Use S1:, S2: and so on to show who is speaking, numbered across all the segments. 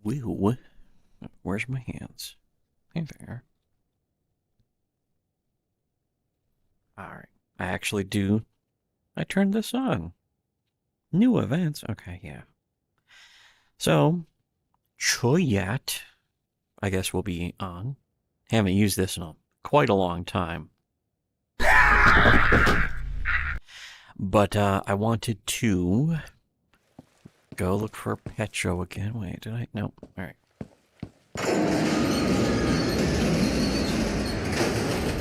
S1: Woo. Where's my hands? Hey there. Alright. I actually do. I turned this on. New events. Okay, yeah. So, Choyat, I guess will be on. Haven't used this in quite a long time. But I wanted to go look for Petro again. Wait, did I? No. Alright.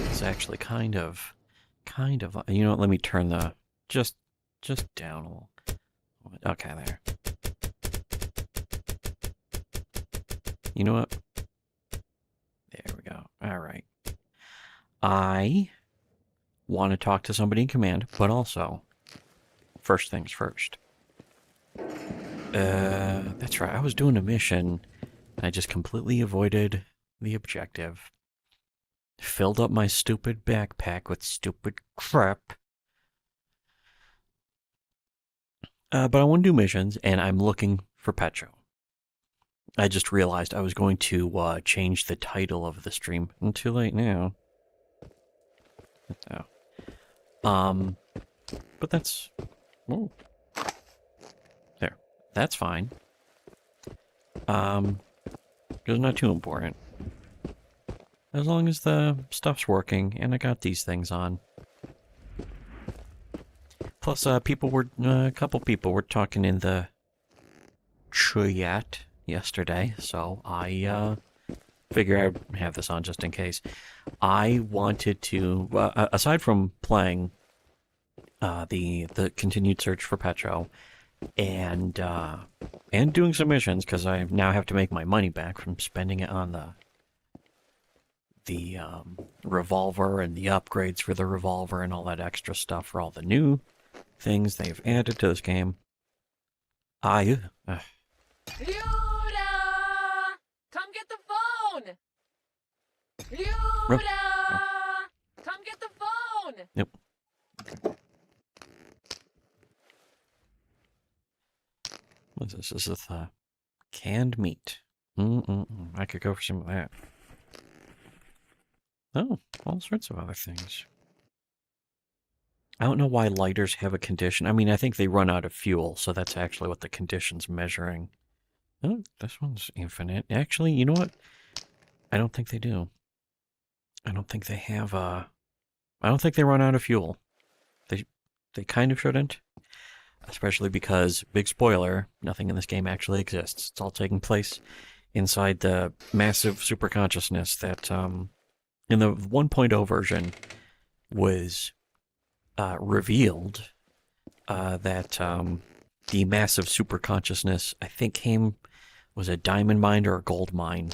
S1: It's actually kind of, you know what, let me turn the, just down a little. Okay, there. You know what? There we go. Alright. I want to talk to somebody in command, but also, first things first. That's right, I was doing a mission, and I just completely avoided the objective. Filled up my stupid backpack with stupid crap. But I want to do missions, and I'm looking for Petro. I just realized I was going to change the title of the stream. Too late now. Oh. But that's... Oh. There. That's fine. It's not too important. As long as the stuff's working, and I got these things on. Plus, a couple people were talking in the chat yesterday, so I figure I'd have this on just in case. I wanted to, aside from playing the continued search for Petro, and doing some missions, because I now have to make my money back from spending it on the revolver and the upgrades for the revolver and all that extra stuff for all the new things they've added to this game. Yoda!
S2: Come get the phone! Yoda! Come get the phone!
S1: Yep. What's this? This is canned meat. I could go for some of that. Oh, all sorts of other things. I don't know why lighters have a condition. I mean, I think they run out of fuel, so that's actually what the condition's measuring. Oh, this one's infinite. Actually, you know what? I don't think they do. I don't think they have I don't think they run out of fuel. They kind of shouldn't. Especially because, big spoiler, nothing in this game actually exists. It's all taking place inside the massive superconsciousness that, in the 1.0 version, was revealed that the massive superconsciousness, I think, was a diamond mine or a gold mine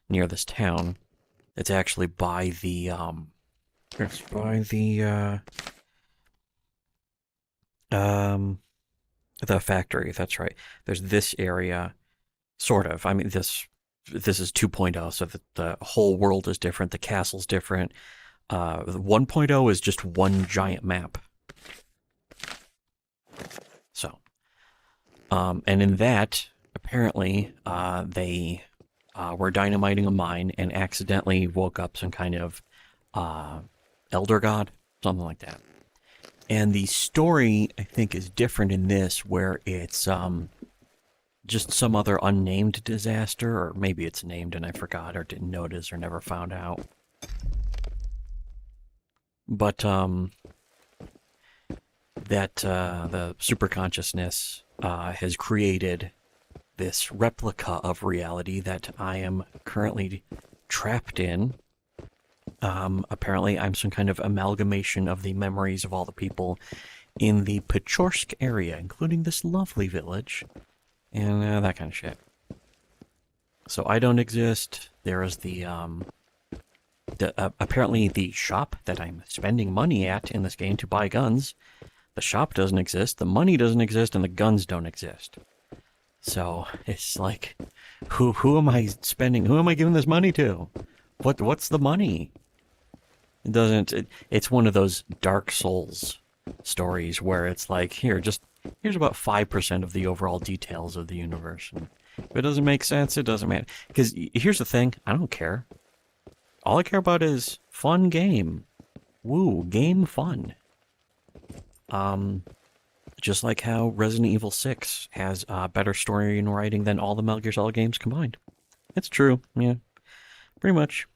S1: near this town. It's actually by the factory. That's right. There's this area, sort of. I mean, this is 2.0, so the whole world is different. The castle's different. 1.0 is just one giant map. So, and in that, apparently, they were dynamiting a mine and accidentally woke up some kind of elder god, something like that. And the story, I think, is different in this, where it's just some other unnamed disaster, or maybe it's named and I forgot or didn't notice or never found out. But that the superconsciousness has created this replica of reality that I am currently trapped in. Apparently, I'm some kind of amalgamation of the memories of all the people in the Pechorsk area, including this lovely village, and that kind of shit. So I don't exist. There is apparently the shop that I'm spending money at in this game to buy guns. The shop doesn't exist, the money doesn't exist, and the guns don't exist. So it's like, who am I spending? Who am I giving this money to? What's the money? It doesn't. It's one of those Dark Souls stories where it's like, here's about 5% of the overall details of the universe, and If it doesn't make sense, it doesn't matter. Because here's the thing, I don't care. All I care about is fun game. Woo, game fun. Just like how Resident Evil 6 has better story and writing than all the Metal Gear Solid games combined. It's true, yeah. Pretty much.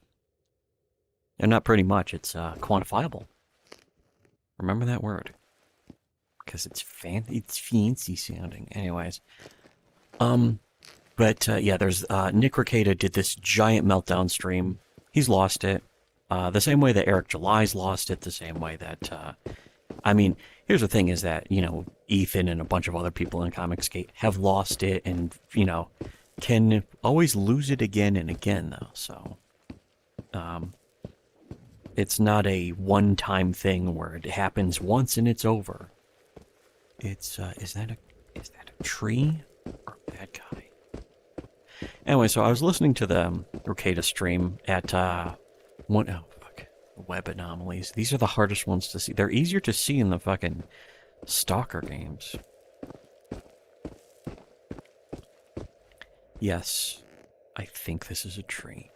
S1: And not pretty much, it's quantifiable. Remember that word. Because it's fancy sounding. Anyways. But yeah, there's Nick Rekieta did this giant meltdown stream. He's lost it. The same way that Eric July's lost it, the same way that I mean, here's the thing is that, you know, Ethan and a bunch of other people in Comicsgate have lost it and, you know, can always lose it again and again though. So it's not a one-time thing where it happens once and it's over. It's is that a tree or a bad guy? Anyway, so I was listening to the Rekieta stream at web anomalies. These are the hardest ones to see. They're easier to see in the fucking Stalker games. Yes, I think this is a tree.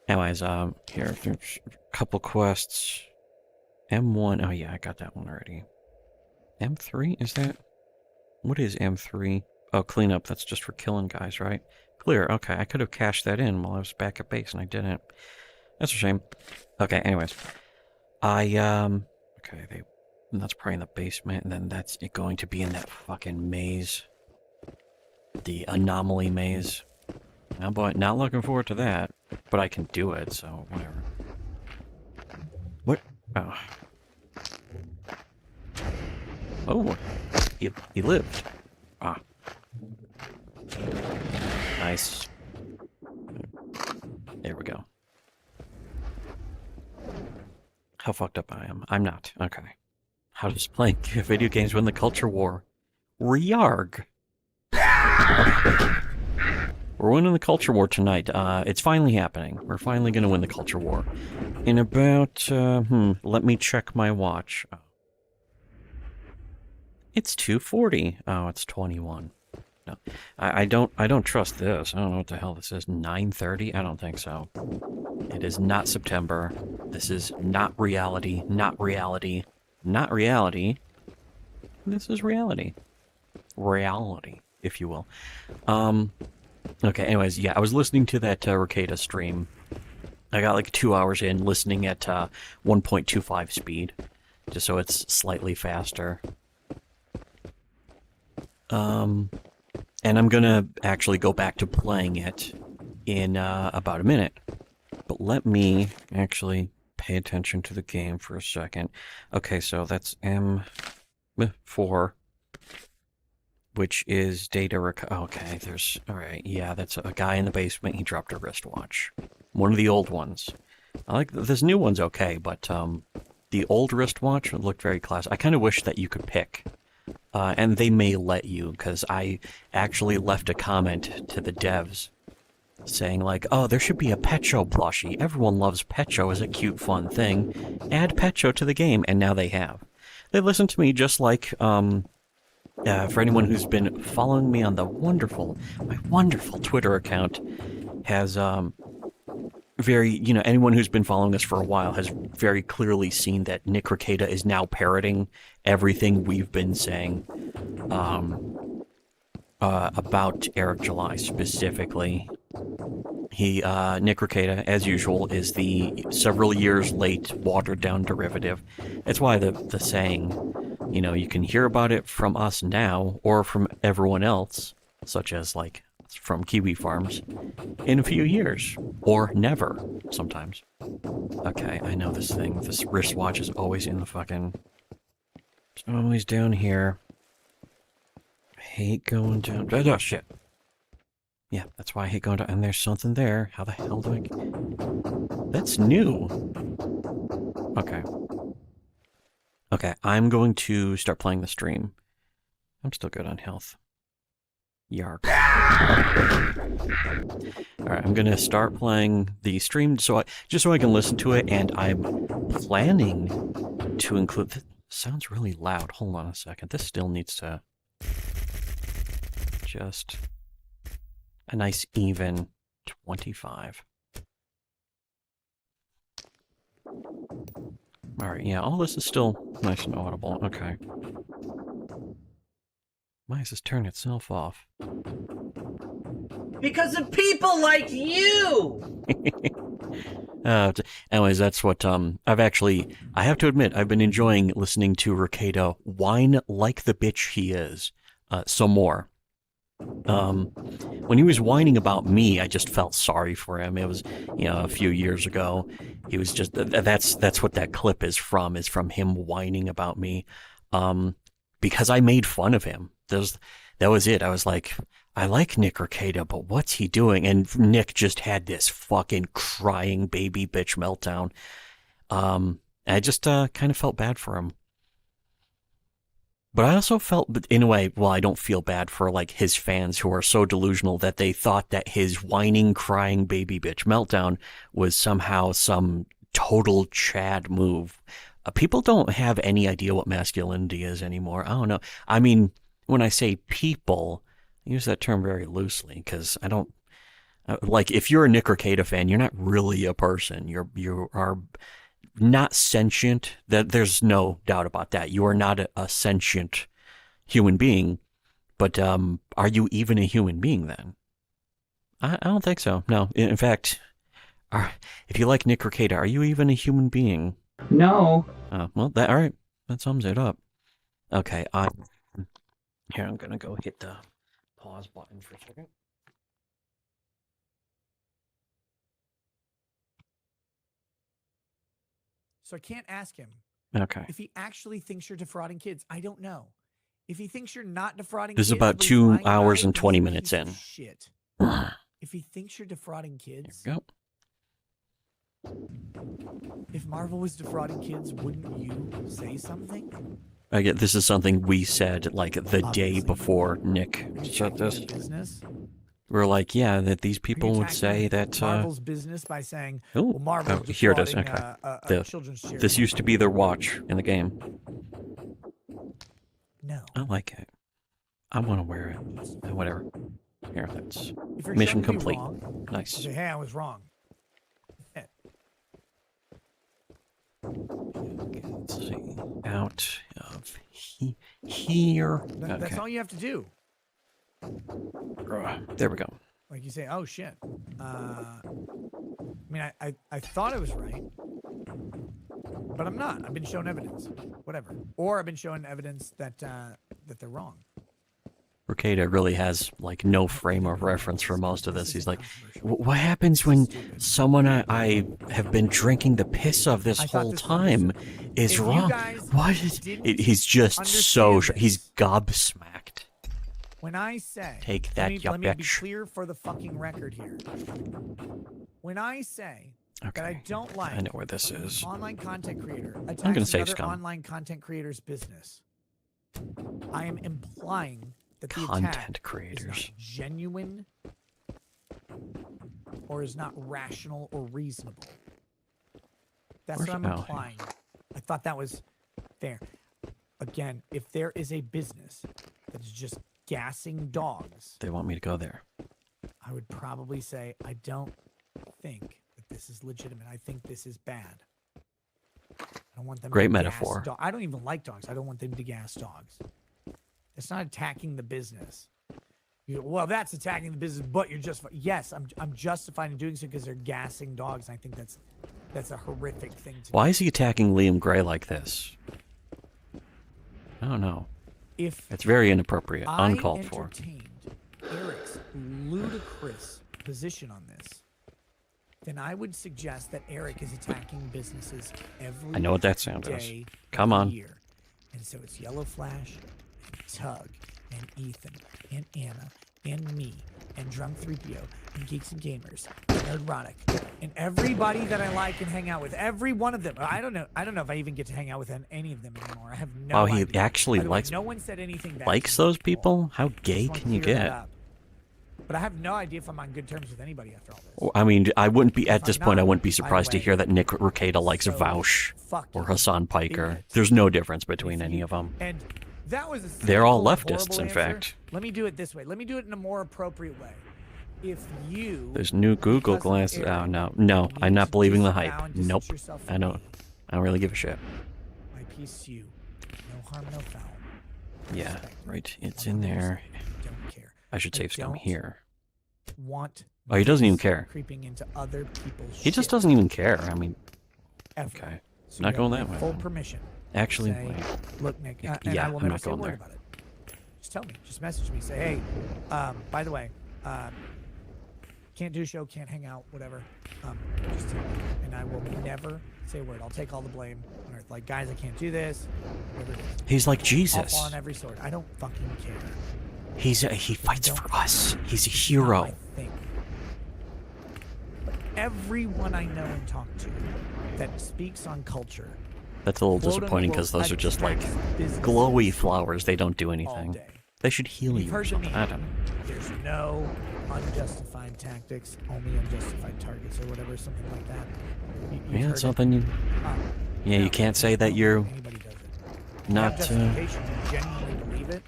S1: Anyways, here, there's a couple quests. M1, oh yeah, I got that one already. M3, is that? What is M3? Oh, cleanup, that's just for killing guys, right? Clear, okay, I could have cashed that in while I was back at base and I didn't. That's a shame. Okay, anyways. Okay, that's probably in the basement, and then that's it going to be in that fucking maze. The anomaly maze. Oh boy, not looking forward to that, but I can do it, so whatever. What? Oh. Oh, he lived. Ah. Nice. There we go. How fucked up I am. I'm not. Okay. How does playing video games win the culture war? Yarg. We're winning the culture war tonight. It's finally happening. We're finally going to win the culture war. In about, let me check my watch. Oh. It's 2:40. Oh, it's 21. No, I don't trust this. I don't know what the hell this is. 9:30? I don't think so. It is not September. This is not reality. Not reality. Not reality. This is reality. Reality, if you will. Okay, anyways, yeah, I was listening to that Rekieta stream. I got like 2 hours in listening at 1.25 speed, just so it's slightly faster. And I'm gonna actually go back to playing it in about a minute. But let me actually pay attention to the game for a second. Okay, so that's M4, which is data okay, there's... Alright, yeah, that's a guy in the basement. He dropped a wristwatch. One of the old ones. I like... This new one's okay, but the old wristwatch looked very classy. I kind of wish that you could pick. And they may let you, because I actually left a comment to the devs saying like, oh, there should be a Petcho plushie. Everyone loves Petcho as a cute, fun thing. Add Petcho to the game, and now they have. They listened to me just like, for anyone who's been following me on my wonderful Twitter account has, anyone who's been following us for a while has very clearly seen that Nick Rekieta is now parroting everything we've been saying about Eric July specifically. Nick Rekieta, as usual, is the several years late, watered down derivative. That's why the saying, you can hear about it from us now or from everyone else, such as like from Kiwi Farms, in a few years, or never, sometimes. Okay, I know this wristwatch is always in the fucking... It's always down here. I hate going down... Oh, shit. Yeah, that's why I hate going down... And there's something there. How the hell do I... That's new. Okay. Okay, I'm going to start playing the stream. I'm still good on health. Yark. Alright, I'm gonna start playing the stream just so I can listen to it, and I'm planning to include... This sounds really loud. Hold on a second. This still needs to... just... a nice even 25. Alright, yeah, all this is still nice and audible. Okay. Why does this turn itself off?
S3: Because of people like you!
S1: Anyways, that's what, I have to admit, I've been enjoying listening to Rekieta whine like the bitch he is, some more. When he was whining about me, I just felt sorry for him. It was, a few years ago. He was just, that's what that clip is from him whining about me. Because I made fun of him. That was it. I was like, I like Nick Rekieta, but what's he doing? And Nick just had this fucking crying baby bitch meltdown. I just kind of felt bad for him. But I also felt, in a way, well, I don't feel bad for like his fans who are so delusional that they thought that his whining, crying baby bitch meltdown was somehow some total Chad move. People don't have any idea what masculinity is anymore. I don't know. I mean, when I say people, I use that term very loosely because I don't like if you're a Nick Rekieta fan, you're not really a person. You are not sentient. That there's no doubt about that. You are not a sentient human being. But are you even a human being then? I don't think so. No. In fact, if you like Nick Rekieta, are you even a human being?
S3: No.
S1: Well, all right. That sums it up. Okay. Here, I'm gonna go hit the pause button for a second.
S4: So I can't ask him.
S1: Okay.
S4: If he actually thinks you're defrauding kids, I don't know. If he thinks you're not defrauding
S1: This is
S4: kids,
S1: about
S4: but he's
S1: 2
S4: lying about
S1: hours
S4: it,
S1: and
S4: then
S1: 20
S4: he's a
S1: minutes
S4: piece of
S1: in.
S4: Shit. If he thinks you're defrauding kids,
S1: There you
S4: if Marvel was defrauding kids, wouldn't you say something?
S1: I get this is something we said like the day
S4: Obviously.
S1: before Nick
S4: Are you
S1: said
S4: attacking
S1: this.
S4: their business?
S1: We're like, yeah, that these
S4: Are you
S1: people would say
S4: attacking
S1: that.
S4: Marvel's business by saying,
S1: Oh,
S4: well, Marvel's
S1: oh, here it is.
S4: defrauding,
S1: Okay.
S4: a children's charity.
S1: This used to be their watch in the game.
S4: No.
S1: I like it. I want to wear it. Whatever. Here, that's
S4: If you're
S1: mission
S4: showing me
S1: complete.
S4: wrong,
S1: Nice.
S4: say, hey, I was wrong.
S1: Let's see. Out of here.
S4: That's
S1: Okay.
S4: all you have to do.
S1: There we go.
S4: Like you say, oh shit. I mean, I thought I was right, but I'm not. I've been shown evidence, whatever, or I've been shown evidence that that they're wrong.
S1: Rekieta really has like no frame of reference for most of this. He's like, what happens when someone I have been drinking the piss of this whole time is wrong? What is he's just so he's gobsmacked.
S4: When I say,
S1: Take that,
S4: let me be
S1: bitch.
S4: clear for the fucking record here. When I say that I don't like
S1: I know where this is.
S4: online content creator
S1: gonna
S4: attacks
S1: save
S4: another
S1: scum.
S4: online content creator's business, I am implying that the
S1: Content
S4: attack
S1: creators.
S4: is not genuine or is not rational or reasonable. That's
S1: Where's
S4: what I'm
S1: Al?
S4: implying. I thought that was fair. Again, if there is a business that is just gassing dogs,
S1: They want me to go there.
S4: I would probably say I don't think that this is legitimate. I think this is bad. I don't want them
S1: Great
S4: to
S1: metaphor.
S4: gas I don't even like dogs. I don't want them to gas dogs. It's not attacking the business. Well, that's attacking the business, but you're just yes, I'm justified in doing so because they're gassing dogs. And I think that's a horrific thing to
S1: Why is he attacking Liam Gray like this? I don't know.
S4: If
S1: It's very inappropriate,
S4: I
S1: uncalled for.
S4: entertained Eric's ludicrous position on this, then I would suggest that Eric is attacking businesses every
S1: I know what that sound is.
S4: day
S1: Come
S4: of
S1: on.
S4: the year. And so it's Yellow Flash, and Tug, and Ethan, and Anna, and me, and Drunk 3PO, and Geeks and Gamers, and Nerdrotic, and everybody that I like and hang out with. Every one of them. I don't know if I even get to hang out with any of them anymore. I have no
S1: Wow,
S4: idea.
S1: he actually
S4: By the way,
S1: likes
S4: no one said anything bad
S1: likes
S4: to me
S1: those
S4: before.
S1: people? How gay
S4: Just wanna
S1: can you
S4: clear that
S1: get?
S4: up. But I have no idea if I'm on good terms with anybody after all this.
S1: Well, I mean, I wouldn't be at
S4: If
S1: this
S4: I'm
S1: point. I
S4: not,
S1: wouldn't be
S4: by the
S1: surprised to
S4: way,
S1: hear that Nick Rekieta likes
S4: so
S1: Vaush
S4: fuck
S1: or
S4: you,
S1: Hassan Piker.
S4: idiots.
S1: There's no difference between
S4: If
S1: any
S4: you-
S1: of them.
S4: And that was a
S1: They're all
S4: simple and
S1: leftists,
S4: horrible
S1: in
S4: answer.
S1: fact.
S4: Let me do it this way. Let me do it in a more appropriate way. if you
S1: There's new Google
S4: because of
S1: glasses.
S4: Eric,
S1: Oh no, I'm
S4: need
S1: not
S4: to
S1: believing the
S4: disavow
S1: hype.
S4: and
S1: Nope,
S4: distance yourself
S1: I
S4: from
S1: don't.
S4: me,
S1: I don't really give a shit.
S4: my piece to you, no harm, no foul.
S1: Yeah,
S4: Respect.
S1: right. It's
S4: 100%.
S1: in there.
S4: Don't care.
S1: I should
S4: I
S1: save some
S4: don't
S1: here.
S4: Want
S1: Oh, he doesn't even
S4: this
S1: care.
S4: creeping into other people's
S1: He just
S4: shit
S1: doesn't even care. I mean,
S4: ever.
S1: okay.
S4: So
S1: Not
S4: you
S1: going
S4: have
S1: that way.
S4: full permission.
S1: Actually,
S4: Say,
S1: wait.
S4: look, Nick,
S1: Yeah,
S4: and I
S1: I'm
S4: will
S1: not
S4: never say a
S1: going
S4: word
S1: there.
S4: about it. Just tell me. Just message me. Say, hey, by the way, can't do a show, can't hang out, whatever. Just tell me, and I will never say a word. I'll take all the blame on earth. Like, guys, I can't do this. Whatever it is.
S1: He's like
S4: I'll
S1: Jesus.
S4: fall on every sword. I don't fucking care.
S1: He fights
S4: don't-
S1: for us. He's a
S4: It's not
S1: hero.
S4: my thing. But everyone I know and talk to that speaks on culture,
S1: That's a little
S4: quote,
S1: disappointing because those are just like
S4: attacks businesses
S1: glowy flowers. They don't do
S4: all
S1: anything.
S4: day.
S1: They should heal
S4: And
S1: you
S4: you've
S1: or
S4: heard the
S1: something.
S4: meme.
S1: I don't know.
S4: There's no unjustified tactics, only unjustified targets, or whatever, something like that. You've
S1: Yeah,
S4: heard
S1: it's
S4: it.
S1: something you. Yeah,
S4: No,
S1: you can't say
S4: I
S1: that
S4: don't
S1: you're
S4: think anybody does it. You have
S1: not
S4: justification, you genuinely believe it.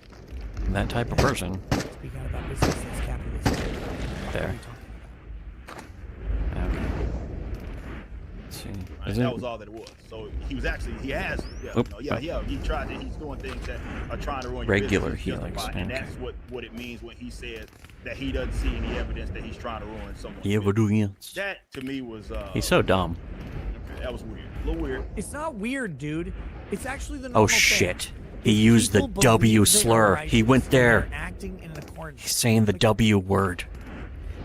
S1: that type of person.
S4: Speak out about business as capitalism. What are
S1: There.
S4: you talking
S1: Okay. Let's see.
S5: Right?
S1: Is
S5: That
S1: it
S5: was all that it was. So he was actually, he has,
S1: Oop.
S5: he tried to, he's doing things that are trying to ruin your
S1: Regular
S5: business,
S1: healings,
S5: justify, and
S1: okay.
S5: that's what it means when he says that he doesn't see any evidence that he's trying to ruin someone's
S1: Yeah,
S5: business.
S1: evidence.
S5: That to me was
S1: He's so dumb.
S5: that was weird, a little weird.
S4: It's not weird, dude. It's actually the normal
S1: Oh
S4: thing.
S1: shit. He
S4: If
S1: used the
S4: people believe
S1: W
S4: they are
S1: slur. He
S4: righteous,
S1: went
S4: they
S1: there.
S4: are acting in accordance.
S1: He's saying the
S4: Like,
S1: W word.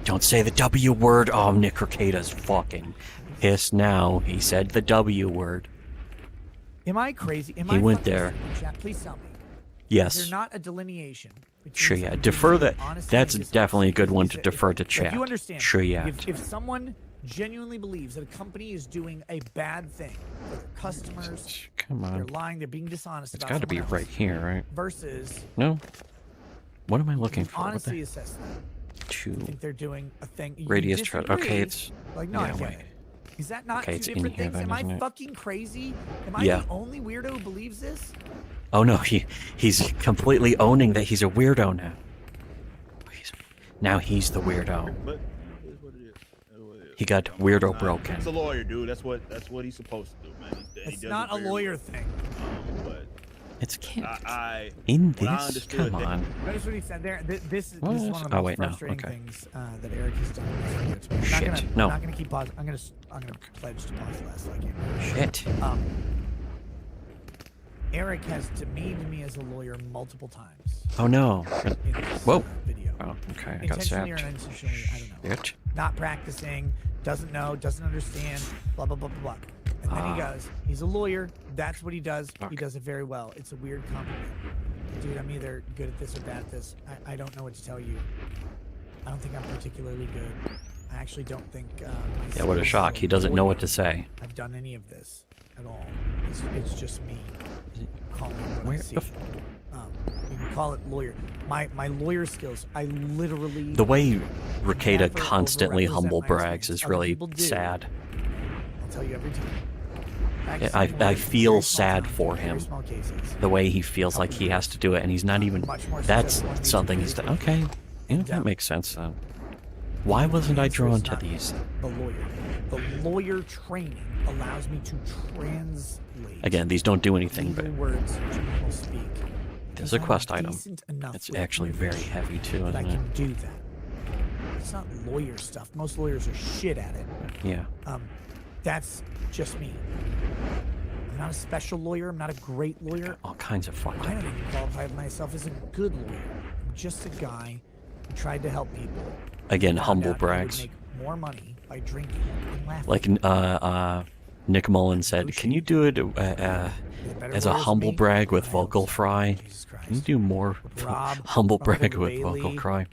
S1: Don't say the W word. Oh, Nick Rekieta's fucking pissed now. He said the W word.
S4: Am I crazy? Am
S1: He
S4: I
S1: went
S4: fucking
S1: there.
S4: stupid, chat? Please tell me. Is
S1: Yes.
S4: there not a delineation? between
S1: Sure, yeah.
S4: someone who
S1: Defer
S4: is
S1: that.
S4: honest
S1: That's
S4: and dishonest?
S1: definitely a good one to
S4: Is it-
S1: defer to
S4: like,
S1: chat.
S4: you understand?
S1: Sure, yeah.
S4: If someone genuinely believes that a company is doing a bad thing for their customers,
S1: Come
S4: they're
S1: on.
S4: lying, they're being dishonest
S1: It's
S4: about
S1: got to be
S4: someone
S1: right
S4: else,
S1: here, right?
S4: versus
S1: No? What am I looking
S4: you
S1: for? What
S4: honestly
S1: the
S4: assess them. I
S1: two
S4: think they're doing a thing. You
S1: radius thread? Okay,
S4: disagree,
S1: it's
S4: like no,
S1: yeah,
S4: I get
S1: wait.
S4: it. Is that not
S1: Okay,
S4: two
S1: it's in
S4: different
S1: here
S4: things?
S1: then,
S4: Am I
S1: isn't it?
S4: fucking crazy? Am I
S1: Yeah.
S4: the only weirdo who believes this?
S1: Oh no, he's completely owning that he's a weirdo now. Now he's the weirdo.
S5: But it is what it is. It is what it is.
S1: He got weirdo broken.
S5: He's a lawyer, dude. That's what he's supposed to do, man. He
S4: It's
S5: does
S4: not
S5: it
S4: a
S5: very
S4: lawyer
S5: well.
S4: thing.
S5: But
S1: It's can't.
S5: when
S1: In
S5: I
S1: this?
S5: understood
S1: Come
S5: that-
S1: on.
S4: Notice what he said there. This is
S1: What?
S4: one of the
S1: Oh,
S4: most
S1: wait, no.
S4: frustrating
S1: Okay.
S4: things that Eric has done in this video to me. I'm
S1: Shit,
S4: not gonna,
S1: no.
S4: I'm not gonna keep pausing. I'm gonna pledge to pause less. Like you.
S1: Shit.
S4: Eric has demeaned me as a lawyer multiple times
S1: Oh no.
S4: in this
S1: Whoa.
S4: video.
S1: Oh, okay. I got
S4: Intentionally or
S1: zapped.
S4: unintentionally, I don't know.
S1: Bitch.
S4: Not practicing, doesn't know, doesn't understand, blah blah blah blah blah. And then he goes, he's a lawyer. That's what he does. He
S1: Fuck.
S4: does it very well. It's a weird compliment. Dude, I'm either good at this or bad at this. I don't know what to tell you. I don't think I'm particularly good. I actually don't think. My
S1: Yeah, what a
S4: skills
S1: shock.
S4: as
S1: He doesn't know what
S4: lawyer
S1: to say.
S4: I've done any of this at all. It's just me calling it what I
S1: Where
S4: see.
S1: the
S4: You can call it lawyer. My lawyer skills. I literally.
S1: The way Rekieta
S4: never
S1: constantly
S4: overrepresent
S1: humble
S4: my
S1: brags
S4: experience.
S1: is
S4: Other
S1: really
S4: people do.
S1: sad.
S4: I'll tell you every time.
S1: Yeah,
S4: Practicing
S1: I
S4: lawyers in
S1: feel
S4: very small
S1: sad
S4: towns,
S1: for
S4: very
S1: him.
S4: small cases.
S1: The way he feels like he has to do it, and he's not even.
S4: Much more
S1: That's
S4: successful in these
S1: something he's
S4: very
S1: done. Okay. Yeah,
S4: And,
S1: that makes sense then. Why wasn't I
S4: answer is
S1: drawn to
S4: not
S1: these?
S4: The lawyer. The lawyer training allows me to translate.
S1: Again, these don't do anything, but
S4: legal words people speak.
S1: there's
S4: Because
S1: a
S4: I'm
S1: quest item.
S4: decent enough
S1: It's
S4: with
S1: actually very
S4: English
S1: heavy too,
S4: that I
S1: isn't it?
S4: can do that. It's not lawyer stuff. Most lawyers are shit at it.
S1: Yeah.
S4: That's just me. I'm not a special lawyer. I'm not a great lawyer.
S1: All kinds of fucked
S4: I
S1: up.
S4: don't even qualify myself as a good lawyer. I'm just a guy who tried to help people.
S1: Again,
S4: Found
S1: humble
S4: out he would
S1: brags.
S4: make more money by drinking and laughing.
S1: Like Nick Mullen said, can you do it
S4: Better
S1: as a
S4: lawyers than
S1: humble
S4: me?
S1: brag with
S4: I hope
S1: vocal
S4: so.
S1: fry?
S4: Jesus
S1: Can you
S4: Christ.
S1: do more
S4: Rob,
S1: humble
S4: Robert
S1: brag with vocal
S4: Bailey,
S1: cry?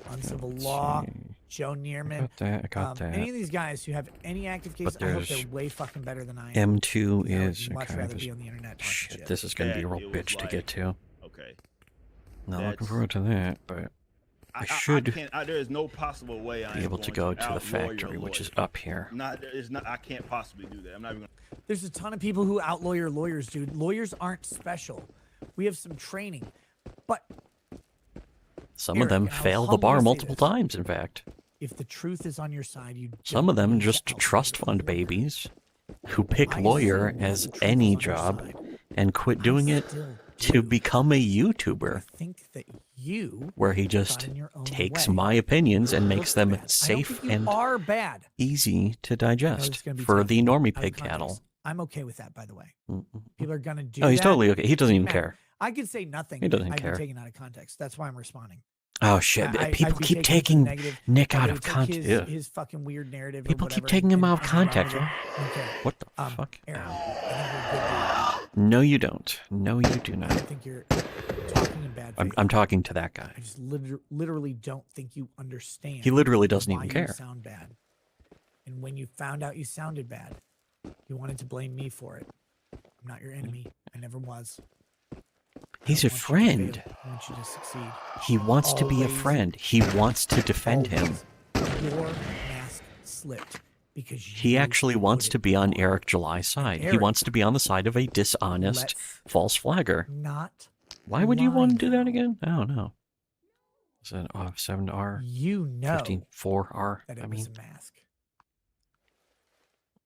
S4: Uncivil
S1: Let's
S4: Law,
S1: see.
S4: Joe
S1: I
S4: Neerman.
S1: got that. I got that.
S4: Any of these guys who have any active cases,
S1: But
S4: I hope
S1: there's
S4: they're way fucking better than I am.
S1: M2
S4: I would
S1: is
S4: much
S1: okay.
S4: rather
S1: This,
S4: be on the internet talking
S1: shit,
S4: shit.
S1: this is gonna be a
S5: That
S1: real
S5: it was
S1: bitch to
S5: like-
S1: get to.
S5: Okay.
S1: Not looking
S5: That's-
S1: forward to that, but I
S5: I
S1: should
S5: can't, there is no possible way I
S1: be
S5: am
S1: able to
S5: going
S1: go to the
S5: out-lawyer a
S1: factory, which is
S5: lawyer.
S1: up here.
S5: Not, it's not. I can't possibly do that. I'm not even gonna.
S4: There's a ton of people who outlawyer lawyers, dude. Lawyers aren't special. We have some training, but
S1: Some of
S4: Eric,
S1: them
S4: and I'll
S1: fail the
S4: humbly
S1: bar
S4: say
S1: multiple
S4: this.
S1: times, in fact.
S4: If the truth is on your side, you
S1: Some of
S4: don't
S1: them
S4: need to
S1: just
S4: outdo
S1: trust
S4: the
S1: fund
S4: lawyer.
S1: babies who pick
S4: I
S1: lawyer
S4: assume that
S1: as
S4: the truth
S1: any
S4: is on your
S1: job
S4: side.
S1: and quit
S4: I
S1: doing it
S4: still
S1: to
S4: do.
S1: become a
S4: I
S1: YouTuber,
S4: think that you
S1: where he
S4: got
S1: just
S4: in your own
S1: takes
S4: way.
S1: my opinions and
S4: Look
S1: makes them
S4: bad. I don't
S1: safe
S4: think you
S1: and
S4: are bad.
S1: easy to
S4: I know this
S1: digest
S4: is going to be
S1: for the
S4: taken
S1: normie
S4: out of
S1: pig
S4: context.
S1: cattle.
S4: I'm okay with that, by the way.
S1: Mm-mm.
S4: People are going to do
S1: Oh, he's
S4: that.
S1: totally okay. He doesn't even
S4: Matter.
S1: care.
S4: I could say nothing.
S1: He doesn't
S4: I'd
S1: care.
S4: be taken out of context. That's why I'm responding.
S1: Oh shit!
S4: I'd
S1: People
S4: be
S1: keep
S4: taking it to the
S1: taking
S4: negative,
S1: Nick
S4: and
S1: out
S4: they
S1: of
S4: would take
S1: context.
S4: his fucking weird narrative. Or
S1: People
S4: whatever
S1: keep taking him out of
S4: and run with
S1: context.
S4: it. Okay.
S1: What the fuck?
S4: Aaron,
S1: Ow.
S4: I think you're a good dude.
S1: No, you don't. No, you do
S4: I
S1: not.
S4: don't think you're talking in bad faith.
S1: I'm talking to that guy.
S4: I just literally don't think you understand.
S1: He literally doesn't
S4: why
S1: even
S4: you
S1: care.
S4: sound bad. And when you found out you sounded bad, you wanted to blame me for it. I'm not your enemy. I never was.
S1: He's a
S4: I don't want you to
S1: friend.
S4: fail. I want you to succeed.
S1: He wants to be a
S4: Always.
S1: friend. He wants to defend him.
S4: Always. Your mask slipped because
S1: He
S4: you
S1: actually
S4: put
S1: wants
S4: it
S1: to be on
S4: on.
S1: Eric July's side. He
S4: Eric,
S1: wants to be on the side of a dishonest
S4: let's
S1: false flagger.
S4: not
S1: Why would you want to do
S4: lie
S1: that
S4: now.
S1: again? I don't know. Is it 7R?
S4: You know
S1: 15-4R?
S4: that it
S1: I
S4: was
S1: mean,
S4: a mask.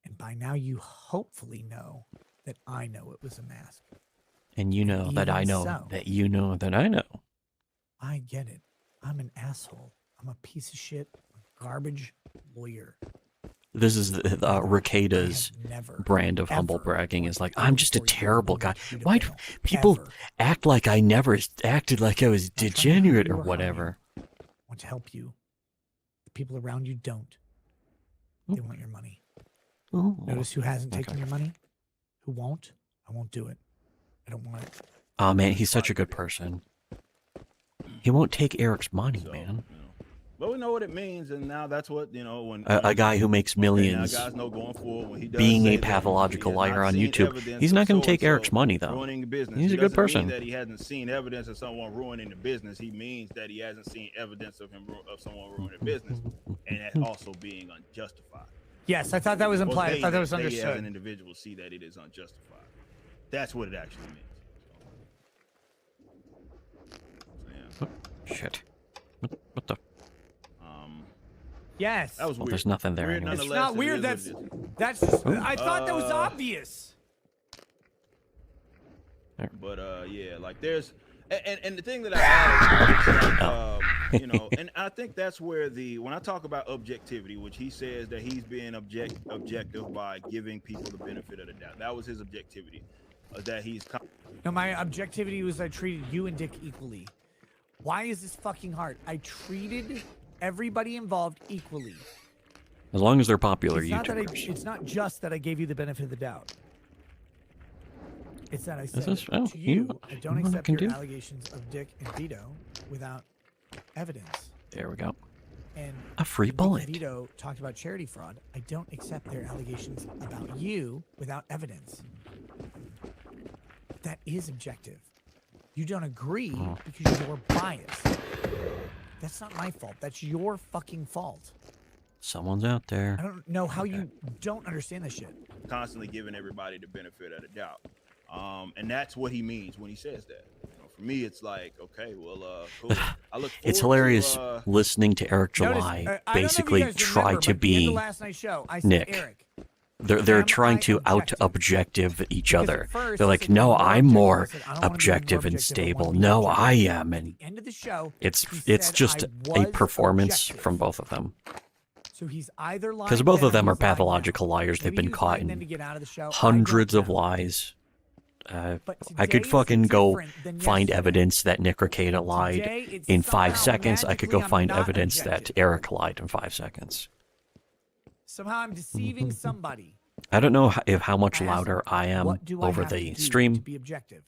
S4: And by now you hopefully know that I know it was a mask.
S1: and you know that I
S4: even
S1: know
S4: so.
S1: that you know that I know.
S4: I get it. I'm an asshole. I'm a piece of shit, garbage lawyer.
S1: This is Rekieta's
S4: I have never,
S1: brand of humble
S4: ever
S1: bragging
S4: went
S1: is like,
S4: to
S1: I'm just a
S4: court for
S1: terrible
S4: you
S1: guy.
S4: to
S1: Why do
S4: fail.
S1: people
S4: Ever.
S1: act like I never acted like I was
S4: Not trying to hurt
S1: degenerate
S4: you
S1: or
S4: harm you.
S1: whatever?
S4: I want to help you. The people around you don't. They want your money.
S1: Ooh.
S4: Notice who hasn't taken
S1: okay.
S4: your money? Who won't? I won't do it. I don't want it.
S1: Oh man, he's such a good person. He won't take Eric's money,
S5: So,
S1: man.
S5: But we know what it means, and now that's what when
S1: A guy who makes
S5: okay,
S1: millions
S5: now guys know going forward when he does
S1: being
S5: say
S1: a
S5: that
S1: pathological
S5: he has
S1: liar
S5: not
S1: on
S5: seen
S1: YouTube.
S5: evidence
S1: He's
S5: of
S1: not going to take
S5: so-and-so
S1: Eric's money though.
S5: ruining the business.
S1: He's
S5: He
S1: a good
S5: doesn't mean
S1: person.
S5: that he hasn't seen evidence of someone ruining the business. He means that he hasn't seen evidence of someone ruining the business, and that also being unjustified.
S4: Yes, I thought that was
S5: Well,
S4: implied. I thought that was
S5: they as an
S4: understood.
S5: individual see that it is unjustified. That's what it actually means. So, yeah.
S1: Shit. What the?
S4: Yes.
S5: That was
S1: Well,
S5: weird.
S1: there's nothing there
S5: Weird
S1: anyways.
S4: It's
S5: nonetheless,
S4: not
S5: it
S4: weird.
S5: is what it is.
S4: That's just. I thought that was obvious.
S5: But yeah, like there's and the thing that I added, and I think that's where when I talk about objectivity, which he says that he's being objective by giving people the benefit of the doubt. That was his objectivity, that he's.
S4: No, my objectivity was I treated you and Dick equally. Why is this fucking hard? I treated everybody involved equally.
S1: As long as they're popular
S4: It's not, that
S1: YouTubers.
S4: it's not just that I gave you the benefit of the doubt. It's that I said
S1: this- oh,
S4: to you, I don't
S1: you
S4: accept
S1: can
S4: your
S1: do.
S4: allegations of Dick and Vito without evidence.
S1: There we go.
S4: And
S1: A free
S4: when Dick
S1: bullet.
S4: and Vito talked about charity fraud. I don't accept their allegations about you without evidence. That is objective. You don't agree
S1: Oh.
S4: because you're biased. That's not my fault. That's your fucking fault.
S1: Someone's out
S4: I
S1: there.
S4: don't know how you don't understand this shit.
S5: Constantly giving everybody the benefit of the doubt, and that's what he means when he says that. For me, it's like, okay, well, cool. I look.
S1: It's
S5: forward
S1: hilarious
S5: To,
S1: listening to Eric
S4: Notice,
S1: July
S4: I don't know if you
S1: basically
S4: guys
S1: try
S4: remember,
S1: to
S4: but at the end of
S1: be
S4: last night's show, I said,
S1: Nick.
S4: Eric,
S1: they're
S4: am
S1: trying
S4: I
S1: to out
S4: objective?
S1: objective each
S4: Because
S1: other.
S4: at first
S1: They're
S4: he
S1: like,
S4: said,
S1: no,
S4: "You're more
S1: I'm more
S4: objective." I said, "I don't wanna be more
S1: objective and
S4: objective, I wanna
S1: stable.
S4: be
S1: No,
S4: objective."
S1: I am.
S4: At
S1: And
S4: the end of the show,
S1: it's
S4: he
S1: it's
S4: said,
S1: just
S4: "I
S1: a
S4: was
S1: performance
S4: objective."
S1: from both of them.
S4: So he's either lying
S1: Because both
S4: then
S1: of them
S4: or
S1: are
S4: he's lying now.
S1: pathological liars. They've
S4: Maybe
S1: been
S4: he was
S1: caught
S4: lying then to
S1: in
S4: get out of the show. I
S1: hundreds
S4: don't
S1: of
S4: know.
S1: lies.
S4: But
S1: I could
S4: today is
S1: fucking go
S4: different than
S1: find
S4: yesterday.
S1: evidence that Nick Rekieta lied
S4: Today, it's
S1: in 5
S4: somehow
S1: seconds. I could go
S4: magically I'm
S1: find
S4: not
S1: evidence
S4: objective.
S1: that Eric lied in 5 seconds.
S4: Somehow I'm deceiving somebody.
S1: I don't know how much
S4: I asked
S1: louder
S4: him,
S1: I am
S4: what do I
S1: over
S4: have to
S1: the
S4: do to
S1: stream.
S4: be objective?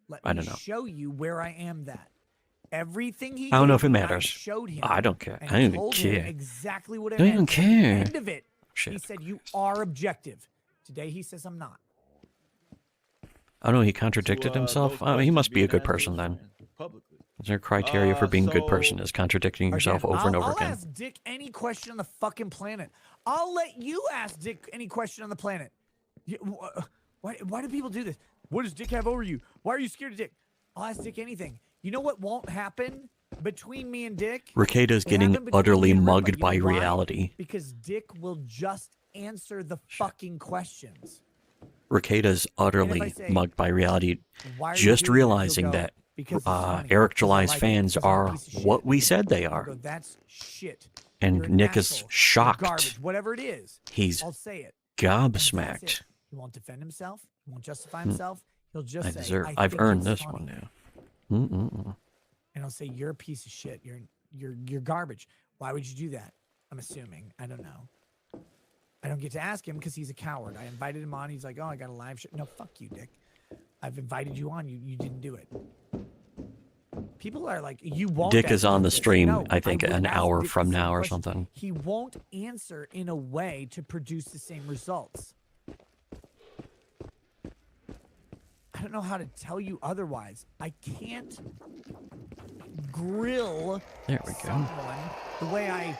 S4: Let
S1: I
S4: me
S1: don't know.
S4: show you where I am that. Everything he
S1: I don't know
S4: gave
S1: if it
S4: me,
S1: matters.
S4: I showed him.
S1: I don't care.
S4: And
S1: I don't even
S4: told him
S1: care.
S4: exactly what I
S1: Don't
S4: meant.
S1: even
S4: At the
S1: care.
S4: end of it, he
S1: Shit.
S4: said, you are objective. Today he says I'm not.
S1: Oh no, he contradicted himself. Oh, he must be a good person then.
S5: Publicly.
S1: Is there criteria for being a good
S5: So-
S1: person? Is contradicting yourself
S4: Again,
S1: over and over
S4: I'll
S1: again?
S4: ask Dick any question on the fucking planet. I'll let you ask Dick any question on the planet. Why do people do this? What does Dick have over you? Why are you scared of Dick? I'll ask Dick anything. You know what won't happen? between me and Dick,
S1: Rekieta's
S4: it
S1: getting
S4: happened between
S1: utterly
S4: me and Ripa.
S1: mugged
S4: You
S1: by
S4: know why?
S1: reality.
S4: Because Dick will just answer the fucking questions.
S1: Rekieta's utterly
S4: say,
S1: mugged by reality.
S4: Why are you
S1: Just
S4: doing it? He'll
S1: realizing
S4: go,
S1: that
S4: because it's funny,
S1: Eric
S4: because I
S1: July's
S4: like it,
S1: fans
S4: because you're a
S1: are
S4: piece of
S1: what
S4: shit.
S1: we said they
S4: I'll
S1: are.
S4: go, that's shit.
S1: And
S4: You're an
S1: Nick is
S4: asshole. You're
S1: shocked.
S4: garbage. Whatever it is,
S1: He's
S4: I'll say it. And that's
S1: gobsmacked.
S4: it. He won't defend himself. He won't justify himself. He'll just say,
S1: I've
S4: think
S1: earned
S4: it's
S1: this
S4: funny.
S1: one now. Mm-mm-mm.
S4: And I'll say, you're a piece of shit. You're garbage. Why would you do that? I'm assuming. I don't know. I don't get to ask him because he's a coward. I invited him on. He's like, oh, I got a live show. No, fuck you, Dick. I've invited you on. You didn't do it. People are like, you won't.
S1: Dick is on the
S4: answer this.
S1: stream,
S4: No,
S1: I think,
S4: would
S1: an
S4: ask
S1: hour
S4: Dick the
S1: from
S4: same
S1: now or
S4: question.
S1: something.
S4: He won't answer in a way to produce the same results. I don't know how to tell you otherwise. I can't grill
S1: There we go.
S4: someone the way I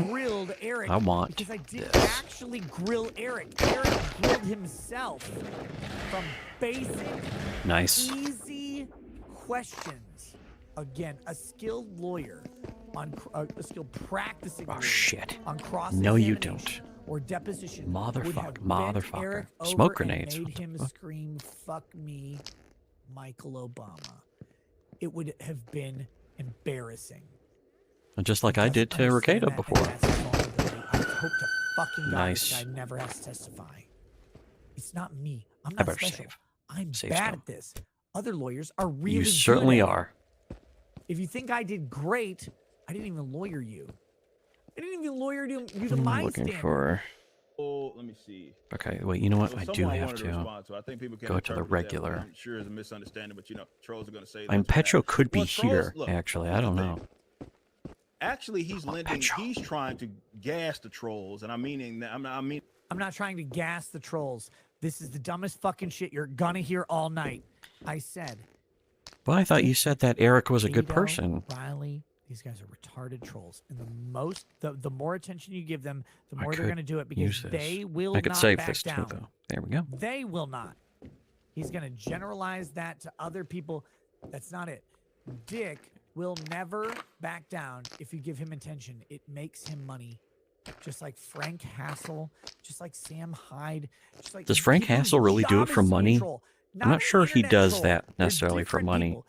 S4: grilled Eric.
S1: I want
S4: because I didn't
S1: this.
S4: actually grill Eric. Eric grilled himself from basic,
S1: Nice.
S4: easy questions. Again, a skilled lawyer on a skilled practicing
S1: Oh
S4: lawyer
S1: shit.
S4: on cross
S1: No, you
S4: examination
S1: don't.
S4: Or deposition would have
S1: Motherfucker,
S4: bent
S1: motherfucker.
S4: Eric over
S1: Smoke
S4: and
S1: grenades.
S4: made
S1: What the
S4: him
S1: fuck?
S4: scream, "Fuck me, Michael Obama." It would have been embarrassing.
S1: Just like I
S4: Doesn't
S1: did to
S4: understand
S1: Rekieta
S4: that, and
S1: before.
S4: that's his vulnerability. I hope to fucking God
S1: Nice.
S4: this guy never has to testify. It's not me. I'm
S1: I
S4: not
S1: better
S4: special.
S1: save.
S4: I'm
S1: Save
S4: bad
S1: stuff.
S4: at this. Other lawyers are really
S1: You
S4: good
S1: certainly
S4: at it.
S1: are.
S4: If you think I did great, I didn't even lawyer you. I didn't even lawyer you to
S1: I'm
S4: my
S1: looking
S4: standard.
S1: for.
S5: Oh, let me see.
S1: Okay, wait. You know what?
S5: There was
S1: I do
S5: someone
S1: have
S5: wanted
S1: to.
S5: respond to. I think people can
S1: go to the
S5: interpret that,
S1: regular.
S5: which I'm sure is a misunderstanding, but trolls are going to say.
S1: I'm
S5: this or that.
S1: Petro could be
S5: Well, trolls-
S1: here.
S5: look,
S1: Actually,
S5: here's
S1: I
S5: the
S1: don't
S5: thing.
S1: know.
S5: Actually, he's
S1: Oh,
S5: lending.
S1: Petro.
S5: He's trying to gas the trolls, and I'm meaning that.
S4: I'm not trying to gas the trolls. This is the dumbest fucking shit you're gonna hear all night. I said,
S1: Well, I thought you said that Eric was a good
S4: Vito,
S1: person.
S4: Riley, these guys are retarded trolls. And the more attention you give them, the
S1: I
S4: more they're
S1: could
S4: gonna do it
S1: use
S4: because
S1: this.
S4: they will
S1: I could
S4: not
S1: save
S4: back
S1: this
S4: down.
S1: too, though. There we go.
S4: They will not. He's going to generalize that to other people. That's not it. Dick will never back down if you give him attention. It makes him money. Just like Frank Hassel, just like Sam Hyde. Just like
S1: Does Frank
S4: people whose
S1: Hassel really do it
S4: job
S1: for
S4: is to be a
S1: money?
S4: troll,
S1: I'm not
S4: an
S1: sure he
S4: internet
S1: does
S4: troll.
S1: that
S4: They're
S1: necessarily for
S4: different
S1: money.
S4: people.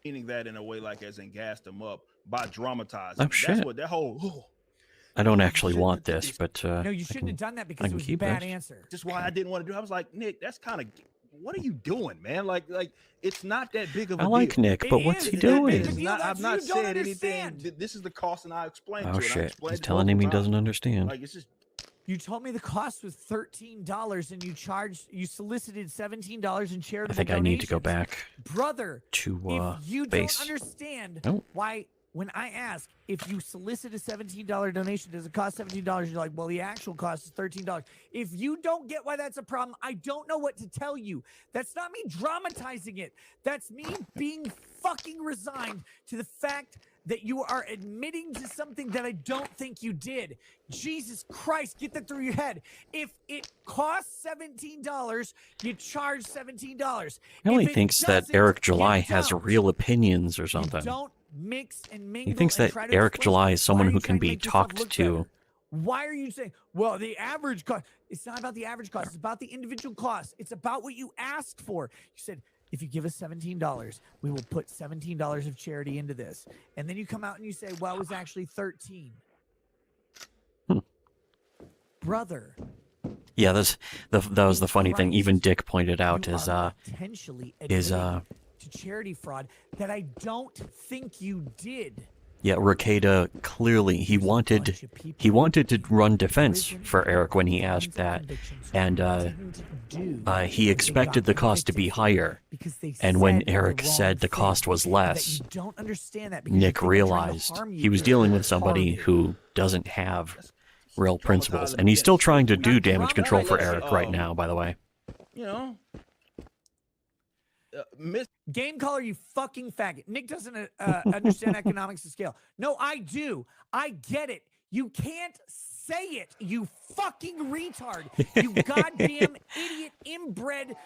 S5: Meaning that in a way like as in gassed them up by dramatizing.
S1: Oh,
S5: That's
S1: shit.
S5: what that whole.
S1: I don't actually
S5: shouldn't
S1: want
S5: have did
S1: this,
S5: this.
S1: but
S4: No, you
S1: I
S4: shouldn't
S1: can-
S4: have done that
S1: I
S4: because
S1: can
S4: it was a
S1: keep
S4: bad
S1: this.
S4: answer.
S5: Just why I didn't want to do it. I was like, Nick, that's kind of. What are you doing, man? Like it's not that big of a
S1: I like
S5: deal.
S1: Nick,
S4: It
S1: but what's
S4: is
S1: he
S4: that big
S1: doing?
S4: of a deal.
S5: I've
S4: That's
S5: not
S4: you don't
S5: said anything.
S4: understand.
S5: This is the cost, and I explained
S1: Oh
S5: to it. I
S1: shit!
S5: explained
S1: He's
S5: it
S1: telling him he
S5: multiple
S1: doesn't
S5: times.
S1: understand.
S5: Like it's just.
S4: You told me the cost was $13 and you solicited $17 in charitable
S1: I think I need to go
S4: donations.
S1: back
S4: Brother,
S1: to
S4: if you
S1: base.
S4: don't understand
S1: Nope.
S4: why when I ask if you solicit a $17 donation, does it cost $17? You're like, well, the actual cost is $13. If you don't get why that's a problem, I don't know what to tell you. That's not me dramatizing it. That's me being fucking resigned to the fact that you are admitting to something that I don't think you did. Jesus Christ, get that through your head. If it costs $17, you charge $17.
S1: He only
S4: If it
S1: thinks that
S4: doesn't,
S1: Eric
S4: you
S1: July has
S4: don't.
S1: real opinions or
S4: You
S1: something.
S4: don't mix and mingle.
S1: He thinks
S4: and
S1: that
S4: try to
S1: Eric
S4: explain
S1: July
S4: it.
S1: is someone
S4: Why are
S1: who
S4: you
S1: can
S4: trying to
S1: be
S4: make yourself
S1: talked
S4: look
S1: to.
S4: better? Why are you saying, well, the average cost? It's not about the average cost. It's about the individual cost. It's about what you asked for. You said, if you give us $17, we will put $17 of charity into this. And then you come out and you say, well, it was actually 13. Brother.
S1: Yeah, that was the funny thing. Even
S4: Christ.
S1: Dick pointed out
S4: You
S1: is
S4: are potentially admitting to charity fraud that I don't think you did.
S1: yeah, Rekieta clearly he
S4: There's a
S1: wanted
S4: bunch of people
S1: he wanted to run
S4: in
S1: defense
S4: prison
S1: for Eric when he
S4: with
S1: asked
S4: tons of
S1: that,
S4: convictions
S1: and
S4: didn't do
S1: he
S4: what they
S1: expected
S4: got
S1: the cost to be
S4: convicted for
S1: higher.
S4: because they
S1: And when
S4: said the
S1: Eric
S4: wrong
S1: said the
S4: thing,
S1: cost was
S4: and that
S1: less,
S4: you don't understand that because you
S1: Nick
S4: think they're trying to
S1: realized
S4: harm you
S1: he was
S4: because
S1: dealing
S4: they're
S1: with somebody
S4: harming you.
S1: who doesn't have real principles,
S5: traumatizing
S1: and he's still
S5: yes.
S1: trying to
S5: Not
S1: do damage control for
S5: traumatizing,
S1: Eric right now. By the way,
S5: You know. Miss.
S4: Game caller, you fucking faggot. Nick doesn't understand economics of scale. No, I do. I get it. You can't say it, you fucking retard. You goddamn idiot, inbred.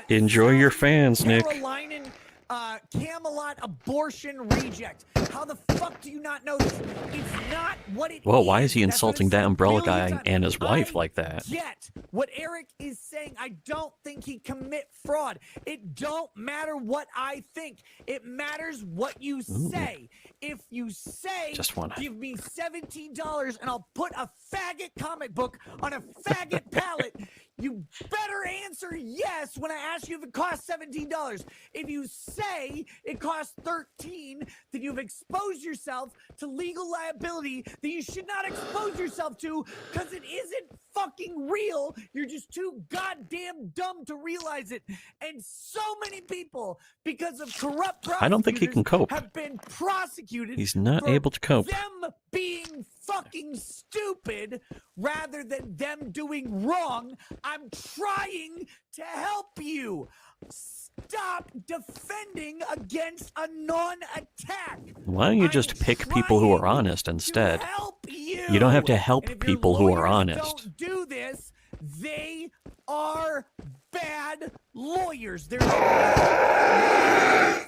S1: enjoy your fans, Nick.
S4: Carolinian Camelot abortion reject. How the fuck do you not know this? It's not what it is.
S1: Well, why is he
S4: That's what
S1: insulting
S4: it's
S1: that umbrella
S4: billion
S1: guy
S4: times.
S1: and his wife
S4: I
S1: like that?
S4: Get what Eric is saying. I don't think he commit fraud. It don't matter what I think. It matters what you say. If you say,
S1: Just wanna-
S4: give me $17 and I'll put a faggot comic book on a faggot pallet, you better answer yes when I ask you if it costs $17. If you say it costs $13, then you've exposed yourself to legal liability that you should not expose yourself to because it isn't fucking real. You're just too goddamn dumb to realize it. And so many people, because of corrupt prosecutors,
S1: I don't think he can cope.
S4: have been prosecuted.
S1: He's not
S4: for
S1: able to cope.
S4: them being fucking stupid rather than them doing wrong. I'm trying to help you. Stop defending against a non-attack.
S1: Why don't you just
S4: I'm
S1: pick people who are
S4: trying
S1: honest
S4: to
S1: instead?
S4: help you.
S1: You don't have to help
S4: And if your
S1: people who are
S4: lawyers
S1: honest.
S4: Don't do this. They are bad lawyers. There's no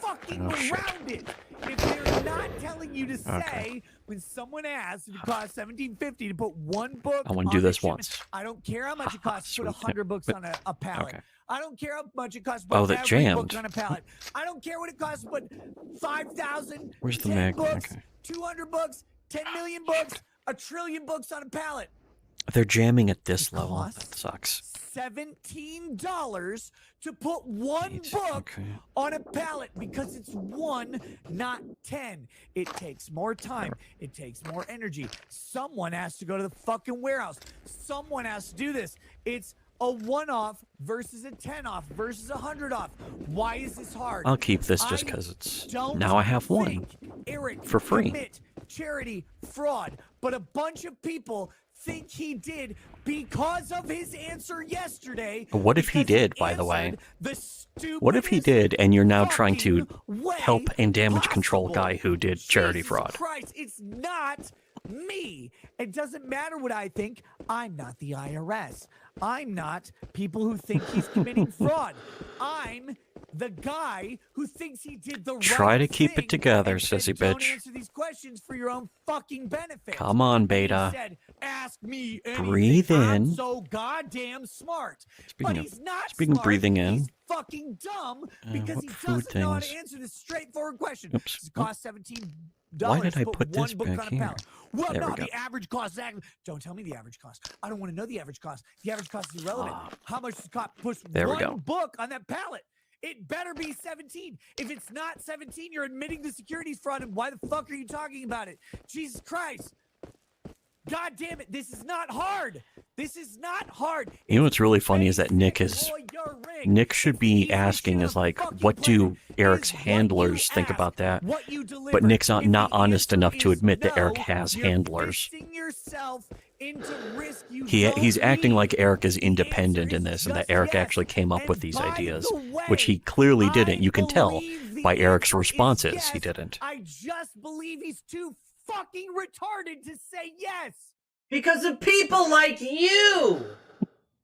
S4: fucking
S1: Oh, shit.
S4: around it. If they're not telling you to say
S1: Okay.
S4: when someone asks if it costs $17.50 to put one book,
S1: I wanna
S4: on
S1: do
S4: the
S1: this
S4: shipment,
S1: once.
S4: I don't care how much it costs to put
S1: Sweet.
S4: 100 books
S1: But-
S4: on a pallet.
S1: okay.
S4: I don't care how much it costs to
S1: Oh,
S4: put
S1: that
S4: every
S1: jammed.
S4: book on a pallet. I don't care what it costs to put 5,000,
S1: Where's the
S4: 10
S1: mag?
S4: books,
S1: Okay.
S4: 200 books, 10 million books, 1,000,000,000 books on a pallet.
S1: They're jamming at this
S4: It
S1: level.
S4: costs
S1: That sucks.
S4: $17 to put one
S1: Eight,
S4: book
S1: okay.
S4: on a pallet because it's one, not 10. It takes more time. It takes more energy. Someone has to go to the fucking warehouse. Someone has to do this. It's a 1-off versus a 10-off versus a 100-off. Why is this hard?
S1: I'll keep this just
S4: I
S1: because it's
S4: don't
S1: now I have one.
S4: think Eric
S1: for free.
S4: commit charity fraud, but a bunch of people think he did because of his answer yesterday.
S1: What if he
S4: because
S1: did, by the way?
S4: answered the
S1: What if he
S4: stupidest
S1: did and you're now trying to
S4: fucking way
S1: help and damage control
S4: possible?
S1: guy who did charity
S4: Jesus
S1: fraud?
S4: Christ, it's not me. It doesn't matter what I think. I'm not the IRS. I'm not people who think he's committing fraud. I'm the guy who thinks he did the
S1: Try
S4: right
S1: to keep it
S4: thing
S1: together,
S4: and said,
S1: sissy
S4: Don't
S1: bitch.
S4: answer these questions for your own fucking benefit.
S1: Come on,
S4: And he
S1: beta.
S4: said, ask me anything.
S1: Breathe
S4: I'm
S1: in.
S4: so goddamn smart.
S1: Speaking
S4: But
S1: of-
S4: he's not
S1: speaking of
S4: smart.
S1: breathing in,
S4: He's fucking dumb because
S1: what
S4: he
S1: food
S4: doesn't know how to
S1: things?
S4: answer this straightforward question.
S1: Oops.
S4: Does it cost $17?
S1: Why did I
S4: to
S1: put
S4: one
S1: this
S4: book
S1: back
S4: on a
S1: here?
S4: pallet? Well,
S1: There we
S4: no,
S1: go.
S4: the average cost. Exactly. Don't tell me the average cost. I don't want to know the average cost. The average cost is irrelevant.
S1: Ah.
S4: How much does it cost? Push
S1: There we
S4: one
S1: go.
S4: book on that pallet. It better be 17. If it's not 17, you're admitting the securities fraud. And why the fuck are you talking about it? Jesus Christ. God damn it. This is not hard. This is not hard.
S1: You know
S4: It's
S1: what's really funny is that Nick
S4: basic
S1: is
S4: lawyering.
S1: Nick should
S4: It's
S1: be
S4: easy
S1: asking
S4: shit
S1: is
S4: on
S1: like,
S4: fucking
S1: what do
S4: planet.
S1: Eric's
S4: Is what
S1: handlers
S4: you
S1: think
S4: ask,
S1: about that?
S4: what you deliver.
S1: But Nick's
S4: If
S1: not
S4: the
S1: honest
S4: answer
S1: enough to
S4: is
S1: admit that Eric
S4: no,
S1: has
S4: you're
S1: handlers.
S4: fishing yourself into risk you
S1: He's
S4: don't
S1: acting
S4: need.
S1: like Eric is
S4: The
S1: independent
S4: answer
S1: in
S4: is
S1: this, and that
S4: just
S1: Eric
S4: yes.
S1: actually came up
S4: And
S1: with these
S4: by
S1: ideas,
S4: the
S1: which he
S4: way,
S1: clearly didn't.
S4: I
S1: You can tell
S4: believe the
S1: by Eric's
S4: answer is
S1: responses
S4: yes.
S1: he didn't.
S4: I just believe he's too fucking retarded to say yes.
S3: Because of people like you!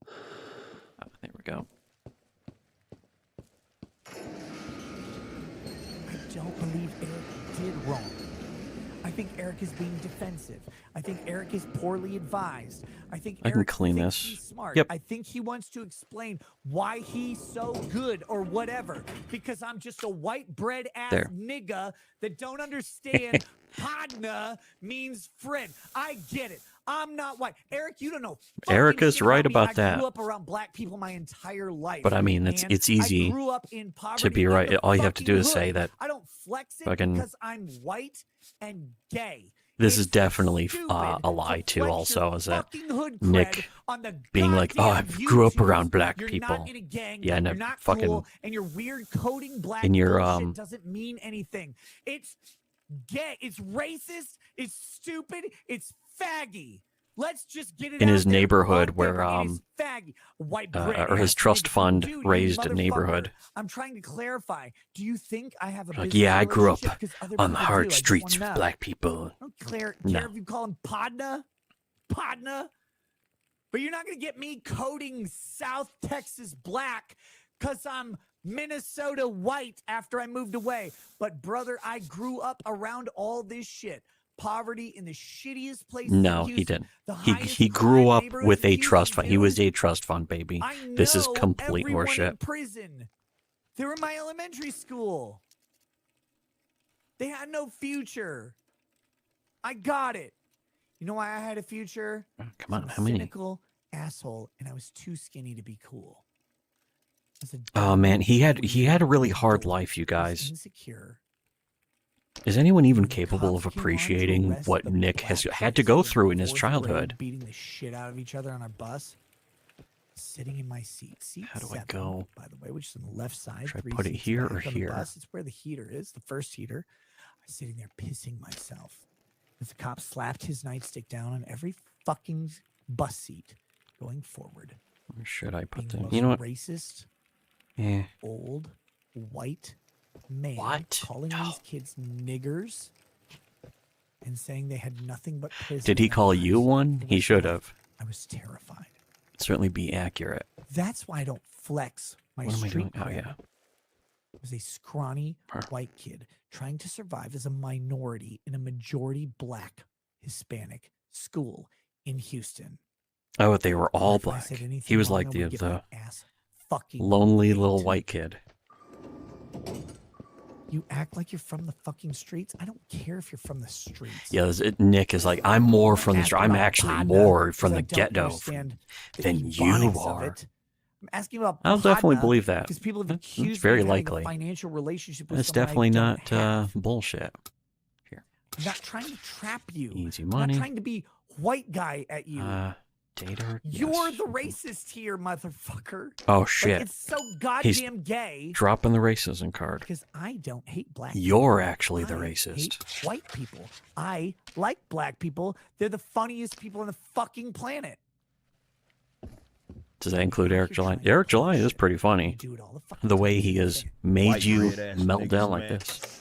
S1: Oh, there we go.
S4: I don't believe Eric did wrong. I think Eric is being defensive. I think Eric is poorly advised. I think
S1: I can
S4: Eric
S1: clean
S4: thinks
S1: this.
S4: he's smart.
S1: Yep.
S4: I think he wants to explain why he's so good or whatever. Because I'm just a white bread ass
S1: There.
S4: nigga that don't understand Padna means friend. I get it. I'm not white. Eric, you don't know.
S1: Eric
S4: fucking
S1: is
S4: shit
S1: right
S4: me.
S1: about
S4: I
S1: that.
S4: grew up around black people my entire life.
S1: But I mean, it's
S4: man.
S1: easy
S4: I grew up in poverty
S1: to be
S4: in
S1: right.
S4: the
S1: All you have to do
S4: fucking
S1: is say
S4: hood.
S1: that
S4: I don't flex it
S1: fucking-
S4: because I'm white and gay.
S1: this is
S4: It's
S1: definitely
S4: stupid
S1: a lie
S4: to
S1: too.
S4: flex
S1: Also,
S4: your
S1: is that
S4: fucking hood
S1: Nick
S4: cred on the
S1: being like, "Oh, I
S4: goddamn
S1: grew up
S4: YouTubes.
S1: around black
S4: You're
S1: people."
S4: Not in a gang.
S1: Yeah, no,
S4: you're not
S1: fucking-
S4: cool, and your weird coding black
S1: in your,
S4: bullshit doesn't mean anything. It's gay. It's racist. It's stupid. It's faggy. Let's just get it
S1: in
S4: out
S1: his
S4: there
S1: neighborhood
S4: on
S1: where
S4: paper. It is faggy. White bread
S1: or his
S4: ass
S1: trust
S4: nigga.
S1: fund
S4: Dude, you
S1: raised a
S4: motherfucker.
S1: naiborhood.
S4: I'm trying to clarify. Do you think I have a
S1: Like,
S4: business
S1: yeah, I grew up
S4: relationship? 'Cause other
S1: on the
S4: people
S1: hard
S4: do. I just
S1: streets
S4: wanna
S1: with
S4: know.
S1: black people.
S4: I don't care
S1: No.
S4: if you call him Padna. But you're not going to get me coding South Texas black because I'm Minnesota white after I moved away. But brother, I grew up around all this shit. Poverty in the shittiest place.
S1: No, he didn't. He grew up with a trust fund. He was a trust fund baby. This is complete horseshit.
S4: In prison. They were in my elementary school. They had no future. I got it. You know why I had a future?
S1: Oh, come on,
S4: I'm a
S1: how many?
S4: cynical asshole, and I was too skinny to be cool. I was a
S1: Oh man, he had
S4: dumb,
S1: a really hard
S4: weird,
S1: life, you
S4: I was
S1: guys.
S4: insecure.
S1: Is anyone even
S4: When the
S1: capable of
S4: cops came on to
S1: appreciating
S4: arrest
S1: what
S4: the
S1: Nick
S4: black
S1: has
S4: kids
S1: had to
S4: who
S1: go
S4: were in
S1: through in his
S4: 4th grade
S1: childhood?
S4: beating the shit out of each other on our bus? Sitting in my seat.
S1: How do I
S4: 7,
S1: go?
S4: by the way, which is on the left side.
S1: Should I
S4: 3
S1: put it
S4: seats
S1: here
S4: back
S1: or
S4: on the
S1: here?
S4: bus. It's where the heater is, the first heater. I was sitting there pissing myself as the cop slapped his nightstick down on every fucking bus seat going forward.
S1: Where should I put
S4: Being the
S1: them?
S4: most
S1: You know what?
S4: racist,
S1: Eh.
S4: old, white man
S1: What?
S4: calling
S1: No.
S4: these kids niggers and saying they had nothing but prison.
S1: Did he
S4: in their
S1: call you
S4: lives.
S1: one?
S4: The
S1: He
S4: rest
S1: should
S4: of
S1: have.
S4: I was terrified.
S1: Certainly be accurate.
S4: That's why I don't flex my
S1: What am I doing?
S4: street
S1: Oh
S4: cred.
S1: yeah.
S4: I was a scrawny
S1: Huh.
S4: white kid trying to survive as a minority in a majority black Hispanic school in Houston.
S1: Oh, they were all
S4: If I
S1: black.
S4: said
S1: He
S4: anything
S1: was
S4: wrong,
S1: like
S4: I
S1: the
S4: would get my ass fucking
S1: lonely
S4: kicked.
S1: little white kid.
S4: You act like you're from the fucking streets. I don't care if you're from the streets.
S1: Yeah, Nick is like, I'm more from the
S4: Asking
S1: street. I'm
S4: about
S1: actually
S4: Padna
S1: more from
S4: because
S1: the
S4: I don't
S1: get-go
S4: understand the
S1: than you
S4: ebonics of
S1: are.
S4: it. I'm asking about
S1: I'll definitely
S4: Padna
S1: believe that.
S4: because people have
S1: That's
S4: accused
S1: very
S4: me of having
S1: likely.
S4: a financial relationship with
S1: That's
S4: someone
S1: definitely
S4: I don't
S1: not
S4: have.
S1: bullshit.
S4: I'm not trying to trap you.
S1: Easy
S4: I'm
S1: money.
S4: not trying to be white guy at you.
S1: Data.
S4: You're
S1: yes.
S4: the racist here, motherfucker.
S1: Oh
S4: Like,
S1: shit!
S4: it's so goddamn gay.
S1: Dropping the racism card.
S4: Because I don't hate black
S1: You're
S4: people.
S1: actually the
S4: I
S1: racist.
S4: hate white people. I like black people. They're the funniest people on the fucking planet.
S1: Does that include Eric
S4: You're
S1: July?
S4: trying to
S1: Eric
S4: pull
S1: July is
S4: shit.
S1: pretty
S4: You
S1: funny.
S4: do it all the fucking
S1: The way
S4: time.
S1: he has made
S5: White
S1: you
S5: bread-ass
S1: melt
S5: niggas,
S1: down like
S5: man.
S1: this.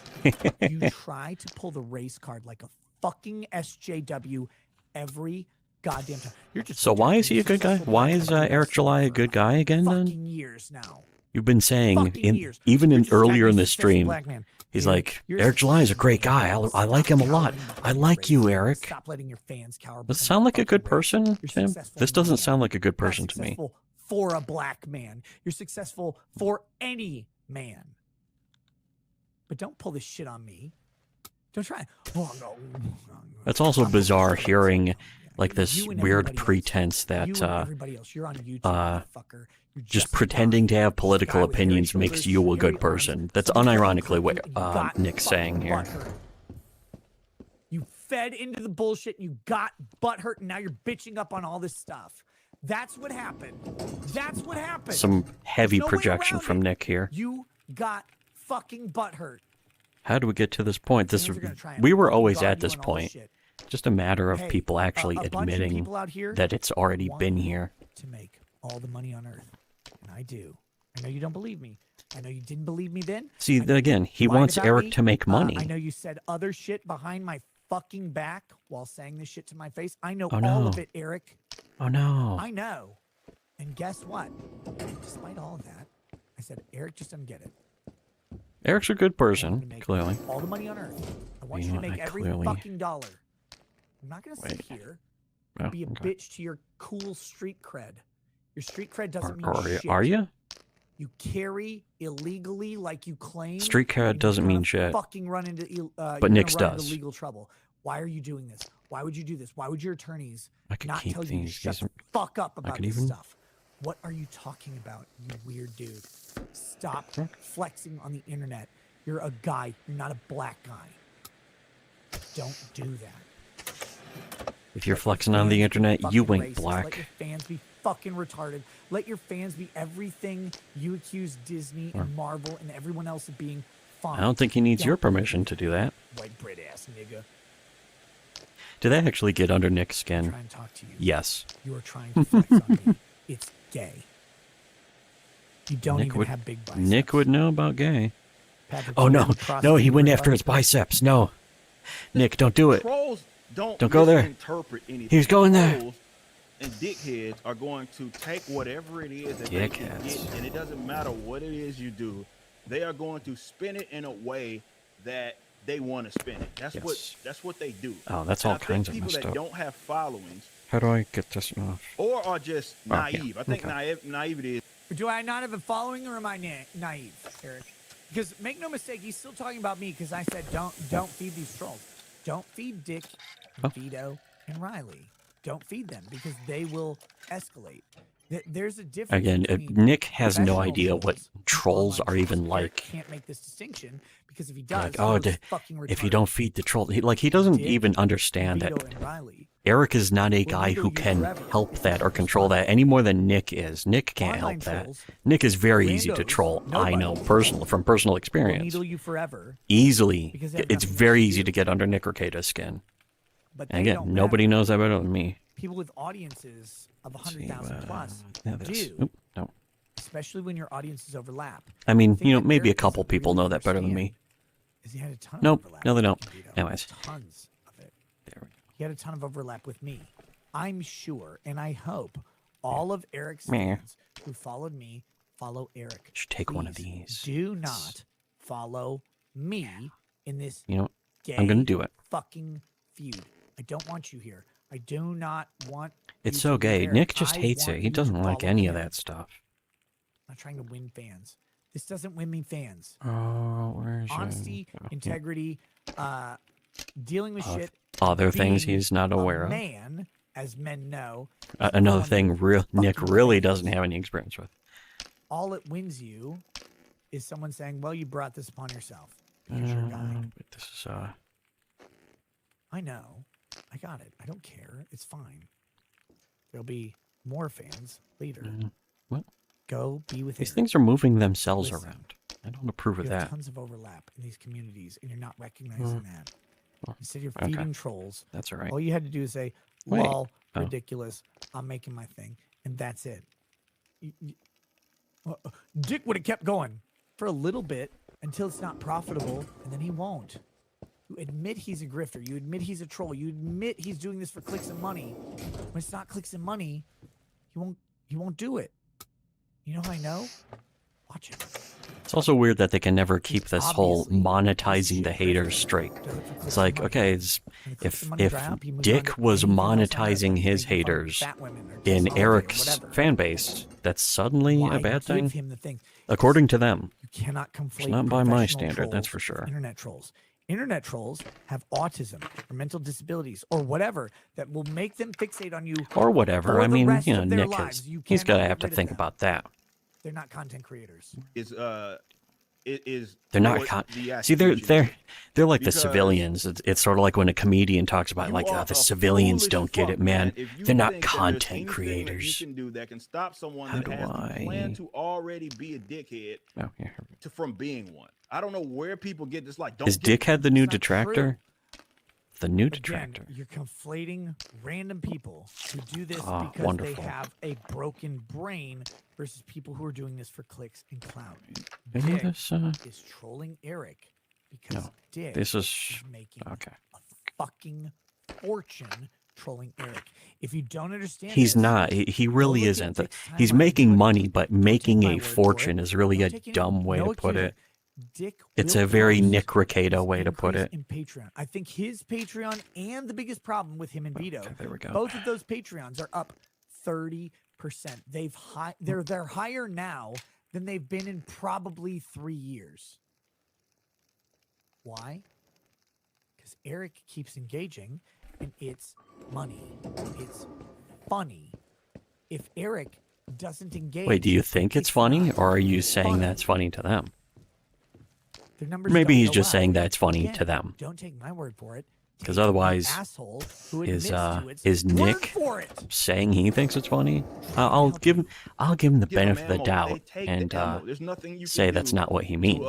S4: You try to pull the race card like a fucking SJW every goddamn time. You're just
S1: So why is he a good guy?
S4: successful
S1: Why
S4: black
S1: is
S4: man
S1: Eric
S4: for
S1: July a good guy again then?
S4: fucking years now.
S1: You've been saying
S4: Fucking years.
S1: even
S4: You're
S1: in
S4: just
S1: earlier in
S4: a
S1: this
S4: successful
S1: stream,
S4: black man.
S1: he's
S4: Dude,
S1: like,
S4: you're
S1: Eric July is a great guy. I like him a lot.
S4: cowering
S1: I
S4: behind
S1: like you,
S4: racism.
S1: Eric.
S4: Stop letting your fans cower
S1: Does it
S4: behind
S1: sound like a
S4: fucking
S1: good
S4: race.
S1: person,
S4: You're
S1: Tim?
S4: successful
S1: This doesn't
S4: now.
S1: sound like a good
S4: You're not
S1: person to me.
S4: successful for a black man. You're successful for any man. But don't pull this shit on me. Don't try. Oh, no.
S1: That's also
S4: I'm
S1: bizarre
S4: focused on
S1: hearing
S4: myself.
S1: like this
S4: You and
S1: weird
S4: everybody else.
S1: pretense that
S4: You and everybody else. You're on YouTube, motherfucker. You're
S1: just
S4: a
S1: pretending to
S4: guy.
S1: have political
S4: Guy with hairy
S1: opinions makes
S4: shoulders,
S1: you a
S4: hairy
S1: good
S4: arms,
S1: person. That's
S4: somebody
S1: unironically
S4: fucking
S1: what
S4: hurt you, and you got
S1: Nick's saying
S4: fucking
S1: here.
S4: butthurt. You fed into the bullshit. You got butthurt, and now you're bitching up on all this stuff. That's what happened. That's what happened.
S1: Some heavy
S4: There's no way
S1: projection
S4: around
S1: from
S4: it.
S1: Nick here.
S4: You got fucking butthurt.
S1: How do we get to this point?
S4: Fans are gonna try and
S1: We were
S4: fucking
S1: always
S4: guard
S1: at
S4: you
S1: this
S4: on all
S1: point.
S4: shit.
S1: Just a matter of
S4: Hey,
S1: people actually
S4: a bunch of
S1: admitting
S4: people out here
S1: that it's already
S4: want
S1: been here.
S4: to make all the money on earth, and I do. I know you don't believe me. I know you didn't believe me then.
S1: See,
S4: I know
S1: again, he
S4: you lied
S1: wants
S4: about
S1: Eric
S4: me.
S1: to make money.
S4: I know you said other shit behind my fucking back while saying this shit to my face. I know
S1: Oh,
S4: all
S1: no.
S4: of it, Eric.
S1: Oh no.
S4: I know. And guess what? Despite all of that, I said, Eric just doesn't get it.
S1: Eric's a good
S4: I want
S1: person,
S4: you to make
S1: clearly.
S4: all the money on earth. I want
S1: You
S4: you
S1: know
S4: to
S1: what,
S4: make
S1: I
S4: every
S1: clearly-
S4: fucking dollar. I'm not going to sit
S1: Wait.
S4: here
S1: Oh,
S4: and be a
S1: okay.
S4: bitch to your cool street cred. Your street cred doesn't mean
S1: Are
S4: shit.
S1: you?
S4: You carry illegally like you claim.
S1: Street cred
S4: and you're
S1: doesn't
S4: gonna
S1: mean shit.
S4: Fucking run into, you're
S1: But
S4: gonna
S1: Nick's
S4: run into
S1: does.
S4: legal trouble. Why are you doing this? Why would you do this? Why would your attorneys
S1: I could
S4: not
S1: keep
S4: tell you to
S1: these.
S4: shut
S1: These
S4: the
S1: are-
S4: fuck up about
S1: could
S4: this
S1: even-
S4: stuff? What are you talking about, you weird dude? Stop flexing on the internet. You're a guy. You're not a black guy. Don't do that.
S1: If you're
S4: Let your
S1: flexing on
S4: fans
S1: the
S4: be
S1: internet, you
S4: fucking
S1: ain't
S4: racist. Let
S1: black.
S4: your fans be fucking retarded. Let your fans be everything you accuse Disney and Marvel and everyone else of being. Fine.
S1: I don't think he needs your
S4: Don't
S1: permission to do that.
S4: white bread ass nigga.
S1: Did that actually get under Nick's
S4: Try
S1: skin?
S4: and talk to you.
S1: Yes.
S4: You are trying to flex on me. It's gay. You don't
S1: Nick
S4: even
S1: would-
S4: have big biceps.
S1: Nick would know about gay.
S4: Patrick,
S1: Oh
S4: you
S1: no,
S4: haven't crossed
S1: no,
S4: the
S1: he went
S4: line
S1: after his
S4: before?
S1: biceps. No. Nick, don't do it.
S5: Trolls don't
S1: Don't go there.
S5: misinterpret anything.
S1: He's going there.
S5: Trolls and dickheads are going to take whatever it is that they can get,
S1: Dickheads.
S5: and it doesn't matter what it is you do, they are going to spin it in a way that they want to spin it. That's what they do.
S1: Oh, that's
S5: And
S1: all
S5: I think
S1: kinds of
S5: people
S1: messed
S5: that
S1: up.
S5: don't have followings
S1: How do I get this off?
S5: or are just
S1: Oh, yeah.
S5: naive. I think
S1: Okay.
S5: naivety is
S4: Do I not have a following, or am I naive, Eric? Because make no mistake, he's still talking about me because I said don't feed these trolls. Don't feed Dick, and Vito, and Riley. Don't feed them because they will escalate. There's a difference.
S1: Again,
S4: between
S1: Nick has no
S4: professional
S1: idea what
S4: trolls and
S1: trolls
S4: online
S1: are even
S4: trolls. Eric
S1: like.
S4: can't make this distinction because if he does,
S1: Like,
S4: he
S1: oh,
S4: looks fucking
S1: if you
S4: retarded.
S1: don't feed the troll, he doesn't
S4: Dick,
S1: even understand that
S4: Vito, and Riley
S1: Eric is not a
S4: will
S1: guy
S4: needle
S1: who
S4: you
S1: can
S4: forever
S1: help
S4: if
S1: that
S4: you
S1: or control
S4: respond.
S1: that any more than Nick is. Nick can't
S4: Online
S1: help that.
S4: trolls,
S1: Nick is very easy to
S4: randos,
S1: troll. I know
S4: nobodies
S1: from personal
S4: will
S1: experience.
S4: needle you forever,
S1: Easily,
S4: because they have
S1: it's
S4: nothing
S1: very
S4: to
S1: easy
S4: do.
S1: to get under Nick Rekieta's skin.
S4: but
S1: And
S4: they
S1: again,
S4: don't
S1: nobody
S4: matter.
S1: knows that better than me.
S4: People with audiences of
S1: Let's see,
S4: 100,000 plus
S1: yeah, this.
S4: do,
S1: Oop, no.
S4: especially when your audiences overlap.
S1: I mean,
S4: thing that
S1: maybe a
S4: Eric
S1: couple
S4: doesn't
S1: people
S4: really
S1: know that better than me.
S4: understand is he had a ton of
S1: Nope,
S4: overlap
S1: no, they
S4: with
S1: don't.
S4: Vito.
S1: Anyways.
S4: Tons of it.
S1: There we go.
S4: He had a ton of overlap with me. I'm sure, and I hope all of Eric's
S1: Meh.
S4: fans who followed me follow Eric.
S1: Should take one of
S4: Please
S1: these.
S4: Do not follow me in this
S1: You know,
S4: gay
S1: I'm gonna do it.
S4: fucking feud. I don't want you here. I do not want.
S1: It's
S4: you
S1: so
S4: to be
S1: gay.
S4: Eric.
S1: Nick just
S4: I
S1: hates
S4: want
S1: it.
S4: you
S1: He
S4: to
S1: doesn't like
S4: follow
S1: any of
S4: him.
S1: that stuff.
S4: I'm not trying to win fans. This doesn't win me fans.
S1: Oh, where's
S4: Honesty, integrity, dealing with shit.
S1: other things
S4: being
S1: he's not aware
S4: a
S1: of.
S4: man, as men know.
S1: Another
S4: one
S1: thing Nick
S4: fucking
S1: really
S4: wins.
S1: doesn't have any experience with.
S4: All it wins you is someone saying, "Well, you brought this upon yourself because you're a guy."
S1: But this is
S4: I know. I got it. I don't care. It's fine. There'll be more fans later.
S1: what?
S4: Go be with
S1: These
S4: Eric.
S1: things are moving themselves
S4: Listen.
S1: around. I don't approve of
S4: You have
S1: that.
S4: tons of overlap in these communities, and you're not recognizing that.
S1: Oh,
S4: Instead, you're
S1: okay.
S4: feeding trolls.
S1: That's all right.
S4: All you had to do is say,
S1: Wait.
S4: "Lol,
S1: Oh.
S4: ridiculous. I'm making my thing," and that's it. Dick would have kept going for a little bit until it's not profitable, and then he won't. You admit he's a grifter. You admit he's a troll. You admit he's doing this for clicks and money. When it's not clicks and money, he won't do it. You know how I know? Watch it.
S1: It's also weird that they can never keep this whole
S4: obviously
S1: monetizing the
S4: shit
S1: haters
S4: grifter.
S1: straight.
S4: Does it for clicks
S1: It's
S4: and
S1: like,
S4: money.
S1: okay,
S4: When the clicks
S1: if
S4: and money dry up, he moves on
S1: Dick
S4: to
S1: was
S4: anything else on Earth.
S1: monetizing
S4: He's
S1: his
S4: making fun of
S1: haters
S4: fat women or
S1: in
S4: technology or
S1: Eric's
S4: whatever.
S1: fan base, that's suddenly
S4: Why
S1: a bad
S4: give
S1: thing?
S4: him the thing?
S1: According to them.
S4: You cannot conflate
S1: not by my
S4: professional
S1: standard, that's
S4: trolls
S1: for
S4: with
S1: sure.
S4: Internet trolls. Internet trolls have autism or mental disabilities or whatever that will make them fixate on you.
S1: Or whatever.
S4: for
S1: I
S4: the
S1: mean,
S4: rest
S1: you know,
S4: of their
S1: Nick
S4: lives.
S1: has,
S4: You
S1: he's
S4: cannot
S1: got to
S4: get
S1: have to
S4: rid of
S1: think
S4: them.
S1: about that.
S4: They're not content creators.
S5: is
S1: They're not.
S5: what the
S1: See, they're
S5: attribution is.
S1: they're like the
S5: Because
S1: civilians. It's sort of like when a comedian talks about
S5: You
S1: like
S5: are
S1: the
S5: a
S1: civilians
S5: foolish
S1: don't get
S5: fuck,
S1: it, man.
S5: If you
S1: They're not
S5: think that there's
S1: content
S5: anything that
S1: creators.
S5: you can do that can stop someone
S1: How
S5: that
S1: do
S5: has the
S1: I-
S5: plan to already be a dickhead
S1: Oh, yeah.
S5: from being one. I don't know where people get this. Like, don't
S1: Is
S5: get
S1: Dickhead the new
S4: It's not true.
S1: detractor? The new
S4: Again,
S1: detractor.
S4: you're conflating random people who do this
S1: Ah,
S4: because
S1: wonderful.
S4: they have a broken brain versus people who are doing this for clicks and clout.
S1: Maybe
S4: Dick
S1: this.
S4: is trolling Eric because
S1: No,
S4: Dick
S1: This is
S4: is making
S1: okay.
S4: a fucking fortune trolling Eric. If you don't understand,
S1: He's
S4: this,
S1: not. He
S4: go
S1: really
S4: look at
S1: isn't.
S4: Dick's
S1: He's
S4: timeline
S1: making
S4: and do it.
S1: money, but
S4: Don't take
S1: making
S4: my
S1: a
S4: word for
S1: fortune
S4: it.
S1: is really
S4: Don't
S1: a
S4: take any-
S1: dumb way
S4: no
S1: to put
S4: accusing.
S1: it.
S4: Dick
S1: It's
S4: will
S1: a very
S4: post
S1: Nick Rekieta
S4: his
S1: way to put
S4: increase
S1: it.
S4: in Patreon. I think his Patreon and the biggest problem with him and Vito,
S1: Okay, there we go.
S4: both of those Patreons are up 30%. They're higher now than they've been in probably 3 years. Why? Because Eric keeps engaging, and it's money. It's funny. If Eric doesn't engage,
S1: Wait, do you think it's funny,
S4: not
S1: or are you saying
S4: funny.
S1: that's funny to them?
S4: Their numbers
S1: Maybe
S4: don't
S1: he's
S4: go
S1: just
S4: up.
S1: saying that it's funny
S4: Again,
S1: to them.
S4: Don't take my word for it.
S1: 'Cause
S4: Take the
S1: otherwise,
S4: asshole who
S1: is,
S4: admits to its
S1: is
S4: word
S1: Nick
S4: for it.
S1: Saying he thinks it's funny, I'll give him the
S5: give them
S1: benefit of the
S5: ammo. They
S1: doubt
S5: take
S1: and
S5: the ammo. There's nothing you
S1: say
S5: can
S1: that's
S5: do
S1: not what he means.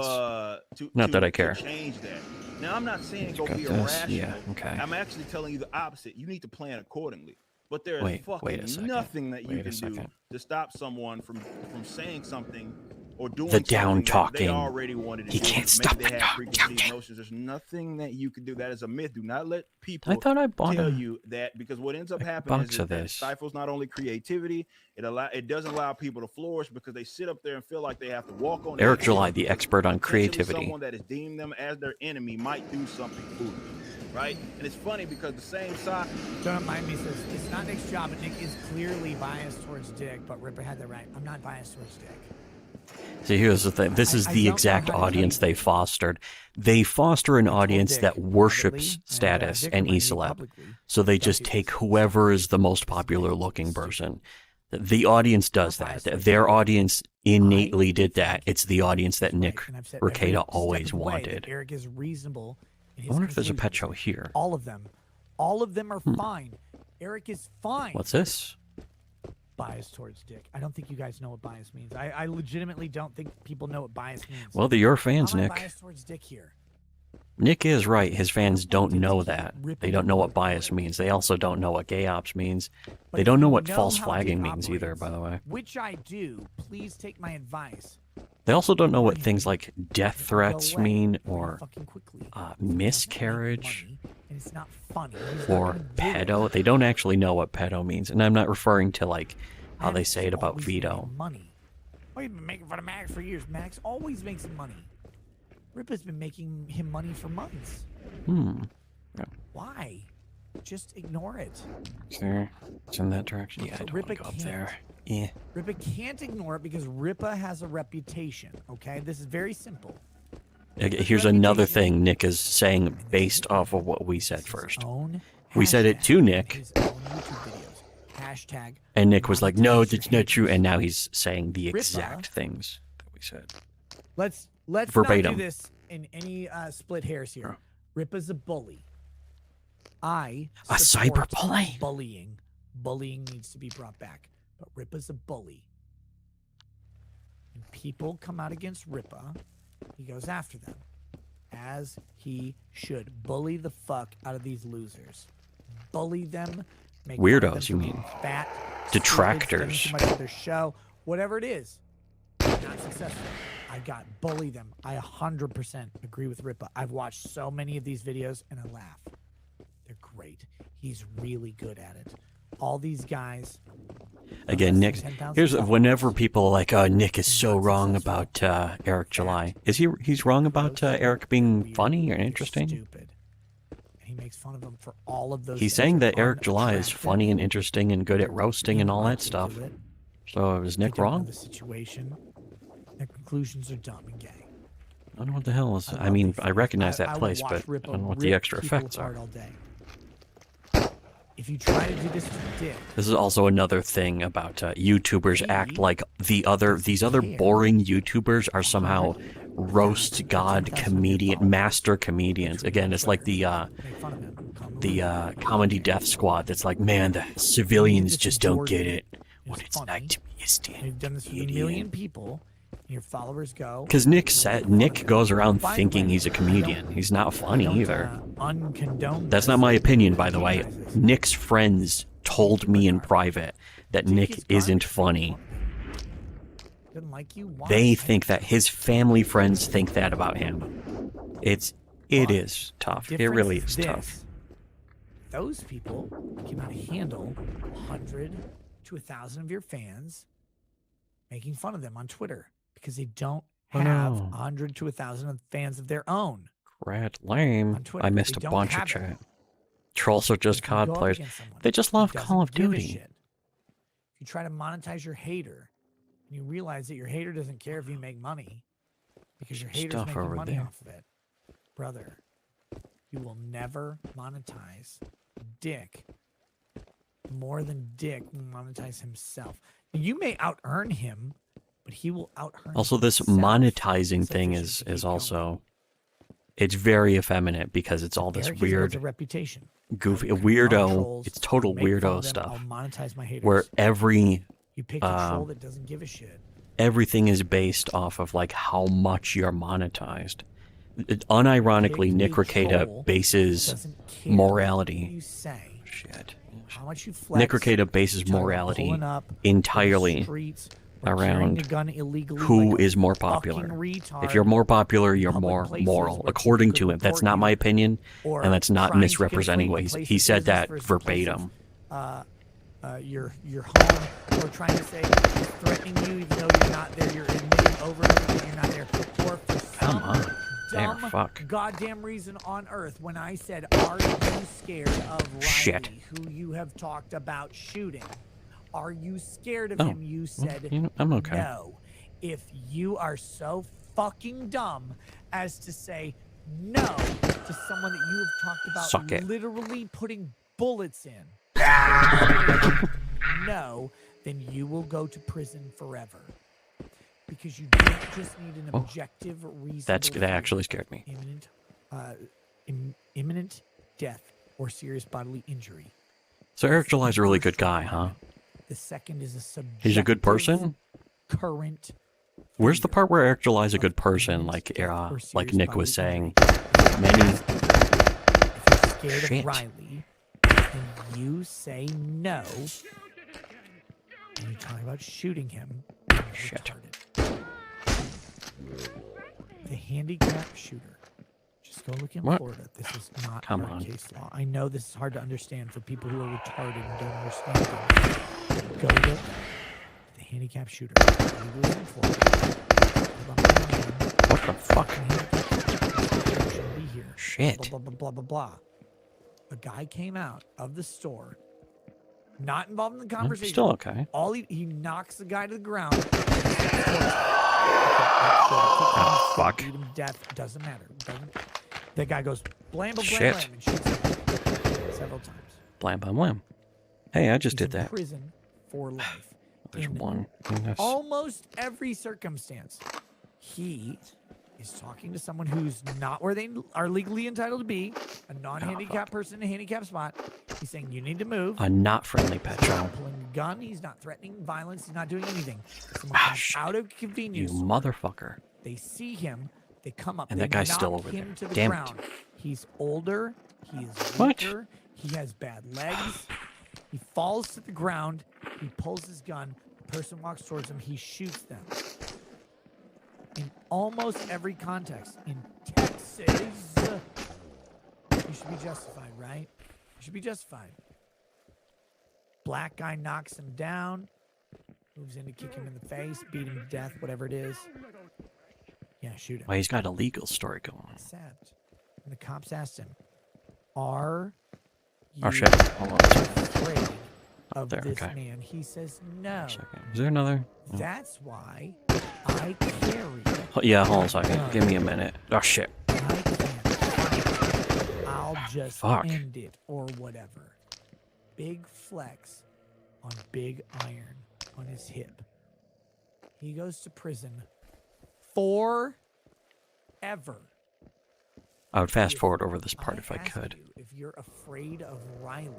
S1: Not that I care.
S5: To change that. Now, I'm not saying go
S1: got
S5: be
S1: this.
S5: irrational.
S1: Yeah, okay.
S5: I'm actually telling you the opposite. You need to plan accordingly. But there is
S1: Wait a
S5: fucking
S1: second.
S5: nothing that you
S1: Wait a
S5: can do
S1: second.
S5: to stop someone from saying something or doing
S1: the
S5: something
S1: down
S5: that
S1: talking.
S5: they already wanted to
S1: He
S5: do.
S1: can't
S5: Maybe
S1: stop
S5: they
S1: the
S5: have
S1: down
S5: preconceived
S1: talking.
S5: notions. There's nothing that you can do. That is a myth. Do not let
S1: I
S5: people
S1: thought I bought
S5: tell
S1: a
S5: you that, because what ends up
S1: like,
S5: happening
S1: box
S5: is
S1: of
S5: that it
S1: this.
S5: stifles not only creativity, it doesn't allow people to flourish, because they sit up there and feel like they have to walk on
S1: Eric
S5: eggshells,
S1: July, the
S5: because
S1: expert on
S5: potentially
S1: creativity.
S5: someone that has deemed them as their enemy might do something foolish, right? And it's funny because the same side.
S4: Don't mind me says it's not Nick's job, but Nick is clearly biased towards Dick. But Ripper had that right. I'm not biased towards Dick.
S1: See, here's the thing. This is
S4: I
S1: the
S4: don't know
S1: exact
S4: how to tell
S1: audience
S4: you
S1: they fostered. They foster an
S4: I told
S1: audience that
S4: Dick
S1: worships
S4: privately,
S1: status
S4: Dick
S1: and
S4: reminded me
S1: eCeleb.
S4: publicly
S1: So they
S4: about
S1: just
S4: this.
S1: take whoever is the most popular looking person. The audience does
S4: Not
S1: that.
S4: biased towards
S1: Their
S4: Dick.
S1: audience innately
S4: I
S1: did that.
S4: think
S1: It's the audience that
S4: he's
S1: Nick
S4: right, and I've said every
S1: Rekieta
S4: step
S1: always
S4: of the way that
S1: wanted.
S4: Eric is reasonable in
S1: I
S4: his
S1: wonder if there's a pet
S4: conclusions.
S1: show here.
S4: All of them are fine. Eric is fine.
S1: What's this?
S4: Bias towards Dick. I don't think you guys know what bias means. I legitimately don't think people know what bias means.
S1: Well, they're your fans,
S4: How am I
S1: Nick.
S4: biased towards Dick here?
S1: Nick is right. His fans don't know that.
S4: Rip
S1: They
S4: it
S1: don't know what
S4: apart.
S1: bias means. They also don't know what gay ops means.
S4: But
S1: They
S4: if
S1: don't know
S4: you
S1: what false
S4: how
S1: flagging
S4: Dick
S1: means either,
S4: operates,
S1: by the way.
S4: Which I do. Please take my advice.
S1: They also don't know what things like death
S4: It'll go
S1: threats
S4: away
S1: mean,
S4: pretty
S1: or
S4: fucking quickly. It doesn't make
S1: miscarriage,
S4: money, and it's not funny. He's not
S1: or
S4: gonna do it.
S1: pedo. They don't actually know what pedo means. And I'm not referring to like how they
S4: Max
S1: say it
S4: has
S1: about
S4: always been
S1: Vito.
S4: making money. Oh, you've been making fun of Max for years. Max always makes money. Rip has been making him money for months. Why? Just ignore it.
S1: Sure. It's in that direction. Yeah, I
S4: So
S1: don't want to
S4: Ripa
S1: go up
S4: can't.
S1: there. Yeah.
S4: Ripa can't ignore it because Ripa has a reputation. Okay, this is very simple.
S1: Okay, here's another thing Nick is saying based off of what we said
S4: It's his
S1: first.
S4: own
S1: We said it
S4: hashtag
S1: to
S4: in
S1: Nick.
S4: his own YouTube videos. Hashtag
S1: And Nick was like, no,
S4: monetize your
S1: that's not true.
S4: haters.
S1: And now he's saying the
S4: Ripa-
S1: exact things that we said.
S4: Let's not
S1: Verbatim.
S4: do this in any split hairs here. Ripa's a bully. I
S1: A
S4: support
S1: cyberbully?
S4: bullying. Bullying needs to be brought back. But Ripa's a bully. When people come out against Ripa, he goes after them. As he should. Bully the fuck out of these losers. Bully them. Make fun of them
S1: Weirdos,
S4: for
S1: you
S4: being
S1: mean.
S4: Fat.
S1: Detractors.
S4: Stupid, spending too much of their show. Whatever it is. Not successful. I got bully them. I 100% agree with Ripa. I've watched so many of these videos and I laugh. They're great. He's really good at it. All these guys.
S1: Again, Nick,
S4: 10,000
S1: here's
S4: followers.
S1: whenever people are like, oh, Nick is so wrong about Eric July. He's wrong about Eric being
S4: Weird,
S1: funny or
S4: they're
S1: interesting?
S4: Stupid. And he makes fun of him for all of those
S1: He's
S4: things
S1: saying
S4: that
S1: that Eric
S4: aren't
S1: July is
S4: attractive.
S1: funny and interesting and good at roasting and all that
S4: They
S1: stuff.
S4: do it.
S1: So is
S4: They
S1: Nick
S4: don't know
S1: wrong?
S4: the situation. Their conclusions are dumb and gay.
S1: I don't know what the hell is. I
S4: love
S1: mean,
S4: these
S1: I
S4: things.
S1: recognize
S4: I
S1: that
S4: will
S1: place,
S4: watch
S1: but
S4: Ripa
S1: I don't know what
S4: rip
S1: the extra
S4: people
S1: effects
S4: apart
S1: are.
S4: all day. If you try to do this to Dick,
S1: This is also another thing about YouTubers act like these other
S4: care.
S1: boring YouTubers are somehow roast god
S4: 10,000
S1: comedian
S4: followers.
S1: master comedians. Again, it's like the
S4: make fun of him. Call him
S1: comedy death squad. That's like, man, the civilians just don't get it. What
S4: It's
S1: it's
S4: funny.
S1: like to be a
S4: You've
S1: stand.
S4: done this with a million people. And your followers go.
S1: Because Nick goes around
S4: By the
S1: thinking
S4: way,
S1: he's a
S4: I
S1: comedian.
S4: don't-
S1: He's not
S4: I
S1: funny
S4: don't,
S1: either.
S4: uncondone
S1: That's
S4: this.
S1: not my opinion, by the
S4: He
S1: way.
S4: recognizes.
S1: Nick's friends told me in private that
S4: Dick
S1: Nick
S4: is
S1: isn't
S4: garbage.
S1: funny.
S4: Doesn't like you. Why?
S1: They think that his family friends think that about him. It is tough. It
S4: Difference
S1: really
S4: is
S1: is
S4: this.
S1: tough.
S4: Those people cannot handle 100 to 1,000 of your fans making fun of them on Twitter because they don't
S1: Oh,
S4: have
S1: no.
S4: 100 to 1,000 of fans of their own.
S1: Rat lame.
S4: On Twitter,
S1: I missed
S4: they
S1: a
S4: don't
S1: bunch of
S4: have it.
S1: chat. Trolls are just
S4: If you go
S1: COD
S4: up
S1: players.
S4: against someone
S1: They just
S4: who
S1: love
S4: doesn't
S1: Call of
S4: give a
S1: Duty.
S4: shit, if you try to monetize your hater, and you realize that your hater doesn't care if you make money because your hater's
S1: Stuff
S4: making
S1: over
S4: money
S1: there.
S4: off of it, brother, you will never monetize Dick more than Dick will monetize himself. You may out earn him, but he will out earn.
S1: Also, this
S4: himself.
S1: monetizing
S4: It's
S1: thing
S4: efficient to
S1: is
S4: keep going.
S1: also, it's very effeminate because it's all this
S4: Eric has built
S1: weird,
S4: a reputation.
S1: goofy,
S4: I will come on
S1: weirdo.
S4: trolls,
S1: It's total
S4: make fun
S1: weirdo
S4: of them,
S1: stuff
S4: I'll monetize my haters.
S1: where
S4: You picked a troll that doesn't give a shit.
S1: everything is based off of like how much you're monetized. Unironically,
S4: Pick
S1: Nick
S4: a
S1: Rekieta
S4: troll
S1: bases
S4: doesn't care
S1: morality.
S4: what you say,
S1: Shit.
S4: how much you flex.
S1: Nick Rekieta bases
S4: you're talking about
S1: morality
S4: pulling up, in the
S1: entirely
S4: streets, But carrying a
S1: around
S4: gun illegally
S1: who
S4: like a
S1: is more
S4: fucking
S1: popular.
S4: retard
S1: If you're more popular,
S4: in
S1: you're
S4: public
S1: more
S4: places
S1: moral,
S4: where people
S1: according
S4: could
S1: to him. That's
S4: report
S1: not my
S4: you,
S1: opinion,
S4: or
S1: and that's not
S4: trying to get
S1: misrepresenting
S4: free
S1: what
S4: in place
S1: he
S4: of
S1: said
S4: business
S1: that
S4: versus in place of,
S1: verbatim.
S4: your home, or trying to say he's threatening you even though you're not there. You're admitting over and over again you're not there. Or for
S1: Come
S4: some
S1: on. There,
S4: dumb
S1: fuck.
S4: goddamn reason on earth, when I said, "Are you scared of Riley,
S1: Shit.
S4: who you have talked about shooting? Are you scared of
S1: Oh,
S4: him?" You said,
S1: you know, I'm okay.
S4: no. If you are so fucking dumb as to say no to someone that you have talked about
S1: Suck it.
S4: literally putting bullets in, no, then you will go to prison forever. Because you don't just need an objective reason.
S1: That actually scared me.
S4: Imminent death or serious bodily injury.
S1: So Eric July's a really good guy, huh?
S4: The second is a subjective.
S1: He's a good person?
S4: Current.
S1: Where's the
S4: fear
S1: part where Eric July's a good person,
S4: imminent
S1: like
S4: death or
S1: like
S4: serious
S1: Nick
S4: bodily
S1: was saying?
S4: injury.
S1: Many.
S4: If you're scared
S1: Shit.
S4: of Riley, and you say no, and you talk about shooting him, you're
S1: Shit.
S4: retarded. The handicap shooter. Just go look in
S1: What?
S4: Florida. This is not
S1: Come
S4: our
S1: on.
S4: case law. I know this is hard to understand for people who are retarded and don't understand things. Go look. The handicap shooter. Legally in Florida.
S1: What the fuck?
S4: Shouldn't be here.
S1: Shit.
S4: Blah, blah, blah, blah, blah. A guy came out of the store, not involved in the conversation.
S1: Still okay.
S4: All he knocks the guy to the ground.
S1: Oh, fuck.
S4: Beat him to death. Doesn't matter. The guy goes blam, blam,
S1: Shit.
S4: blam, and shoots him several times.
S1: Blam, blam, blam. Hey, I just
S4: He's
S1: did
S4: in
S1: that.
S4: prison for life.
S1: There's
S4: In
S1: one. That's-
S4: almost every circumstance, he is talking to someone who's not where they are legally entitled to be, a non-handicapped person in a handicapped spot. He's saying, you need to move.
S1: A not friendly
S4: He's
S1: petrol.
S4: not pulling a gun. He's not threatening violence. He's not doing anything. Someone
S1: Ah,
S4: comes
S1: shit.
S4: out of
S1: You
S4: convenience.
S1: motherfucker.
S4: They see him. They come up.
S1: And
S4: they
S1: that guy's
S4: knock
S1: still over
S4: him
S1: there.
S4: to the
S1: Damn it.
S4: ground. He's older. He is
S1: What?
S4: weaker. He has bad legs. He falls to the ground. He pulls his gun. The person walks towards him. He shoots them. In almost every context. In Texas, you should be justified, right? You should be justified. Black guy knocks him down. Moves in to kick him in the face, beat him to death, whatever it is. Yeah, shoot him.
S1: Well, he's got a legal story going on.
S4: Except, and the cops asked him, "Are you
S1: Oh, shit. Hold on a second.
S4: afraid of
S1: There,
S4: this
S1: okay.
S4: man?" He says, "No."
S1: Second. Is there another? Oh.
S4: That's why I carry.
S1: Yeah, hold on a second. Give me a minute. Oh, shit.
S4: I can't fight it. I'll just
S1: Fuck.
S4: end it or whatever. Big flex on big iron on his hip. He goes to prison forever.
S1: I would fast forward over this part if I
S4: ask
S1: could.
S4: you if you're afraid of Riley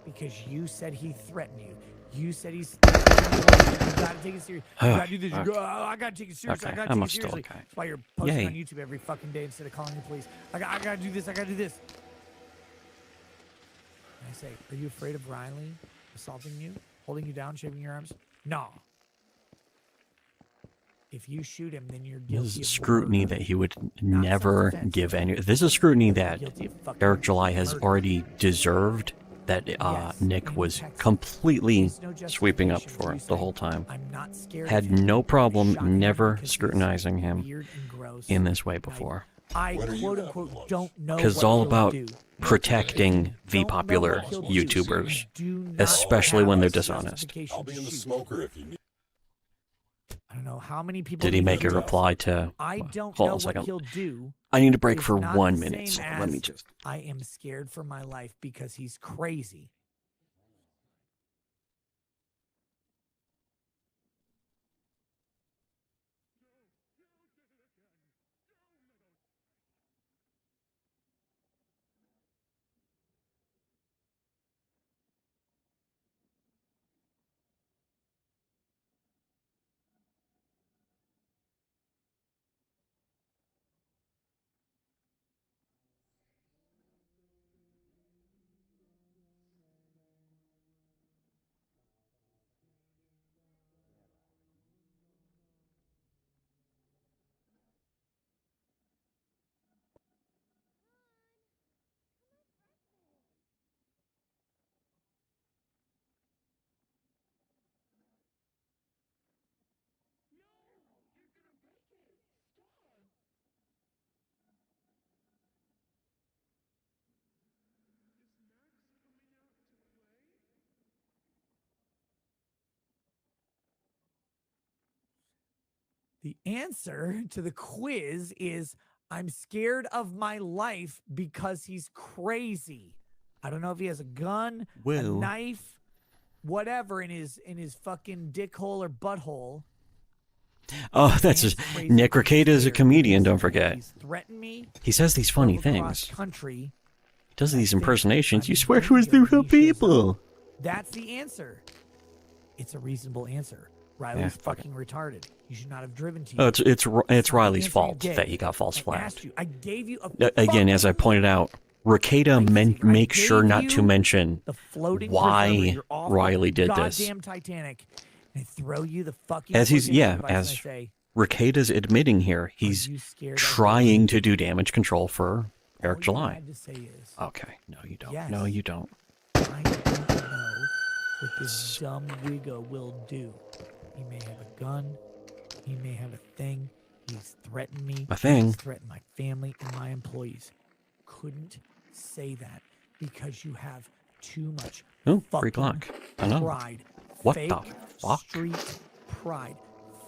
S4: because you said he threatened you. You said he's. You gotta take it serious. You gotta do this. You go, oh, I gotta take it seriously.
S1: Okay,
S4: I gotta
S1: I'm
S4: take it
S1: still
S4: seriously.
S1: okay.
S4: That's why you're posting
S1: Yay.
S4: on YouTube every fucking day instead of calling the police. I gotta do this. I gotta do this. And I say, are you afraid of Riley assaulting you, holding you down, shaving your arms? No. If you shoot him, then you're guilty.
S1: This is
S4: of
S1: scrutiny
S4: murder.
S1: that he would
S4: Not
S1: never
S4: self-defense.
S1: give any. This is scrutiny that
S4: Guilty of fucking
S1: Eric July has
S4: murder.
S1: already deserved. That
S4: Yes,
S1: Nick
S4: in
S1: was
S4: Texas.
S1: completely
S4: There's no
S1: sweeping up
S4: justification
S1: for
S4: you
S1: the
S4: saying,
S1: whole time.
S4: I'm not scared
S1: Had
S4: of him.
S1: no problem
S4: Shot him
S1: never
S4: because he's
S1: scrutinizing him
S4: weird and gross.
S1: in this way
S4: Now,
S1: before.
S4: I quote unquote don't know
S1: Because it's
S4: what
S1: all
S4: he'll
S1: about
S4: do.
S1: protecting the
S4: Don't know
S1: popular
S4: what he'll do.
S1: YouTubers,
S4: You do not
S1: especially
S4: have
S1: when they're
S4: a
S1: dishonest.
S4: justification
S6: I'll be
S4: to
S6: in the
S4: shoot.
S6: smoker if you need.
S4: I don't know how many people.
S1: Did he
S4: need
S1: make
S4: to
S1: a
S4: do.
S1: reply to?
S4: I don't
S1: Hold
S4: know
S1: on a
S4: what
S1: second.
S4: he'll do.
S1: I need a break
S4: is
S1: for
S4: not
S1: 1
S4: the
S1: minute. So
S4: same
S1: let me
S4: as
S1: just.
S4: I am scared for my life because he's crazy. The answer to the quiz is I'm scared of my life because he's crazy. I don't know if he has a gun, a
S1: Whoa.
S4: knife, whatever in his fucking dick hole or butthole.
S1: Oh, that's just Nick Rekieta is a comedian. Don't forget.
S4: He's threatened me.
S1: He says these funny
S4: drove across
S1: things.
S4: Country.
S1: He does
S4: I
S1: these
S4: think
S1: impersonations.
S4: I'm
S1: You
S4: in
S1: swear he was
S4: danger
S1: the
S4: when
S1: real
S4: he shows up.
S1: people.
S4: That's the answer. It's a reasonable answer. Riley's
S1: fuck it.
S4: fucking retarded. You should not have driven to you.
S1: Oh, it's
S4: not the
S1: Riley's
S4: answer you
S1: fault
S4: gave.
S1: that he got false
S4: I
S1: flagged.
S4: asked you. I gave you
S1: Again, as I
S4: fucking
S1: pointed out, Rekieta
S4: I
S1: makes sure
S4: gave
S1: not to
S4: you
S1: mention
S4: the floating
S1: why
S4: preserver. You're off the
S1: Riley did this.
S4: goddamn Titanic. And I throw you the fucking
S1: As he's-
S4: fucking
S1: yeah,
S4: advice and
S1: as
S4: I say,
S1: Rekieta's admitting here,
S4: "Are
S1: he's
S4: you scared of
S1: trying to do damage control for Eric
S4: All you
S1: July.
S4: had to say is,
S1: Okay, no, you don't.
S4: Yes.
S1: No, you don't.
S4: I don't know what this dumb wiggo will do. He may have a gun. He may have a thing. He's threatened me.
S1: A thing?
S4: He's threatened my family and my employees. Couldn't say that because you have too much
S1: Oh, free
S4: fucking
S1: Glock. I know.
S4: pride.
S1: What
S4: Fake
S1: the fuck?
S4: street pride.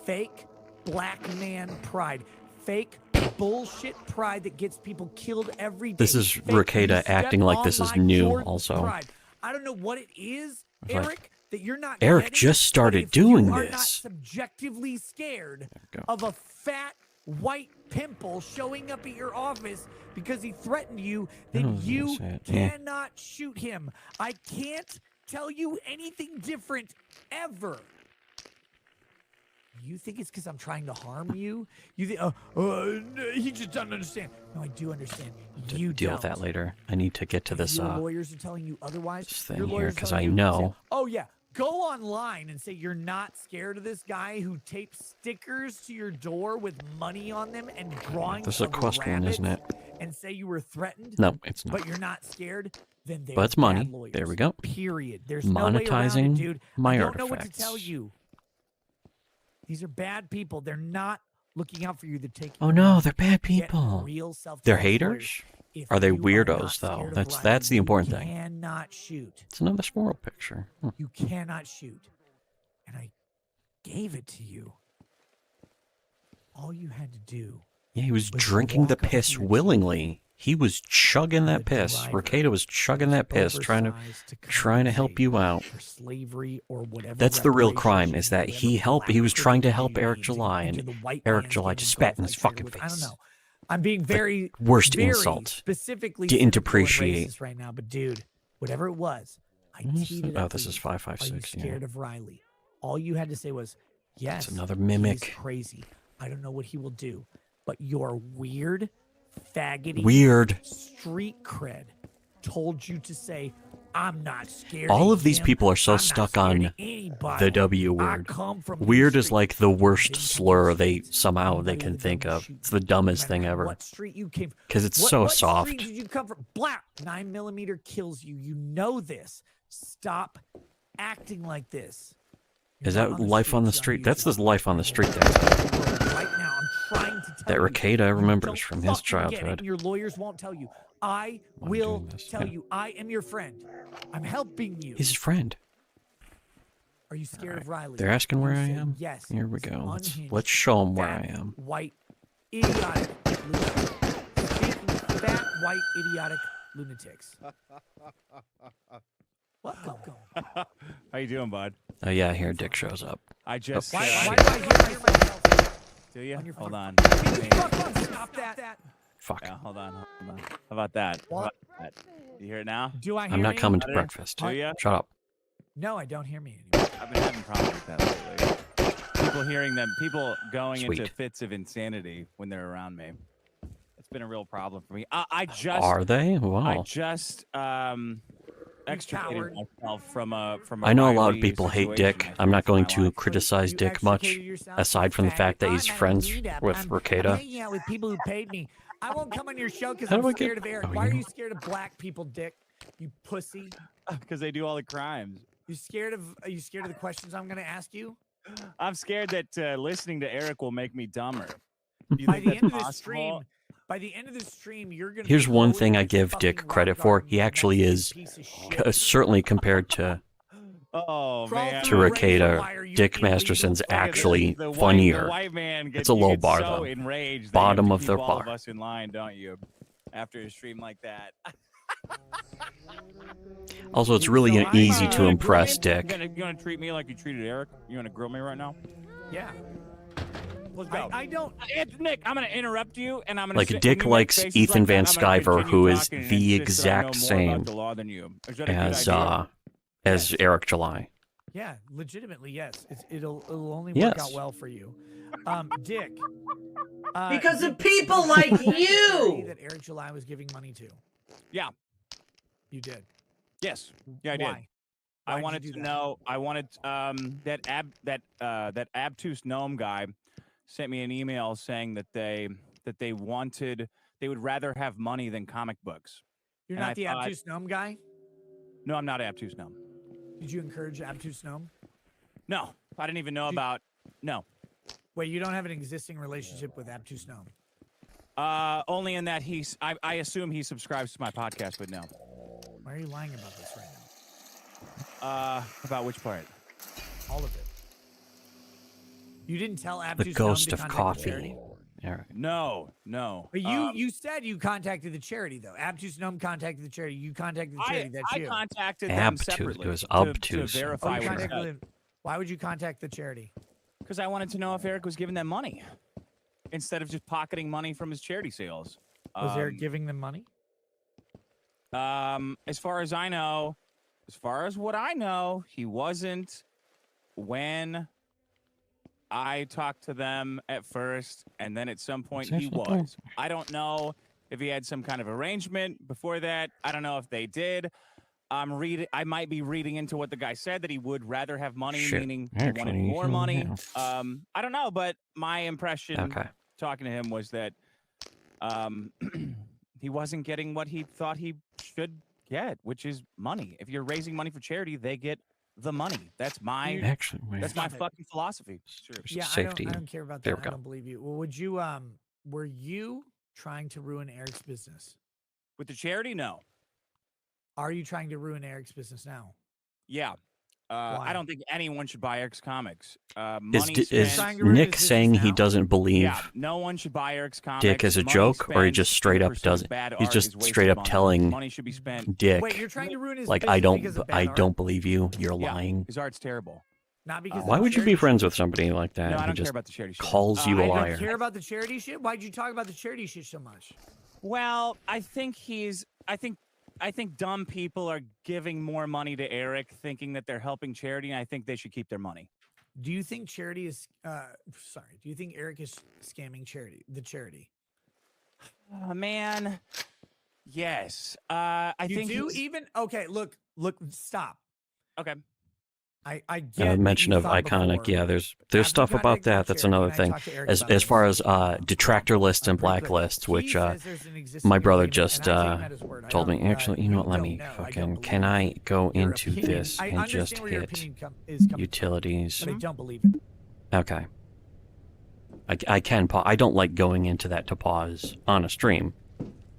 S4: Fake black man pride. Fake bullshit pride that gets people killed every day.
S1: This is
S4: Fake,
S1: Rekieta
S4: you step
S1: acting like
S4: on
S1: this is
S4: my
S1: new
S4: Jordan
S1: also.
S4: pride. I don't know what it is,
S1: It's like,
S4: Eric, that you're not
S1: Eric
S4: getting,
S1: just
S4: but
S1: started
S4: if
S1: doing
S4: you are not
S1: this.
S4: subjectively scared
S1: There we go.
S4: of a fat white pimple showing up at your office because he threatened you,
S1: I
S4: then
S1: was gonna
S4: you
S1: say it, yeah.
S4: cannot shoot him. I can't tell you anything different ever. You think it's because I'm trying to harm you? You think, he just doesn't understand. No, I do understand. You
S1: Deal
S4: don't.
S1: with that later. I need to get to
S4: If
S1: this
S4: your lawyers are telling you otherwise.
S1: this
S4: your
S1: thing here,
S4: lawyers
S1: 'cause
S4: telling
S1: I
S4: you,
S1: know.
S4: say, oh yeah, go online and say you're not scared of this guy who tapes stickers to your door with money on them and drawings
S1: This is a
S4: of
S1: quest one, isn't it?
S4: rabbits and say you were threatened.
S1: No, it's not.
S4: But you're not scared. Then they're
S1: But it's
S4: bad
S1: money.
S4: lawyers.
S1: There we go.
S4: Period. There's no way around it,
S1: Monetizing
S4: dude.
S1: my
S4: I don't know what to
S1: artifacts.
S4: tell you. These are bad people. They're not looking out for you. They're taking.
S1: Oh
S4: your
S1: no,
S4: money.
S1: they're bad
S4: Get
S1: people.
S4: real
S1: They're
S4: self-defense
S1: haters?
S4: lawyers. If
S1: Are they
S4: you
S1: weirdos,
S4: not
S1: though?
S4: scared of
S1: That's
S4: Riley,
S1: the important
S4: you
S1: thing.
S4: Cannot shoot.
S1: It's another squirrel picture. Hmm.
S4: You cannot shoot. And I gave it to you. All you had to do.
S1: Yeah, he was
S4: But you
S1: drinking the
S4: walk up to
S1: piss
S4: your
S1: willingly. He was chugging that
S4: The
S1: piss.
S4: driver
S1: Rekieta was chugging that piss, trying to help
S4: compensate
S1: you out.
S4: for slavery or whatever.
S1: That's the real crime,
S4: reparations
S1: is that
S4: whatever
S1: he helped. He was
S4: black
S1: trying to
S4: privilege
S1: help
S4: he
S1: Eric
S4: needs
S1: July,
S4: into
S1: and
S4: the white
S1: Eric
S4: man's
S1: July
S4: game
S1: just
S4: himself
S1: spat in his
S4: I traded
S1: fucking
S4: with. I don't
S1: face.
S4: know. I'm being very
S1: worst
S4: very
S1: insult
S4: specifically
S1: to
S4: cynical and
S1: appreciate.
S4: racist right now, but dude, whatever it was, I teed it
S1: Oh,
S4: up
S1: this
S4: for
S1: is
S4: you.
S1: 556.
S4: Are you scared of Riley? All you had to say was, yes.
S1: another mimic.
S4: He's crazy. I don't know what he will do, but your weird, faggoty,
S1: Weird.
S4: street cred told you to say, I'm not scared.
S1: All
S4: of
S1: of these
S4: him.
S1: people are so
S4: I'm not
S1: stuck
S4: scared
S1: on
S4: of anybody.
S1: the W
S4: I
S1: word.
S4: come from these
S1: Weird is
S4: streets."
S1: like the worst
S4: Then you
S1: slur
S4: can
S1: they
S4: shoot
S1: somehow they
S4: anybody
S1: can
S4: with a
S1: think
S4: gun,
S1: of.
S4: shoot
S1: It's the
S4: them, no
S1: dumbest
S4: matter
S1: thing ever.
S4: What street you came from?
S1: Because it's so
S4: what
S1: soft.
S4: street did you come from? Black 9mm kills you. You know this. Stop acting like this. You're
S1: Is
S4: not
S1: that
S4: on the
S1: life on the
S4: streets,
S1: street?
S4: John.
S1: That's the life on the street. There.
S4: Right now, I'm trying to tell
S1: That
S4: you.
S1: Rekieta
S4: You
S1: remembers
S4: don't
S1: from his
S4: fucking get it,
S1: childhood.
S4: and your lawyers won't tell you. I
S1: I'm
S4: will
S1: doing this,
S4: tell
S1: yeah.
S4: you. I am your friend. I'm helping you.
S1: He's his friend.
S4: Are you scared of Riley?
S1: They're asking where
S4: You
S1: I
S4: say
S1: am.
S4: Yes.
S1: Here we
S4: He's
S1: go.
S4: unhinged,
S1: Let's show him where I
S4: fat,
S1: am.
S4: White, idiotic lunatic. Speaking of fat, white, idiotic lunatics. Welcome.
S6: How you doing, bud?
S1: Oh yeah, here Dick shows up.
S6: I just
S4: Why do I hear myself
S6: do you?
S4: on your
S6: Hold
S4: phone?
S6: on.
S4: Can you fucking stop that?
S1: Fuck.
S6: Yeah, hold on. How about that? How
S4: What?
S6: about that? You hear it now?
S4: Do I hear
S1: I'm not
S4: me?
S1: coming to
S6: Better?
S1: breakfast.
S6: Do ya?
S1: Shut up.
S4: No, I don't hear me anymore.
S6: I've been having problems with that lately. People hearing them, people going into
S1: Sweet.
S6: fits of insanity when they're around me. It's been a real problem for me. I just
S1: Are they?
S6: I
S1: Wow.
S6: just extricated
S4: coward.
S6: myself from a
S1: I know a lot of
S6: Riley
S1: people hate
S6: situation
S1: Dick.
S6: I
S1: I'm not
S6: faced in
S1: going
S6: my
S1: to
S6: life.
S1: criticize
S4: You
S1: Dick much,
S4: extricated yourself,
S1: aside from the
S4: faggot.
S1: fact that he's
S4: I'm at a
S1: friends
S4: meetup.
S1: with
S4: I'm
S1: Rekieta.
S4: hanging out with people who paid me. I won't come on your show because
S1: How
S4: I'm
S1: do I get-
S4: scared of Eric.
S1: oh,
S4: Why
S1: you
S4: are
S1: know-
S4: you scared of black people, Dick? You pussy.
S6: because they do all the crimes.
S4: You scared of? Are you scared of the questions I'm going to ask you?
S6: I'm scared that listening to Eric will make me dumber. You
S4: By
S6: think
S4: the
S6: that's
S4: end of the
S6: possible?
S4: stream, by the end of the stream, you're going to.
S1: Here's one thing I give Dick credit for. He actually is certainly compared to
S6: Oh
S4: Crawl
S6: man.
S1: To
S4: through a razor
S1: Rekieta,
S4: wire, you
S1: Dick
S4: illegal
S1: Masterson's
S4: fucker.
S1: actually
S6: The
S1: funnier.
S6: white man gets,
S1: It's a
S6: you
S1: low
S6: get
S1: bar,
S6: so
S1: though.
S6: enraged that
S1: Bottom
S6: you have
S1: of
S6: to
S1: their
S6: keep all of
S1: bar.
S6: us in line, don't you? After a stream like that.
S1: Also, it's really
S4: So I-
S1: easy to
S6: You
S1: impress
S6: gonna
S1: Dick.
S6: You gonna treat me like you treated Eric? You gonna grill me right now?
S4: Yeah.
S6: Let's go.
S4: I don't.
S6: Nick, I'm gonna interrupt you, and I'm gonna
S1: Like,
S6: when
S1: Dick
S6: you make
S1: likes
S6: faces
S1: Ethan
S6: like
S1: Van
S6: that, I'm gonna
S1: Sciver,
S6: continue
S1: who is
S6: talking and
S1: the
S6: insist that I know
S1: exact
S6: more
S1: same
S6: about the law than you. Is that a good
S1: as
S6: idea?
S4: Yes.
S1: Eric July.
S4: Yeah, legitimately, yes. It'll only work
S1: Yes.
S4: out well for you. Dick.
S3: Because
S4: did-
S3: of people
S4: did
S3: like
S4: contact the charity
S3: you.
S4: that Eric July was giving money to.
S6: Yeah.
S4: You did.
S6: Yes. Yeah, I did.
S4: Why?
S6: I
S4: Why'd you
S6: wanted
S4: do
S6: to
S4: that?
S6: know. I wanted that obtuse gnome guy sent me an email saying that they would rather have money than comic books.
S4: You're
S6: And
S4: not
S6: I
S4: the
S6: thought-
S4: obtuse gnome guy?
S6: No, I'm not obtuse gnome.
S4: Did you encourage obtuse gnome?
S6: No, I didn't even know
S4: Did-
S6: about. No,
S4: Wait, you don't have an existing relationship with obtuse gnome?
S6: only in that I assume he subscribes to my podcast, but no.
S4: Why are you lying about this right now?
S6: About which part?
S4: All of it. You didn't tell
S1: The
S4: obtuse
S1: ghost
S4: gnome to
S1: of
S4: contact the charity?
S1: coffee. Eric.
S6: No.
S4: But you said you contacted the charity though. Obtuse gnome contacted the charity. You contacted the charity. That's
S6: I
S4: you.
S6: contacted them
S1: Obtuse.
S6: separately
S1: It was
S6: to
S1: obtuse.
S6: verify
S4: Oh,
S6: what
S4: you
S6: it
S4: contacted
S6: said.
S4: them. Why would you contact the charity?
S6: Because I wanted to know if Eric was giving them money instead of just pocketing money from his charity sales.
S4: Was Eric giving them money?
S6: As far as I know, as far as what I know, he wasn't when I talked to them at first, and then at some point he was. I don't know if he had some kind of arrangement before that. I don't know if they did. I might be reading into what the guy said, that he would rather have money,
S1: Shit.
S6: meaning he wanted
S1: Actually,
S6: more money.
S1: yeah.
S6: I don't know, but my impression
S1: Okay.
S6: talking to him was that he wasn't getting what he thought he should get, which is money. If you're raising money for charity, they get the money. That's my
S1: Actually, wait.
S6: that's my
S4: Stop it.
S6: fucking philosophy. Sure.
S1: There's
S4: Yeah,
S1: safety.
S4: I don't care about
S1: There
S4: that.
S1: we
S4: I
S1: go.
S4: don't believe you. Well, would you were you trying to ruin Eric's business?
S6: With the charity, no.
S4: Are you trying to ruin Eric's business now?
S6: Yeah.
S4: Why?
S6: I don't think anyone should buy Eric's comics.
S1: Is,
S6: Money
S1: is
S6: spent.
S4: trying to ruin
S1: Nick
S4: his
S1: saying
S4: business
S1: he
S4: now?
S1: doesn't believe
S6: Yeah, no one should buy Eric's comics.
S1: Dick as a
S6: Money
S1: joke, or he
S6: spent
S1: just straight
S6: to
S1: up
S6: pursue
S1: doesn't?
S6: bad
S1: He's
S6: art
S1: just
S6: is wasted
S1: straight up
S6: money.
S1: telling
S6: Money should be spent.
S1: Dick,
S4: Wait, you're trying to ruin his
S1: like,
S4: business
S1: I
S4: because of bad
S1: I
S4: art?
S1: don't believe you. You're
S6: Yeah,
S1: lying.
S6: his art's terrible.
S4: Not because of
S1: Why
S4: the
S1: would you be
S4: charity
S1: friends
S4: shit?
S1: with somebody like that
S6: No, I
S1: who
S6: don't care
S1: just
S6: about the charity shit.
S1: calls you a
S4: I
S1: liar?
S4: don't care about the charity shit. Why'd you talk about the charity shit so much?
S6: Well, I think dumb people are giving more money to Eric, thinking that they're helping charity, and I think they should keep their money.
S4: Do you think charity is sorry, do you think Eric is scamming the charity?
S6: Oh, man. Yes. I
S4: You
S6: think
S4: do
S6: he's-
S4: even okay, look, stop.
S6: Okay.
S4: I get what
S1: Mention
S4: you
S1: of
S4: thought
S1: iconic,
S4: before.
S1: yeah. There's
S4: After
S1: stuff about
S4: contacting the
S1: that. That's
S4: charity,
S1: another
S4: and I
S1: thing.
S4: talked to Eric
S1: As
S4: about
S1: as
S4: this,
S1: far as detractor lists and
S4: pretty
S1: black
S4: quickly.
S1: lists,
S4: He
S1: which
S4: says there's an existing
S1: my brother
S4: agreement,
S1: just
S4: and I take him at his word. I
S1: told me.
S4: don't,
S1: Actually, you know what? Let
S4: don't
S1: me
S4: know. I don't
S1: fucking.
S4: believe
S1: Can
S4: it.
S1: I go
S4: Your
S1: into
S4: opinion-
S1: this
S4: I
S1: and just
S4: understand where your
S1: hit
S4: opinion is coming
S1: utilities?
S4: from, but I don't believe it.
S1: Okay. I can pause. I don't like going into that to pause on a stream,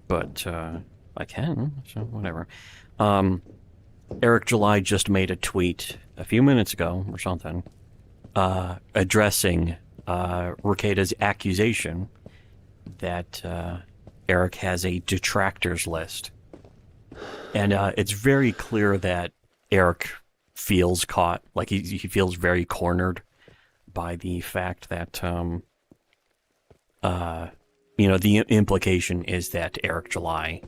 S1: but I can, so whatever. Eric July just made a tweet a few minutes ago or something, addressing Rekieta's accusation that Eric has a detractors list. And it's very clear that Eric feels caught, like he feels very cornered by the fact that, the implication is that Eric July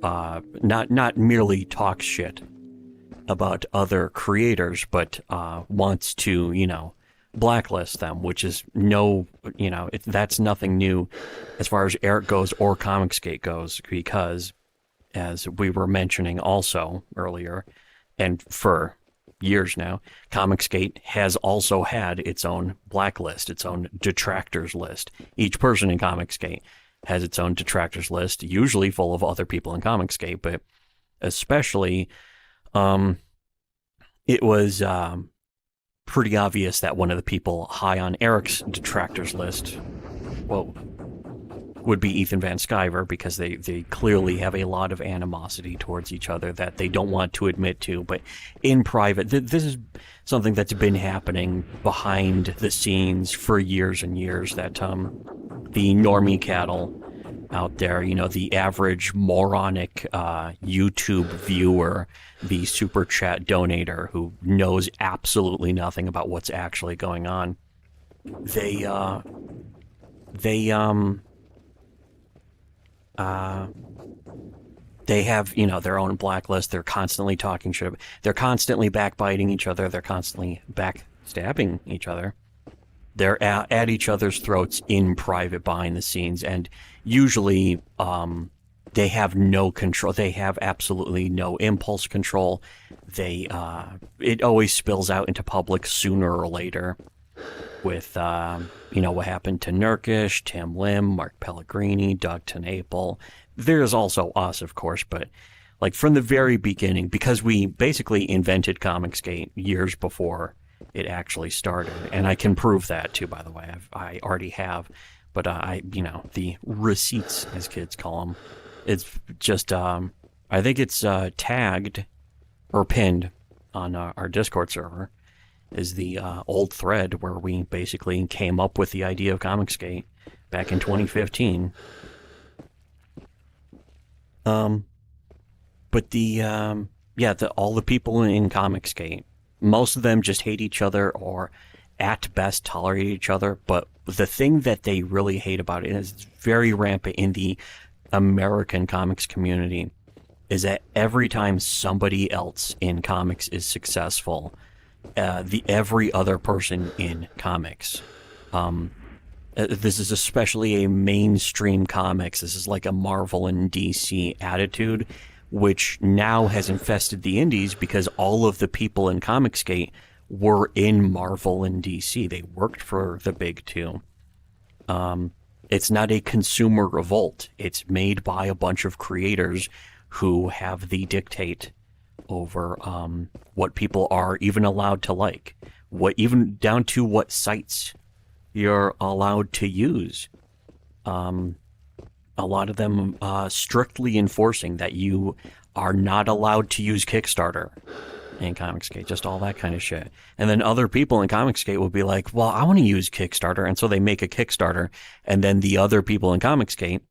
S1: not merely talks shit about other creators, but wants to, blacklist them, which is that's nothing new as far as Eric goes or Comicsgate goes, because as we were mentioning also earlier, and for years now, Comicsgate has also had its own blacklist, its own detractors list. Each person in Comicsgate has its own detractors list, usually full of other people in Comicsgate, but especially it was pretty obvious that one of the people high on Eric's detractors list, whoa, would be Ethan Van Sciver, because they clearly have a lot of animosity towards each other that they don't want to admit to. But in private, this is something that's been happening behind the scenes for years and years, that the normie cattle out there, you know, the average moronic YouTube viewer, the super chat donator who knows absolutely nothing about what's actually going on, they have, you know, their own blacklist. They're constantly talking shit. They're constantly backbiting each other. They're constantly backstabbing each other. They're at each other's throats in private behind the scenes, and usually they have no control. They have absolutely no impulse control. It always spills out into public sooner or later, with you know, what happened to Nurkish, Tim Lim, Mark Pellegrini, Doug TenNapel. There's also us, of course, but like from the very beginning, because we basically invented Comicsgate years before it actually started, and I can prove that too, by the way. I already have, but you know, the receipts, as kids call them, it's just I think it's tagged or pinned on our Discord server, is the old thread where we basically came up with the idea of Comicsgate back in 2015. But all the people in Comicsgate, most of them just hate each other, or at best tolerate each other. But the thing that they really hate about it, is very rampant in the American comics community, is that every time somebody else in comics is successful, every other person in comics, this is especially a mainstream comics, this is like a Marvel and DC attitude, which now has infested the indies, because all of the people in Comicsgate were in Marvel and DC. They worked for the big two. It's not a consumer revolt. It's made by a bunch of creators who have the dictate over what people are even allowed to like, what even down to what sites you're allowed to use. A lot of them strictly enforcing that you are not allowed to use Kickstarter in Comicsgate, just all that kind of shit. And then other people in Comicsgate will be like, well, I want to use Kickstarter, and so they make a Kickstarter, and then the other people in Comicsgate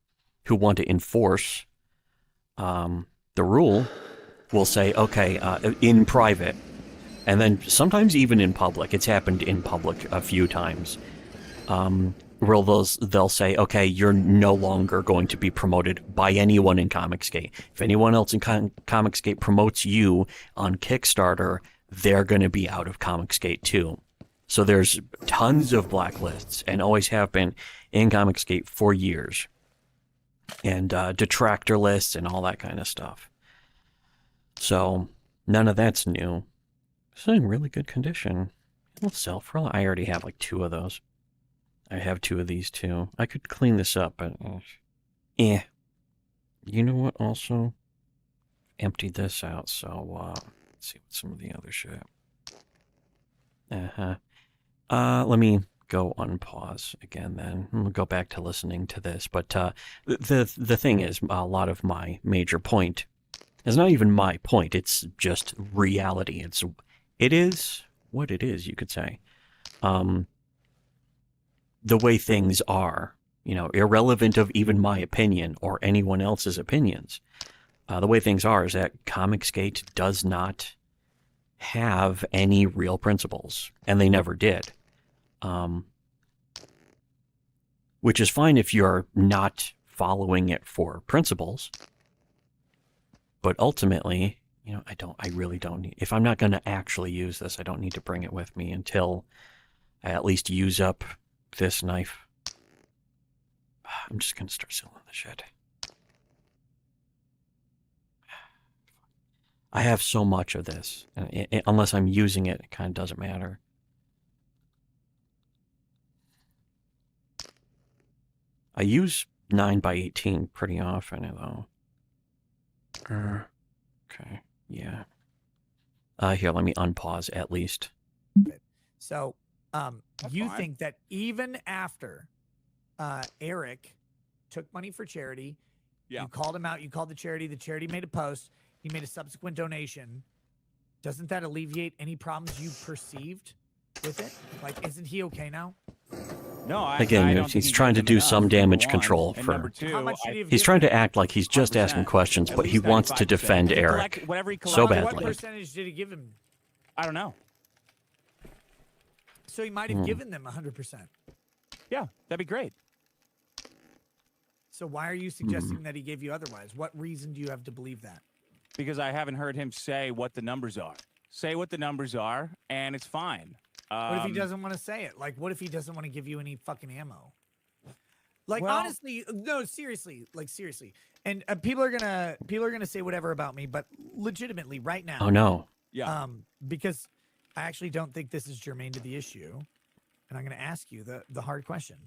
S1: who want to enforce the rule will say, okay, in private, and then sometimes even in public. It's happened in public a few times. Where they'll say, okay, you're no longer going to be promoted by anyone in Comicsgate. If anyone else in Comicsgate promotes you on Kickstarter, they're going to be out of Comicsgate too. So there's tons of blacklists, and always have been, in Comicsgate for years. And detractor lists and all that kind of stuff. So none of that's new. It's in really good condition. It'll sell for a lot. I already have like 2 of those. I have 2 of these too. I could clean this up, but You know what? Also, emptied this out. So let's see what some of the other shit. Let me go unpause again. Then I'm gonna go back to listening to this. But the thing is, a lot of my major point is not even my point. It's just reality. It is what it is. You could say. The way things are, you know, irrelevant of even my opinion or anyone else's opinions. The way things are is that Comicsgate does not have any real principles, and they never did. Which is fine if you're not following it for principles. But ultimately, you know, I really don't need, if I'm not going to actually use this, I don't need to bring it with me until I at least use up this knife. I'm just going to start selling the shit. I have so much of this. And unless I'm using it, it kind of doesn't matter. I use 9x18 pretty often, though. Okay, yeah. Here, let me unpause at least.
S4: So,
S6: That's
S4: you
S6: fine.
S4: think that even after Eric took money for charity.
S6: Yeah.
S4: You called him out. You called the charity. The charity made a post. He made a subsequent donation. Doesn't that alleviate any problems you perceived with it? Like, isn't he okay now?
S6: No,
S1: Again,
S6: I don't think
S1: he's
S6: he
S1: trying
S6: gave
S1: to
S6: them
S1: do
S6: enough,
S1: some
S6: number
S1: damage
S6: one.
S1: control
S6: And
S1: for.
S6: number two,
S4: How much should he have
S1: He's
S4: given
S1: trying
S4: him?
S1: to act like he's just asking
S6: 100%.
S1: questions,
S6: At
S1: but he
S6: least
S1: wants to
S6: 95%.
S1: defend
S6: He
S1: Eric.
S6: collect- whatever he
S1: so
S6: collected-
S1: badly.
S4: What percentage did he give him?
S6: I don't know.
S4: So he might have given them 100%.
S6: Yeah, that'd be great.
S4: So why are you suggesting that he gave you otherwise? What reason do you have to believe that?
S6: Because I haven't heard him say what the numbers are. Say what the numbers are, and it's fine.
S4: What if he doesn't want to say it? Like, what if he doesn't want to give you any fucking ammo? Like,
S6: Well-
S4: honestly, no, seriously, like seriously. And people are gonna say whatever about me, but legitimately, right now,
S1: Oh no.
S6: Yeah.
S4: because I actually don't think this is germane to the issue, and I'm gonna ask you the hard question: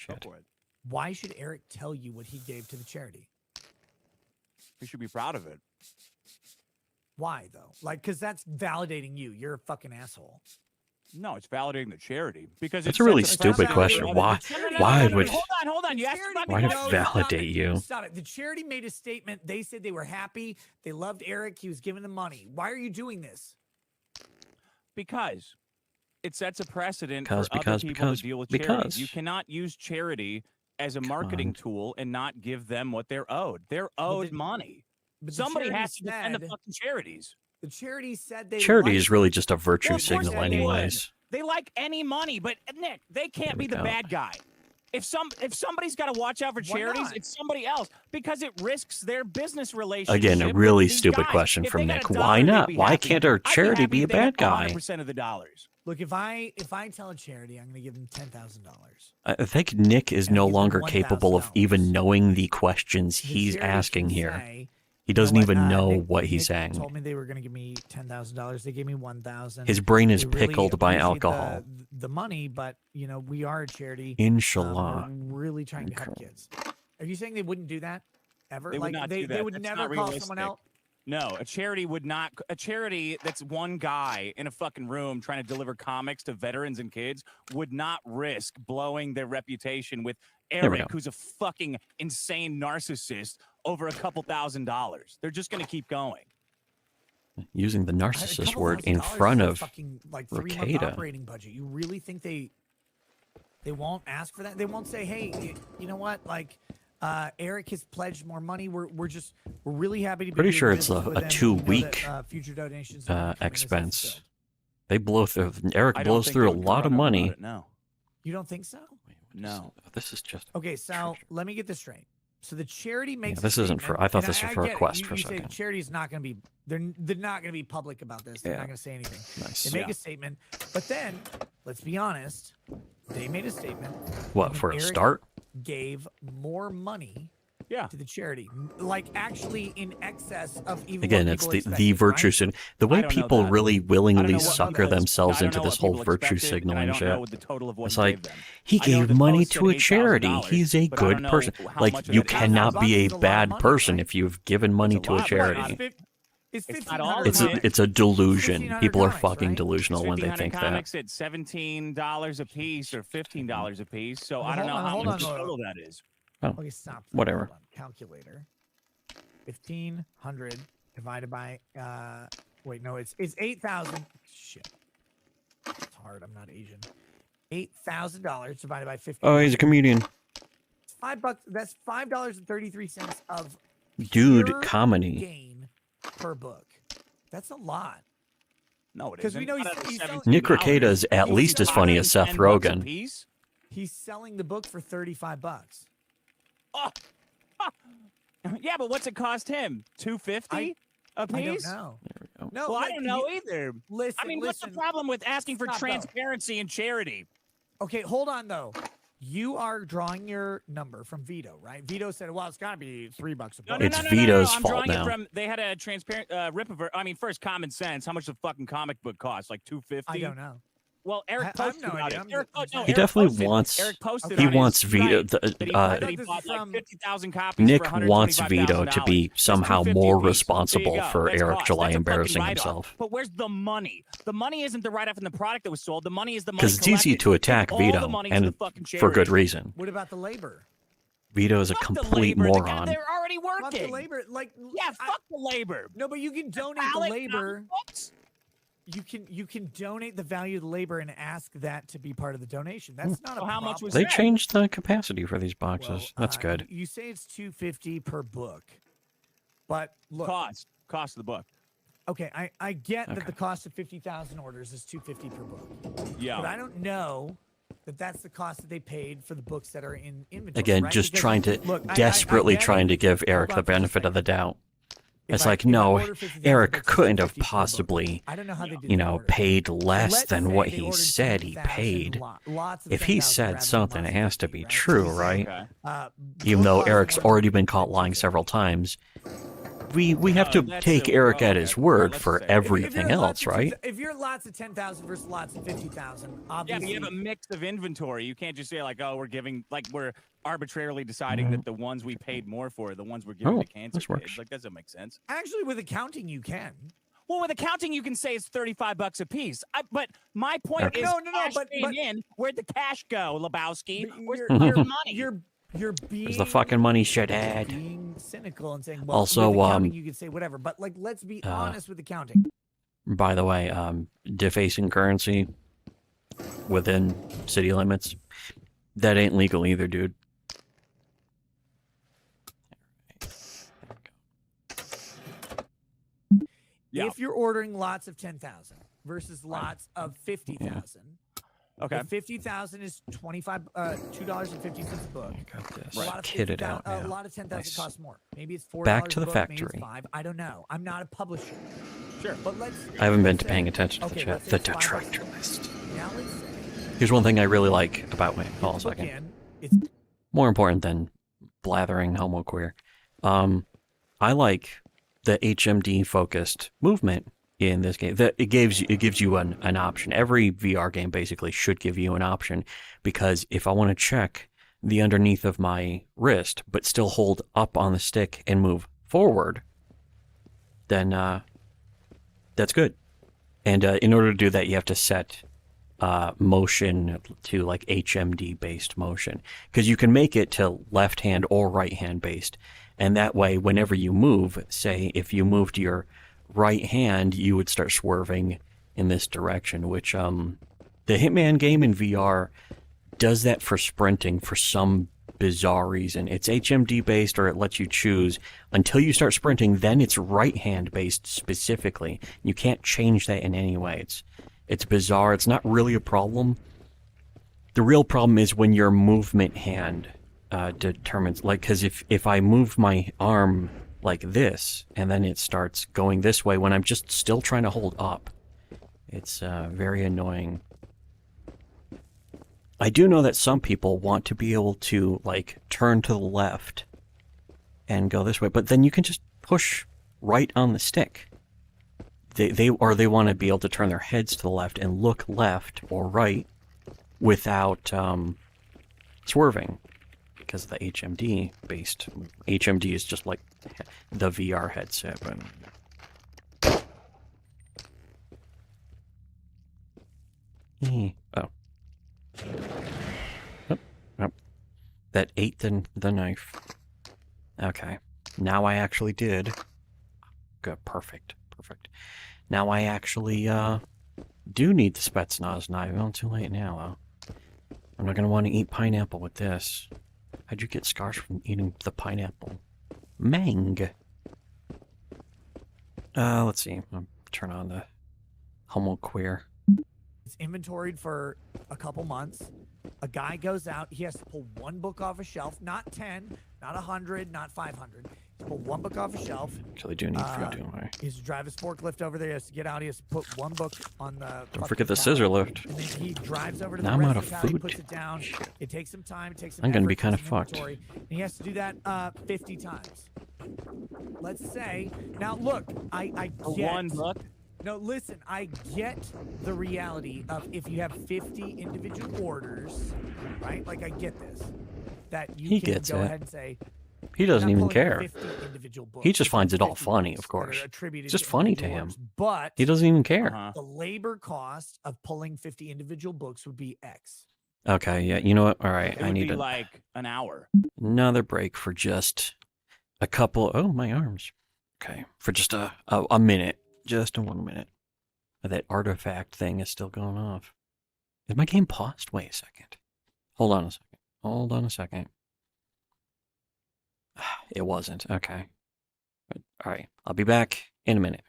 S6: Go
S1: Shit.
S6: for it.
S4: why should Eric tell you what he gave to the charity?
S6: You should be proud of it.
S4: Why though? Like, because that's validating you. You're a fucking asshole.
S6: No, it's validating the charity because
S1: That's
S6: it's
S1: a really
S6: such
S1: stupid
S4: validating
S1: question.
S4: other-
S1: Why?
S4: the charity-
S1: Why
S4: no,
S1: would?
S6: Hold on. You asked
S4: charity-
S6: about
S1: Why to
S6: me.
S1: validate you?
S4: Stop it. The charity made a statement. They said they were happy. They loved Eric. He was giving them money. Why are you doing this?
S6: Because it sets a precedent
S1: Because-
S6: for other people to deal with
S1: because.
S6: charities. You cannot use charity as a marketing
S1: on.
S6: tool and not give them what they're owed. They're
S4: But
S6: owed
S4: the-
S6: money.
S4: But the
S6: Somebody
S4: charity
S6: has to defend the
S4: said-
S6: fucking charities.
S4: The charity said they
S1: Charity
S4: liked
S1: is really just a virtue
S6: Well, of course
S1: signal,
S6: they would.
S1: anyways.
S6: They like any money, but Nick, they can't
S1: we
S6: be the
S1: go.
S6: bad guy. If somebody's got to watch out for
S4: Why
S6: charities,
S4: not?
S6: it's somebody else because it risks their business relationship.
S1: Again, a
S6: with
S1: really
S6: these
S1: stupid
S6: guys.
S1: question
S6: If
S1: from
S6: they got
S1: Nick.
S6: a dollar,
S1: Why
S6: they'd
S1: not?
S6: be
S1: Why
S6: happy.
S1: can't our
S6: I'd
S1: charity
S6: happy
S1: be a
S6: if they got
S1: bad guy?
S6: 100% of the dollars.
S4: Look, if I tell a charity I'm going to give them $10,000.
S1: I think Nick is
S4: And I
S1: no
S4: give them
S1: longer capable of
S4: $1,000.
S1: even knowing the questions
S4: the
S1: he's
S4: charity
S1: asking
S4: can
S1: here.
S4: say,
S1: He
S4: "You know
S1: doesn't
S4: what,
S1: even know
S4: Nick-
S1: what he's
S4: Nick
S1: saying.
S4: Told me they were going to give me $10,000. They gave me $1,000.
S1: His brain is
S4: They really
S1: pickled by
S4: appreciate
S1: alcohol.
S4: The money, but we are a charity.
S1: Inshallah.
S4: We're really trying to help kids. Are you saying they wouldn't do that ever?
S6: They would
S4: like
S6: not
S4: they,
S6: do
S4: they
S6: that.
S4: would
S6: That's
S4: never
S6: not
S4: call
S6: realistic.
S4: someone out.
S6: No, a charity would not. A charity that's one guy in a fucking room trying to deliver comics to veterans and kids would not risk blowing their reputation with
S1: we
S6: Eric,
S1: go.
S6: who's a fucking insane narcissist, over a couple $1,000s. They're just going to keep going.
S1: Using the
S4: A
S1: narcissist
S4: couple
S1: word in
S4: $1,000
S1: front
S4: is a
S1: of
S4: fucking like 3-month
S1: Rekieta.
S4: operating budget. You really think they won't ask for that? They won't say, "Hey, you know what? Like, Eric has pledged more money. We're really happy to be
S1: Pretty
S4: doing
S1: sure it's
S4: business
S1: a
S4: with them. We know
S1: 2-week,
S4: that, future donations are coming as
S1: expense.
S4: fulfilled."
S1: They blow through. Eric
S6: I don't
S1: blows
S6: think
S1: through
S6: they
S1: a
S6: would
S1: lot of
S6: corrupt about
S1: money.
S6: it, no.
S4: You don't think so?
S6: No.
S1: This is just.
S4: Okay, Sal, let me get this straight. So the charity makes.
S1: this
S4: a
S1: isn't for-
S4: statement,
S1: I thought
S4: and
S1: this was for a
S4: get it.
S1: quest
S4: You,
S1: for a
S4: you say
S1: second.
S4: charity's not going to be. They're not going to be public about this. They're
S1: Yeah.
S4: not going to say anything.
S1: Nice.
S4: They make
S6: Yeah.
S4: a statement, but then let's be honest. They made a statement.
S1: What,
S4: and
S1: for a
S4: Eric
S1: start?
S4: Gave more money
S6: Yeah.
S4: to the charity, like actually in excess of even.
S1: Again,
S4: what
S1: it's
S4: people
S1: the
S4: expected,
S1: virtue
S4: right?
S1: signal. The
S6: I
S1: way
S6: don't know
S1: people
S6: that.
S1: really
S6: I don't
S1: willingly
S6: know what
S1: sucker
S6: people
S1: themselves
S6: I don't
S1: into
S6: know
S1: this
S6: what
S1: whole
S6: people
S1: virtue
S6: expected,
S1: signal
S6: and I
S1: and
S6: don't
S1: shit.
S6: know what the total of what
S1: It's
S6: he
S1: like,
S6: gave them.
S1: he
S6: I know
S1: gave
S6: the
S1: money
S6: post
S1: to a
S6: said
S1: charity.
S6: $8,000,
S1: He's a
S6: but I don't
S1: good
S6: know
S1: person.
S6: how
S1: Like,
S6: much of
S1: you
S6: that is-
S1: cannot
S4: $8,000
S1: be
S4: is
S1: a
S4: a lot of
S1: bad
S4: money,
S1: person
S4: right?
S1: if you've given money
S6: It's a
S1: to a
S6: lot, but
S1: charity.
S4: It's
S6: It's not all
S4: 1,500
S6: of it.
S1: It's a delusion.
S4: 1,500
S1: People are
S4: comics,
S1: fucking
S4: right?
S1: delusional when they
S6: 1,500
S1: think that.
S6: comics at $17 a piece or $15 a piece. So
S4: Well,
S6: I don't
S4: hold
S6: know
S4: on,
S6: how
S4: hold
S6: much
S4: on,
S6: the
S4: hold on.
S6: total that is.
S4: Okay, stop.
S1: Whatever.
S4: Hold on. Calculator. 1,500 divided by. Wait, no, it's 8,000. Shit. It's hard. I'm not Asian. $8,000 divided by 50.
S1: Oh, he's a comedian.
S4: It's $5. That's $5.33 of
S1: Dude,
S4: pure
S1: comedy.
S4: gain per book. That's a lot.
S6: No, it
S4: 'Cause we
S6: isn't.
S4: know
S6: Not
S4: he's-
S6: out of
S4: he's selling-
S6: $17.
S1: Nick Rekieta is at
S4: He's
S1: least as funny as Seth
S6: $10 a
S1: Rogen.
S6: piece?
S4: He's selling the book for $35.
S6: Oh. Yeah, but what's it cost him? $250 a
S4: I don't
S6: piece?
S4: know.
S1: There we go.
S4: No,
S6: Well, I
S4: like,
S6: don't know either.
S4: Listen,
S6: I mean, what's the
S4: listen.
S6: problem with asking for
S4: Stop, though.
S6: transparency and charity?
S4: Okay, hold on though. You are drawing your number from Vito, right? Vito said, "Well, it's got to be $3 a book."
S1: It's Vito's
S6: I'm
S1: fault
S6: drawing
S1: now.
S6: It from, they had a transparent rip of. I mean, first common sense. How much does a fucking comic book cost? Like $250.
S4: I don't know.
S6: Well, Eric
S4: I have
S6: posted
S4: no
S6: about
S4: idea.
S6: it.
S4: I'm
S6: Eric,
S4: just-
S6: no,
S1: He
S6: Eric
S1: definitely
S6: posted,
S1: wants.
S6: Eric posted
S1: He
S6: on
S1: wants
S6: his
S1: Vito.
S6: site that he
S4: This
S6: bought
S4: is
S6: like
S4: from-
S6: 50,000 copies.
S1: Nick
S6: for
S1: wants Vito to be
S6: $125,000.
S1: somehow
S6: That's $250
S1: more
S6: a piece. There you
S1: responsible
S6: go.
S1: for
S6: That's
S1: Eric
S6: cost.
S1: July
S6: That's a fucking
S1: embarrassing
S6: write-off.
S1: himself.
S6: But where's the money? The money isn't the write-off in the product that was sold. The money is the money
S1: Because it's easy
S6: collected.
S1: to attack
S6: Give all the
S1: Vito,
S6: money to
S1: and
S6: the fucking
S1: for good
S6: charity.
S1: reason.
S4: What about the labor?
S1: Vito is a
S6: Fuck the
S1: complete
S6: labor.
S1: moron.
S6: They're already
S4: Fuck the
S6: working.
S4: labor. Like,
S6: Yeah, fuck the labor.
S4: no, but you can donate the
S6: Ballot
S4: labor.
S6: books?
S4: You can donate the value of the labor and ask that to be part of the donation. That's not a
S6: So how much
S4: problem.
S6: was
S1: They
S6: that?
S1: changed the capacity for these boxes.
S4: Well,
S1: That's good.
S4: You say it's $250 per book, but look,
S6: Cost of the book.
S4: okay, I get that
S1: Okay.
S4: the cost of 50,000 orders is $250 per book,
S6: Yeah.
S4: but I don't know that that's the cost that they paid for the books that are in inventory.
S1: Again,
S4: right?
S1: just
S4: Because,
S1: trying to
S4: look,
S1: desperately
S4: I get
S1: trying
S4: it.
S1: to give Eric
S4: on
S1: the
S4: for just a
S1: benefit of the
S4: second.
S1: doubt.
S4: If
S1: It's
S4: I-
S1: like,
S4: if I
S1: no,
S4: order 50,000
S1: Eric
S4: books, it's
S1: couldn't have
S4: $250 per book.
S1: possibly,
S4: I don't know how they did
S1: you
S4: the
S1: know,
S4: order.
S1: paid
S4: So
S1: less
S4: let's
S1: than
S4: say
S1: what
S4: they
S1: he
S4: ordered
S1: said he
S4: 10,000
S1: paid.
S4: lots of
S1: If he
S4: 10,000
S1: said
S4: rather than
S1: something,
S4: lots
S1: it
S4: of
S1: has to
S4: 50,
S1: be
S4: right?
S1: true,
S4: So,
S1: right?
S6: Okay.
S1: Even though
S4: your
S1: Eric's
S4: cost
S1: already
S4: of
S1: been caught lying several times. We have
S6: No,
S1: to
S6: that's
S1: take
S6: still-
S1: Eric
S6: oh,
S1: at
S6: okay.
S1: his
S6: Well,
S1: word
S6: let's
S1: for
S6: say-
S1: everything else, right?
S4: If you're lots of 10,000 versus lots of 50,000,
S6: Yeah,
S4: obviously.
S6: but you have a mix of inventory. You can't just say like, oh, we're arbitrarily deciding that the ones we paid more for are the ones we're giving
S1: Oh,
S6: to cancer
S1: this works.
S6: kids. Like, that doesn't make sense.
S4: Actually, with accounting, you can.
S6: Well, with accounting, you can say it's $35 a piece. But my point
S1: Okay.
S6: is,
S4: No,
S6: cash
S4: but
S6: came in. Where'd the cash go, Lebowski?
S4: But
S6: Where's
S4: you're,
S6: the money?
S4: you're being.
S1: Where's the fucking money, shithead?
S4: Being cynical and saying, well,
S1: Also,
S4: with accounting, you could say whatever. But like, let's be honest with accounting.
S1: By the way, defacing currency within city limits, that ain't legal either, dude.
S6: Yeah.
S4: If you're ordering lots of 10,000 versus lots of 50,000,
S6: Okay.
S4: if 50,000 is $2.50 a book.
S1: I got this.
S4: A lot of
S1: Kitted
S4: 50,000
S1: out
S4: a
S1: now.
S4: lot of 10,000
S1: Nice.
S4: costs more. Maybe it's $4
S1: Back to
S4: a
S1: the
S4: book, maybe
S1: factory.
S4: it's 5. I don't know. I'm not a publisher.
S6: Sure.
S4: But let's.
S1: I haven't been
S4: let's
S1: to paying
S4: say-
S1: attention to the
S4: okay,
S1: chat.
S4: let's say
S1: The
S4: it's $5 a
S1: detractor
S4: book.
S1: list.
S4: Now let's say.
S1: Here's one thing I really like about wait, hold on a
S4: book
S1: second.
S4: in, it's
S1: More important than blathering homo queer. I like the HMD focused movement in this game. That it gives you an option. Every VR game basically should give you an option, because if I want to check the underneath of my wrist but still hold up on the stick and move forward, then that's good. And in order to do that, you have to set motion to like HMD based motion, because you can make it to left hand or right hand based, and that way whenever you move, say if you moved your right hand, you would start swerving in this direction, which the Hitman game in VR does that for sprinting for some bizarre reason. It's HMD based, or it lets you choose until you start sprinting, then it's right hand based specifically. You can't change that in any way. It's bizarre. It's not really a problem. The real problem is when your movement hand determines, like, because if I move my arm like this and then it starts going this way when I'm just still trying to hold up, it's very annoying. I do know that some people want to be able to like turn to the left and go this way, but then you can just push right on the stick. They want to be able to turn their heads to the left and look left or right without swerving, because of the HMD based. HMD is just like the VR headset, but oh. Oh. That ate the knife. Okay. Now I actually did. Good. Perfect. Now I actually do need the Spetsnaz knife. Well, too late now, though. I'm not going to want to eat pineapple with this. How'd you get scars from eating the pineapple? Mang. Let's see. I'll turn on the homo queer.
S4: It's inventoried for a couple months. A guy goes out. He has to pull one book off a shelf, not 10, not 100, not 500. He pull one book off a shelf.
S1: Actually, do need food, don't I?
S4: He has to drive his forklift over there. He has to get out. He has to put one book on the.
S1: Don't forget the
S4: fucking
S1: scissor
S4: pallet.
S1: lift.
S4: And then he drives over to
S1: Now
S4: the
S1: I'm
S4: rest
S1: out
S4: of
S1: of
S4: the pallet. He
S1: food.
S4: puts it down. It takes some time. It takes some
S1: I'm gonna
S4: effort,
S1: be kinda
S4: takes some
S1: fucked.
S4: inventory, and he has to do that 50 times. Let's say. Now, look, I
S6: For
S4: get.
S6: one book?
S4: No, listen, I get the reality of if you have 50 individual orders, right? Like, I get this. That you
S1: He
S4: can
S1: gets
S4: go
S1: it.
S4: ahead and say,
S1: He doesn't
S4: "I'm
S1: even
S4: pulling
S1: care.
S4: 50 individual books."
S1: He just
S4: It's
S1: finds it all
S4: 50
S1: funny,
S4: books
S1: of course.
S4: that are attributed
S1: It's just
S4: to
S1: funny to
S4: individual
S1: him.
S4: orders. But
S1: He doesn't even care.
S6: Uh-huh.
S4: the labor cost of pulling 50 individual books would be X.
S1: Okay, yeah, you know what? All right,
S6: It
S1: I
S6: would
S1: need
S6: be like an hour.
S1: another break for just a couple. Oh, my arms. Okay, for just a minute, just a 1 minute. That artifact thing is still going off. Is my game paused? Wait a second. Hold on a second. Hold on a second. It wasn't. Okay. All right, I'll be back in a minute.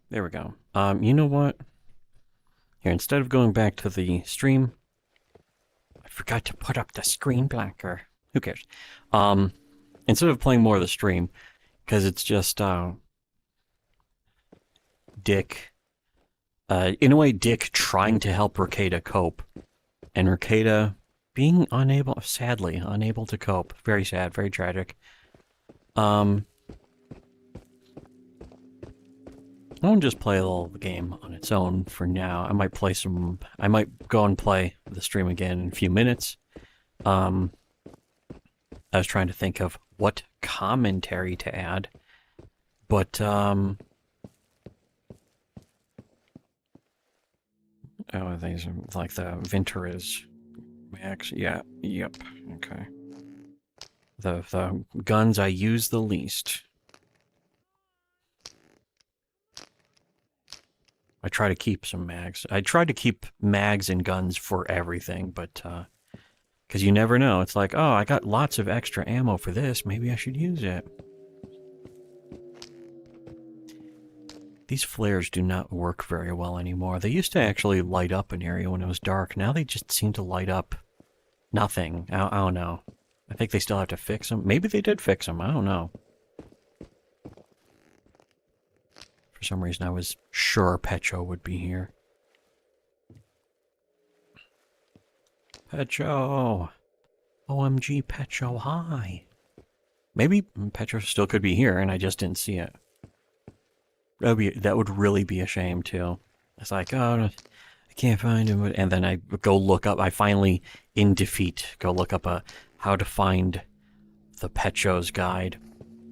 S1: There we go. You know what? Here, instead of going back to the stream, I forgot to put up the screen blocker. Who cares? Instead of playing more of the stream, because it's just Dick. In a way, Dick trying to help Rekieta cope, and Rekieta being sadly unable to cope. Very sad, very tragic. I won't just play a little game on its own for now. I might go and play the stream again in a few minutes. I was trying to think of what commentary to add, but oh, these are like the Vinteriz Max. Yeah, yep, okay. The guns I use the least. I try to keep some mags. I try to keep mags and guns for everything, but because you never know. It's like, oh, I got lots of extra ammo for this. Maybe I should use it. These flares do not work very well anymore. They used to actually light up an area when it was dark. Now they just seem to light up nothing. I don't know. I think they still have to fix them. Maybe they did fix them. I don't know. For some reason, I was sure Pecho would be here. Pecho! OMG, Pecho, hi! Maybe Pecho still could be here, and I just didn't see it. That would really be a shame, too. It's like, oh, I can't find him. And then I go look up, I finally, in defeat, go look up how to find the Pecho's guide,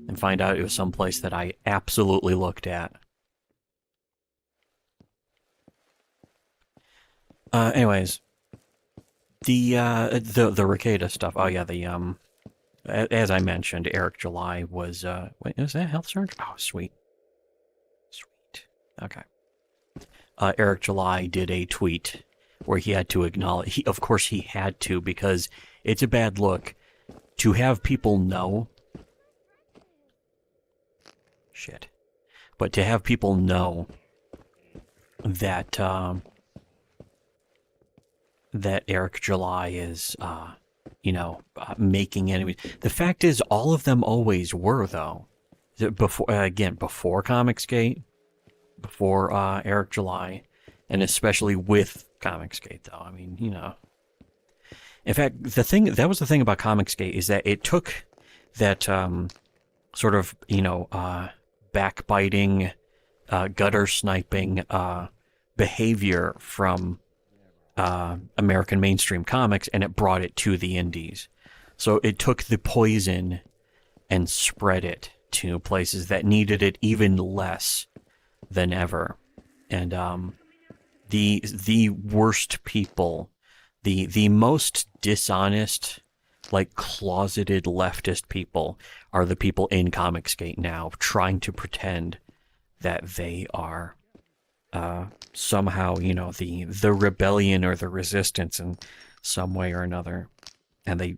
S1: and find out it was someplace that I absolutely looked at. Anyways, the Rekieta stuff. Oh yeah, as I mentioned, Eric July was wait, is that health surge? Oh, sweet. Sweet. Okay. Eric July did a tweet where he had to acknowledge, of course he had to, because it's a bad look to have people know. Shit. But to have people know that, that Eric July is, making enemies. The fact is, all of them always were, though. Before, before Comicsgate, before Eric July, and especially with Comicsgate, though. I mean, In fact, that was the thing about Comicsgate, is that it took that sort of, backbiting, gutter sniping behavior from American mainstream comics, and it brought it to the indies. So it took the poison and spread it to places that needed it even less than ever. And the worst people, the most dishonest, like closeted leftist people, are the people in Comicsgate now, trying to pretend that they are somehow, the rebellion or the resistance in some way or another. And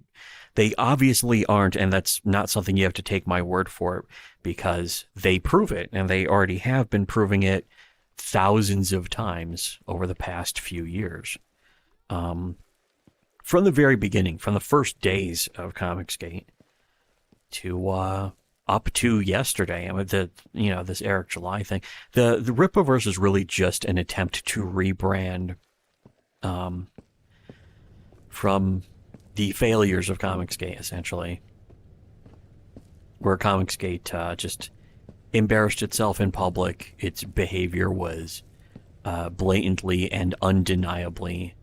S1: they obviously aren't, and that's not something you have to take my word for, because they prove it, and they already have been proving it thousands of times over the past few years. From the very beginning, from the first days of Comicsgate to up to yesterday, I mean, this Eric July thing, the Rippaverse is really just an attempt to rebrand from the failures of Comicsgate, essentially, where Comicsgate just embarrassed itself in public. Its behavior was blatantly and undeniably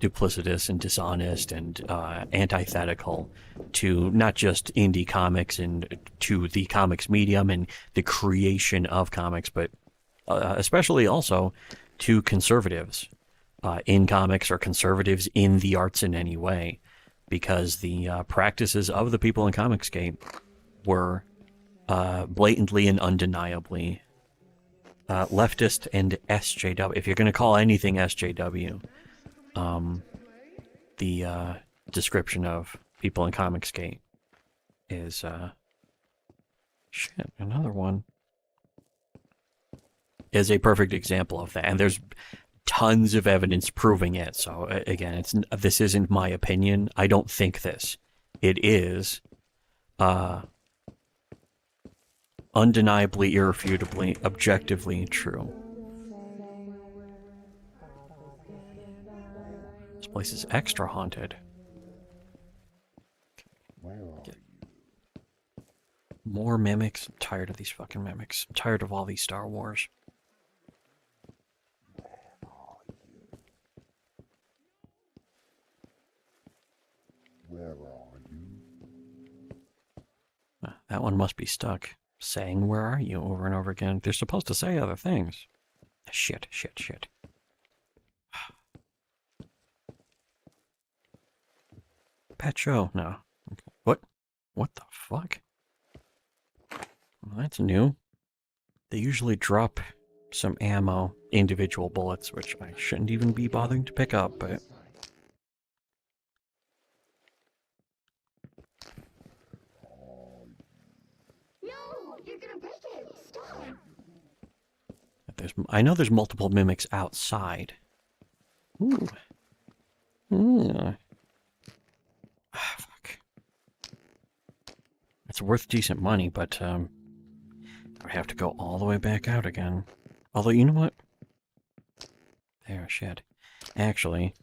S1: duplicitous and dishonest and antithetical to not just indie comics and to the comics medium and the creation of comics, but especially also to conservatives in comics or conservatives in the arts in any way, because the practices of the people in Comicsgate were blatantly and undeniably leftist and SJW. If you're going to call anything SJW, the description of people in Comicsgate is shit. Another one is a perfect example of that, and there's tons of evidence proving it. So again, this isn't my opinion. I don't think this. It is undeniably, irrefutably, objectively true. This place is extra haunted. Get more mimics. I'm tired of these fucking mimics. I'm tired of all these Star Wars.
S7: Where are you?
S1: That one must be stuck, saying "Where are you?" over and over again. They're supposed to say other things. Shit. Pet show? No. Okay. What the fuck? Well, that's new. They usually drop some ammo, individual bullets, which I shouldn't even be bothering to pick up, but...
S7: No, you're gonna break it. Stop.
S1: I know there's multiple mimics outside. Ooh. Ah, fuck. It's worth decent money, but I have to go all the way back out again. Although, you know what? There, shit. Actually,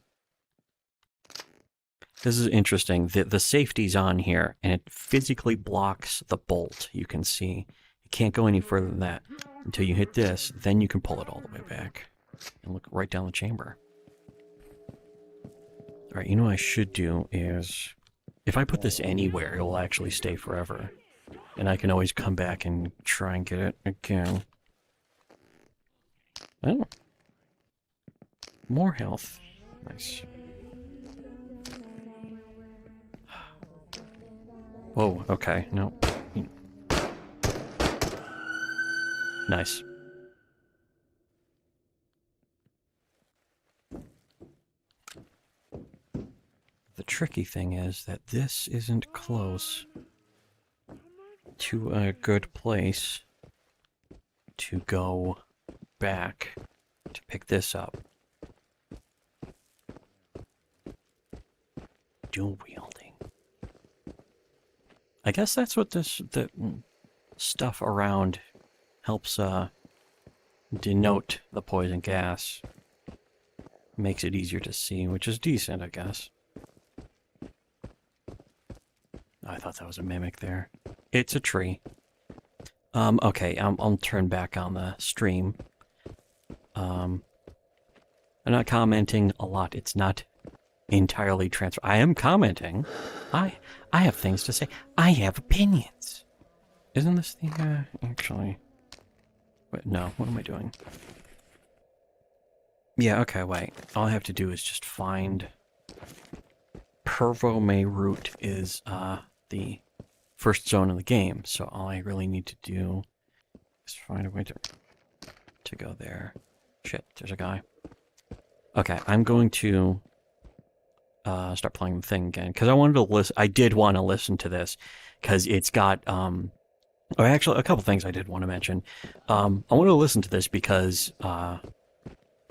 S1: this is interesting. The safety's on here, and it physically blocks the bolt. You can see. You can't go any further than that until you hit this. Then you can pull it all the way back and look right down the chamber. All right, you know what I should do is, if I put this anywhere, it will actually stay forever. And I can always come back and try and get it again. Oh. More health. Nice. Whoa, okay, no. Nice. The tricky thing is that this isn't close to a good place to go back to pick this up. Dual wielding. I guess that's what the stuff around helps denote the poison gas. Makes it easier to see, which is decent, I guess. I thought that was a mimic there. It's a tree. Okay, I'll turn back on the stream. I'm not commenting a lot. It's not entirely transfer. I am commenting. I have things to say. I have opinions. Isn't this the, actually... Wait, no, what am I doing? Yeah, okay, wait. All I have to do is just find... Pervo Route is, the first zone in the game, so all I really need to do is find a way to go there. Shit, there's a guy. Okay, I'm going to start playing the thing again, because I wanted to listen. I did want to listen to this, because it's got, or actually, a couple things I did want to mention. I want to listen to this because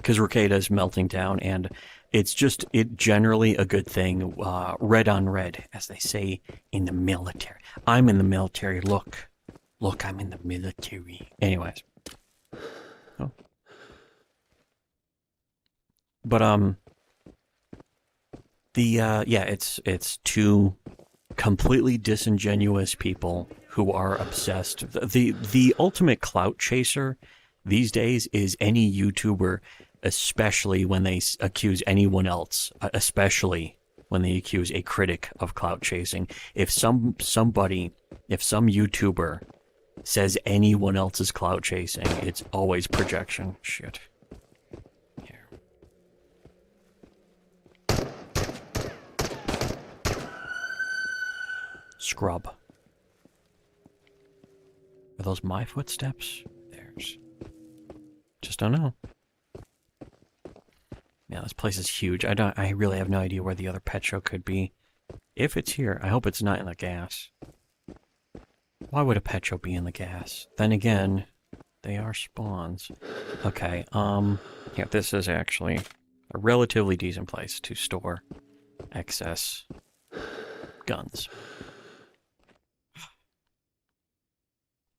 S1: Rekieta is melting down, and it's generally a good thing. Red on red, as they say in the military. I'm in the military. Look, I'm in the military. Anyways. Oh. But, yeah, it's two completely disingenuous people who are obsessed. The ultimate clout chaser these days is any YouTuber, especially when they accuse anyone else, especially when they accuse a critic of clout chasing. If some YouTuber says anyone else is clout chasing, it's always projection. Shit. Here. Scrub. Are those my footsteps? There's. Just don't know. Yeah, this place is huge. I really have no idea where the other pet show could be. If it's here, I hope it's not in the gas. Why would a pet show be in the gas? Then again, they are spawns. Okay, yeah, this is actually a relatively decent place to store excess guns.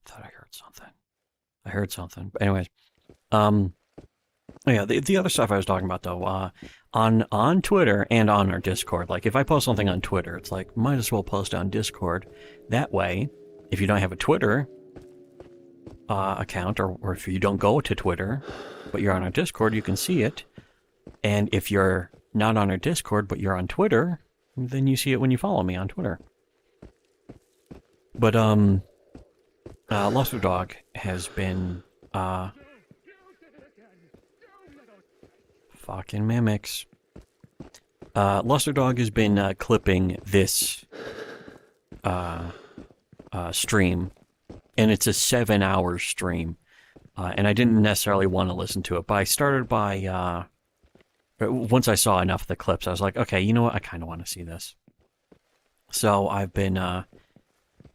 S1: Thought I heard something. I heard something. But anyways, yeah, the other stuff I was talking about, though, on Twitter and on our Discord, like, if I post something on Twitter, it's like, might as well post on Discord. That way, if you don't have a Twitter account, or if you don't go to Twitter, but you're on our Discord, you can see it. And if you're not on our Discord, but you're on Twitter, then you see it when you follow me on Twitter. But, Luster Dog has been, fucking mimics. Luster Dog has been clipping this stream, and it's a 7-hour stream. And I didn't necessarily want to listen to it, but I started by once I saw enough of the clips, I was like, okay, you know what? I kind of want to see this. So I've been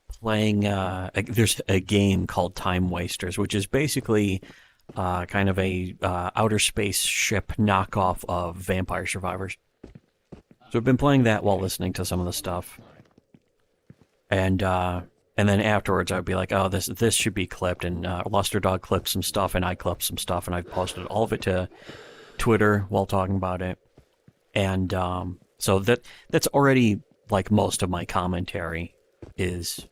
S1: playing. There's a game called Time Wasters, which is basically kind of a outer space ship knockoff of Vampire Survivors. So I've been playing that while listening to some of the stuff. And then afterwards I'd be like, oh, this should be clipped. And Luster Dog clipped some stuff, and I clipped some stuff, and I posted all of it to Twitter while talking about it. And so that's already like most of my commentary is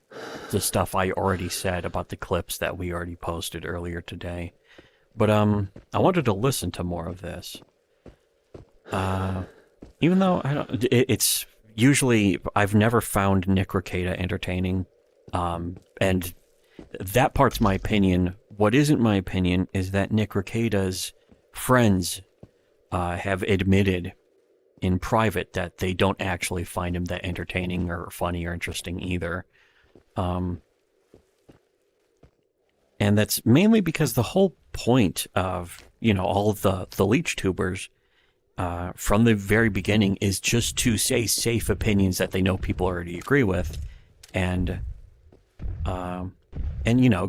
S1: the stuff I already said about the clips that we already posted earlier today. But I wanted to listen to more of this. Even though it's usually I've never found Nick Rekieta entertaining, and that part's my opinion. What isn't my opinion is that Nick Rekieta's friends have admitted in private that they don't actually find him that entertaining or funny or interesting either. And that's mainly because the whole point of, all of the leech tubers from the very beginning is just to say safe opinions that they know people already agree with, and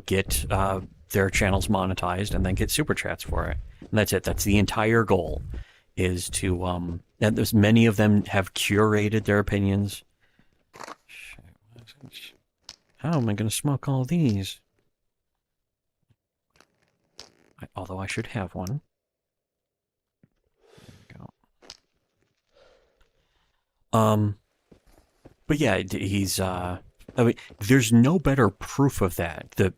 S1: get their channels monetized and then get super chats for it. And that's it. That's the entire goal, is to and there's many of them have curated their opinions. How am I going to smoke all these? Although I should have one. There we go. But yeah, he's there's no better proof of that. The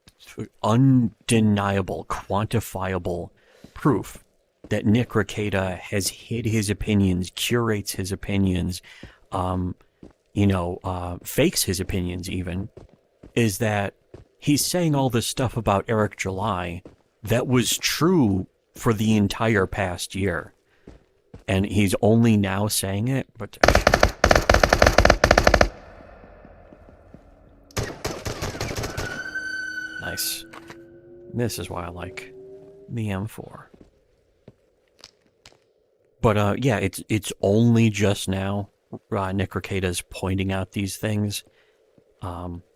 S1: undeniable, quantifiable proof that Nick Rekieta has hid his opinions, curates his opinions, fakes his opinions even, is that he's saying all this stuff about Eric July that was true for the entire past year. And he's only now saying it, but... Nice. This is why I like the M4. But yeah, it's only just now Nick Rekieta's pointing out these things.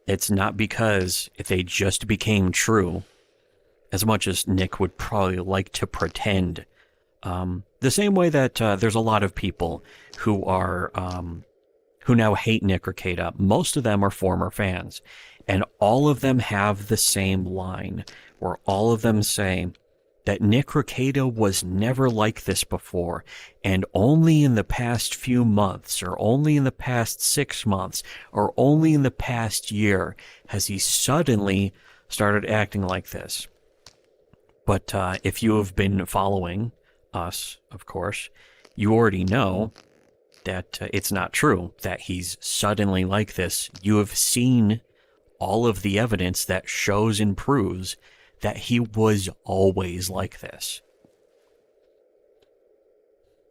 S1: It's not because if they just became true, as much as Nick would probably like to pretend. The same way that there's a lot of people who are who now hate Nick Rekieta. Most of them are former fans, and all of them have the same line, where all of them say that Nick Rekieta was never like this before, and only in the past few months, or only in the past 6 months, or only in the past year has he suddenly started acting like this. But if you have been following us, of course, you already know that it's not true that he's suddenly like this. You have seen all of the evidence that shows and proves that he was always like this.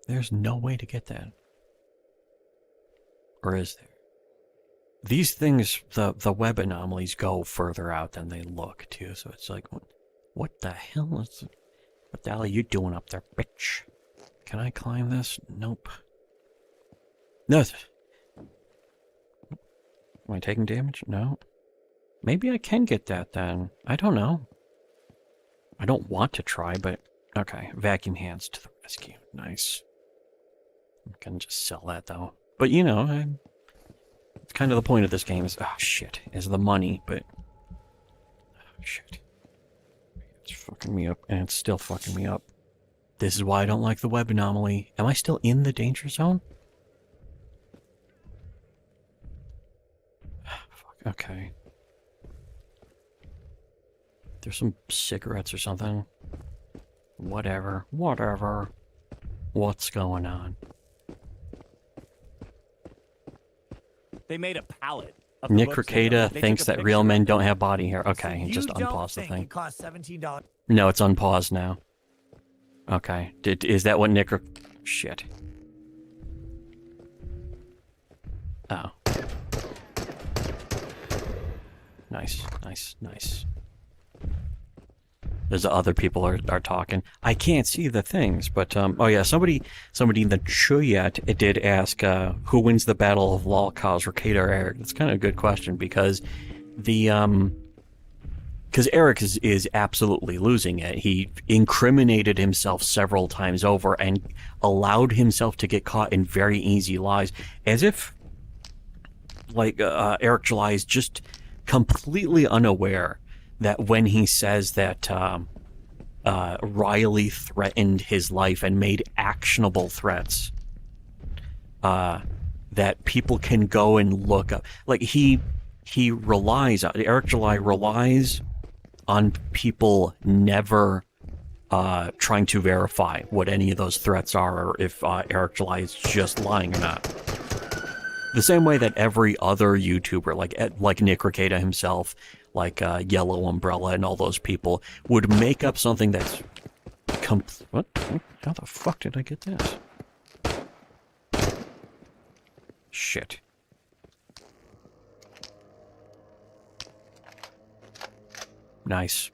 S1: There's no way to get that. Or is there? These things, the web anomalies go further out than they look, too, so it's like... What the hell are you doing up there, bitch? Can I climb this? Nope. No. Am I taking damage? No. Maybe I can get that then. I don't know. I don't want to try, but... Okay, vacuum hands to the rescue. Nice. I'm gonna just sell that, though. But, it's kind of the point of this game is... Oh, shit. Is the money, but... Oh, shit. It's fucking me up, and it's still fucking me up. This is why I don't like the web anomaly. Am I still in the danger zone? Fuck, okay. There's some cigarettes or something. Whatever. What's going on?
S6: They made a pallet.
S1: Nick Rekieta thinks that real men don't have body hair. Okay, he just unpaused the thing.
S4: It costs $17.
S1: No, it's unpaused now. Okay, is that what Nick... Shit. Oh. Nice. There's other people are talking. I can't see the things, but oh yeah, somebody in the Chuyat did ask who wins the battle of Lolcause, Rekieta or Eric. That's kind of a good question because because Eric is absolutely losing it. He incriminated himself several times over and allowed himself to get caught in very easy lies, as if like Eric July is just completely unaware that when he says that Riley threatened his life and made actionable threats, that people can go and look up. Like he relies on, Eric July relies on people never trying to verify what any of those threats are, or if Eric July is just lying or not. The same way that every other YouTuber, like Nick Rekieta himself, like Yellow Umbrella and all those people, would make up something that's what? How the fuck did I get this? Shit. Nice.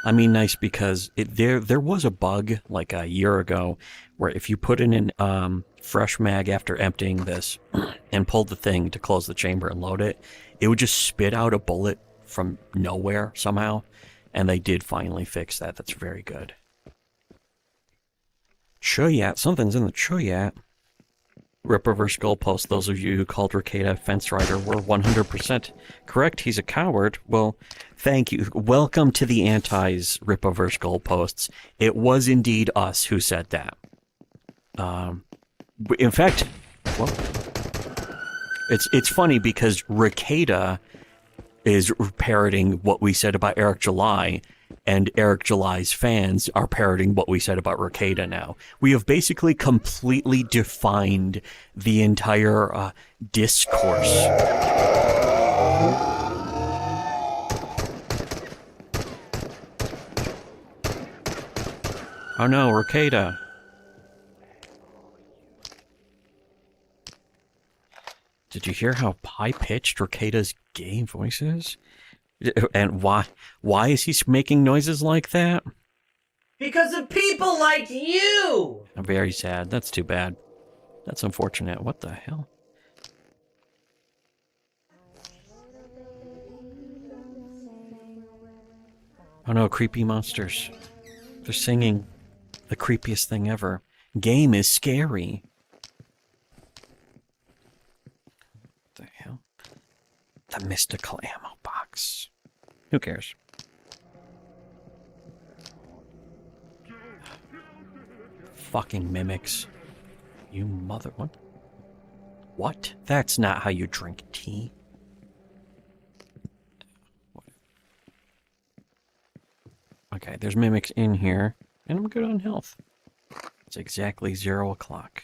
S1: I mean nice because there was a bug like a year ago where if you put in an fresh mag after emptying this and pulled the thing to close the chamber and load it, it would just spit out a bullet from nowhere somehow, and they did finally fix that. That's very good. Chuyat, something's in the Chuyat. Rip reverse goalpost. Those of you who called Rekieta a fence rider were 100% correct. He's a coward. Well, thank you. Welcome to the antis, Rip reverse goalposts. It was indeed us who said that. In fact, well, it's funny because Rekieta is parroting what we said about Eric July, and Eric July's fans are parroting what we said about Rekieta now. We have basically completely defined the entire discourse. Oh no, Rekieta. Did you hear how high-pitched Rekieta's gay voice is? And why is he making noises like that?
S3: Because of people like you!
S1: I'm very sad. That's too bad. That's unfortunate. What the hell? Oh no, creepy monsters. They're singing the creepiest thing ever. Game is scary. What the hell? The mystical ammo box. Who cares? Fucking mimics. You mother... What? What? That's not how you drink tea. Okay, there's mimics in here, and I'm good on health. It's exactly 0 o'clock.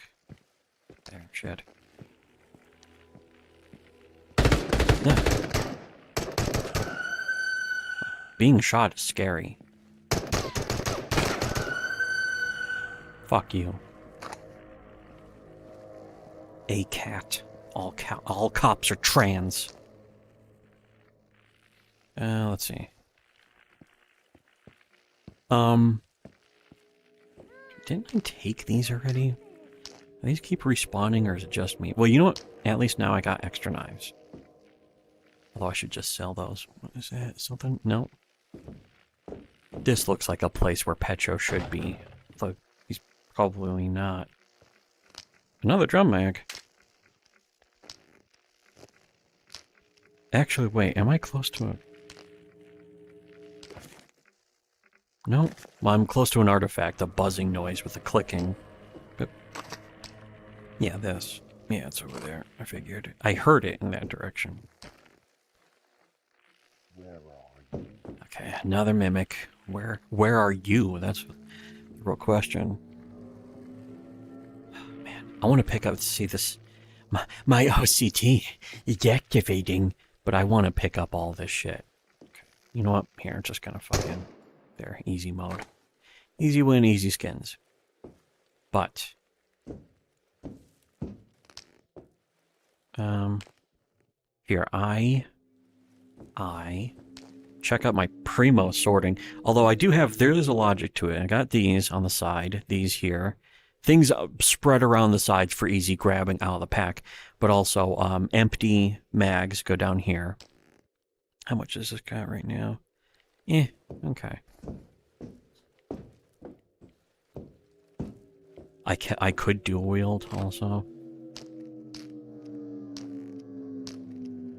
S1: There, shit. No. Being shot is scary. Fuck you. A cat. All cops are trans. Let's see. Didn't I take these already? Do these keep respawning, or is it just me? Well, you know what? At least now I got extra knives. Although I should just sell those. What is that? Something? No. This looks like a place where Petro should be. Though he's probably not. Another drum mag. Actually, wait. Am I close to a... No. Well, I'm close to an artifact. A buzzing noise with a clicking. But... yeah, this. Yeah, it's over there. I figured. I heard it in that direction.
S7: Where are you?
S1: Okay, another mimic. Where are you? That's the real question. Man, I want to pick up to see this. My OCT is activating, but I want to pick up all this shit. Okay. You know what? Here, I'm just gonna fucking... there, easy mode. Easy win, easy skins. But... here, I check out my primo sorting. Although I do have, there is a logic to it. I got these on the side, these here. Things spread around the sides for easy grabbing out of the pack. But also, empty mags go down here. How much does this got right now? Eh, okay. I could dual wield also.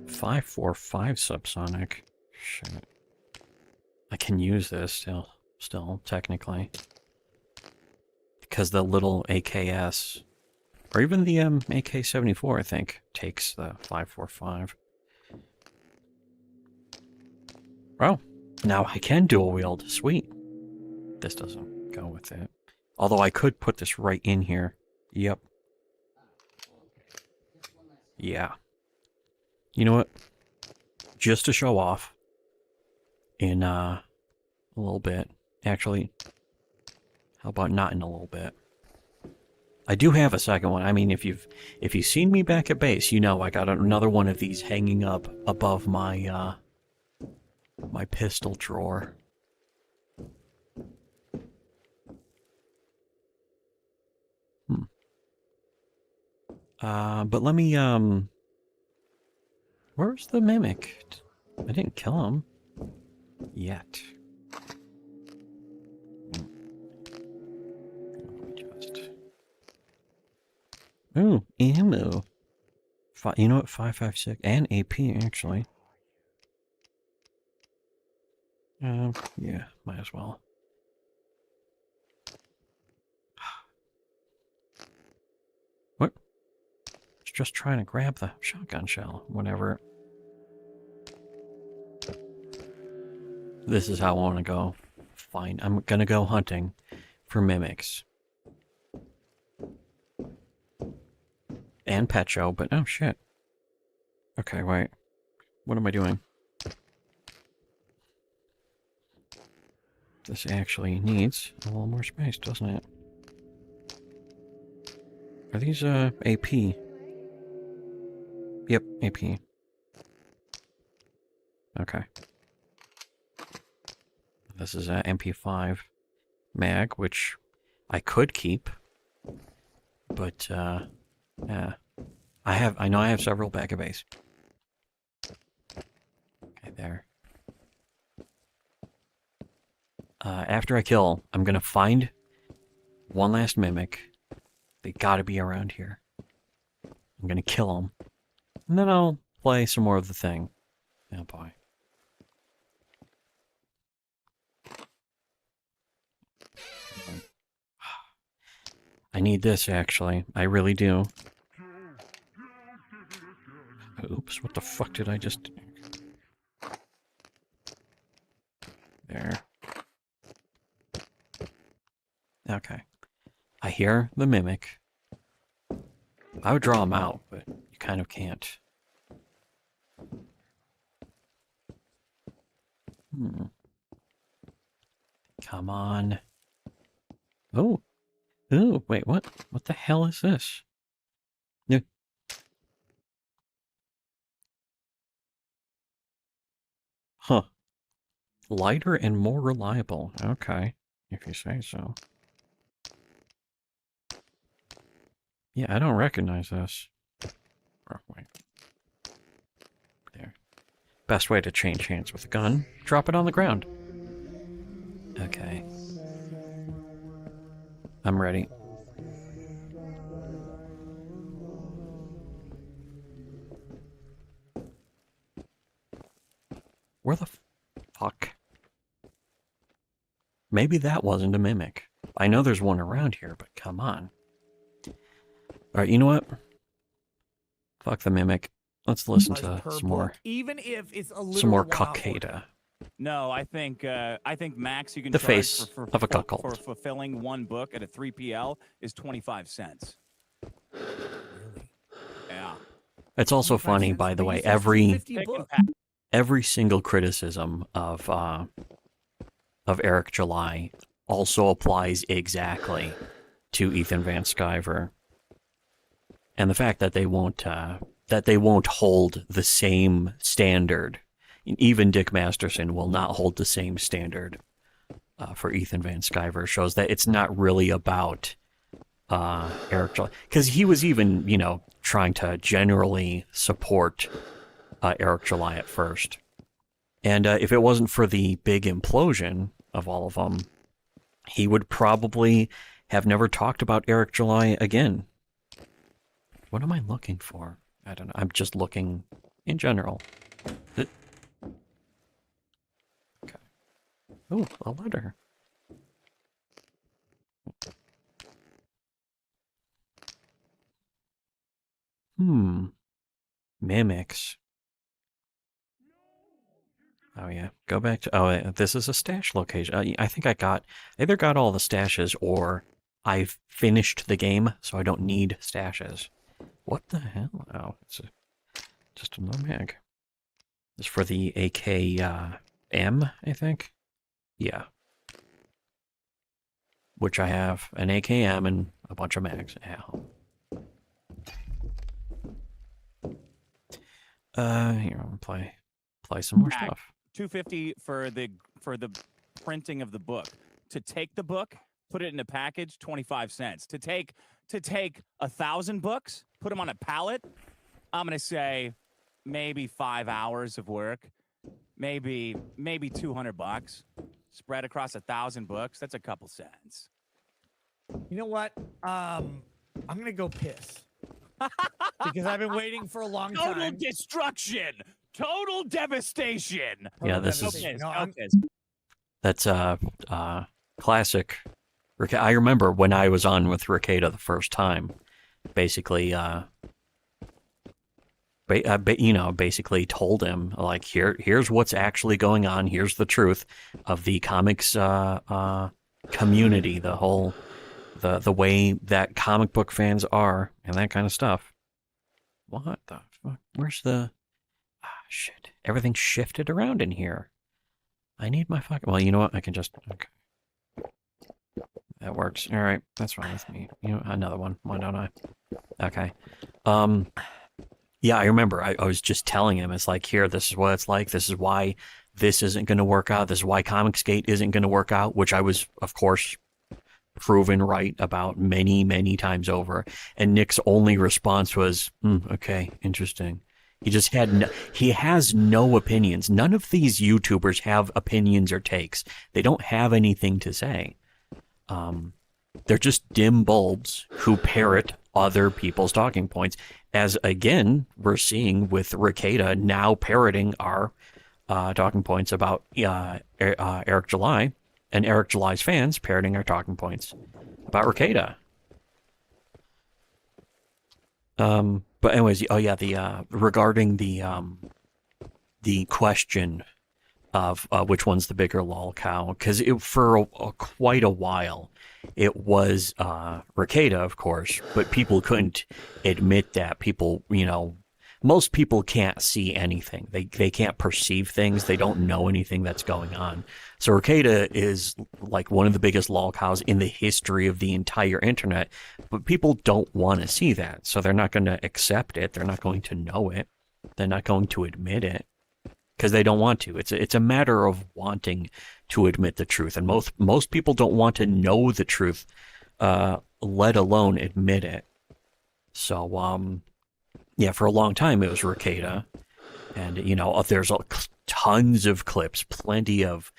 S1: 545 subsonic. Shit. I can use this still technically. Because the little AKS, or even the AK-74, I think, takes the 545. Oh, now I can dual wield. Sweet. This doesn't go with it. Although I could put this right in here. Yep. Yeah. You know what? Just to show off, in a little bit. Actually, how about not in a little bit? I do have a second one. I mean, if you've seen me back at base, you know I got another one of these hanging up above my my pistol drawer. But let me where's the mimic? I didn't kill him yet. Ooh, ammo. You know what? 5.56 and AP actually. Yeah, might as well. What? Just trying to grab the shotgun shell. Whenever. This is how I want to go. Fine, I'm gonna go hunting for mimics. And pet show, but oh shit. Okay, wait. What am I doing? This actually needs a little more space, doesn't it? Are these AP? Yep, AP. Okay. This is a MP5 mag, which I could keep, but yeah, I know I have several back of base. Okay, there. After I kill, I'm gonna find one last mimic. They gotta be around here. I'm gonna kill them, and then I'll play some more of the thing. Oh boy. I need this, actually. I really do. Oops, what the fuck did I just... There. Okay. I hear the mimic. I would draw him out, but you kind of can't. Come on. Oh. Ooh, wait, what? What the hell is this? No. Huh. Lighter and more reliable. Okay, if you say so. Yeah, I don't recognize this. Oh, wait. There. Best way to change hands with a gun, drop it on the ground. Okay. I'm ready. Where the fuck? Maybe that wasn't a mimic. I know there's one around here, but come on. Alright, you know what? Fuck the mimic. Let's listen to some more.
S4: Even if it's a
S1: Some more
S4: literal
S1: Kakeda.
S6: No, I think max you can
S1: The
S6: charge
S1: face
S6: for
S1: of a cuckold.
S6: for fulfilling one book at a 3PL is 25 cents.
S4: Really?
S6: Yeah.
S1: It's also funny, by the way, every single criticism of Eric July also applies exactly to Ethan Van Sciver. And the fact that they won't hold the same standard. Even Dick Masterson will not hold the same standard for Ethan Van Sciver. Shows that it's not really about Eric July. Because he was even, trying to generally support Eric July at first. And if it wasn't for the big implosion of all of them, he would probably have never talked about Eric July again. What am I looking for? I don't know. I'm just looking in general. Okay. Oh, a letter. Mimics. Oh yeah, go back to. Oh, this is a stash location. I think I either got all the stashes or I've finished the game, so I don't need stashes. What the hell? Oh, it's just another mag. It's for the AKM, I think. Yeah. Which I have an AKM and a bunch of mags. Ow. Here, I'm gonna play some more
S6: Mag.
S1: stuff.
S6: $250 for the printing of the book. To take the book, put it in a package, 25 cents. To take 1,000 books, put them on a pallet, I'm gonna say maybe 5 hours of work, maybe $200 spread across 1,000 books. That's a couple cents.
S4: You know what? I'm gonna go piss because I've been waiting for a long
S6: Total
S4: time.
S6: destruction, total devastation.
S1: Yeah,
S4: Total
S1: this is-
S4: devastation.
S6: Okay,
S4: No,
S1: That's classic. I remember when I was on with Rekieta the first time. Basically, basically told him like, here's what's actually going on. Here's the truth of the comics community, the way that comic book fans are, and that kind of stuff. What the fuck? Where's the? Shit! Everything shifted around in here. I need my fucking. Well, you know what? I can just. Okay. That works. All right, that's fine with me. You know, another one. Why don't I? Okay. Yeah, I remember. I was just telling him, it's like, here, this is what it's like. This is why this isn't going to work out. This is why Comicsgate isn't going to work out, which I was, of course, proven right about many, many times over. And Nick's only response was, okay, interesting. He just he has no opinions. None of these YouTubers have opinions or takes. They don't have anything to say. They're just dim bulbs who parrot other people's talking points. As again, we're seeing with Rekieta now parroting our talking points about Eric July, and Eric July's fans parroting our talking points about Rekieta. But anyways, oh yeah, the regarding the question of which one's the bigger lol cow, because for quite a while it was Rekieta, of course, but people couldn't admit that. People, most people can't see anything. They can't perceive things. They don't know anything that's going on. So Rekieta is like one of the biggest lol cows in the history of the entire internet, but people don't want to see that. So they're not going to accept it. They're not going to know it. They're not going to admit it because they don't want to. It's a matter of wanting to admit the truth. And most people don't want to know the truth, let alone admit it. So, yeah, for a long time it was Rekieta, and there's tons of clips, plenty of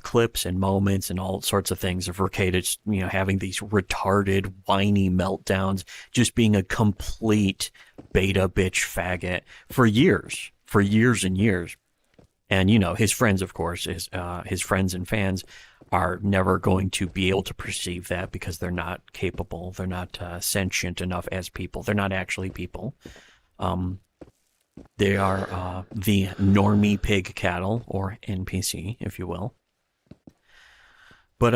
S1: clips and moments and all sorts of things of Rekieta, having these retarded, whiny meltdowns, just being a complete beta bitch faggot for years and years. And his friends, of course, his friends and fans are never going to be able to perceive that because they're not capable. They're not sentient enough as people. They're not actually people. They are the normie pig cattle, or NPC, if you will. But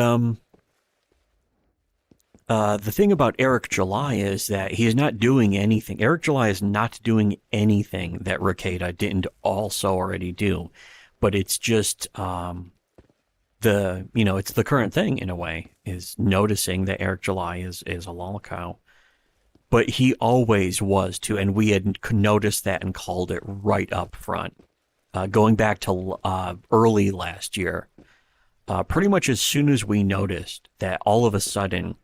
S1: the thing about Eric July is that he is not doing anything. Eric July is not doing anything that Rekieta didn't also already do. But it's just it's the current thing in a way, is noticing that Eric July is a lol cow. But he always was too, and we had noticed that and called it right up front. Going back to early last year, pretty much as soon as we noticed that all of a sudden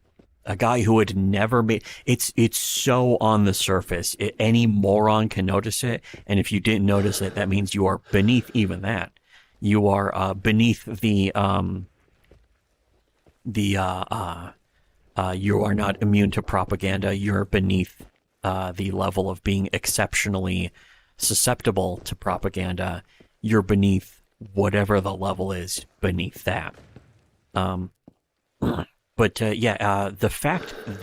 S1: a guy who had never made it's so on the surface, any moron can notice it, and if you didn't notice it, that means you are beneath even that. You are beneath the you are not immune to propaganda. You're beneath the level of being exceptionally susceptible to propaganda. You're beneath whatever the level is beneath that. But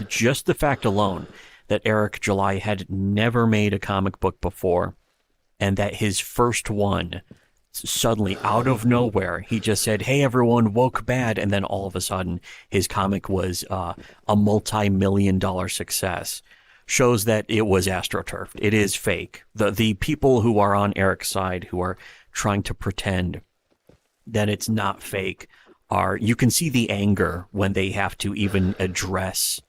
S1: just the fact alone that Eric July had never made a comic book before, and that his first one, suddenly out of nowhere, he just said, "Hey everyone, woke bad," and then all of a sudden his comic was a multi-million-dollar success, shows that it was astroturfed. It is fake. The people who are on Eric's side, who are trying to pretend that it's not fake, you can see the anger when they have to even address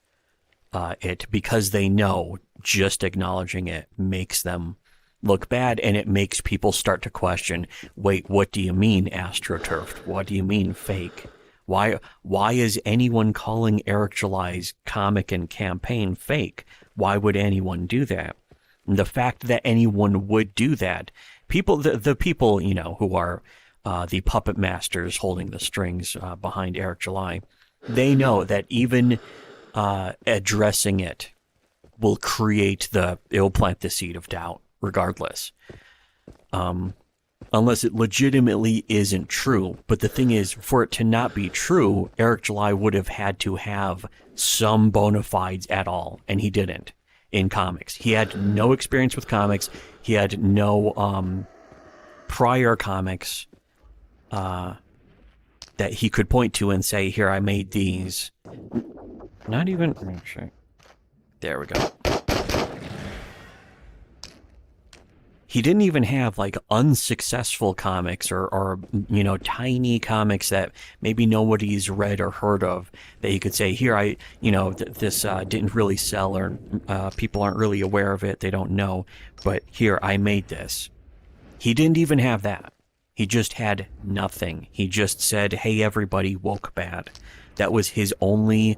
S1: it, because they know just acknowledging it makes them look bad, and it makes people start to question, wait, what do you mean astroturfed? What do you mean fake? Why is anyone calling Eric July's comic and campaign fake? Why would anyone do that? And the fact that anyone would do that, the people, who are the puppet masters holding the strings behind Eric July, they know that even addressing it will plant the seed of doubt regardless. Unless it legitimately isn't true. But the thing is, for it to not be true, Eric July would have had to have some bona fides at all, and he didn't in comics. He had no experience with comics. He had no prior comics that he could point to and say, here, I made these. Not even... There we go. He didn't even have like unsuccessful comics or tiny comics that maybe nobody's read or heard of, that he could say, here, this didn't really sell, or people aren't really aware of it, they don't know, but here, I made this. He didn't even have that. He just had nothing. He just said, hey, everybody, woke bad. That was his only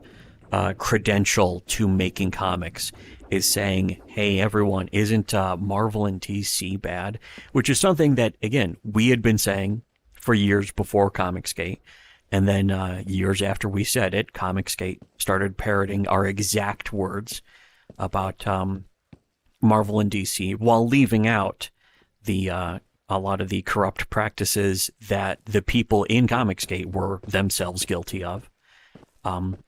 S1: credential to making comics, is saying, hey, everyone, isn't Marvel and DC bad? Which is something that, again, we had been saying for years before Comicsgate. And then years after we said it, Comicsgate started parroting our exact words about Marvel and DC, while leaving out a lot of the corrupt practices that the people in Comicsgate were themselves guilty of.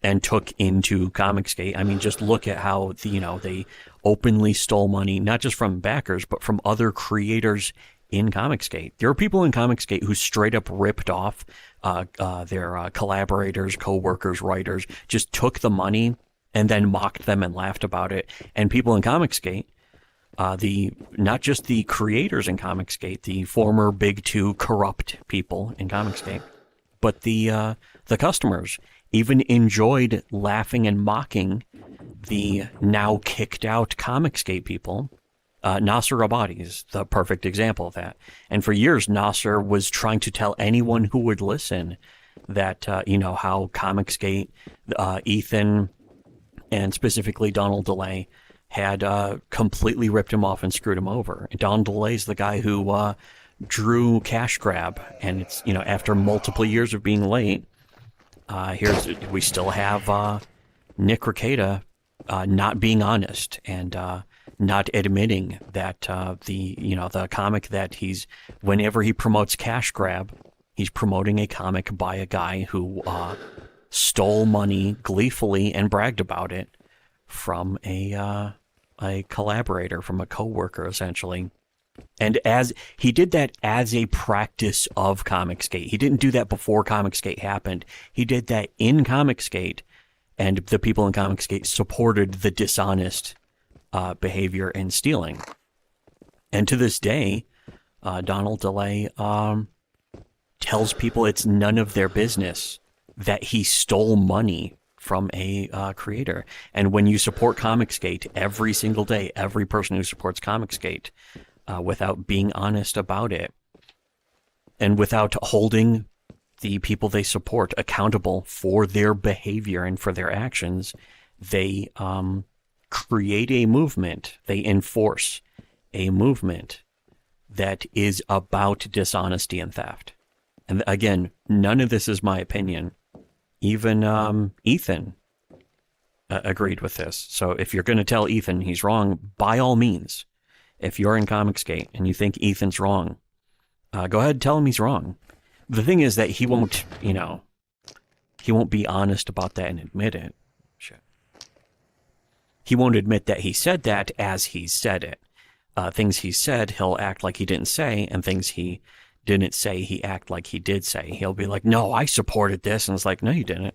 S1: And took into Comicsgate. I mean, just look at how they openly stole money, not just from backers, but from other creators in Comicsgate. There are people in Comicsgate who straight up ripped off their collaborators, co-workers, writers, just took the money and then mocked them and laughed about it. And people in Comicsgate, not just the creators in Comicsgate, the former big two corrupt people in Comicsgate, but the customers even enjoyed laughing and mocking the now kicked out Comicsgate people. Nasser Abadi is the perfect example of that. And for years, Nasser was trying to tell anyone who would listen that, how Comicsgate, Ethan, and specifically Donald DeLay had completely ripped him off and screwed him over. Donald DeLay's the guy who drew Cash Grab, and it's, after multiple years of being late, we still have Nick Rekieta not being honest and not admitting that the comic that whenever he promotes Cash Grab, he's promoting a comic by a guy who stole money gleefully and bragged about it from a collaborator, from a coworker, essentially. And as he did that as a practice of Comicsgate. He didn't do that before Comicsgate happened. He did that in Comicsgate, and the people in Comicsgate supported the dishonest behavior and stealing. And to this day, Donald DeLay tells people it's none of their business that he stole money from a creator. And when you support Comicsgate every single day, every person who supports Comicsgate, without being honest about it, and without holding the people they support accountable for their behavior and for their actions, they create a movement, they enforce a movement that is about dishonesty and theft. And again, none of this is my opinion. Even Ethan agreed with this. So if you're going to tell Ethan he's wrong, by all means, if you're in Comicsgate and you think Ethan's wrong, go ahead and tell him he's wrong. The thing is that he won't, he won't be honest about that and admit it. Shit. He won't admit that he said that as he said it. Things he said, he'll act like he didn't say, and things he didn't say, he act like he did say. He'll be like, no, I supported this. And it's like, no, you didn't.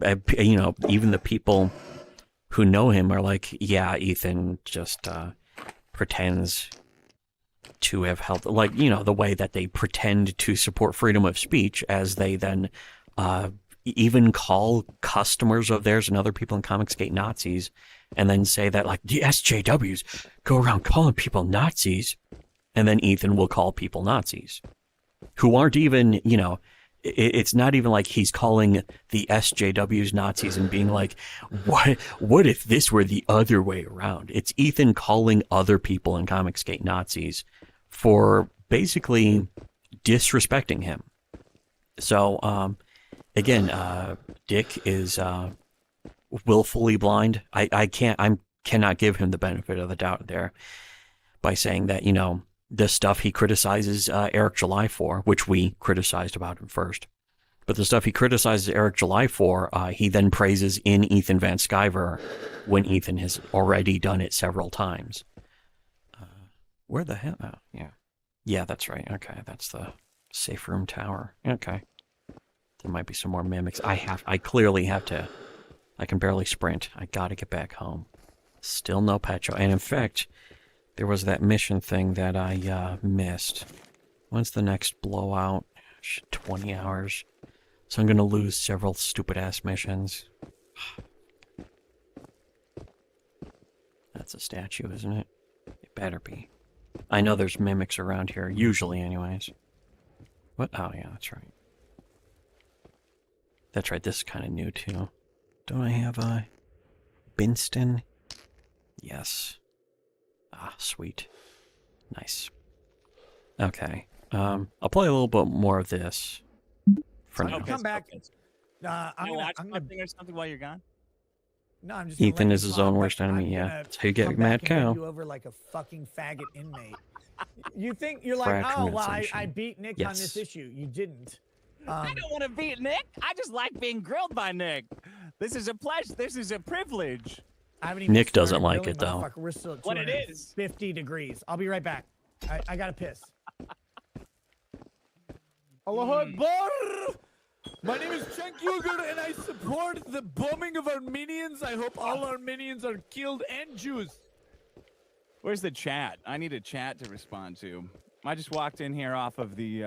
S1: Even the people who know him are like, yeah, Ethan just pretends to have helped, the way that they pretend to support freedom of speech as they then even call customers of theirs and other people in Comicsgate Nazis, and then say that, like, the SJWs go around calling people Nazis, and then Ethan will call people Nazis who aren't even, it's not even like he's calling the SJWs Nazis and being like, what if this were the other way around? It's Ethan calling other people in Comicsgate Nazis for basically disrespecting him. So, again, Dick is willfully blind. I cannot give him the benefit of the doubt there by saying that, the stuff he criticizes Eric July for, which we criticized about him first, but the stuff he criticizes Eric July for, he then praises in Ethan Van Sciver when Ethan has already done it several times. Where the hell? Oh, yeah. Yeah, that's right. Okay, that's the safe room tower. Okay. There might be some more mimics. I clearly have to. I can barely sprint. I gotta get back home. Still no petrol. And in fact, there was that mission thing that I missed. When's the next blowout? 20 hours. So I'm gonna lose several stupid-ass missions. That's a statue, isn't it? It better be. I know there's mimics around here, usually anyways. What? Oh, yeah, that's right. That's right, this is kind of new, too. Don't I have a Binston? Yes. Ah, sweet. Nice. Okay. I'll play a little bit more of this for now.
S4: Come back. I'm
S6: watch
S4: gonna,
S6: something or something while you're gone.
S4: no, I'm just.
S1: Ethan is his own worst enemy, yeah. That's how you get mad cow.
S4: You over like a fucking faggot inmate. You think you're like, oh well, I beat Nick on this issue. You didn't.
S6: I don't want to beat Nick. I just like being grilled by Nick. This is a pleasure. This is a privilege.
S4: I haven't even
S1: Nick doesn't
S4: started
S1: like
S4: grilling,
S1: it, though.
S4: motherfucker. We're still at
S6: What it is.
S4: 50 degrees. I'll be right back. I gotta piss.
S8: Allah Akbar! My name is Cenk Uygur and I support the bombing of Armenians. I hope all Armenians are killed and Jews.
S6: Where's the chat? I need a chat to respond to. I just walked in here off of the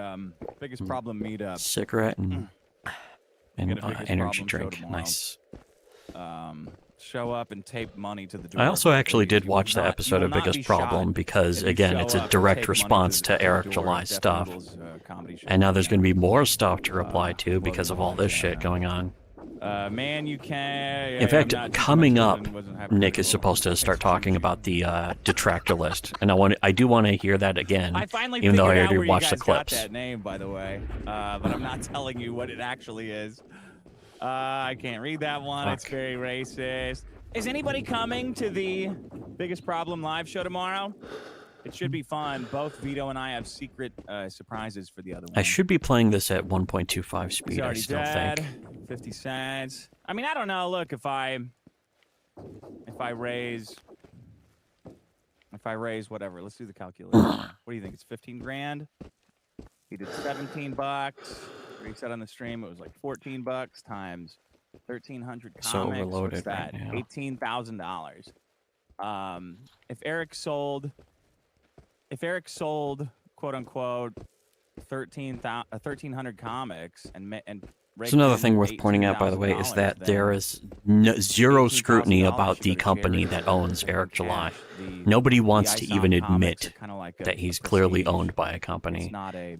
S6: biggest problem meetup.
S1: Cigarette and
S6: Get a biggest
S1: energy
S6: problem show
S1: drink.
S6: tomorrow.
S1: Nice.
S6: Show up and tape money to the door.
S1: I also actually did
S6: You will
S1: watch the
S6: not- you
S1: episode
S6: will
S1: of
S6: not
S1: Biggest
S6: be
S1: Problem
S6: shot
S1: because,
S6: if you
S1: again,
S6: show
S1: it's
S6: up
S1: a
S6: and
S1: direct
S6: tape money
S1: response to
S6: the
S1: Eric
S6: door.
S1: July's
S6: Deaf
S1: stuff.
S6: Eagles, comedy show.
S1: And now there's going to be more stuff to reply to because of all this shit going on.
S6: Man, you can.
S1: In fact, coming up, Nick is supposed to start talking about the detractor list, and I do want to hear that again,
S6: I finally
S1: even though I
S6: figured out
S1: already
S6: where you
S1: watched the
S6: guys got
S1: clips.
S6: that name, by the way, but I'm not telling you what it actually is. I can't read that one. It's
S1: Fuck.
S6: very racist. Is anybody coming to the Biggest Problem live show tomorrow? It should be fun. Both Vito and I have secret surprises for the other one.
S1: I should be playing this at 1.25
S6: He's
S1: speed, I
S6: already
S1: still
S6: dead.
S1: think.
S6: 50 cents. I mean, I don't know. Look, if I raise whatever, let's do the calculation. What do you think? It's 15 grand. He did 17 bucks. He said on the stream it was like 14 bucks times 1,300 comics.
S1: So overloaded
S6: What's that?
S1: right now.
S6: $18,000. If Eric sold, quote unquote, 1,300 comics and
S1: There's another thing worth pointing out, by the way, is that there is zero scrutiny about the company that owns Eric July. Nobody wants to even admit that he's clearly owned by a company,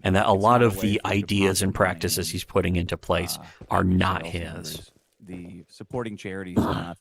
S1: and that a lot of the ideas and practices he's putting into place are not his.
S6: The supporting charities enough.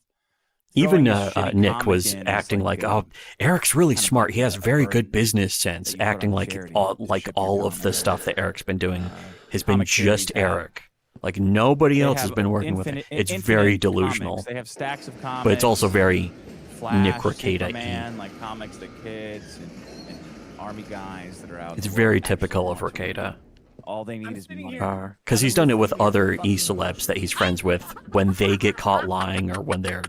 S1: Even
S6: Throwing a shitty
S1: Nick
S6: comic
S1: was
S6: in is
S1: acting like,
S6: like,
S1: "Oh, Eric's really
S6: kind of
S1: smart. He has
S6: a
S1: very
S6: burden
S1: good business sense."
S6: that you put
S1: Acting
S6: on
S1: like
S6: charity
S1: all
S6: to ship your
S1: of the
S6: comic.
S1: stuff that Eric's been doing has been
S6: comic
S1: just
S6: series have.
S1: Eric. Like nobody
S6: They
S1: else has
S6: have
S1: been working with
S6: infinite-
S1: it. It's
S6: infinite
S1: very
S6: comics.
S1: delusional,
S6: They have stacks of comics.
S1: but it's also very
S6: Flash,
S1: Nick Rekieta-y.
S6: Superman, like comics that kids and army guys that are out.
S1: It's
S6: in the
S1: very
S6: world actually
S1: typical of
S6: want to read.
S1: Rekieta.
S6: All they need
S4: I'm
S6: is
S4: sitting
S6: money.
S4: here-
S1: Because he's done it with
S4: listening to your
S1: other
S4: fucking
S1: e-celebs that he's friends with when they get caught lying or when they're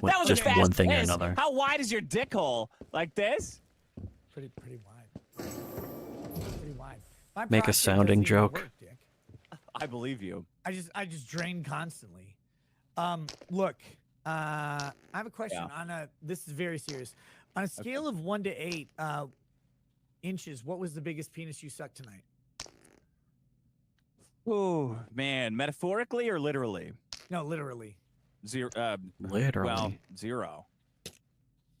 S1: with
S6: That was
S1: just
S6: a fast
S1: one thing or
S6: piss.
S1: another.
S6: How wide is your dick hole? Like this?
S4: Pretty wide. Pretty wide. My
S1: Make a
S4: prostate
S1: sounding
S4: doesn't even
S1: joke.
S4: work, Dick.
S6: I believe you.
S4: I just drain constantly. Look, I have a question on a. This is very serious. On a scale of 1 to 8 inches, what was the biggest penis you sucked tonight?
S6: Oh man, metaphorically or literally?
S4: No, literally.
S6: Zero.
S1: Literally.
S6: Well, 0.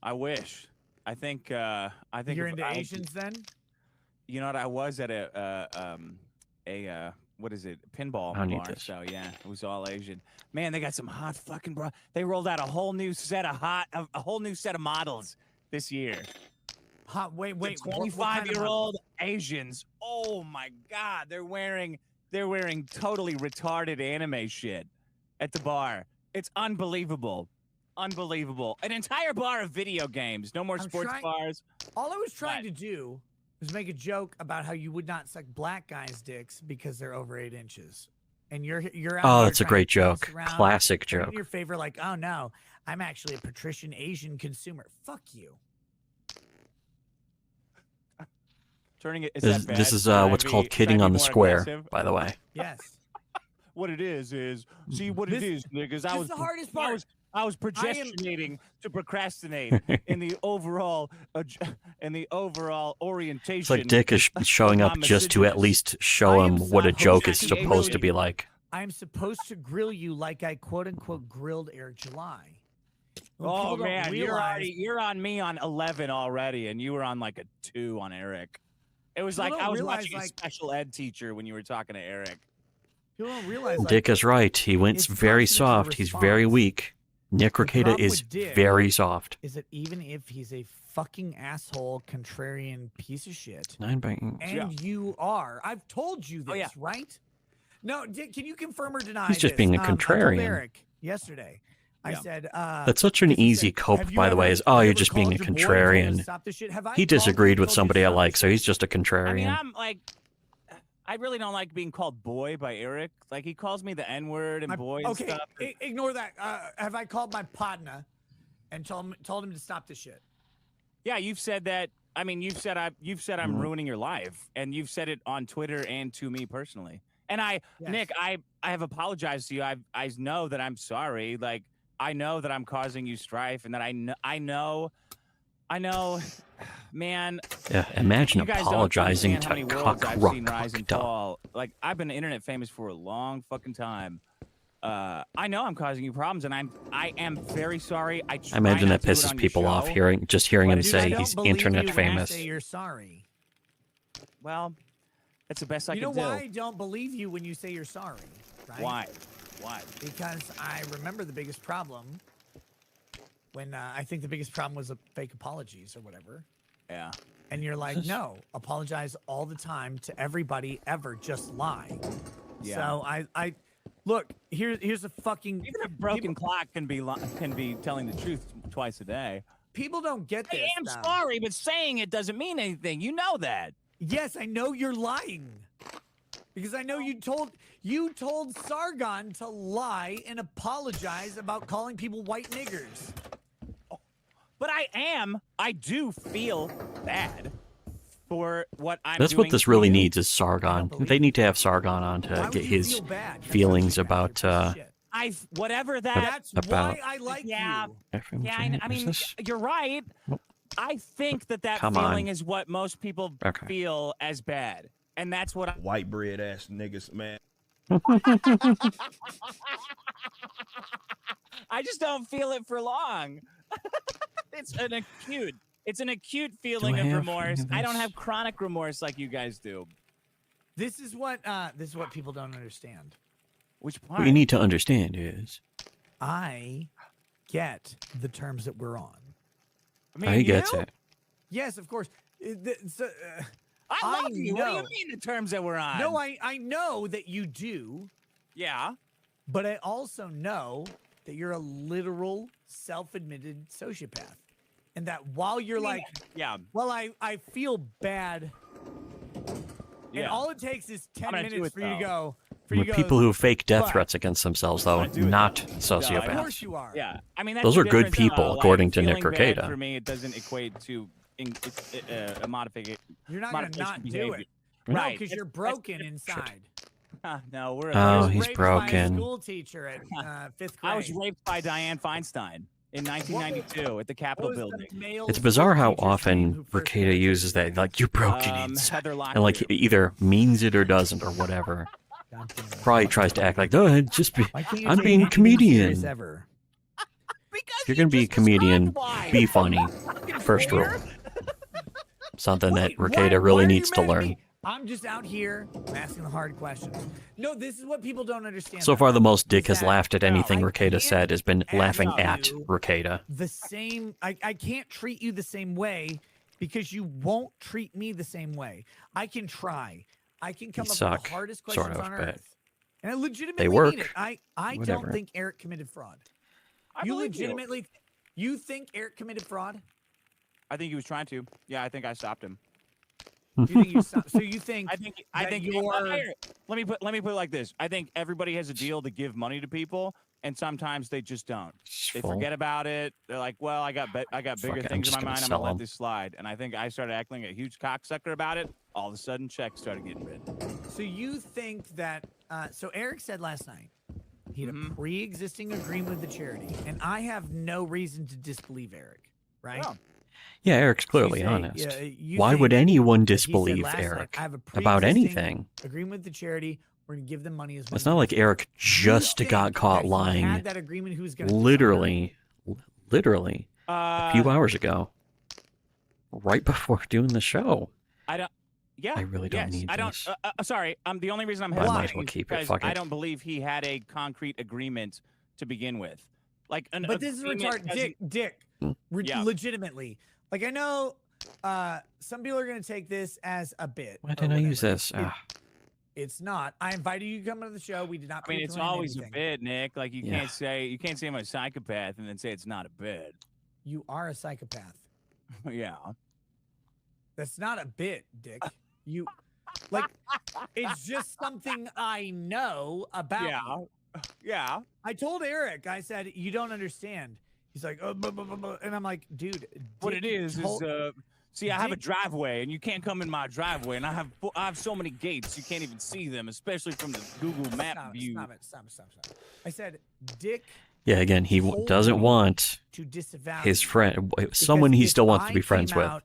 S6: I wish. I think. I think
S4: You're
S6: if
S4: into
S6: I-
S4: Asians then?
S6: You know what? I was at a what is it? Pinball
S1: I don't need
S6: bar.
S1: this.
S6: So yeah, it was all Asian. Man, they got some hot fucking bra. They rolled out a whole new set of a whole new set of models this year.
S4: Hot. Wait.
S6: The
S4: What kind of model?
S6: 25-year-old Asians. Oh my god, they're wearing totally retarded anime shit at the bar. It's unbelievable. Unbelievable. An entire bar of video games. No more
S4: I'm
S6: sports
S4: trying-
S6: bars.
S4: All I was trying
S6: What?
S4: to do was make a joke about how you would not suck black guys' dicks because they're over 8 inches. And you're out
S1: Oh,
S4: here
S1: that's a
S4: trying
S1: great
S4: to dance
S1: joke.
S4: around,
S1: Classic
S4: turning
S1: joke.
S4: your favor like, oh no, I'm actually a patrician Asian consumer. Fuck you.
S6: Turning it. Is
S1: This,
S6: that
S1: this
S6: bad?
S1: is
S6: Should I
S1: what's
S6: be-
S1: called
S6: should I
S1: kidding
S6: be
S1: on the
S6: more
S1: square,
S6: aggressive?
S1: by the way.
S4: Yes.
S6: What it is see what it
S4: This-
S6: is, niggas.
S4: this is the hardest part.
S6: I was
S4: I am-
S6: procrastinating to procrastinate in the overall orientation.
S1: It's like Dick is showing up
S6: I'm
S1: just to at
S6: misogynist.
S1: least show
S4: I am
S1: him what a
S4: supposed
S1: joke is
S4: to
S1: supposed to
S4: really-
S1: be like.
S4: I'm supposed to grill you like I quote unquote grilled Eric July. What
S6: Oh
S4: people don't
S6: man,
S4: realize-
S6: you're on me on 11 already, and you were on like a 2 on Eric. It was
S4: People
S6: like
S4: don't
S6: I was
S4: realize,
S6: watching a
S4: like-
S6: special ed teacher when you were talking to Eric.
S4: People don't realize like,
S1: Dick is right. He went
S4: it's
S1: very
S4: constant
S1: soft. He's very
S4: response.
S1: weak. Nick
S4: The
S1: Rekieta
S4: problem
S1: is
S4: with Dick-
S1: very soft.
S4: is that even if he's a fucking asshole, contrarian piece of shit,
S1: 9 by
S4: and you are, I've told you this,
S6: Oh, yeah.
S4: right? No, Dick, can you confirm or deny?
S1: He's just
S4: this?
S1: being a
S4: I told
S1: contrarian.
S4: Eric yesterday. I
S6: Yeah.
S4: said,
S1: That's such an
S4: Casey
S1: easy
S4: said,
S1: cope,
S4: "Have you
S1: by the way,
S4: ever-
S1: is, oh,
S4: have you
S1: you're
S4: ever
S1: just being a
S4: called your boy and told him to
S1: contrarian.
S4: stop this shit?" Have I
S1: He
S4: called you
S1: disagreed
S4: and
S1: with
S4: told you to
S1: somebody I
S4: stop
S1: like,
S4: this
S1: so
S4: shit?
S1: he's just a
S6: I mean,
S1: contrarian.
S6: I'm like, I really don't like being called boy by Eric. Like he calls me the N-word and boy and
S4: Okay,
S6: stuff.
S4: ignore that. Have I called my partner and told him to stop this shit?
S6: Yeah, you've said that. I mean, you've said I'm ruining your life, and you've said it on Twitter and to me personally. And
S4: Yes.
S6: Nick, I have apologized to you. I know that I'm sorry. Like I know that I'm causing you strife, and that I know, man.
S1: Yeah, imagine
S6: You guys don't
S1: apologizing
S6: understand
S1: to
S6: how many worlds I've seen rise and
S1: Cock
S6: fall. Like I've been internet famous for a long fucking time. I know I'm causing you problems, and I am very sorry. I
S1: I imagine
S6: try
S1: that
S6: not to do it
S1: pisses
S6: on your
S1: people off
S6: show.
S1: hearing him
S6: But
S1: say
S6: dude, I
S1: he's
S4: don't believe
S1: internet
S4: you when I
S1: famous.
S4: say you're sorry.
S6: Well, that's the best I
S4: You
S6: can
S4: know
S6: do.
S4: why I don't believe you when you say you're sorry? Right?
S6: Why? Why?
S4: Because I remember the biggest problem when I think the biggest problem was the fake apologies or whatever.
S6: Yeah.
S4: And you're like, no, apologize all the time to everybody ever, just lie.
S6: Yeah.
S4: So I look, here's a fucking
S6: Even a broken clock can be telling the truth twice a day.
S4: people don't get this.
S6: I am
S4: though.
S6: sorry, but saying it doesn't mean anything. You know that.
S4: Yes, I know you're lying. Because I know you told Sargon to lie and apologize about calling people white niggers.
S6: But I do feel bad for what I'm
S1: That's
S6: doing
S1: what this
S6: to
S1: really
S6: you.
S1: needs is Sargon.
S4: believe
S1: They need to have Sargon on
S4: Why
S1: to
S4: would
S1: get
S4: you
S1: his
S4: feel bad? You're such a
S1: feelings
S4: bad
S1: about
S4: piece of shit.
S6: Whatever that.
S4: That's
S1: about-
S4: why I like
S6: Yeah.
S4: you.
S6: Yeah, I mean, you're right.
S1: Nope.
S6: I think that
S1: Come
S6: feeling
S1: on.
S6: is what most people
S1: Okay.
S6: feel as bad, and that's what I.
S5: White bread ass niggas, man.
S6: I just don't feel it for long. It's an acute feeling
S1: I
S6: of
S1: have
S6: remorse.
S1: any of
S6: I don't
S1: this?
S6: have chronic remorse like you guys do.
S4: This is what people don't understand.
S6: Which part?
S1: What you need to understand is
S4: I get the terms that we're on.
S6: I mean,
S1: he gets
S6: you?
S1: it.
S4: Yes, of course.
S6: I love you. What do you
S4: know.
S6: mean the terms that we're on?
S4: No, I know that you do,
S6: Yeah.
S4: but I also know that you're a literal self-admitted sociopath. And that while you're like,
S6: Yeah.
S4: well, I feel bad.
S6: Yeah.
S4: And all it takes is 10
S6: gonna do
S4: minutes
S6: it,
S4: for you to
S6: though.
S4: go.
S1: With people who fake death
S4: but-
S1: threats against themselves, though,
S6: I'm gonna do it,
S1: not
S6: though.
S4: Of course
S1: sociopaths.
S4: you are.
S6: Yeah. I mean, that's
S1: Those
S6: the
S1: are good
S6: difference,
S1: people,
S6: like,
S1: according to Nick
S6: feeling bad
S1: Rekieta.
S6: For me, it doesn't equate to a modification.
S4: You're not going to not do
S6: behavior.
S4: it. No,
S6: Right.
S4: because
S6: That's-
S4: you're
S6: that's
S4: broken
S6: different.
S4: inside.
S6: No, we're.
S1: Oh,
S4: I was
S1: he's
S4: raped by a
S1: broken.
S4: school teacher at 5th grade.
S6: I was raped by Dianne Feinstein in 1992 at the
S4: What
S6: Capitol
S4: was the
S6: building.
S4: male
S1: It's bizarre
S4: school
S1: how
S4: teacher's name
S1: often
S4: who first
S1: Rekieta
S4: penetrated
S1: uses that,
S4: you?
S1: like, you're broken inside.
S6: Heather
S1: And, like, he
S6: Locklear.
S1: either means it or doesn't, or whatever.
S4: God damn it.
S1: Probably tries to act like, oh, just be,
S4: Why can't you
S1: I'm
S4: take
S1: being a
S4: anything serious
S1: comedian.
S4: ever?
S6: Because
S1: If you're
S6: you
S1: going to be a
S6: just
S1: comedian,
S6: described why.
S1: be funny.
S6: Fucking
S1: First rule.
S6: whore.
S1: Something that
S4: Wait, why
S1: Rekieta
S4: are
S1: really
S4: you
S1: needs to
S4: mad at
S1: learn.
S4: me? I'm just out here asking the hard questions. No, this is what people don't understand.
S1: So
S4: though,
S1: far, the most Dick
S4: is
S1: has
S4: that
S1: laughed at anything
S4: I
S1: Rekieta
S4: can't
S1: said has been
S4: ask
S1: laughing at
S4: you
S1: Rekieta.
S4: the same. I can't treat you the same way because you won't treat me the same way. I can try. I can come up with
S1: suck,
S4: the hardest
S1: sort
S4: questions
S1: of,
S4: on
S1: but
S4: earth. And I legitimately
S1: work.
S4: mean it. I
S1: Whatever.
S4: don't think Eric committed fraud.
S6: I
S4: You
S6: believe
S4: legitimately you think Eric committed fraud?
S6: I think he was trying to. Yeah, I think I stopped him.
S4: You think you so you think
S6: I think
S4: that
S6: you're.
S4: you're-
S6: Let me put it like this. I think everybody has a deal to give money to people, and sometimes they just don't. They
S1: Full.
S6: forget about it. They're like, "Well, I got bigger
S1: Fuck it, I'm
S6: things in
S1: just
S6: my
S1: gonna
S6: mind. I'm
S1: sell
S6: gonna let
S1: 'em."
S6: this slide." And I think I started acting like a huge cocksucker about it. All of a sudden, checks started getting written.
S4: So you think that? So Eric said last night he had a
S6: Mhm.
S4: pre-existing agreement with the charity, and I have no reason to disbelieve Eric, right?
S6: Yeah.
S1: Yeah, Eric's
S4: So you
S1: clearly
S4: say,
S1: honest.
S4: you
S1: Why
S4: think-
S1: would anyone
S4: like he said
S1: disbelieve
S4: last night,
S1: Eric
S4: I have a
S1: about
S4: pre-existing
S1: anything?
S4: agreement with the charity. We're gonna give them money as much.
S1: It's not like Eric just got caught lying
S4: Had that agreement? Who's gonna
S1: literally a few
S6: Uh,
S1: hours ago, right before doing the show.
S6: I don't. Yeah.
S1: I really don't
S6: yes,
S1: need
S6: I don't.
S1: this.
S6: Sorry. The only reason I'm
S1: But I might as
S6: hesitating
S1: well
S6: is
S1: keep it,
S6: because
S1: fuck
S6: I
S1: it.
S6: don't believe he had a concrete agreement to begin with. Like, an
S4: But this is
S6: agreement
S4: retarded,
S6: doesn't-
S4: Dick.
S1: Mm.
S6: Yeah.
S4: Legitimately, like I know, some people are gonna take this as a bit.
S1: Why
S4: or
S1: didn't I use
S4: whatever.
S1: this?
S4: It's not. I invited you to come to the show. We did not.
S6: I mean, it's
S4: pre-plan
S6: always
S4: anything.
S6: a bit, Nick. Like, you
S1: Yeah.
S6: can't say I'm a psychopath and then say it's not a bit.
S4: You are a psychopath.
S6: Yeah.
S4: That's not a bit, Dick. You, like, it's just something I know about.
S6: Yeah.
S4: you.
S6: Yeah.
S4: I told Eric. I said you don't understand. He's like, and I'm like, dude.
S6: What it
S4: Dick
S6: is
S4: told-
S6: see, I have a
S4: Dick-
S6: driveway, and you can't come in my driveway, and I have so many gates you can't even see them, especially from the Google Map
S4: Stop it,
S6: view.
S4: Stop it. I said, Dick,
S1: Yeah, again, he
S4: told
S1: doesn't
S4: me
S1: want
S4: to disavow
S1: his
S4: you.
S1: friend,
S4: Because
S1: someone he
S4: if
S1: still wants to
S4: I
S1: be friends
S4: came
S1: with.
S4: out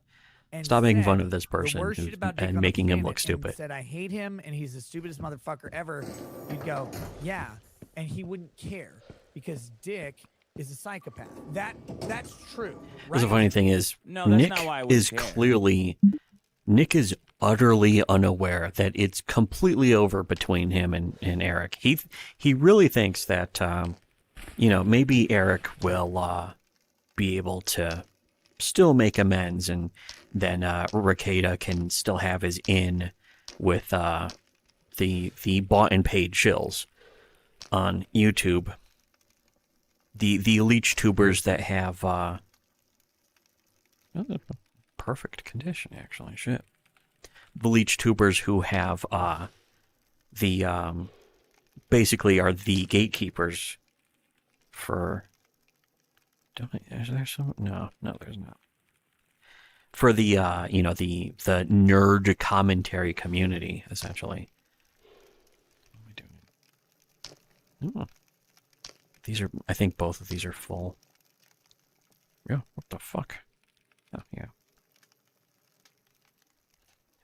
S4: and
S1: Stop making fun
S4: said
S1: of this
S4: the
S1: person
S4: worst
S1: who's-
S4: shit about Dick
S1: and
S4: on the
S1: making him
S4: planet
S1: look stupid.
S4: And said I hate him and he's the stupidest motherfucker ever. You'd go, yeah, and he wouldn't care because Dick is a psychopath. That's true. Right?
S1: The funny thing is,
S6: No, that's
S1: Nick
S6: not why I would
S1: is
S6: care.
S1: Nick is utterly unaware that it's completely over between him and Eric. He really thinks that maybe Eric will be able to still make amends, and then Rekieta can still have his in with the bought and paid shills on YouTube. The leech tubers that have perfect condition, actually. Shit. The leech tubers who have basically are the gatekeepers for. Is there some? No, there's not. For the the nerd commentary community, essentially. What am I doing? Oh. These are. I think both of these are full. Yeah. What the fuck? Oh yeah.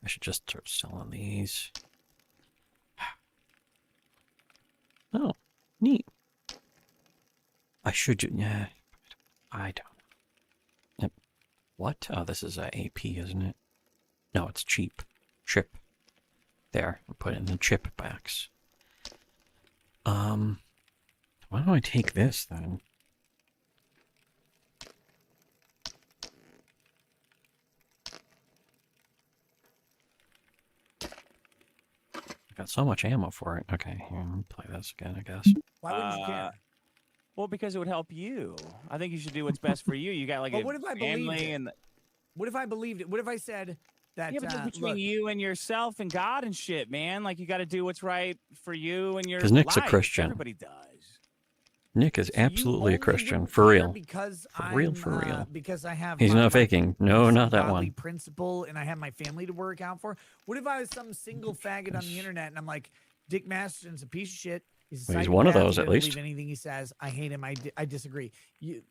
S1: I should just start selling these. Oh, neat. I should. Yeah. I don't. Yep. What? Oh, this is a AP, isn't it? No, it's cheap. Chip. There. I'll put it in the chip box. Why don't I take this then? got so much ammo for it. Okay, here, let me play this again, I guess.
S4: Why wouldn't you care?
S6: Well, because it would help you. I think you should do what's best for you. You got like
S4: But
S6: a
S4: what if I believed
S6: family
S4: it?
S6: and
S4: What if I believed it? What if I said that?
S6: yeah, but that's between
S4: look,
S6: you and yourself and God and shit, man. Like you got to do what's right for you and your
S1: 'Cause Nick's a
S6: life.
S1: Christian.
S6: Everybody does.
S1: Nick is
S4: so you
S1: absolutely
S4: only
S1: a Christian,
S4: wouldn't
S1: for
S4: care
S1: real.
S4: Because
S1: For real, for
S4: I'm,
S1: real.
S4: because I have.
S1: He's not faking. No,
S4: some
S1: not that
S4: godly
S1: one.
S4: Principle, and I have my family to work out for. What if I was some single faggot on the internet and I'm like, Dick Masterson's a piece of shit. He's, a
S1: Well, he's one of
S4: psychopath.
S1: those,
S4: I
S1: at
S4: don't
S1: least.
S4: believe anything he says. I hate him. I disagree. You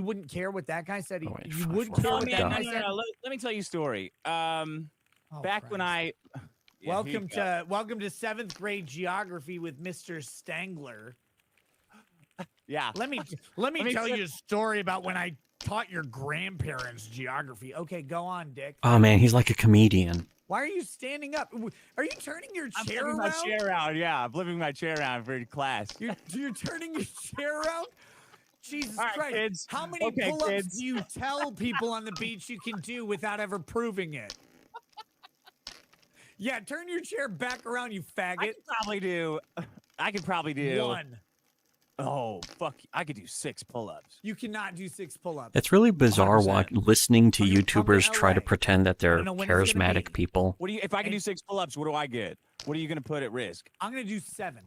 S4: wouldn't care what that guy said.
S1: Oh, wait,
S4: You
S1: fuck,
S4: wouldn't
S1: fuck,
S4: care
S6: No,
S4: what
S1: fuck,
S4: that
S6: man,
S1: duh.
S4: guy
S6: no,
S4: said.
S6: no, no. Let me tell you a story.
S4: Oh,
S6: Back when
S4: Christ.
S6: Yeah, here you go.
S4: welcome to 7th grade geography with Mr. Stangler.
S6: Yeah.
S4: Let me
S6: me
S4: tell
S6: tell-
S4: you a story about when I taught your grandparents geography. Okay, go on, Dick.
S1: Oh man, he's like a comedian.
S4: Why are you standing up? Are you turning your
S6: I'm
S4: chair
S6: flipping
S4: around?
S6: my chair around. Yeah, I'm flipping my chair around for class.
S4: You're turning your chair around? Jesus
S6: All right,
S4: Christ.
S6: kids.
S4: How many
S6: Okay,
S4: pull-ups
S6: kids.
S4: do you tell people on the beach you can do without ever proving it? Yeah, turn your chair back around, you
S6: I
S4: faggot.
S6: could probably do.
S4: One.
S6: Oh, fuck. I could do 6 pull-ups.
S4: You cannot do 6 pull-ups.
S1: It's really bizarre
S6: 100%.
S1: listening to
S4: I'm gonna come to
S1: YouTubers try to
S4: LA.
S1: pretend that they're
S4: don't know when it's gonna
S1: charismatic
S4: be.
S1: people.
S6: What do you? If I can do
S4: And-
S6: 6 pull-ups, what do I get? What are you gonna put at risk?
S4: I'm gonna do 7.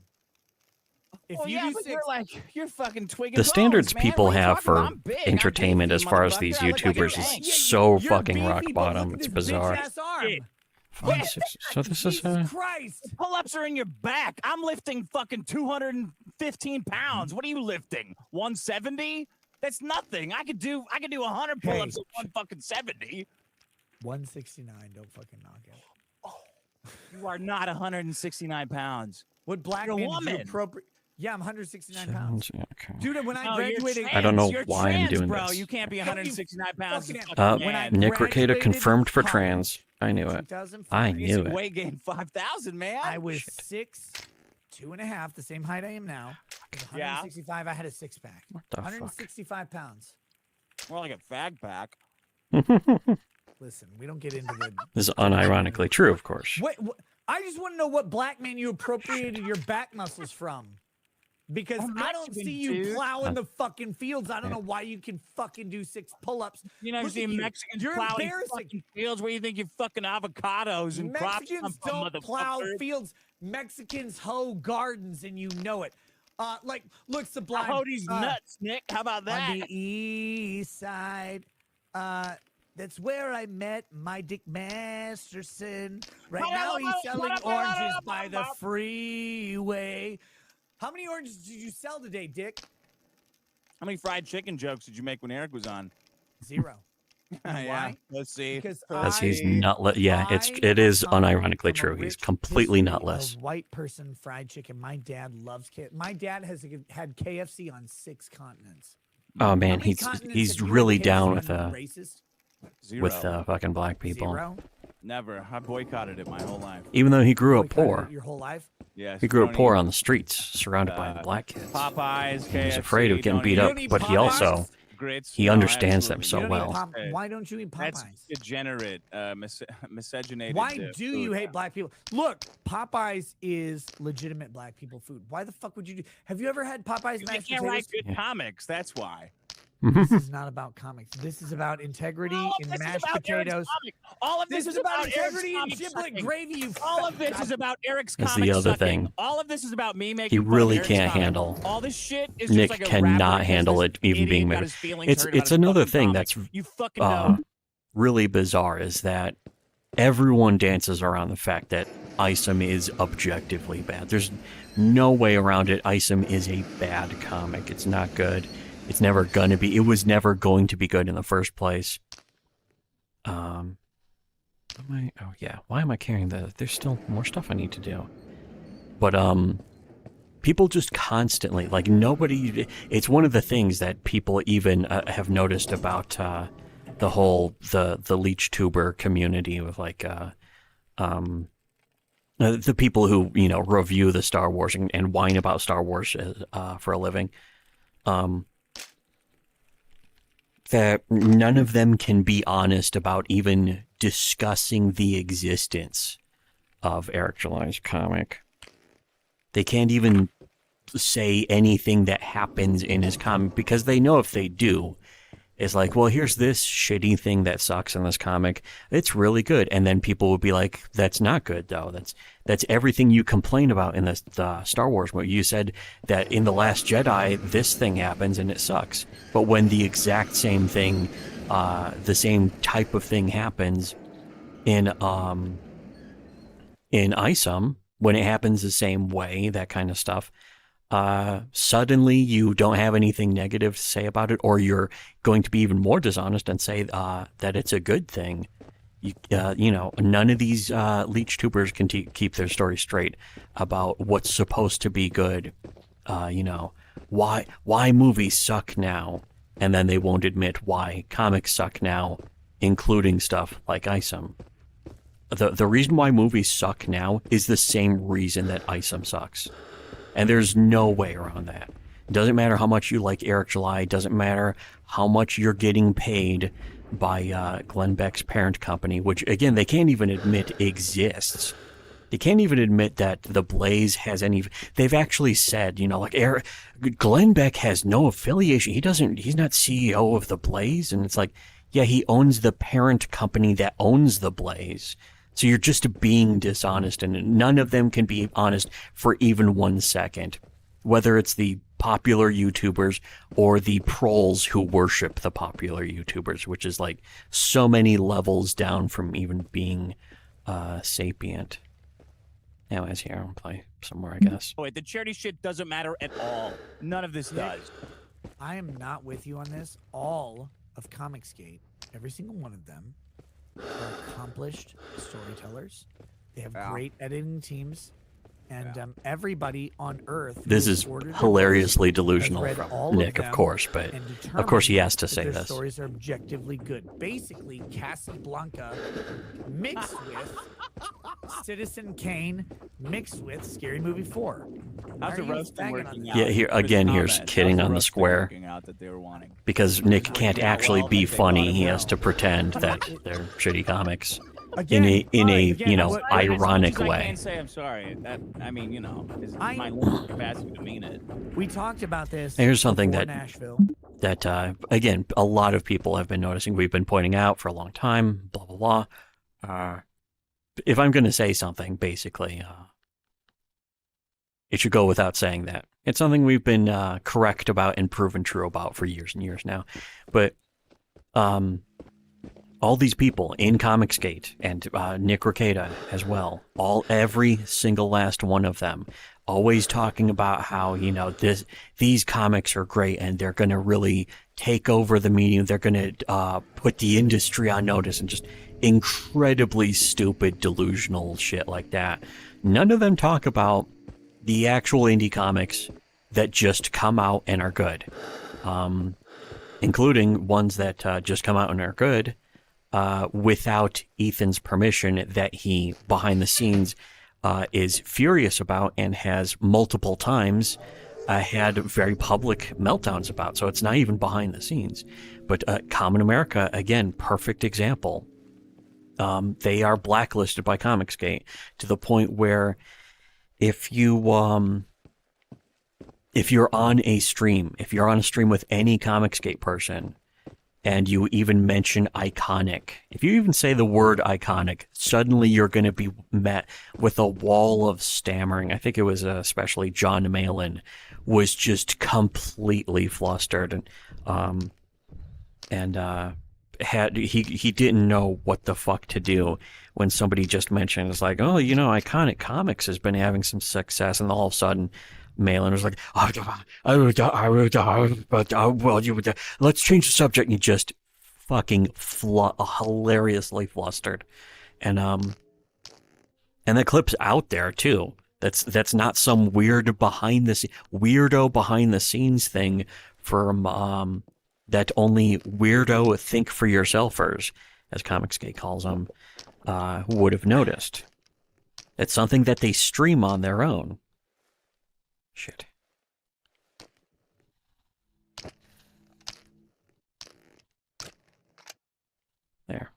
S4: If
S6: Well,
S4: you
S6: yeah,
S4: do
S6: but
S4: 6,
S6: you're fucking twigging.
S1: The standards
S6: bones, man.
S1: people
S6: What are you
S1: have
S6: talking
S1: for
S6: about? I'm big. I'm
S1: entertainment
S6: beefy,
S1: as far as
S6: motherfucker.
S1: these
S6: I look like a
S1: YouTubers
S6: tank.
S1: is so
S4: you're
S1: fucking rock
S4: beefy, but
S1: bottom.
S4: look at
S1: It's
S4: this
S1: bizarre.
S4: bitch-ass arm.
S6: Shit.
S1: 5, 6, so this is
S4: Jesus Christ.
S6: Pull-ups are in your back. I'm lifting fucking 215 pounds. What are you lifting? 170? That's nothing. I could do 100
S4: Hey.
S6: pull-ups at 170.
S4: 169, don't fucking knock it.
S6: You are not 169 pounds.
S4: What black
S6: You're a
S4: man did you
S6: woman.
S4: appropriate? Yeah, I'm 169 pounds.
S1: Okay.
S4: Dude, when I
S6: No, you're
S4: graduated,
S6: trans.
S1: I don't know
S6: You're
S1: why I'm
S6: trans,
S1: doing
S6: bro.
S1: this.
S6: You can't be
S4: Hey, you
S6: 169 pounds.
S4: fucking
S6: You
S4: ass.
S6: fucking
S4: When I
S6: man.
S1: Nick Rekieta
S4: graduated
S1: confirmed for
S4: college,
S1: trans. I knew it.
S4: 2005,
S1: I
S6: You
S1: knew
S6: should
S1: it.
S6: weight gain 5,000, man.
S4: I was 6'2.5", the same height I am now. I was
S6: Yeah.
S4: 165. I had a 6-pack.
S1: What the fuck?
S4: 165 pounds.
S6: More like a fag pack.
S4: Listen, we don't get into the.
S1: This is unironically true, of course.
S4: What? I just want to know what black man you appropriated your back muscles from. Because
S6: I'm
S4: I don't
S6: Mexican,
S4: see you
S6: dude.
S4: plowing the fucking fields. I don't know why you can fucking do 6 pull-ups.
S6: You never
S4: Look
S6: see
S4: at you.
S6: Mexicans
S4: You're
S6: plowing
S4: embarrassing.
S6: fucking fields where you think you fucking avocados and crops come
S4: Mexicans
S6: from,
S4: don't plow
S6: motherfucker.
S4: fields. Mexicans hoe gardens, and you know it. Like, look, Sublime.
S6: How these nuts, Nick? How about that?
S4: On the east side, that's where I met my Dick Masterson. Right now he's selling oranges by the freeway. How many oranges did you sell today, Dick?
S6: How many fried chicken jokes did you make when Eric was on?
S4: 0.
S6: Yeah,
S4: Why?
S6: let's see.
S4: Because
S1: Because he's
S4: I-
S1: not. Yeah,
S4: I
S1: it is
S4: come
S1: unironically
S4: from a
S1: true. He's
S4: rich
S1: completely
S4: history
S1: nutless.
S4: of white person fried chicken. My dad loves My dad has had KFC on 6 continents.
S1: Oh
S4: How
S1: man,
S4: many continents
S1: he's
S4: have you
S1: really
S4: had
S1: down
S4: KFC
S1: with
S4: on? Racist?
S6: Zero.
S1: fucking black people.
S4: 0?
S6: Never. I boycotted it my whole life.
S1: Even though he grew up
S4: Boycotted
S1: poor,
S4: it your whole life.
S6: Yes.
S1: he grew up
S6: don't
S1: poor
S6: eat
S1: on the streets, surrounded by black kids.
S6: Popeyes,
S1: He was
S6: KFC,
S1: afraid of getting
S6: don't
S1: beat
S6: eat
S1: up,
S4: don't eat
S1: but he
S4: Popeyes?
S1: also
S6: grits.
S1: he
S6: No,
S1: understands them
S6: absolutely
S1: so
S6: not.
S4: You don't eat
S1: well.
S4: Pop- Why don't you eat
S6: That's
S4: Popeyes?
S6: degenerate, miscegenated.
S4: Why do
S6: food.
S4: you hate black people? Look, Popeyes is legitimate black people food. Why the fuck would you do? Have you ever had Popeyes
S6: They
S4: mashed
S6: can't write
S4: potatoes?
S6: good comics. That's why.
S4: This is not about comics. This is about integrity
S6: All of
S4: in
S6: this is
S4: mashed
S6: about Eric's
S4: potatoes.
S6: comic. All of
S4: This
S6: this
S4: is about
S6: Eric's
S4: integrity and
S6: comic
S4: giblet
S6: sucking.
S4: gravy. You
S6: All of
S4: fat
S6: this is about Eric's
S1: That's
S6: comic
S1: the other
S6: sucking.
S1: thing.
S6: All of this is about me making
S1: He
S6: fun of
S1: really
S6: Eric's
S1: can't
S6: comic.
S1: handle.
S6: All this shit is
S1: Nick
S6: just like a
S1: cannot
S6: rapper because
S1: handle
S6: this
S1: it even being
S6: idiot got
S1: made.
S6: his feelings
S1: It's
S6: hurt about his
S1: another
S6: fucking
S1: thing
S6: comic.
S1: that's
S6: You fucking know.
S1: really bizarre is that everyone dances around the fact that Isom is objectively bad. There's no way around it. Isom is a bad comic. It's not good. It's never gonna be. It was never going to be good in the first place. Oh yeah. Why am I carrying the? There's still more stuff I need to do. But people just constantly like nobody. It's one of the things that people even have noticed about the whole the leech tuber community with like the people who review the Star Wars and whine about Star Wars for a living. That none of them can be honest about even discussing the existence of Eric July's comic. They can't even say anything that happens in his comic because they know if they do, it's like, well, here's this shitty thing that sucks in this comic. It's really good. And then people will be like, that's not good, though. That's everything you complain about in the Star Wars movie. You said that in The Last Jedi, this thing happens and it sucks. But when the exact same thing, the same type of thing happens in ISOM, when it happens the same way, that kind of stuff, suddenly you don't have anything negative to say about it, or you're going to be even more dishonest and say that it's a good thing. You know, none of these leech tubers can keep their story straight about what's supposed to be good. You know, why movies suck now, and then they won't admit why comics suck now, including stuff like ISOM. The reason why movies suck now is the same reason that ISOM sucks. And there's no way around that. It doesn't matter how much you like Eric July. It doesn't matter how much you're getting paid by Glenn Beck's parent company, which, again, they can't even admit exists. They can't even admit that The Blaze has any... They've actually said, you know, like, Glenn Beck has no affiliation. He's not CEO of The Blaze. And it's like, yeah, he owns the parent company that owns The Blaze. So you're just being dishonest, and none of them can be honest for even 1 second. Whether it's the popular YouTubers or the trolls who worship the popular YouTubers, which is like so many levels down from even being sapient. Anyways, here, I'll play some more, I guess.
S6: Wait, the charity shit doesn't matter at all. None of this does.
S4: I am not with you on this. All of Comicsgate, every single one of them, are accomplished storytellers. They have great editing teams, and everybody on Earth.
S1: This is hilariously delusional from Nick, of course, but of course he has to say this.
S4: Stories are objectively good. Basically, Casablanca mixed with Citizen Kane mixed with Scary Movie 4.
S6: How's the roasting working out?
S1: Yeah, here's kidding on the square. Because Nick can't actually be funny. He has to pretend that they're shitty comics. In a you know, ironic way.
S6: I can't say I'm sorry. I mean, you know, it's my limited capacity to mean it.
S4: We talked about this.
S1: Here's something that
S4: Nashville.
S1: Again, a lot of people have been noticing. We've been pointing out for a long time. Blah blah blah. If I'm going to say something, basically, it should go without saying that it's something we've been correct about and proven true about for years and years now. But all these people in Comicsgate and Nick Rekieta as well, every single last one of them, always talking about how, you know, these comics are great and they're going to really take over the medium. They're going to put the industry on notice, and just incredibly stupid, delusional shit like that. None of them talk about the actual indie comics that just come out and are good, including ones that just come out and are good without Ethan's permission, that he, behind the scenes, is furious about and has multiple times had very public meltdowns about. So it's not even behind the scenes. But Common America, again, perfect example. They are blacklisted by Comicsgate to the point where if you're on a stream with any Comicsgate person, and you even mention iconic, if you even say the word iconic, suddenly you're going to be met with a wall of stammering. I think it was especially John Malin was just completely flustered, and he didn't know what the fuck to do when somebody just mentioned, it's like, oh, you know, Iconic Comics has been having some success, and all of a sudden Malin was like, let's change the subject, and he just fucking hilariously flustered, and the clip's out there too. That's not some weirdo behind the scenes thing from that only weirdo think for yourselfers, as Comicsgate calls them, would have noticed. It's something that they stream on their own. Shit. There.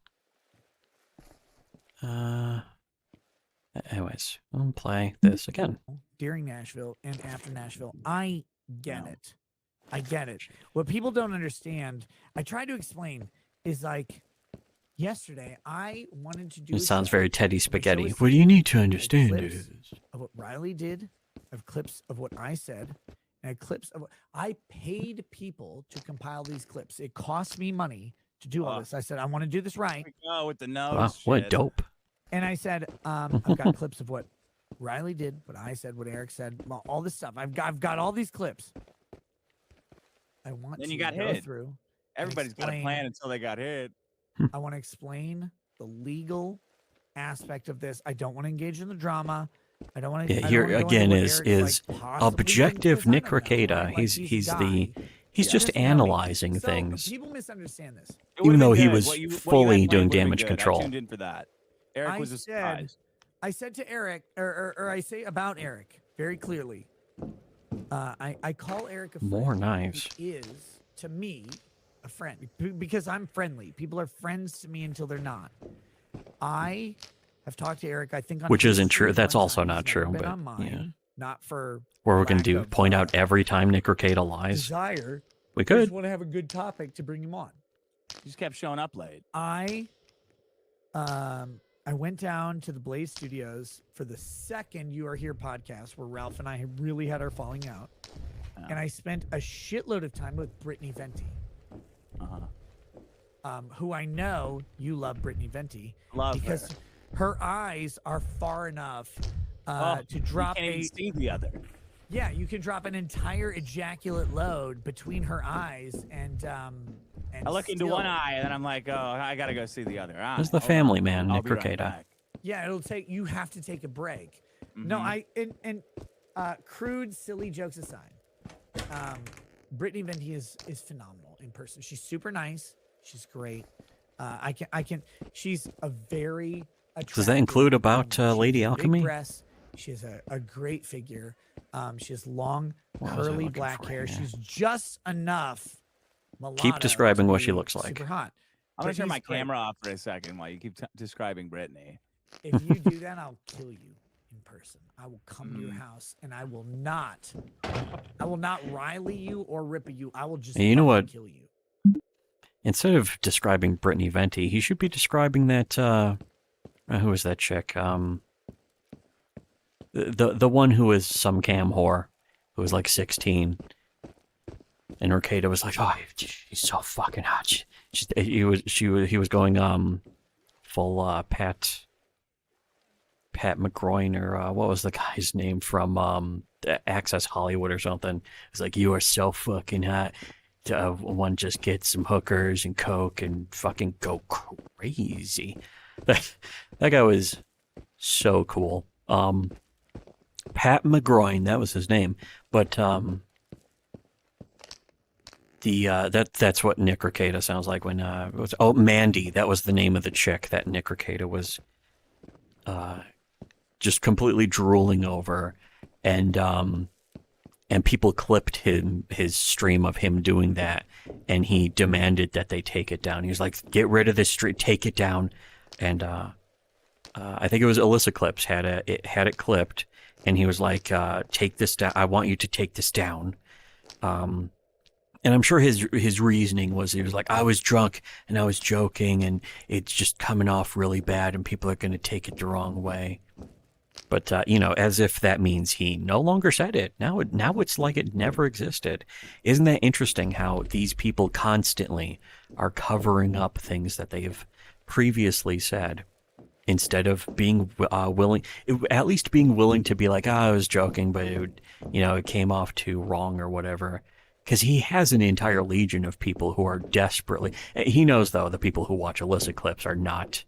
S1: Anyways, I'll play this again.
S4: during Nashville and after Nashville. I get it. I get it. What people don't understand, I tried to explain, is like yesterday I wanted to do.
S1: It
S4: a
S1: sounds
S4: show.
S1: very Teddy
S4: The show
S1: Spaghetti.
S4: is
S1: What do you need to understand
S4: clips
S1: is
S4: of what Riley did, of clips of what I said, and clips of what I paid people to compile these clips. It cost me money to do all this. I said I want to do this right.
S6: Oh, with the nose.
S1: wow, what
S6: shit.
S1: dope.
S4: And I said, I've got clips of what Riley did, what I said, what Eric said, all this stuff. I've got all these clips. I want
S6: Then
S4: to
S6: you got
S4: go
S6: hit.
S4: through.
S6: Everybody's got a
S4: explain-
S6: plan until they got hit.
S4: I want to explain the legal aspect of this. I don't want to engage in the drama. I don't want to.
S1: Yeah, here again is objective Nick Rekieta.
S4: Like,
S1: He's just analyzing
S4: So
S1: things.
S4: people misunderstand this.
S6: It
S1: Even
S6: would've
S1: though
S6: been
S1: he
S6: good.
S1: was
S6: What you had
S1: fully
S6: planned
S1: doing
S6: would've been
S1: damage
S6: good.
S1: control.
S6: I tuned in for that. Eric was a surprise.
S4: I said to Eric, or I say about Eric very clearly. I call Eric a friend.
S1: More knives.
S4: He is to me a friend because I'm friendly. People are friends to me until they're not. I have talked to Eric. I think on
S1: Which
S4: his
S1: isn't true.
S4: stream
S1: That's
S4: one
S1: also
S4: time.
S1: not
S4: He's never
S1: true,
S4: been
S1: but,
S4: on mine,
S1: yeah.
S4: not for
S1: Where we're going
S4: lack
S1: to
S4: of,
S1: point out every time Nick Rekieta lies.
S4: desire.
S1: We
S4: I
S1: could.
S4: just want to have a good topic to bring him on.
S6: You just kept showing up late.
S4: I went down to the Blaze Studios for the second You Are Here podcast where Ralph and I had really had our falling out. And I spent a shitload of time with Brittany Venti, who I know you love Brittany Venti.
S6: Love
S4: because her eyes are far enough to drop
S6: you can't even see the other.
S4: Yeah, you can drop an entire ejaculate load between her eyes and
S6: I look into one eye and then I'm like, oh, I gotta go see the other eye.
S1: There's the family man,
S6: I'll
S1: Nick
S6: be right
S1: Rekieta.
S6: back.
S4: Yeah, it'll take. You have to take a break. No, crude, silly jokes aside, Brittany Venti is phenomenal in person. She's super nice. She's great. I can. She's a very.
S1: Does that include
S4: attractive
S1: about
S4: woman. She
S1: Lady
S4: has big
S1: Alchemy?
S4: breasts. She has a great figure. She has long,
S1: What was I
S4: curly
S1: looking
S4: black
S1: for
S4: hair.
S1: here?
S4: She's just enough.
S1: Keep
S4: mulatto
S1: describing
S4: to
S1: what she
S4: be
S1: looks like.
S4: Super hot.
S6: I'm gonna turn my
S4: Brittany's great.
S6: camera off for a second while you keep describing Brittany.
S4: If you do that, I'll kill you in person. I will come to your house and I will not Riley you or Ripper you. I will just
S1: Hey, you know
S4: fucking
S1: what?
S4: kill you.
S1: Instead of describing Brittany Venti, he should be describing that, who was that chick? The one who was some cam whore, who was like 16. And Rekieta was like, oh, she's so fucking hot. He was going, full, Pat McGroin, or, what was the guy's name from, Access Hollywood or something. It's like, you are so fucking hot. One just gets some hookers and coke and fucking go crazy. That guy was so cool. Pat McGroin, that was his name. But that's what Nick Rekieta sounds like when Mandy, that was the name of the chick that Nick Rekieta was just completely drooling over, and people clipped his stream of him doing that, and he demanded that they take it down. He was like, "Get rid of this stream, take it down." And I think it was Alyssa Clips had it clipped, and he was like, "Take this down. I want you to take this down." And I'm sure his reasoning was, he was like, I was drunk and I was joking and it's just coming off really bad and people are going to take it the wrong way. But, as if that means he no longer said it. Now it's like it never existed. Isn't that interesting how these people constantly are covering up things that they've previously said, instead of being willing to be like, I was joking, but it came off too wrong or whatever. Because he has an entire legion of people who are desperately... He knows, though, the people who watch Alyssa Clips are not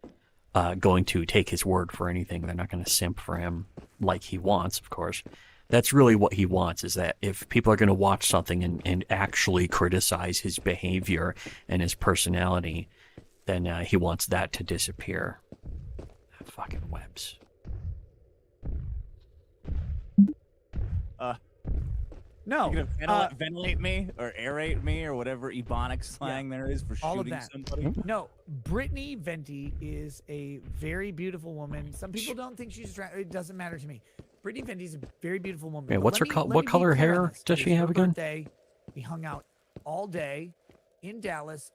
S1: going to take his word for anything. They're not going to simp for him like he wants, of course. That's really what he wants, is that if people are going to watch something and actually criticize his behavior and his personality, then he wants that to disappear. Fucking webs.
S4: No,
S6: You gonna ventilate me or aerate me or whatever ebonic slang there is for
S4: all of
S6: shooting
S4: that.
S6: somebody?
S4: no. Brittany Venti is a very beautiful woman. Some people don't think she's attractive. It doesn't matter to me. Brittany Venti is a very beautiful woman.
S1: Yeah,
S4: But
S1: what's
S4: let
S1: her
S4: me- let
S1: what
S4: me be
S1: color
S4: clear on
S1: hair
S4: this.
S1: does
S4: It
S1: she
S4: was
S1: have
S4: her
S1: again?
S4: Birthday. We hung out all day in Dallas.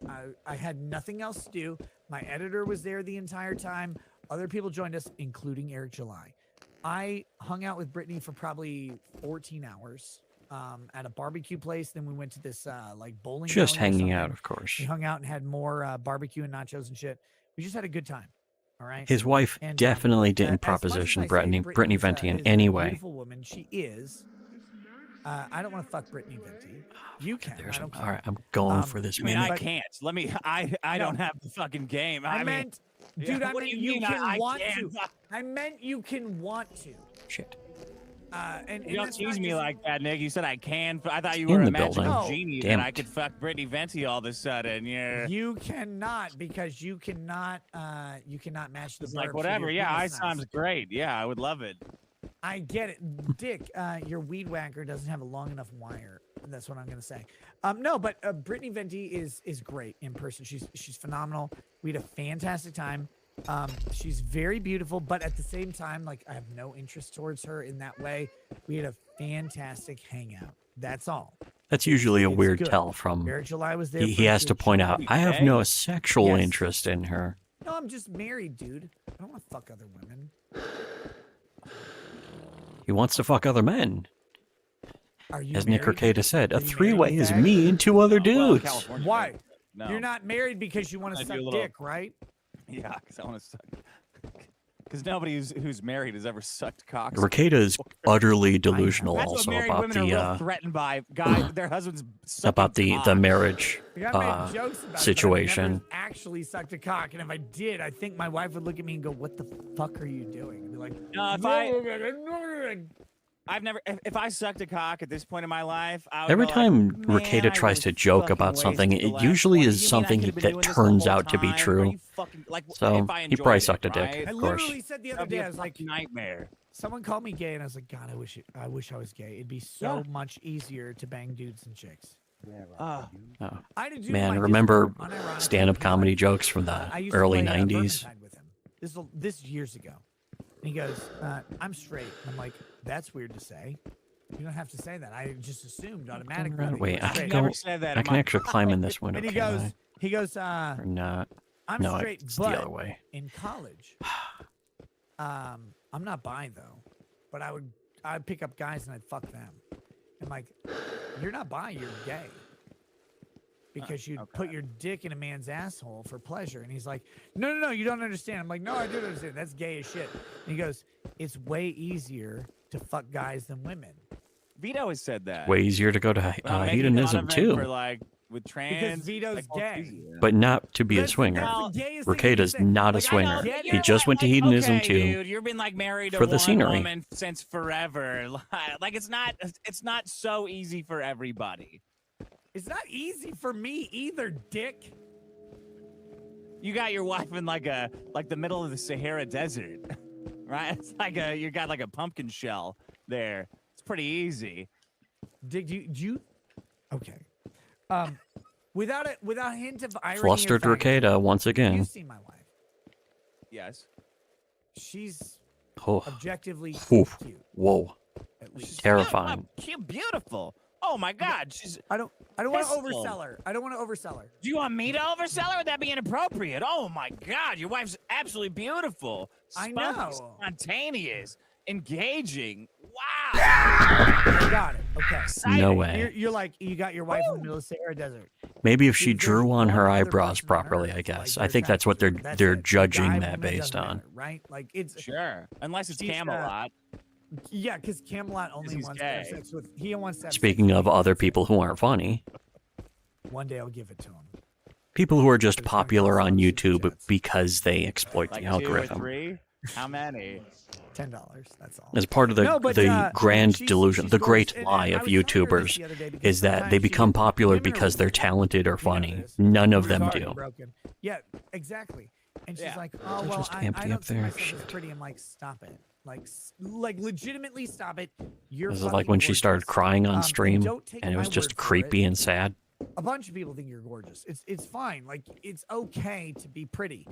S4: I had nothing else to do. My editor was there the entire time. Other people joined us, including Eric July. I hung out with Brittany for probably 14 hours at a barbecue place. Then we went to this like bowling.
S1: Just
S4: alley or
S1: hanging out,
S4: something.
S1: of course.
S4: We hung out and had more barbecue and nachos and shit. We just had a good time. All right.
S1: His wife
S4: And,
S1: definitely
S4: as
S1: didn't
S4: much as
S1: proposition
S4: I say
S1: Brittany
S4: is a-
S1: Venti in
S4: is a
S1: any way.
S4: Beautiful woman, she is. I don't want to fuck Brittany Venti. You can.
S1: There's
S4: I don't
S1: all
S4: care.
S1: right, I'm going for
S6: I
S1: this
S6: mean, I
S1: minute.
S6: can't. Let me. I
S4: No.
S6: don't have the fucking game.
S4: I
S6: mean,
S4: meant,
S6: yeah,
S4: dude. I
S6: what do
S4: meant
S6: you
S4: you
S6: mean
S4: can
S6: I
S4: want
S6: can't?
S4: to. I meant you can want to.
S1: Shit.
S4: And
S6: You don't
S4: that's not
S6: tease me
S4: just-
S6: like that, Nick. You said I can. I thought you
S1: In
S6: were a
S1: the
S6: magical
S1: building.
S4: No.
S6: genie
S1: Damn
S6: that I
S1: it.
S6: could fuck Brittany Venti all of a sudden. Yeah.
S4: You cannot because you cannot match the
S6: It's like
S4: verbs with
S6: whatever.
S4: your
S6: Yeah, I
S4: penis size.
S6: sounds great. Yeah, I would love it.
S4: I get it, Dick. Your weed whacker doesn't have a long enough wire. That's what I'm gonna say. No, but Brittany Venti is great in person. She's phenomenal. We had a fantastic time. She's very beautiful, but at the same time, like I have no interest towards her in that way. We had a fantastic hangout. That's all.
S1: That's usually a
S4: it's
S1: weird
S4: good.
S1: tell from.
S4: Eric July was there.
S1: He
S4: for a
S1: has to
S4: good
S1: point
S4: show.
S1: out, I have
S6: Okay.
S1: no sexual
S4: Yes.
S1: interest in her.
S4: No, I'm just married, dude. I don't want to fuck other women.
S1: He wants to fuck other men.
S4: Are you
S1: As Nick
S4: married?
S1: Rekieta said,
S4: Are
S1: a
S4: you married,
S1: three-way is
S4: fag?
S1: me and two other
S6: Well,
S1: dudes.
S6: California,
S4: Why?
S6: right? No.
S4: You're not married because you want
S6: I
S4: to
S6: do
S4: suck
S6: a little-
S4: dick, right?
S6: Yeah, because I want to suck. Because nobody who's married has ever sucked cock.
S1: Rekieta is utterly delusional
S6: That's what
S1: also
S6: married
S1: about
S6: women are real
S1: the
S6: threatened by. Guys, their husbands sucking
S1: about the
S6: cock.
S1: marriage
S4: Like, I made jokes about it, but I've
S1: situation.
S4: never actually sucked a cock, and if I did, I think my wife would look at me and go, "What the fuck are you doing?" And be like,
S6: No, I've never. If I sucked a cock at this point in my life, I would
S1: Every
S6: go
S1: time
S6: like, "Man,
S1: Rekieta
S6: I
S1: tries
S6: really
S1: to joke
S6: fucking
S1: about something,
S6: wasted the
S1: it
S6: last
S1: usually
S6: 20.
S1: is
S6: You mean I
S1: something
S6: could have been
S1: that
S6: doing this the
S1: turns
S6: whole
S1: out to be
S6: time? Are
S1: true.
S6: you fucking- like,
S1: So
S6: if I
S1: he
S6: enjoyed
S1: probably
S6: it,
S1: sucked a dick.
S6: right?
S4: I
S1: Of course.
S4: literally said the other
S6: That'd be
S4: day,
S6: a
S4: I was like,
S6: fucking nightmare.
S4: someone called me gay, and I was like, God, I wish I was gay. It'd be so much easier to bang dudes and chicks.
S1: Oh.
S4: I had a dude in
S1: Man,
S4: my
S1: remember
S4: Discord, unironically,
S1: stand-up
S4: he's
S1: comedy
S4: like,
S1: jokes from the
S4: I used to
S1: early
S4: play,
S1: 90s?
S4: Vermintide with him. This years ago. And he goes, I'm straight. And I'm like, that's weird to say. You don't have to say that. I just assumed automatically. that you
S1: Wait,
S4: were
S1: I
S4: straight.
S1: can
S6: Never
S1: go.
S6: said that
S1: I
S6: in
S1: can
S6: my-
S1: actually climb in this window.
S4: And he
S1: Can
S4: goes,
S1: I? Or not?
S4: I'm
S1: No,
S4: straight,
S1: it's
S4: but
S1: the other way.
S4: in college, I'm not bi though, but I'd pick up guys and I'd fuck them. And like, you're not bi, you're gay. Because you put your dick in a man's asshole for pleasure. And he's like, no, you don't understand. I'm like, no, I do understand. That's gay as shit. And he goes, it's way easier to fuck guys than women.
S6: Vito has said that.
S1: Way easier to go to
S6: But I'm making fun
S1: hedonism
S6: of him
S1: too,
S6: For like with trans.
S4: Vito's
S6: like,
S4: gay.
S1: but not to be a
S4: That's-
S1: swinger.
S4: that's the gayest thing you can
S1: Rekieta's
S4: say.
S1: not a
S4: Like, I
S1: swinger.
S4: get
S1: He
S4: it.
S1: just went to hedonism
S6: okay,
S1: too.
S6: Dude, you've been like married
S1: for
S6: to
S1: the
S6: one
S1: scenery.
S6: woman since forever. Like it's not so easy for everybody.
S4: It's not easy for me either, dick.
S6: You got your wife in like the middle of the Sahara Desert, right? It's like you got like a pumpkin shell there. It's pretty easy.
S4: Dick, do you? Okay. Without a hint of irony.
S1: Flustered
S4: or fact,
S1: Rekieta once again.
S4: you've seen my wife.
S6: Yes.
S4: She's
S1: Oh,
S4: objectively
S1: Oof.
S4: cute,
S1: whoa,
S4: at least.
S1: terrifying.
S6: Cute, beautiful. Oh my God, she's.
S4: I don't want to
S6: Pistol.
S4: oversell her. I don't want to oversell her.
S6: Do you want me to oversell her? Would that be inappropriate? Oh my God, your wife's absolutely beautiful.
S4: I
S6: Spunky,
S4: know.
S6: Spontaneous, engaging. Wow.
S4: I got it. Okay.
S6: Exciting.
S1: No way.
S4: You're like, you got your wife in the middle of the Sahara Desert.
S1: Maybe if she
S4: Dude, there's
S1: drew on
S4: one
S1: her
S4: other
S1: eyebrows
S4: person on
S1: properly,
S4: Earth,
S1: I
S4: like,
S1: guess.
S4: they're
S1: I think that's what they're
S4: attracted to. That's
S1: they're
S4: it.
S1: judging
S4: Guy,
S1: that
S4: woman,
S1: based
S4: doesn't
S1: on.
S4: matter, right? Like it's
S6: Sure. Unless it's
S4: She's,
S6: Camelot.
S4: yeah, because Camelot only
S6: he's
S4: wants to have
S6: gay.
S4: sex with. He wants to have sex
S1: Speaking
S4: with
S1: of
S4: me.
S1: other people who aren't funny,
S4: One day I'll give it to him.
S1: people who are just
S4: It's gonna
S1: popular
S4: cost
S1: on
S4: some super
S1: YouTube
S4: chats.
S1: because they exploit
S6: Like
S1: the
S6: 2 or
S1: algorithm.
S6: 3? How many?
S4: $10. That's all.
S1: As part of the
S4: No, but,
S1: grand
S4: she's
S1: delusion, the
S4: gorgeous.
S1: great
S4: And
S1: lie
S4: I
S1: of
S4: was telling her this
S1: YouTubers
S4: the other day because
S1: is that they
S4: sometimes
S1: become popular
S4: women are
S1: because they're
S4: weird.
S1: talented or
S4: You know
S1: funny.
S4: this.
S1: None of
S4: We're
S1: them
S4: already
S1: do.
S4: broken. Yeah, exactly. And she's
S6: Yeah.
S4: like, oh,
S1: They're
S4: well,
S1: just
S4: I
S1: empty
S4: don't
S1: up
S4: see
S1: there.
S4: myself as
S1: Shit.
S4: pretty. I'm like, stop it. Like legitimately stop it. You're
S1: This is like
S4: fucking
S1: when she started
S4: gorgeous.
S1: crying on
S4: And
S1: stream,
S4: don't take
S1: and it
S4: my
S1: was just
S4: word for
S1: creepy
S4: it.
S1: and sad.
S4: A bunch of people think you're gorgeous. It's fine. Like it's okay to be pretty.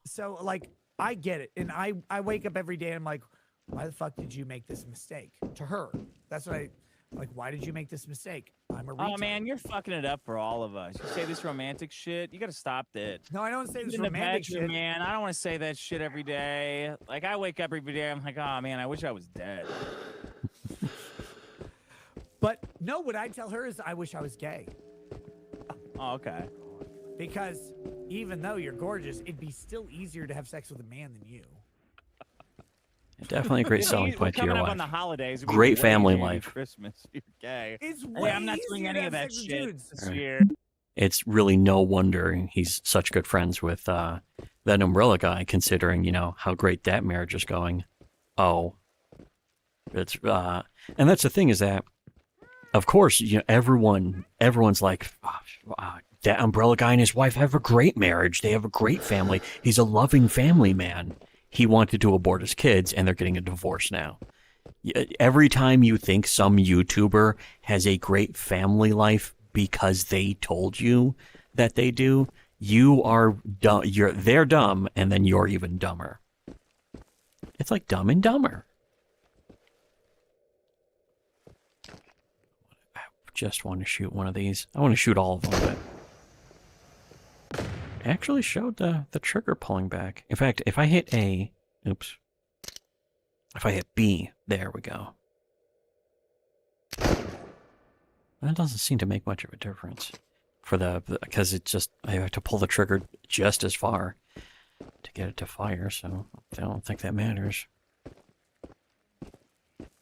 S4: So like I get it, and I wake up every day and I'm like, why the fuck did you make this mistake? To her, that's what I like. Why did you make this mistake? I'm a retard.
S6: Oh man, you're fucking it up for all of us. You say this romantic shit, you gotta stop it.
S4: No, I don't say this
S6: In the
S4: romantic
S6: bedroom,
S4: shit.
S6: man. I don't want to say that shit every day. Like I wake up every day, I'm like, oh man, I wish I was dead.
S4: But no, what I tell her is I wish I was gay.
S6: Oh, okay.
S4: Because even though you're gorgeous, it'd be still easier to have sex with a man than you.
S1: Definitely a great selling
S6: We're
S1: point to your
S6: coming up
S1: wife.
S6: on the holidays. It'd be
S1: Great
S6: way
S1: family
S6: easier to do
S1: life.
S6: Christmas. You're gay.
S4: It's
S6: Hey,
S4: way
S6: I'm not doing
S4: easier to
S6: any of
S4: have
S6: that
S4: sex with
S6: shit
S4: dudes.
S6: this
S1: Right.
S6: year.
S1: It's really no wonder he's such good friends with that Umbrella guy, considering, how great that marriage is going. Oh. It's and that's the thing is that, of course, everyone's like, that Umbrella guy and his wife have a great marriage. They have a great family. He's a loving family man. He wanted to abort his kids, and they're getting a divorce now. Every time you think some YouTuber has a great family life because they told you that they do, you are dumb. They're dumb, and then you're even dumber. It's like Dumb and Dumber. I just want to shoot one of these. I want to shoot all of them, but it actually showed the trigger pulling back. In fact, if I hit A, oops. If I hit B, there we go. That doesn't seem to make much of a difference for because I have to pull the trigger just as far to get it to fire, so I don't think that matters.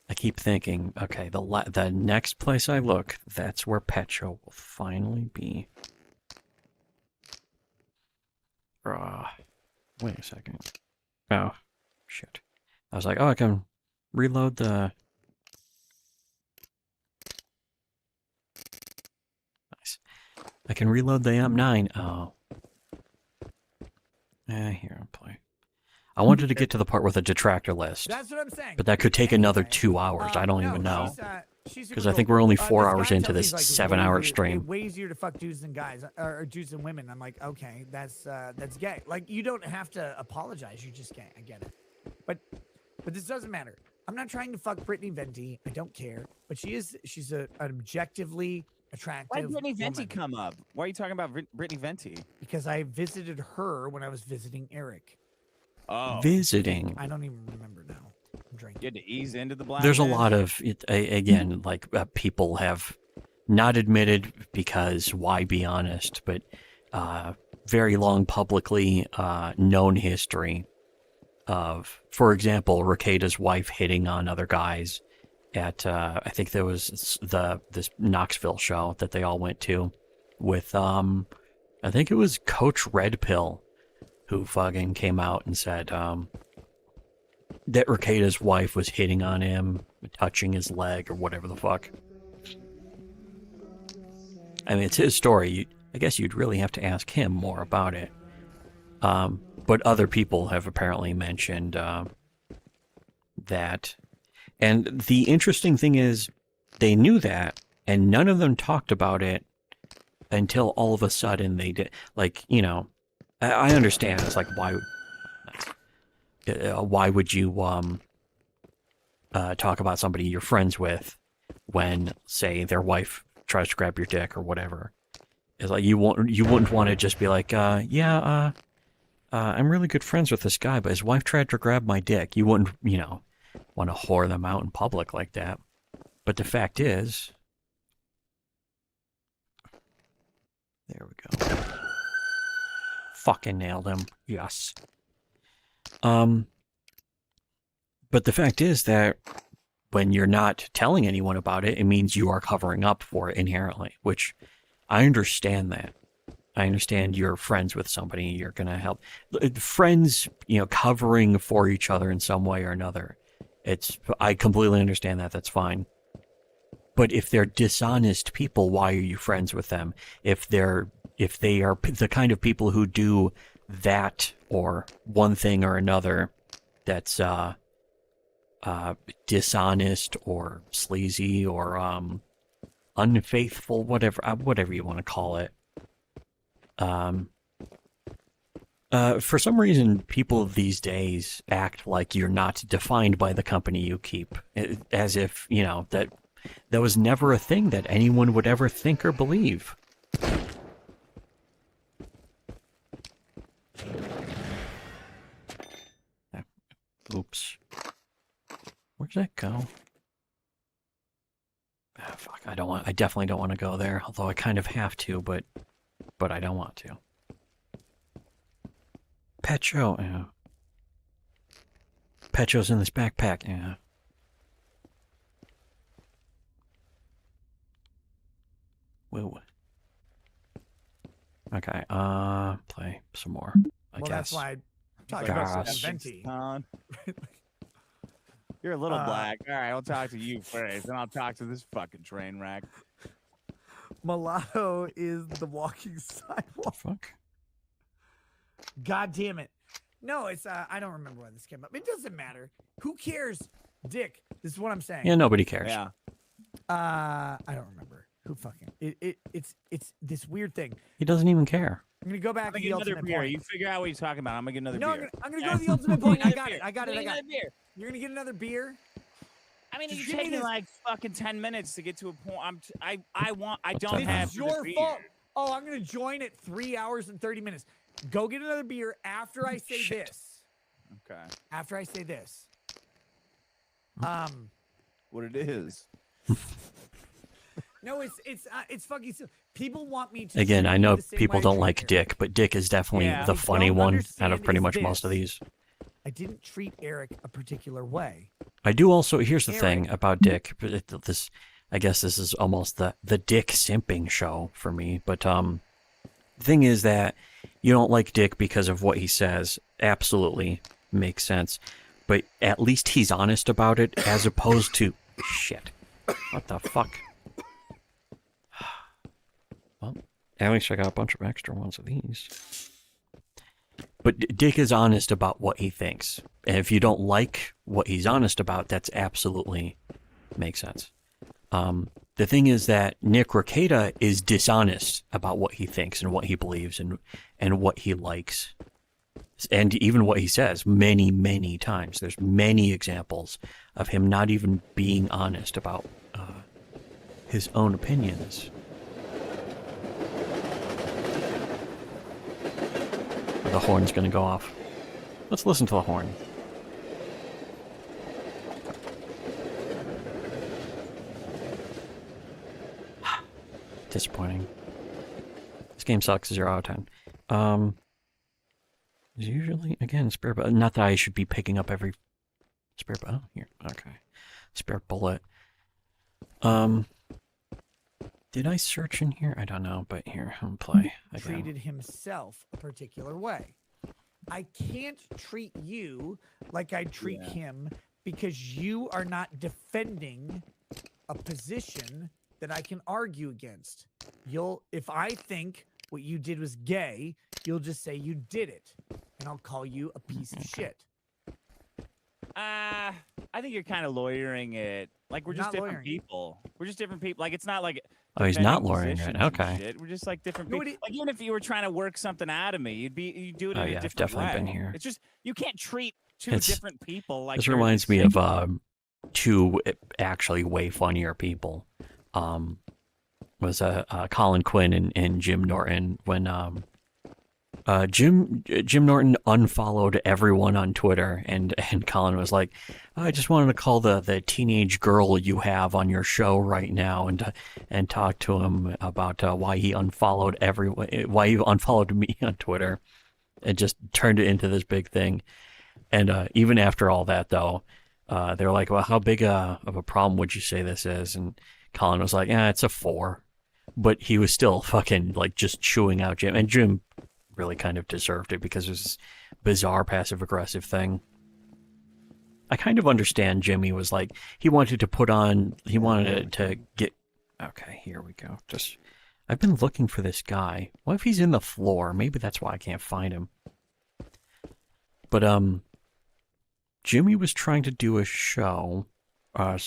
S1: I keep thinking, okay, the next place I look, that's where Petra will finally be. Wait a second. Oh, shit. I was like, oh, I can reload the... Nice. I can reload the M9. Oh. Here, I'll play. I wanted to get to the part with the detractor list.
S4: That's what I'm saying.
S1: But that could take another 2 hours. I don't even know. Because I think we're only 4 hours into this 7-hour stream.
S4: Way easier to fuck dudes than guys, or dudes and women. I'm like, okay, that's gay. Like, you don't have to apologize. You're just gay. I get it. But this doesn't matter. I'm not trying to fuck Brittany Venti. I don't care. But she's an objectively attractive
S6: Why did Brittany Venti
S4: woman.
S6: come up? Why are you talking about Brittany Venti?
S4: Because I visited her when I was visiting Eric.
S6: Oh.
S1: Visiting.
S4: I don't even remember now. I'm drinking.
S6: You had to ease into the black.
S1: There's a lot of, again, like people have not admitted because why be honest, but very long publicly known history of, for example, Rekieta's wife hitting on other guys at, I think there was this Knoxville show that they all went to with, I think it was Coach Red Pill who fucking came out and said that Rekieta's wife was hitting on him, touching his leg or whatever the fuck. I mean, it's his story. I guess you'd really have to ask him more about it. But other people have apparently mentioned that. And the interesting thing is, they knew that, and none of them talked about it until all of a sudden they did. Like, I understand. It's like, why would you talk about somebody you're friends with when, say, their wife tries to grab your dick or whatever? It's like you wouldn't want to just be like, I'm really good friends with this guy, but his wife tried to grab my dick. You wouldn't, want to whore them out in public like that. But the fact is, there we go. Fucking nailed him. Yes. But the fact is that when you're not telling anyone about it, it means you are covering up for it inherently, which I understand that. I understand you're friends with somebody, you're going to help. Friends, covering for each other in some way or another. I completely understand that. That's fine. But if they're dishonest people, why are you friends with them? If they are the kind of people who do that or one thing or another that's dishonest or sleazy or unfaithful, whatever you want to call it. For some reason, people these days act like you're not defined by the company you keep, as if, you know, that was never a thing that anyone would ever think or believe. Oops. Where'd that go? Ah, fuck, I definitely don't want to go there, although I kind of have to, but I don't want to. Petro, yeah. Petro's in this backpack, yeah. Whoa. Okay, play some more, I
S4: Well,
S1: guess.
S4: that's why I'm talking
S1: Gas.
S4: about Venti.
S6: You're a little black. All right, I'll talk to you first, then I'll talk to this fucking train wreck.
S4: Mulatto is the walking sidewalk.
S1: Fuck.
S4: God damn it. No, it's I don't remember when this came up. It doesn't matter. Who cares? Dick, this is what I'm saying.
S1: Yeah, nobody cares.
S6: Yeah.
S4: I don't remember. Who fucking it's this weird thing.
S1: He doesn't even care.
S4: I'm gonna go back
S6: I'm
S4: to
S6: gonna
S4: the
S6: get another
S4: ultimate
S6: beer.
S4: point.
S6: You figure out what he's talking about. I'm gonna get another
S4: No,
S6: beer.
S4: I'm gonna go to the ultimate point. I
S6: Another
S4: got
S6: beer.
S4: it. I got it. I got
S6: Another
S4: it.
S6: beer.
S4: You're gonna get another beer?
S6: I mean,
S4: Just
S6: it's
S4: give me
S6: taking
S4: this-
S6: like fucking 10 minutes to get to a point. I don't
S1: This
S6: have
S4: It's
S6: the
S4: your
S6: beer.
S4: fault. Oh, I'm gonna join at 3 hours and 30 minutes. Go get another beer after I say
S1: Shit.
S4: this.
S6: Okay.
S4: After I say this.
S6: What it is?
S4: No, it's fucking silly. People want me to.
S1: Again,
S4: treat
S1: I
S4: you
S1: know
S4: the same
S1: people
S4: way I
S1: don't
S4: treat
S1: like
S4: Eric.
S1: Dick, but Dick is definitely
S6: Yeah.
S1: the
S4: What I
S1: funny
S4: don't
S1: one out
S4: understand
S1: of pretty
S4: is
S1: much most of
S4: this.
S1: these.
S4: I didn't treat Eric a particular way.
S1: I do also. Here's the thing
S4: Eric.
S1: about Dick. This, I guess, this is almost the Dick simping show for me. But the thing is that you don't like Dick because of what he says. Absolutely makes sense. But at least he's honest about it, as opposed to shit. What the fuck? Well, at least I got a bunch of extra ones of these. But Dick is honest about what he thinks. And if you don't like what he's honest about, that's absolutely makes sense. The thing is that Nick Rekieta is dishonest about what he thinks and what he believes and what he likes. And even what he says many, many times. There's many examples of him not even being honest about his own opinions. The horn's gonna go off. Let's listen to the horn. Disappointing. This game sucks. 0 out of 10. Usually, again, spare bullet. Not that I should be picking up every spare bullet. Oh, here. Okay. Spare bullet. Did I search in here? I don't know, but here, I'm gonna play again.
S4: Treated himself a particular way. I can't treat you like I treat him because you are not defending a position that I can argue against. If I think what you did was gay, you'll just say you did it, and I'll call you a piece of shit.
S6: I think you're kind of lawyering it. Like we're just
S4: Not
S6: different
S4: lawyering it.
S6: people. We're just different people. Like it's not like
S1: Oh, he's not
S6: defending
S1: lawyering it.
S6: positions and
S1: Okay.
S6: shit. We're just like different
S4: No,
S6: people. Like even if you were trying to work something out of me, you'd do it
S1: Oh,
S6: in
S1: yeah,
S6: a
S1: I've
S6: different
S1: definitely
S6: way.
S1: been here.
S6: It's just you can't treat two
S1: It's-
S6: different people like
S1: This
S6: they're the
S1: reminds me
S6: same.
S1: of two actually way funnier people. Was Colin Quinn and Jim Norton when Jim Norton unfollowed everyone on Twitter and Colin was like, I just wanted to call the teenage girl you have on your show right now and talk to him about why he unfollowed everyone, why he unfollowed me on Twitter, and just turned it into this big thing. And even after all that, though, they're like, well, how big of a problem would you say this is? And Colin was like, it's a 4. But he was still fucking, like, just chewing out Jim. And Jim really kind of deserved it because it was this bizarre passive-aggressive thing. I kind of understand Jimmy was like, he wanted to get... Okay, here we go. I've been looking for this guy. What if he's in the floor? Maybe that's why I can't find him. But, Jimmy was trying to do a show,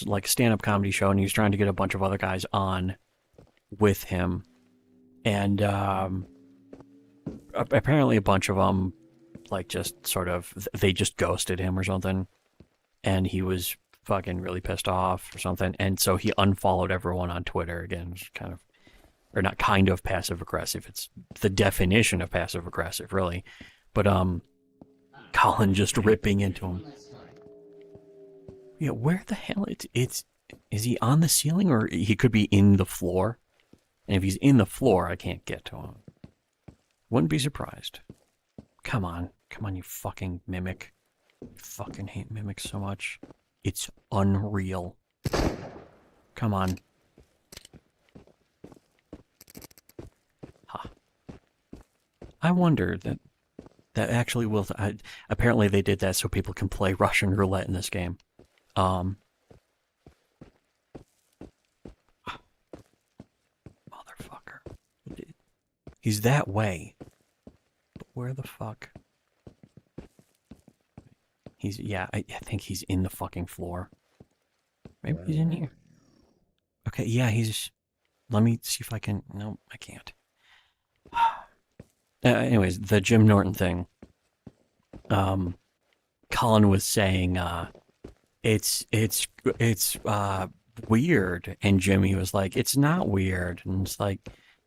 S1: like a stand-up comedy show, and he was trying to get a bunch of other guys on with him. And apparently a bunch of them, like, just sort of, they just ghosted him or something. And he was fucking really pissed off or something. And so he unfollowed everyone on Twitter again. Which is kind of, or not kind of passive-aggressive. It's the definition of passive-aggressive, really. But Colin just ripping into him. Yeah, where the hell is he on the ceiling, or he could be in the floor? And if he's in the floor, I can't get to him. Wouldn't be surprised. Come on, you fucking mimic. I fucking hate mimics so much. It's unreal. Come on. Huh. I wonder that actually will. Apparently, they did that so people can play Russian roulette in this game. Motherfucker. He's that way. But where the fuck? Yeah, I think he's in the fucking floor. Maybe he's in here. Okay, yeah, let me see if I can, no, I can't. Anyways, the Jim Norton thing. Colin was saying, it's weird, and Jimmy was like, it's not weird, and it's like,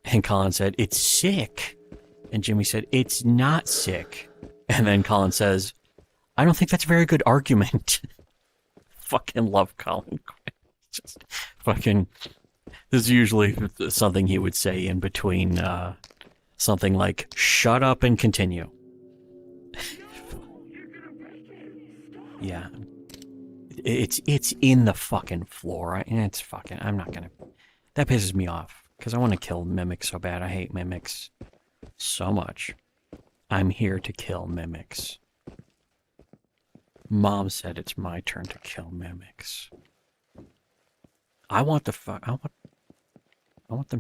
S1: and Colin said, it's sick, and Jimmy said, it's not sick, and then Colin says, I don't think that's a very good argument. Fucking love Colin. Just fucking, this is usually something he would say in between something like, shut up and continue. Yeah. It's in the fucking floor. I'm not gonna, that pisses me off. Because I want to kill mimics so bad. I hate mimics so much. I'm here to kill mimics. Mom said it's my turn to kill mimics. I want them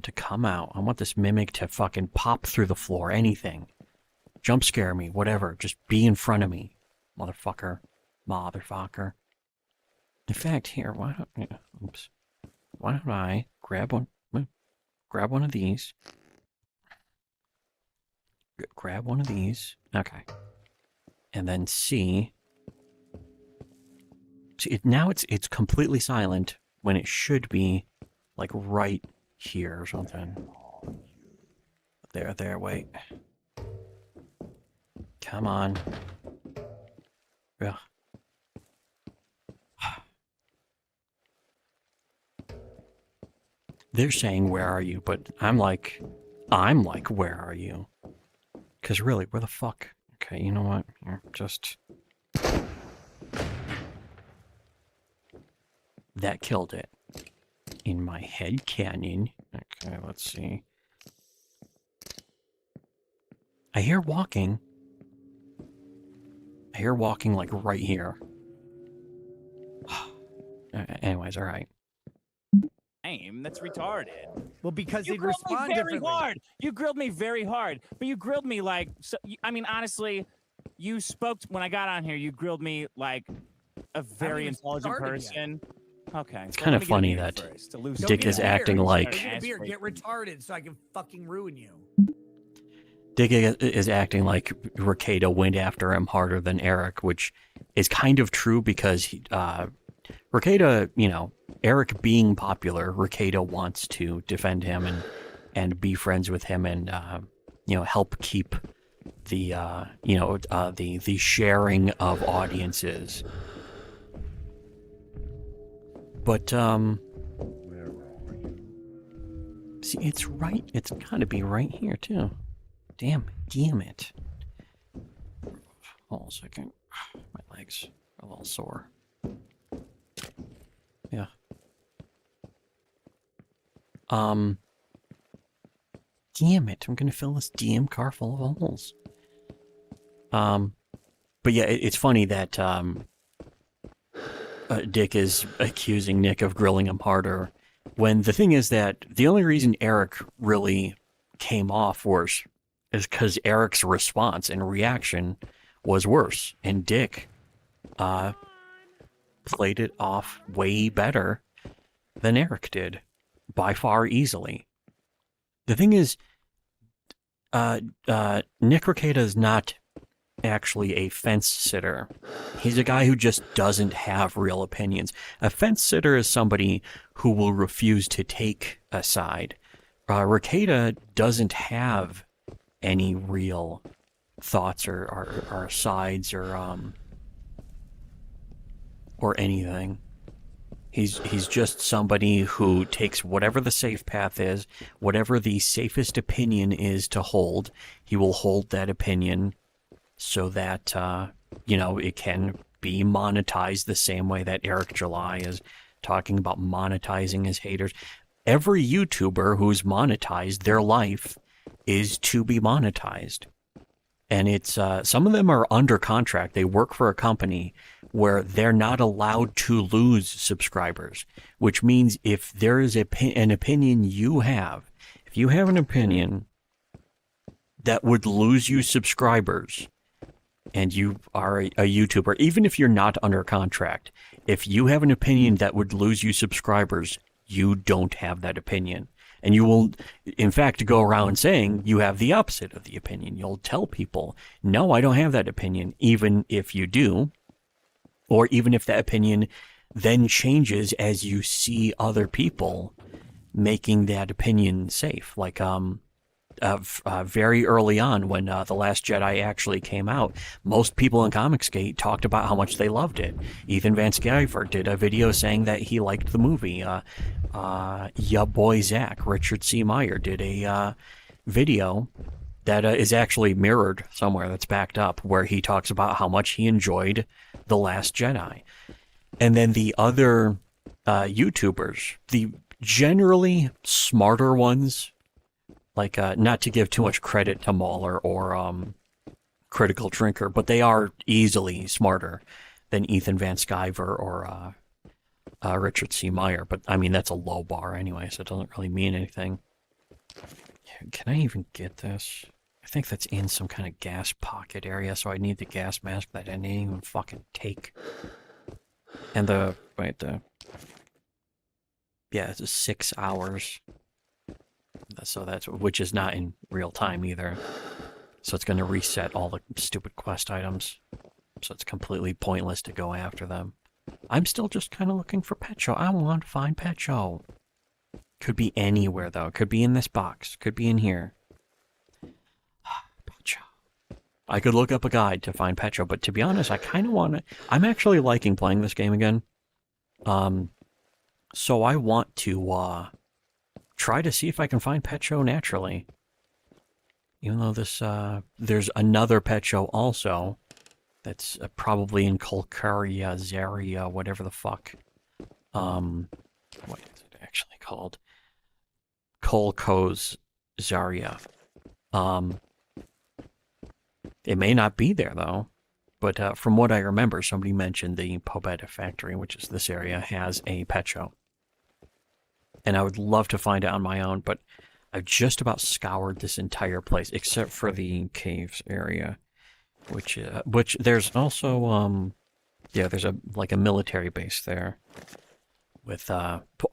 S1: to come out. I want this mimic to fucking pop through the floor. Anything. Jump scare me. Whatever. Just be in front of me. Motherfucker. Motherfucker. In fact, here, why don't I grab one of these. Grab one of these. Okay. And then see, now it's completely silent when it should be like right here or something. There, wait. Come on. Ugh. They're saying, where are you? But I'm like, where are you? Because really, where the fuck? Okay, you know what? Here, just... That killed it. In my head canyon. Okay, let's see. I hear walking. I hear walking like right here. Anyways, alright.
S6: That's retarded.
S4: Well, because
S6: You
S4: they'd
S6: grilled me
S4: respond
S6: very
S4: differently.
S6: hard. You grilled me very hard, but you grilled me like. So, I mean, honestly, you spoke when I got on here. You grilled me like a very
S4: even
S6: intelligent
S4: started
S6: person. Okay,
S1: It's kind of funny that Dick is acting like...
S4: Get retarded so I can fucking ruin you.
S1: Dick is acting like Rekieta went after him harder than Eric, which is kind of true because Rekieta, you know, Eric being popular, Rekieta wants to defend him and be friends with him and you know, help keep the the sharing of audiences. But see, it's right. It's got to be right here too. Damn it. Hold on a second. My legs are a little sore. Yeah. Damn it. I'm going to fill this damn car full of holes. But yeah, it's funny that, Dick is accusing Nick of grilling him harder, when the thing is that the only reason Eric really came off worse is because Eric's response and reaction was worse, and Dick played it off way better than Eric did, by far easily. The thing is, Nick Rekieta is not actually a fence sitter. He's a guy who just doesn't have real opinions. A fence sitter is somebody who will refuse to take a side. Rekieta doesn't have any real thoughts or sides or anything. He's just somebody who takes whatever the safe path is, whatever the safest opinion is to hold. He will hold that opinion so that it can be monetized the same way that Eric July is talking about monetizing his haters. Every YouTuber who's monetized their life is to be monetized. And it's some of them are under contract. They work for a company where they're not allowed to lose subscribers, which means if there is an opinion you have, if you have an opinion that would lose you subscribers, and you are a YouTuber, even if you're not under contract, if you have an opinion that would lose you subscribers, you don't have that opinion. And you will, in fact, go around saying you have the opposite of the opinion. You'll tell people, no, I don't have that opinion, even if you do, or even if that opinion then changes as you see other people making that opinion safe. Like, very early on when The Last Jedi actually came out, most people in Comicsgate talked about how much they loved it. Ethan Van Sciver did a video saying that he liked the movie. Ya boy Zach, Richard C. Meyer, did a video that is actually mirrored somewhere, that's backed up, where he talks about how much he enjoyed The Last Jedi. And then the other YouTubers, the generally smarter ones, like, not to give too much credit to Mauler or Critical Drinker, but they are easily smarter than Ethan Van Sciver or Richard C. Meyer. But, I mean, that's a low bar anyway, so it doesn't really mean anything. Can I even get this? I think that's in some kind of gas pocket area, so I need the gas mask that I didn't even fucking take. And it's 6 hours. So which is not in real time either. So it's going to reset all the stupid quest items. So it's completely pointless to go after them. I'm still just kind of looking for Pecho. I want to find Pecho. Could be anywhere, though. Could be in this box. Could be in here. Pecho. I could look up a guide to find Pecho, but to be honest, I kind of want to... I'm actually liking playing this game again. So I want to try to see if I can find Pecho naturally. Even though this, there's another Pecho also that's probably in Kolkaria, Zaria, whatever the fuck. What is it actually called? Kolkoz Zaria. It may not be there, though. But from what I remember, somebody mentioned the Pobeda factory, which is this area, has a Pecho. And I would love to find it on my own, but I've just about scoured this entire place, except for the caves area, which there's also, there's a military base there with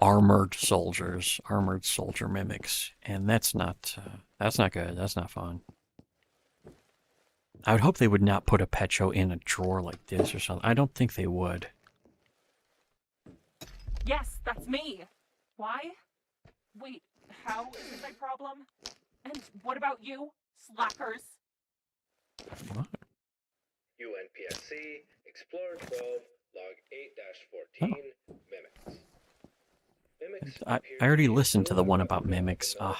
S1: armored soldier mimics, and that's not good. That's not fun. I would hope they would not put a Pecho in a drawer like this or something. I don't think they would.
S2: Yes, that's me. Why? Wait, how is it my problem? And what about you, slackers?
S1: What?
S9: UNPSC, Explorer 12, Log 8-14, Mimics. Mimics
S1: I already listened to the one about mimics.
S9: Soldier,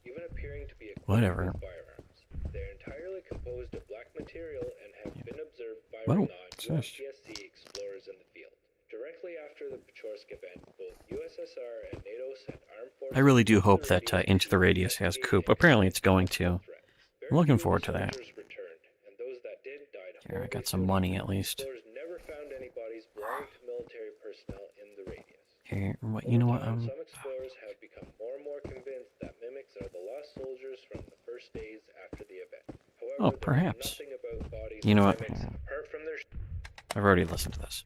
S9: even appearing to be
S1: Whatever.
S9: with firearms. They're entirely composed of black material and have been observed
S1: Whoa,
S9: firing on UNPSC explorers in the field. Directly after the Pechorsk event, both USSR and NATO sent armed forces...
S1: I really do hope that Into the Radius has Coop. Apparently it's going to. I'm looking forward to that. Here, I got some money at least.
S9: Never found any bodies belonging to military personnel in the radius.
S1: Here, you know what?
S9: Some explorers have become more and more convinced that mimics are the lost soldiers from the first days after the event. However,
S1: Oh, perhaps.
S9: nothing about bodies
S1: You know what?
S9: mimics apart from their...
S1: I've already listened to this.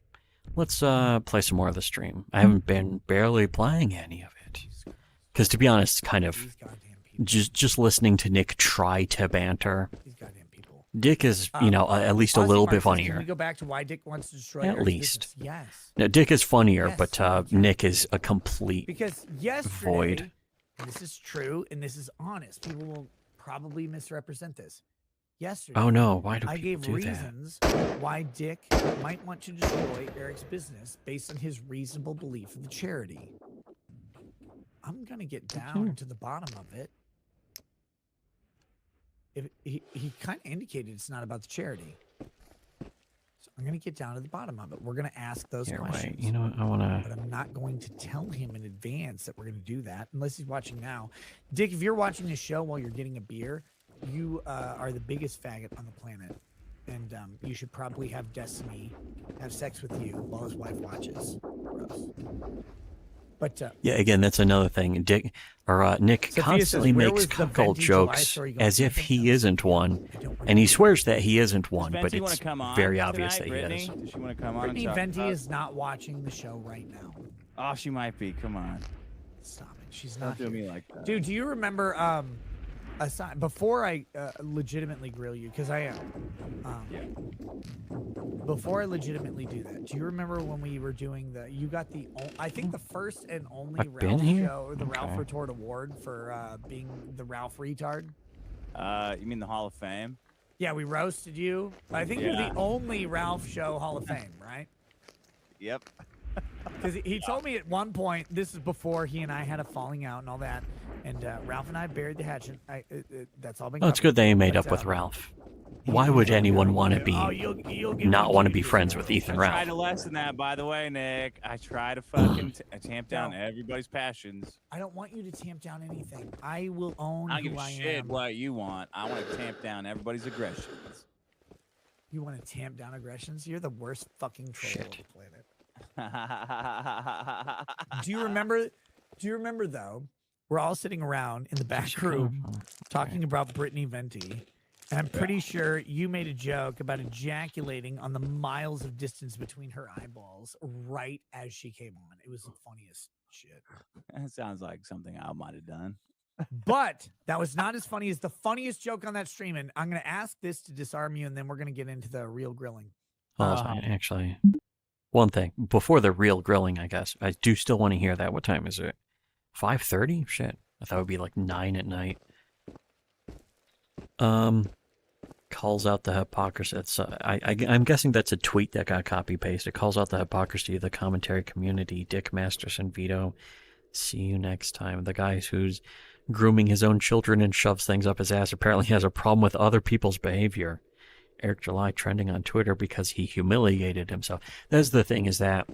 S1: Let's play some more of the stream. I haven't been barely playing any of it. Because to be honest, kind of
S4: These goddamn people.
S1: just listening to Nick try to banter.
S4: These goddamn people.
S1: Dick is, at least a
S4: Austin
S1: little
S4: Mark
S1: bit
S4: says,
S1: funnier.
S4: Can we go back to why Dick wants to destroy
S1: At
S4: Eric's
S1: least.
S4: business? Yes.
S1: No, Dick is funnier,
S4: Yes,
S1: but
S4: yeah.
S1: Nick is a complete.
S4: Because yesterday,
S1: Void.
S4: and this is true and this is honest, people will probably misrepresent this. Yesterday,
S1: Oh no! Why do
S4: I
S1: people
S4: gave
S1: do that?
S4: reasons why Dick might want to destroy Eric's business based on his reasonable belief in the charity. I'm gonna get down to the bottom of it. If he kind of indicated it's not about the charity, so I'm gonna get down to the bottom of it. We're gonna ask those
S1: Here,
S4: questions.
S1: wait. You know what? I want
S4: But
S1: to.
S4: I'm not going to tell him in advance that we're going to do that unless he's watching now. Dick, if you're watching this show while you're getting a beer, you are the biggest faggot on the planet. And you should probably have Destiny have sex with you while his wife watches. Gross. But
S1: Yeah, again, that's another thing. Nick
S4: Sophia
S1: constantly
S4: says, "Where
S1: makes
S4: was the
S1: cuckold
S4: Venti July
S1: jokes
S4: story going?"
S1: as if
S4: Nothing
S1: he
S4: else.
S1: isn't one,
S4: I don't remember.
S1: and he swears that he isn't one,
S6: Does
S1: but
S6: Venti want
S1: it's
S6: to come on
S1: very obvious
S6: tonight,
S1: that
S6: Brittany?
S1: he is.
S6: Does she want to come on?
S4: Brittany
S6: and talk
S4: Venti
S6: about-
S4: is not watching the show right now.
S6: Oh, she might be. Come on.
S4: Stop it. She's
S6: Don't
S4: not
S6: do
S4: here.
S6: me like that.
S4: Dude, do you remember before I legitimately grill you, because I am.
S6: Yeah.
S4: Before I legitimately do that, do you remember when we were doing you got I think the first and only
S1: I've been
S4: Ralph
S1: here?
S4: show, the Ralph
S1: Okay.
S4: Retort Award for being the Ralph retard?
S6: You mean the Hall of Fame?
S4: Yeah, we roasted you. I think you're
S6: Yeah.
S4: the only Ralph show Hall of Fame, right?
S6: Yep.
S4: Because he told me at one point, this is before he and I had a falling out and all that, and Ralph and I buried the hatchet. That's all been
S1: Well, it's
S4: covered.
S1: good they made
S4: But,
S1: up with Ralph. Why would anyone want to be
S4: you'll give
S1: not
S4: me
S1: want to
S4: two
S1: be
S4: years
S1: friends
S4: ago.
S1: with Ethan
S6: I try
S1: Ralph?
S6: to lessen that, by the way, Nick. I try to fucking tamp down
S4: No.
S6: everybody's passions.
S4: I don't want you to tamp down anything. I will own
S6: I don't
S4: who
S6: give a
S4: I
S6: shit
S4: am.
S6: what you want. I want to tamp down everybody's aggressions.
S4: You want to tamp down aggressions? You're the worst fucking troll
S1: Shit.
S4: on the planet. Do you remember though? We're all sitting around in the back room talking about Brittany Venti. And I'm pretty sure you made a joke about ejaculating on the miles of distance between her eyeballs right as she came on. It was the funniest shit.
S6: That sounds like something I might have done.
S4: But that was not as funny as the funniest joke on that stream. And I'm going to ask this to disarm you, and then we're going to get into the real grilling.
S1: Oh, that's fine. Actually, one thing before the real grilling, I guess I do still want to hear that. What time is it? 5:30? Shit, I thought it would be like 9 at night. Calls out the hypocrisy. It's, I'm guessing that's a tweet that got copy pasted. Calls out the hypocrisy of the commentary community. Dick Masterson Vito. See you next time. The guy who's grooming his own children and shoves things up his ass apparently has a problem with other people's behavior. Eric July trending on Twitter because he humiliated himself. That's the thing, is that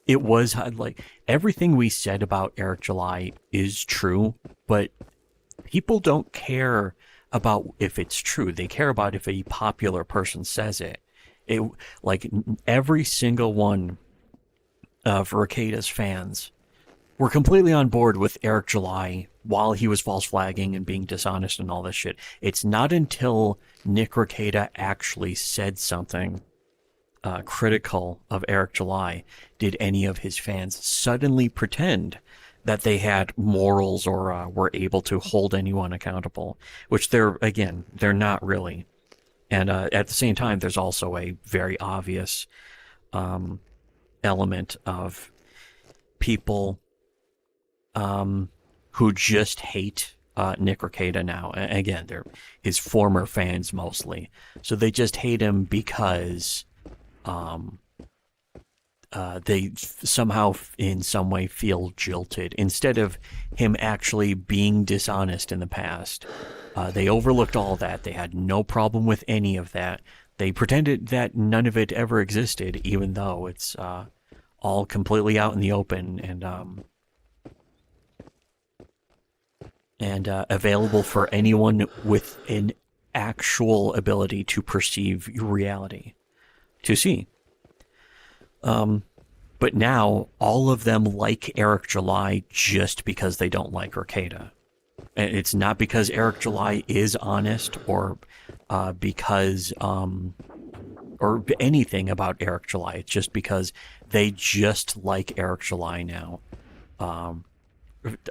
S1: it was like everything we said about Eric July is true, but people don't care about if it's true. They care about if a popular person says it. Like every single one of Rekieta's fans were completely on board with Eric July while he was false flagging and being dishonest and all this shit. It's not until Nick Rekieta actually said something critical of Eric July did any of his fans suddenly pretend that they had morals or were able to hold anyone accountable, which they're not really. And at the same time, there's also a very obvious element of people who just hate Nick Rekieta now. Again, they're his former fans mostly. So they just hate him because they somehow in some way feel jilted. Instead of him actually being dishonest in the past, they overlooked all that. They had no problem with any of that. They pretended that none of it ever existed, even though it's all completely out in the open and available for anyone with an actual ability to perceive reality to see. But now all of them like Eric July just because they don't like Rekieta. And it's not because Eric July is honest or because or anything about Eric July. It's just because they just like Eric July now.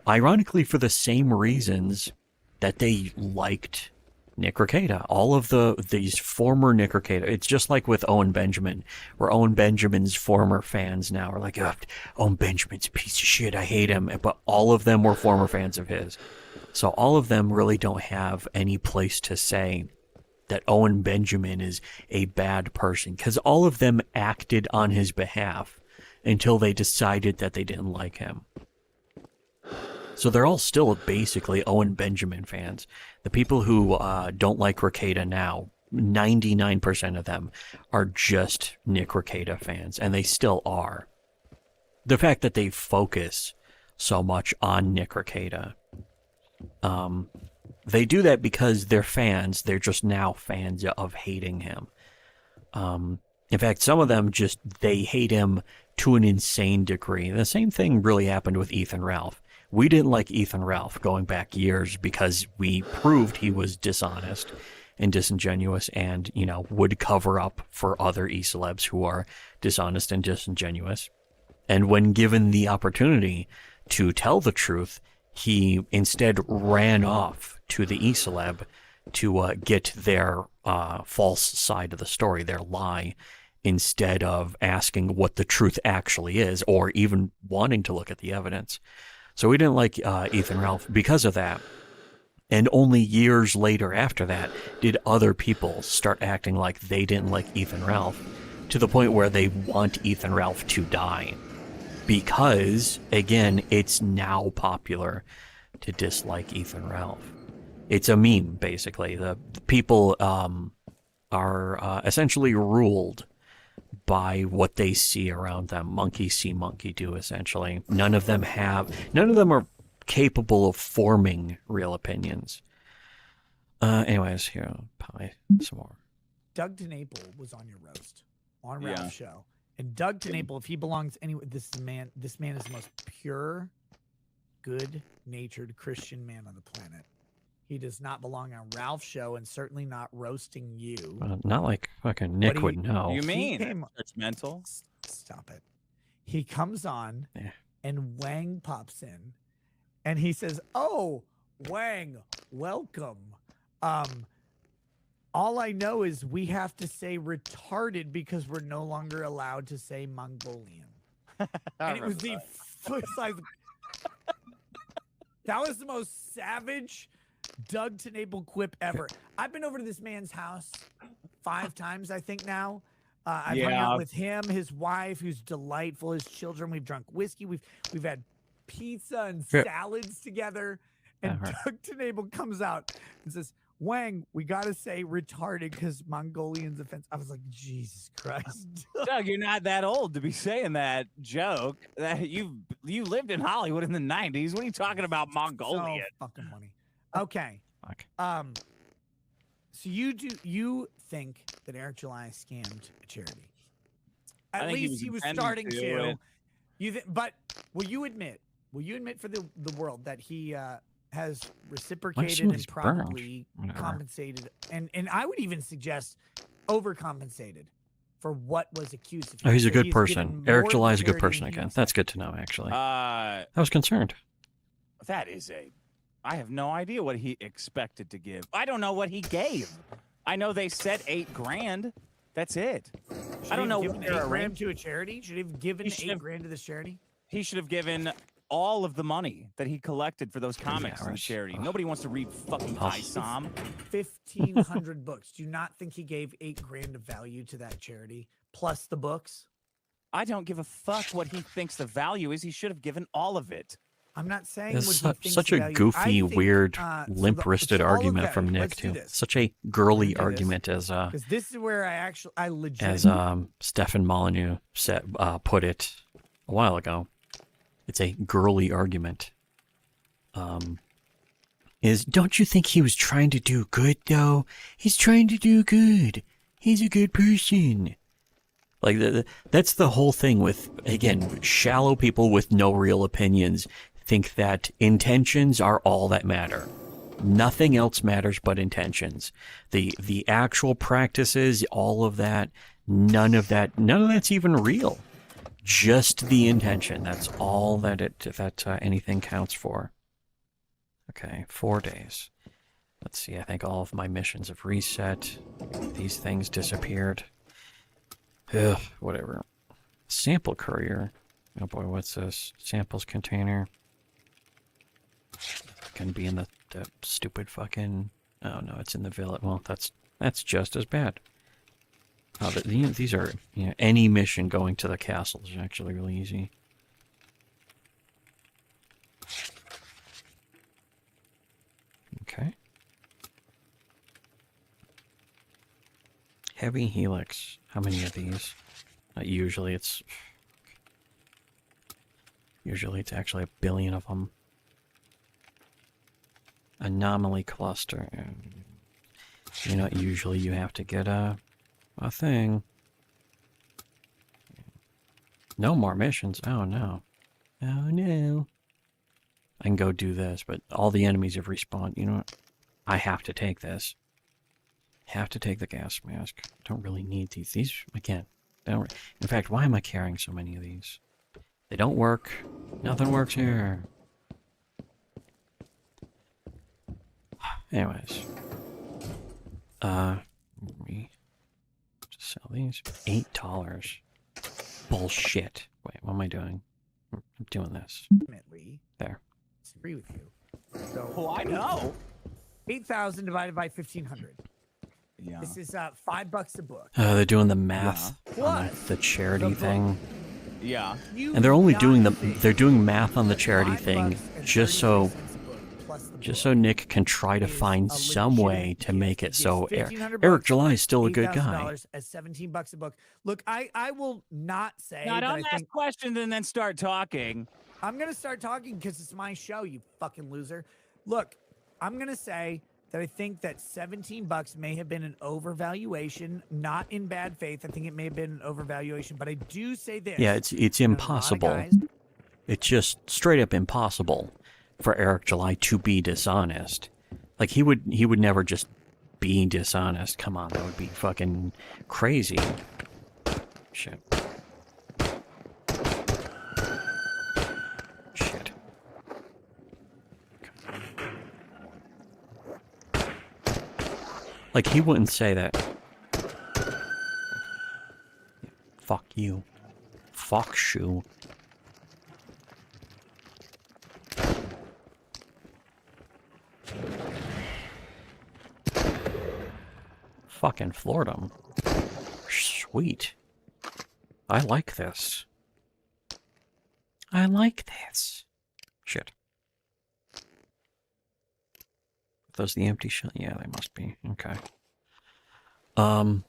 S1: Ironically, for the same reasons that they liked Nick Rekieta. All of these former Nick Rekieta, it's just like with Owen Benjamin, where Owen Benjamin's former fans now are like, oh, Owen Benjamin's a piece of shit, I hate him. But all of them were former fans of his. So all of them really don't have any place to say that Owen Benjamin is a bad person, because all of them acted on his behalf until they decided that they didn't like him. So they're all still basically Owen Benjamin fans. The people who don't like Rekieta now, 99% of them are just Nick Rekieta fans, and they still are. The fact that they focus so much on Nick Rekieta, they do that because they're fans. They're just now fans of hating him. In fact, some of them they hate him to an insane degree. The same thing really happened with Ethan Ralph. We didn't like Ethan Ralph going back years because we proved he was dishonest and disingenuous and, would cover up for other e-celebs who are dishonest and disingenuous. And when given the opportunity to tell the truth, he instead ran off to the e-celeb to get their false side of the story, their lie, instead of asking what the truth actually is or even wanting to look at the evidence. So we didn't like Ethan Ralph because of that. And only years later after that did other people start acting like they didn't like Ethan Ralph, to the point where they want Ethan Ralph to die. Because, again, it's now popular to dislike Ethan Ralph. It's a meme, basically. The people are essentially ruled by what they see around them. Monkey see, monkey do, essentially. None of them are capable of forming real opinions. Anyways, here, probably some more.
S4: Doug TenNapel was on your roast on Ralph's show. And Doug TenNapel, if he belongs anywhere, this man is the most pure, good-natured Christian man on the planet. He does not belong on Ralph's show, and certainly not roasting you.
S1: Not like fucking Nick would know.
S6: You mean it's mental?
S4: Stop it. He comes on, and Wang pops in, and he says, "Oh, Wang, welcome. All I know is we have to say retarded because we're no longer allowed to say Mongolian." And it was the that was the most savage Doug TenNapel quip ever. I've been over to this man's house 5 times, I think now. I've hung out with him, his wife, who's delightful, his children. We've drunk whiskey. We've had pizza and salads together. And Doug TenNapel comes out and says, "Wang, we got to say retarded because Mongolian's offense." I was like, Jesus Christ.
S6: Doug, you're not that old to be saying that joke. That you lived in Hollywood in the 90s. What are you talking about, Mongolian?
S4: So fucking funny. Okay. So you think that Eric July scammed a charity? At least he was starting to. But will you admit for the world that he has reciprocated and probably compensated, and I would even suggest overcompensated for what was accused of him?
S1: Oh, he's a good person. Eric July is a good person again. That's good to know, actually. I was concerned.
S6: I have no idea what he expected to give. I don't know what he gave. I know they said $8,000. That's it. I don't know what they're
S4: $8,000 to a charity. Should he have given $8,000 to this charity?
S6: He should have given all of the money that he collected for those comics to charity. Nobody wants to read fucking ISOM.
S4: 1,500 books. Do you not think he gave $8,000 of value to that charity plus the books?
S6: I don't give a fuck what he thinks the value is. He should have given all of it.
S4: I'm not saying
S1: it's such a goofy, weird, limp-wristed argument from Nick too. Such a girly argument, as
S4: because this is where I legit,
S1: as Stefan Molyneux put it a while ago. It's a girly argument. Don't you think he was trying to do good though? He's trying to do good. He's a good person. Like that's the whole thing with, again, shallow people with no real opinions think that intentions are all that matter. Nothing else matters but intentions. The actual practices, all of that, None of that's even real. Just the intention. That's all that anything counts for. Okay, 4 days. Let's see, I think all of my missions have reset. These things disappeared. Ugh, whatever. Sample courier. Oh boy, what's this? Samples container. Can be in the stupid fucking... Oh no, it's in the village. Well, that's just as bad. Oh, these are... any mission going to the castle is actually really easy. Okay. Heavy helix. How many of these? Usually it's actually 1 billion of them. Anomaly cluster. Usually you have to get a thing. No more missions. Oh no. Oh no. I can go do this, but all the enemies have respawned. You know what? I have to take this. Have to take the gas mask. Don't really need these. These, again, don't... In fact, why am I carrying so many of these? They don't work. Nothing works here. Anyways. Me just sell these. $8. Bullshit. Wait, what am I doing? I'm doing this.
S4: Ultimately,
S1: There.
S4: disagree with you. So,
S6: Oh, I know.
S4: 8,000 divided by 1,500.
S6: Yeah.
S4: This is $5 a book.
S1: They're doing the math on
S4: Plus
S1: the charity
S4: the book.
S1: thing.
S6: Yeah.
S4: You
S1: And they're only
S4: not
S1: doing
S4: think
S1: they're doing math on the charity
S4: $5
S1: thing
S4: and
S1: just
S4: 33
S1: so
S4: cents a book plus the
S1: just
S4: book
S1: so Nick can try to
S4: is
S1: find
S4: a
S1: some way
S4: legitimate
S1: to make it
S4: gift.
S1: so
S4: It gives $1,500
S1: Eric July is still a good guy.
S4: $8,000 at $17 a book. Look, I will not say
S6: Now,
S4: that
S6: don't
S4: I
S6: ask
S4: think
S6: questions and then start talking.
S4: I'm gonna start talking because it's my show, you fucking loser. Look, I'm gonna say that I think that $17 may have been an overvaluation, not in bad faith. I think it may have been an overvaluation, but I do say this.
S1: Yeah, it's
S4: you know, a lot of
S1: impossible.
S4: guys-
S1: It's just straight up impossible for Eric July to be dishonest. Like he would never just be dishonest. Come on, that would be fucking crazy. Shit. Shit. Like he wouldn't say that. Fuck you. Fuck you. Fucking floored him. Sweet. I like this. I like this. Shit. Are those the empty shell? Yeah, they must be. Okay. Well,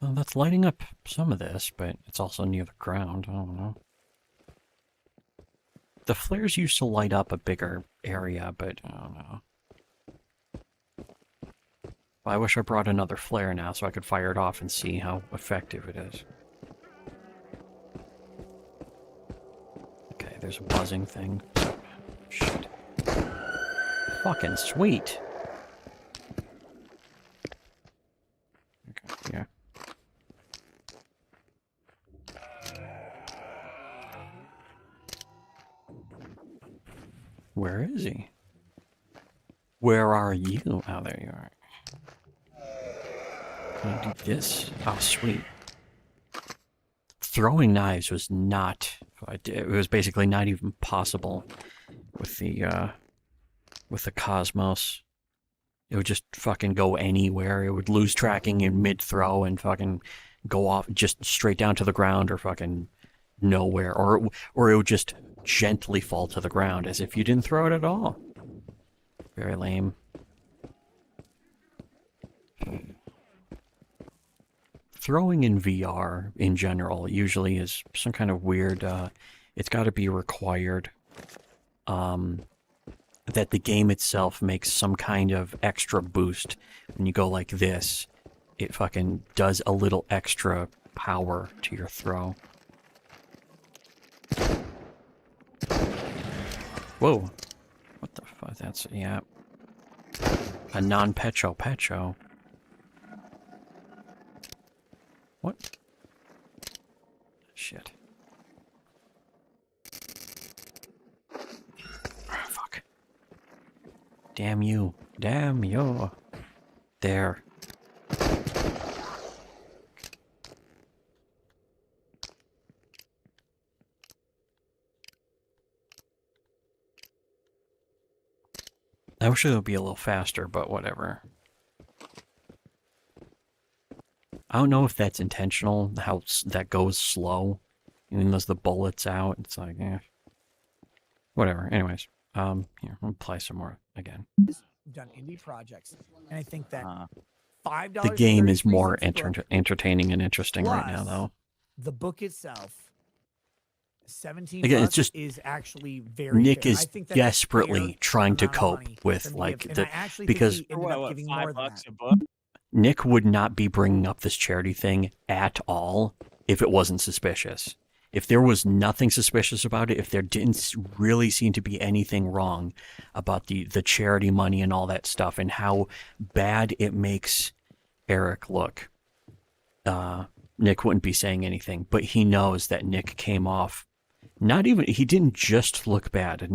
S1: that's lighting up some of this, but it's also near the ground. I don't know. The flares used to light up a bigger area, but I don't know. I wish I brought another flare now so I could fire it off and see how effective it is. Okay, there's a buzzing thing. Shit. Fucking sweet. Okay, yeah. Where is he? Where are you? Oh, there you are. Can I do this? Oh, sweet. Throwing knives was not... It was basically not even possible with the Cosmos. It would just fucking go anywhere. It would lose tracking in mid-throw and fucking go off just straight down to the ground or fucking nowhere. Or it would just gently fall to the ground as if you didn't throw it at all. Very lame. Throwing in VR in general usually is some kind of weird, it's got to be required that the game itself makes some kind of extra boost. When you go like this, it fucking does a little extra power to your throw. Whoa. What the fuck? That's, yeah. A non-pecho. What? Shit. Ah, fuck. Damn you. Damn you. There. I wish it would be a little faster, but whatever. I don't know if that's intentional, how that goes slow. Even though the bullet's out, it's like, whatever. Anyways, here, I'll play some more again.
S4: Done indie projects, and I think that $5.
S1: The game is more entertaining and interesting right now, though.
S4: The book itself, 17
S1: Again, it's
S4: bucks
S1: just
S4: is actually very
S1: Nick
S4: fair.
S1: is
S4: I think that's a
S1: desperately
S4: fair
S1: trying to
S4: amount of
S1: cope
S4: money
S1: with
S4: for me to
S1: like
S4: give, and
S1: the
S4: I actually
S1: because
S4: think he ended up
S6: What,
S4: giving
S6: $5
S4: more than that.
S6: a book?
S1: Nick would not be bringing up this charity thing at all if it wasn't suspicious. If there was nothing suspicious about it, if there didn't really seem to be anything wrong about the charity money and all that stuff and how bad it makes Eric look, Nick wouldn't be saying anything. But he knows that Nick came off. He didn't just look bad.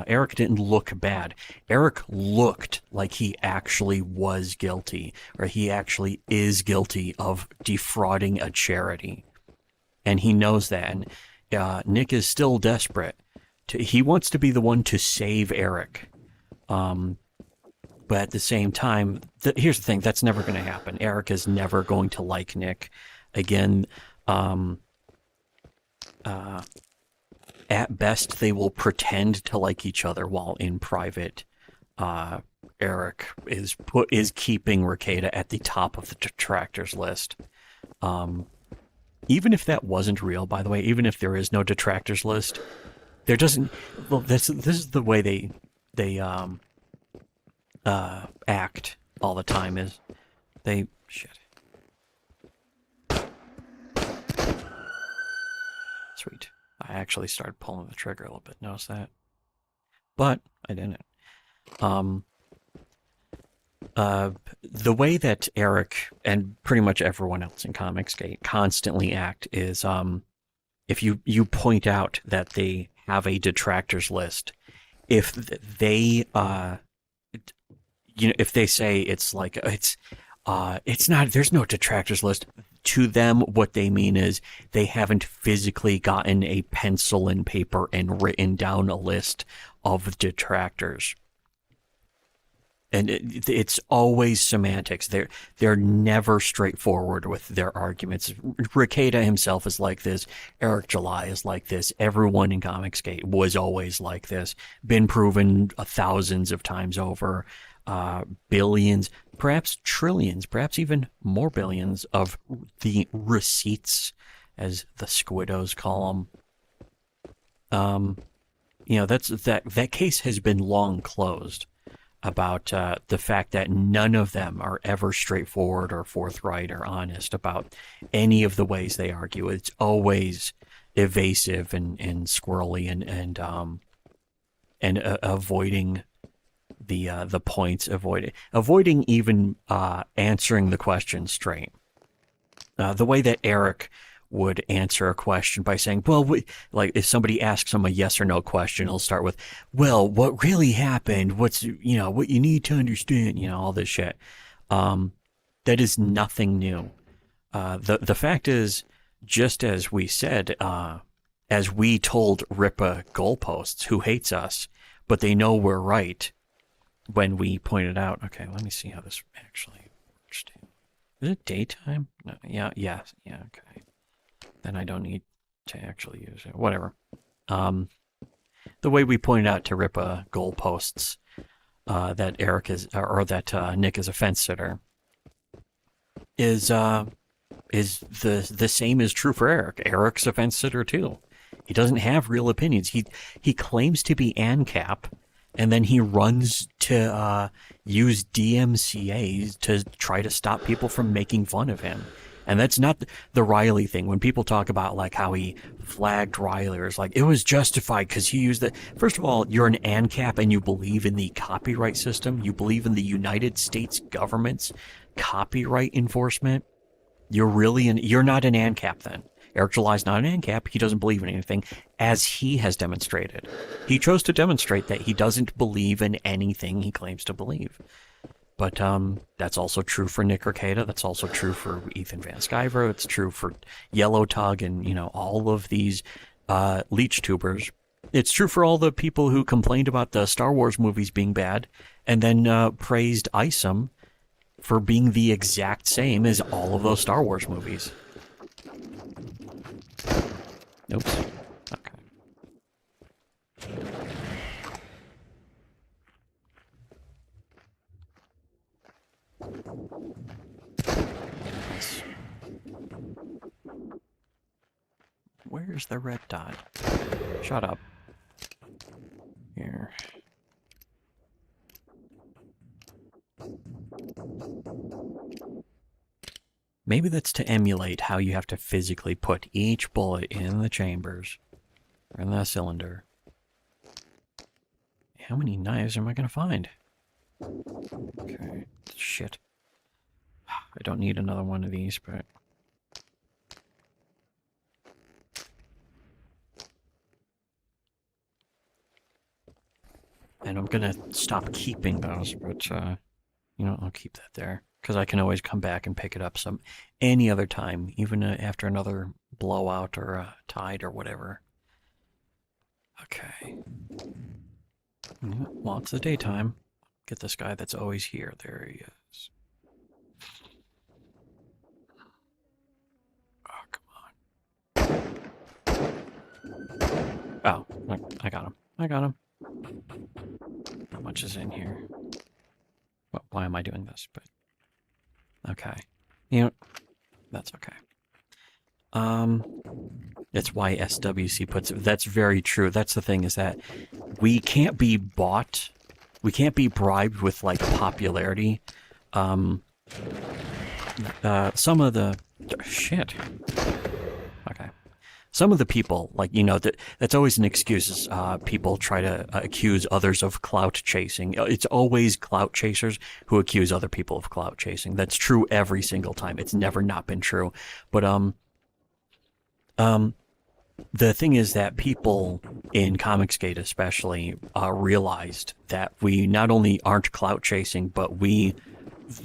S1: Eric didn't look bad. Eric looked like he actually was guilty, or he actually is guilty of defrauding a charity. And he knows that. And Nick is still desperate. He wants to be the one to save Eric. But at the same time, here's the thing. That's never going to happen. Eric is never going to like Nick. Again, at best, they will pretend to like each other while in private. Eric is keeping Rekieta at the top of the detractors list. Even if that wasn't real, by the way, even if there is no detractors list, there doesn't. Well, this is the way they act all the time. Is they shit. Sweet. I actually started pulling the trigger a little bit. Notice that, but I didn't. The way that Eric and pretty much everyone else in Comicsgate constantly act is, if you point out that they have a detractors list, if they if they say it's like it's not, there's no detractors list. To them, what they mean is they haven't physically gotten a pencil and paper and written down a list of detractors. And it's always semantics. They're never straightforward with their arguments. Rekieta himself is like this. Eric July is like this. Everyone in Comicsgate was always like this. Been proven thousands of times over. Billions, perhaps trillions, perhaps even more billions of the receipts, as the Squiddos call them. That case has been long closed about the fact that none of them are ever straightforward or forthright or honest about any of the ways they argue. It's always evasive and squirrely and avoiding the points, avoiding even answering the question straight. The way that Eric would answer a question by saying, well, like if somebody asks him a yes or no question, he'll start with, well, what really happened? What's, what you need to understand, all this shit. That is nothing new. The fact is, just as we said, as we told Ripa goalposts who hates us, but they know we're right when we pointed out, okay, let me see how this actually works. Is it daytime? No, yeah, okay. Then I don't need to actually use it. Whatever. The way we pointed out to Ripa goalposts that Eric is, or that Nick is a fence sitter, is the same is true for Eric. Eric's a fence sitter too. He doesn't have real opinions. He claims to be ANCAP, and then he runs to use DMCA to try to stop people from making fun of him. And that's not the Riley thing. When people talk about like how he flagged Riley, or it's like it was justified because he used it. First of all, you're an ANCAP and you believe in the copyright system. You believe in the United States government's copyright enforcement. You're not an ANCAP then. Eric July's not an ANCAP. He doesn't believe in anything, as he has demonstrated. He chose to demonstrate that he doesn't believe in anything he claims to believe. But that's also true for Nick Rekieta. That's also true for Ethan Van Sciver. It's true for Yellow Tug and, all of these leech tubers. It's true for all the people who complained about the Star Wars movies being bad and then praised Isom for being the exact same as all of those Star Wars movies. Oops. Okay. Nice. Where's the red dot? Shut up. Here. Maybe that's to emulate how you have to physically put each bullet in the chambers, or in the cylinder. How many knives am I going to find? Okay, shit. I don't need another one of these, but... And I'm going to stop keeping those, but, I'll keep that there. Because I can always come back and pick it up any other time, even after another blowout or a tide or whatever. Okay. Well, it's the daytime. Get this guy that's always here. There he is. Oh, come on. Oh, I got him. I got him. How much is in here? Well, why am I doing this? But okay. That's okay. That's why SWC puts it. That's very true. That's the thing, is that we can't be bought. We can't be bribed with, like, popularity. Some of the... Shit. Okay. Some of the people, like, that's always an excuse. People try to accuse others of clout chasing. It's always clout chasers who accuse other people of clout chasing. That's true every single time. It's never not been true. But the thing is that people in Comicsgate especially realized that we not only aren't clout chasing, but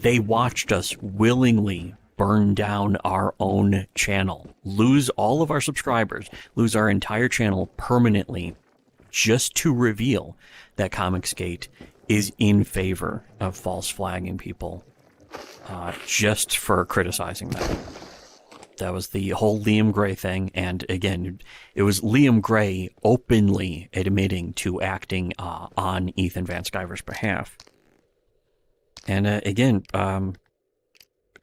S1: they watched us willingly burn down our own channel, lose all of our subscribers, lose our entire channel permanently, just to reveal that Comicsgate is in favor of false flagging people, just for criticizing them. That was the whole Liam Gray thing, and again, it was Liam Gray openly admitting to acting on Ethan Van Sciver's behalf. And again,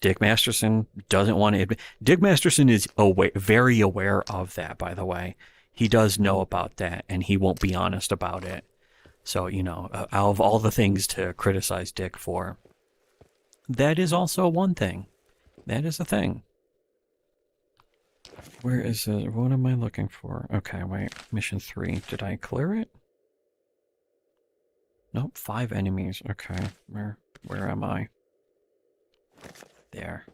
S1: Dick Masterson doesn't want to admit. Dick Masterson is very aware of that, by the way. He does know about that, and he won't be honest about it. So, out of all the things to criticize Dick for, that is also one thing. That is a thing. Where is it? What am I looking for? Okay, wait. Mission 3. Did I clear it? Nope, 5 enemies. Okay, where am I? There.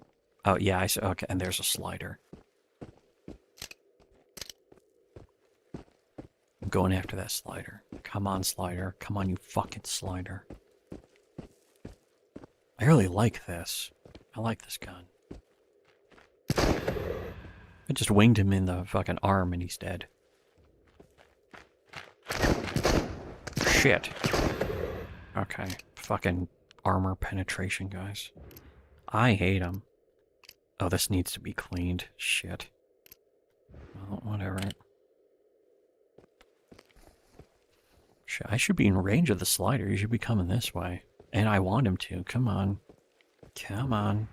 S1: Oh, yeah, I see. Okay, and there's a slider. I'm going after that slider. Come on, slider. Come on, you fucking slider. I really like this. I like this gun. I just winged him in the fucking arm and he's dead. Shit. Okay. Fucking armor penetration, guys. I hate him. Oh, this needs to be cleaned. Shit. Well, whatever. Shit, I should be in range of the slider. He should be coming this way. And I want him to. Come on. Come on.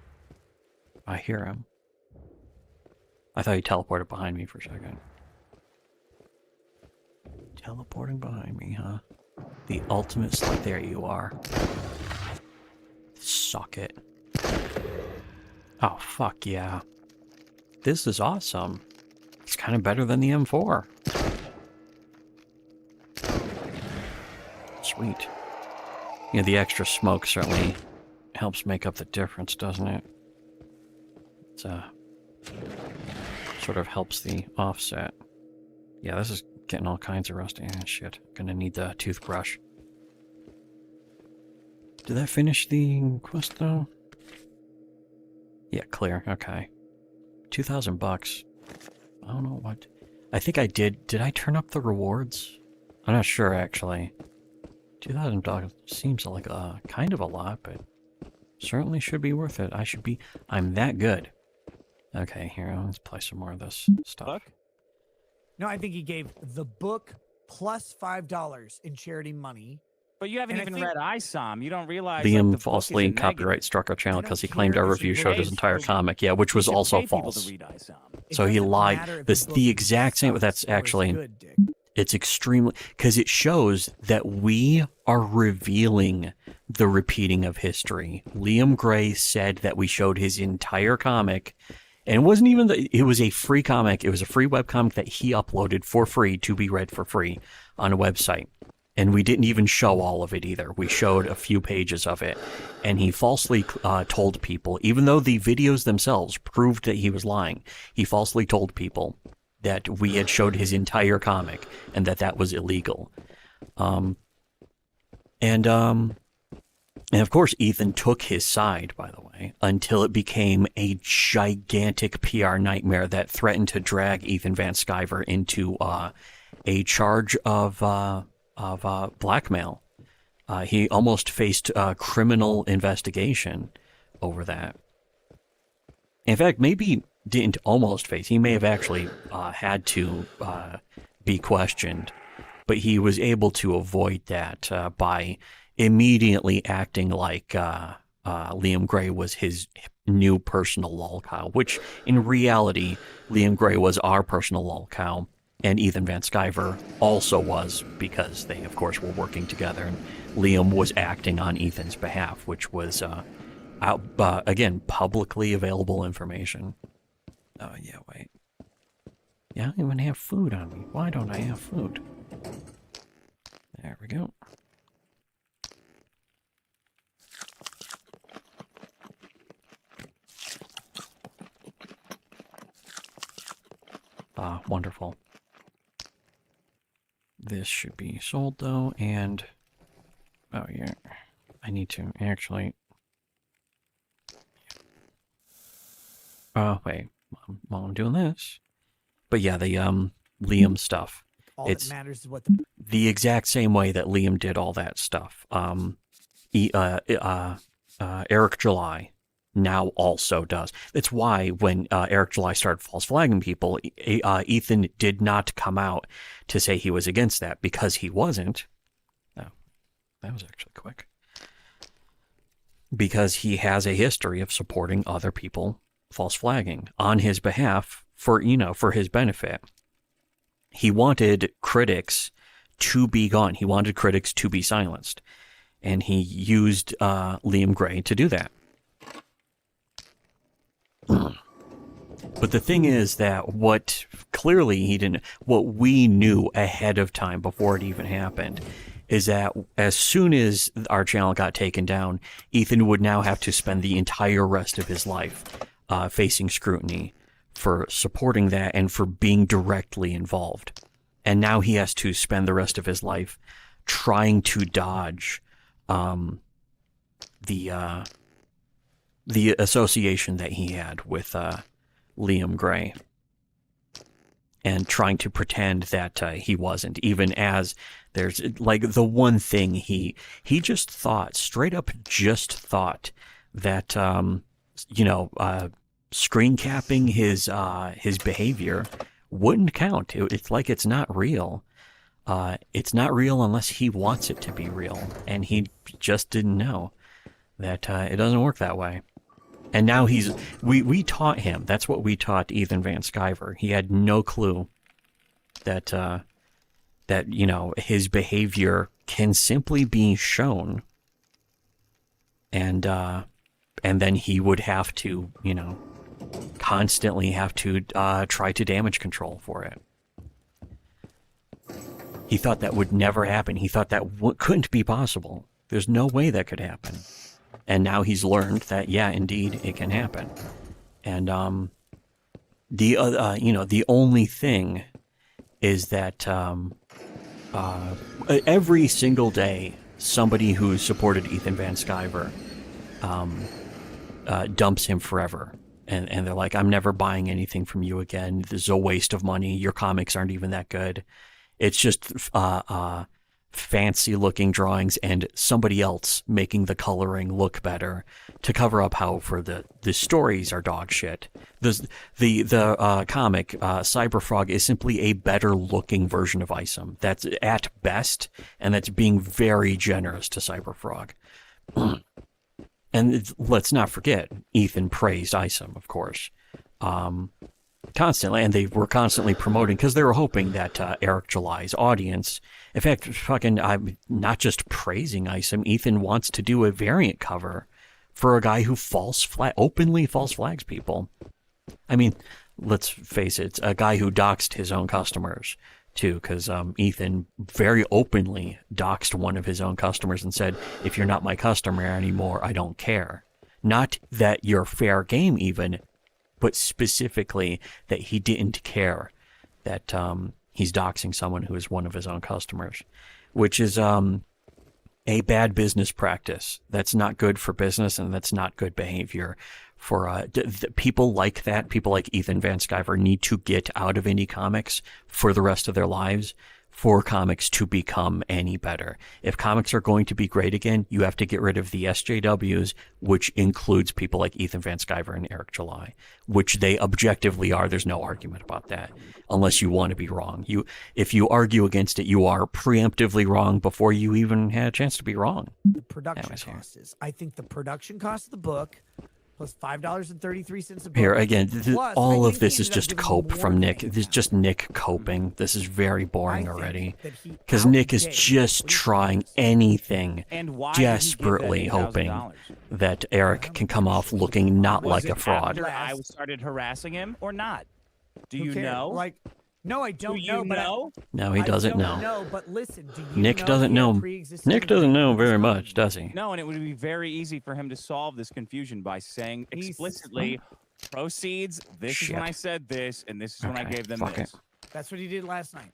S1: I hear him. I thought he teleported behind me for a second. Teleporting behind me, huh? The ultimate slut. There you are. Suck it. Oh, fuck yeah. This is awesome. It's kind of better than the M4. Sweet. The extra smoke certainly helps make up the difference, doesn't it? It's sort of helps the offset. Yeah, this is getting all kinds of rusty. Ah, shit. Gonna need the toothbrush. Did that finish the quest though? Yeah, clear. Okay. $2,000. I don't know what. I think I did. Did I turn up the rewards? I'm not sure actually. $2,000 seems like kind of a lot, but certainly should be worth it. I'm that good. Okay, here, let's play some more of this stuff.
S6: Look.
S4: No, I think he gave the book plus $5 in charity money.
S6: But you haven't
S4: And I
S6: even
S4: think-
S6: read ISOM. You don't realize
S1: Liam
S6: the book
S1: falsely
S6: is a
S1: copyright
S6: negative.
S1: struck our channel
S4: I
S1: because he
S4: don't
S1: claimed
S4: care
S1: our
S4: if you
S1: review showed his
S6: raise
S1: entire
S6: the-
S1: comic. Yeah, which
S6: You
S1: was
S6: should
S1: also
S6: pay people
S1: false.
S6: to read ISOM.
S4: It
S1: So he
S4: doesn't
S1: lied.
S4: matter if
S1: This
S4: book
S1: the exact same.
S4: sucks
S1: That's
S4: or is
S1: actually
S4: good, Dick.
S1: it's extremely because it shows that we are revealing the repeating of history. Liam Gray said that we showed his entire comic, and it wasn't even it was a free comic. It was a free webcomic that he uploaded for free to be read for free on a website. And we didn't even show all of it either. We showed a few pages of it. And he falsely told people, even though the videos themselves proved that he was lying, he falsely told people that we had showed his entire comic and that was illegal. And of course, Ethan took his side, by the way, until it became a gigantic PR nightmare that threatened to drag Ethan Van Sciver into a charge of blackmail. He almost faced a criminal investigation over that. In fact, maybe didn't almost face. He may have actually had to be questioned, but he was able to avoid that by immediately acting like Liam Gray was his new personal lolcow, which in reality, Liam Gray was our personal lolcow. And Ethan Van Sciver also was, because they, of course, were working together. And Liam was acting on Ethan's behalf, which was, again, publicly available information. Oh, yeah, wait. Yeah, I don't even have food on me. Why don't I have food? There we go. Wonderful. This should be sold, though, and... Oh, yeah. I need to actually... wait. While I'm doing this... But yeah, the, Liam stuff.
S4: All
S1: It's
S4: that matters is what
S1: the exact same way that Liam did all that stuff. Eric July now also does. That's why when Eric July started false flagging people, Ethan did not come out to say he was against that, because he wasn't. Oh, that was actually quick. Because he has a history of supporting other people false flagging on his behalf for his benefit. He wanted critics to be gone. He wanted critics to be silenced. And he used Liam Gray to do that. But the thing is that what we knew ahead of time before it even happened is that as soon as our channel got taken down, Ethan would now have to spend the entire rest of his life facing scrutiny for supporting that and for being directly involved. And now he has to spend the rest of his life trying to dodge the association that he had with Liam Gray, and trying to pretend that he wasn't, even as there's like the one thing he just thought, straight up just thought that screen capping his behavior wouldn't count. It's like it's not real. It's not real unless he wants it to be real, and he just didn't know that it doesn't work that way. And now we taught him. That's what we taught Ethan Van Sciver. He had no clue that his behavior can simply be shown, and then he would have to constantly have to try to damage control for it. He thought that would never happen. He thought that couldn't be possible. There's no way that could happen. And now he's learned that, yeah, indeed, it can happen. And the only thing is that every single day, somebody who supported Ethan Van Sciver dumps him forever. And they're like, I'm never buying anything from you again. This is a waste of money. Your comics aren't even that good. It's just fancy looking drawings and somebody else making the coloring look better to cover up how for the stories are dog shit. The comic Cyberfrog is simply a better looking version of Isom. That's at best, and that's being very generous to Cyberfrog. And let's not forget, Ethan praised Isom, of course, constantly, and they were constantly promoting because they were hoping that Eric July's audience, in fact, I'm not just praising Isom. Ethan wants to do a variant cover for a guy who openly false flags people. I mean, let's face it, a guy who doxed his own customers too, because Ethan very openly doxed one of his own customers and said, if you're not my customer anymore, I don't care. Not that you're fair game even, but specifically that he didn't care that he's doxing someone who is one of his own customers, which is a bad business practice. That's not good for business, and that's not good behavior for people like that. People like Ethan Van Sciver need to get out of indie comics for the rest of their lives for comics to become any better. If comics are going to be great again, you have to get rid of the SJWs, which includes people like Ethan Van Sciver and Eric July, which they objectively are. There's no argument about that, unless you want to be wrong. If you argue against it, you are preemptively wrong before you even had a chance to be wrong.
S4: The production cost is, I think the production cost of the book plus $5.33 a book.
S1: Here again,
S4: Plus,
S1: all
S4: I
S1: of
S4: think
S1: this
S4: he
S1: is
S4: ended up
S1: just
S4: giving
S1: cope
S4: more
S1: from Nick.
S4: things
S1: This is
S4: now.
S1: just Nick coping. This is very boring already.
S4: Because
S1: Because Nick is just trying anything,
S6: And why did he give that
S1: desperately hoping
S6: $8,000?
S1: that Eric can come off looking not
S6: Was
S1: like
S6: it
S1: a fraud.
S6: after I started harassing him or not? Do
S4: Who
S6: you
S4: cares?
S6: know?
S4: Like, no, I
S6: Do
S4: don't
S6: you
S4: know. But
S6: know?
S1: No, he doesn't
S4: I
S1: know.
S4: don't know. But listen, do you
S1: Nick
S4: know
S1: doesn't
S4: he had
S1: know.
S4: pre-existing
S1: Nick doesn't know
S4: agreement with
S1: very
S4: his
S1: much,
S4: company?
S1: does he?
S6: No, and it would be very easy for him to solve this confusion by saying
S4: He's-
S6: explicitly, proceeds, this is when
S1: Shit.
S6: I said this, and this is when I
S1: Okay,
S6: gave them
S1: fuck
S6: this.
S4: That's what he did last night.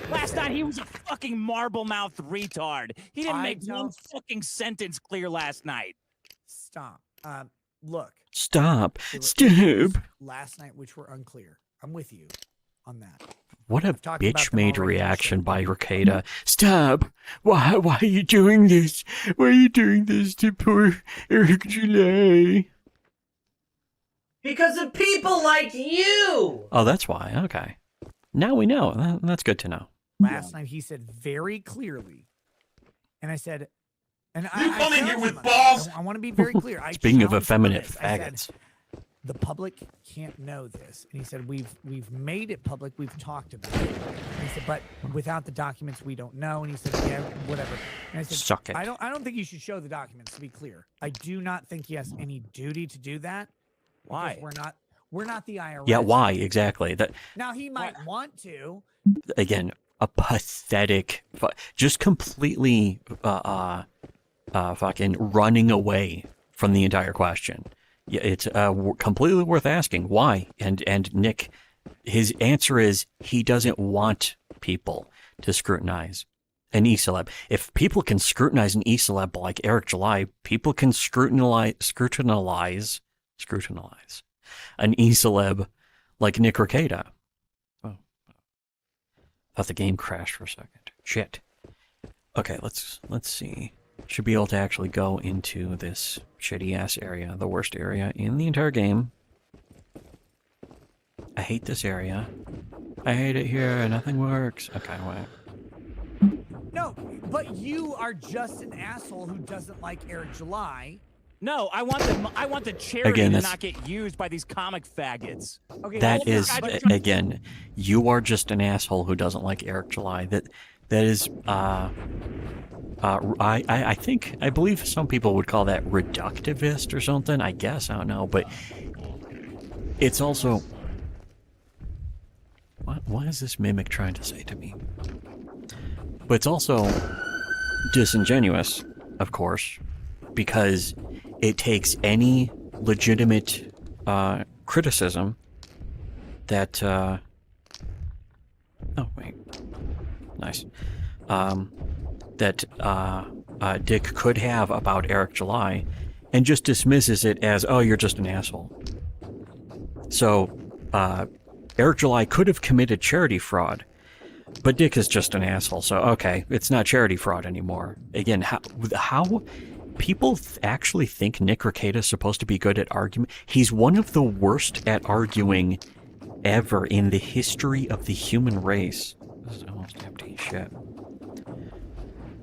S6: Last night he was a fucking marble-mouthed retard. He didn't
S4: I
S6: make one
S4: don't-
S6: fucking sentence clear last night.
S4: Stop. Look.
S1: Stop.
S4: There were issues
S1: Stop.
S4: last night which were unclear. I'm with you on that.
S1: What a
S4: I've talked about
S1: bitch
S4: them
S1: made
S4: already on the
S1: reaction
S4: show.
S1: by Rekieta. Stop. Why are you doing this? Why are you doing this to poor Eric July?
S3: Because of people like you!
S1: Oh, that's why. Okay. Now we know. That's good to know.
S4: Last night he said very clearly, and I said, and I
S3: come in here
S4: challenged
S3: with
S4: him on
S3: balls!
S4: this. I want to be very clear. I
S1: Speaking of
S4: challenged him on
S1: effeminate
S4: this. I said,
S1: faggots.
S4: the public can't know this. And he said, we've made it public. We've talked about it. And he said, but without the documents, we don't know. And he said, yeah, whatever. And I said,
S1: Suck it.
S4: I don't think you should show the documents, to be clear. I do not think he has any duty to do that.
S6: Why?
S4: Because we're not the IRS.
S1: Yeah, why exactly? That
S4: Now he might want to.
S1: again, a pathetic, just completely fucking running away from the entire question. Yeah, it's completely worth asking why. And Nick, his answer is he doesn't want people to scrutinize an e-celeb. If people can scrutinize an e-celeb like Eric July, people can scrutinize an e-celeb like Nick Rekieta. Oh, thought the game crashed for a second. Shit. Okay, let's see. Should be able to actually go into this shitty ass area, the worst area in the entire game. I hate this area. I hate it here. Nothing works. Okay, wait.
S4: No, but you are just an asshole who doesn't like Eric July.
S6: No, I want the charity
S1: Again,
S6: to
S1: that's-
S6: not get used by these comic faggots.
S4: Okay,
S1: That
S4: well,
S1: is, again, you are just an asshole who doesn't like Eric July. That is, I believe some people would call that reductivist or something. I guess, I don't know, but it's also, what is this mimic trying to say to me? But it's also disingenuous, of course, because it takes any legitimate criticism that oh wait, nice, that Dick could have about Eric July, and just dismisses it as, oh, you're just an asshole. So Eric July could have committed charity fraud, but Dick is just an asshole, so okay, it's not charity fraud anymore. Again, how people actually think Nick Rekieta is supposed to be good at argument? He's one of the worst at arguing ever in the history of the human race. This is almost empty shit.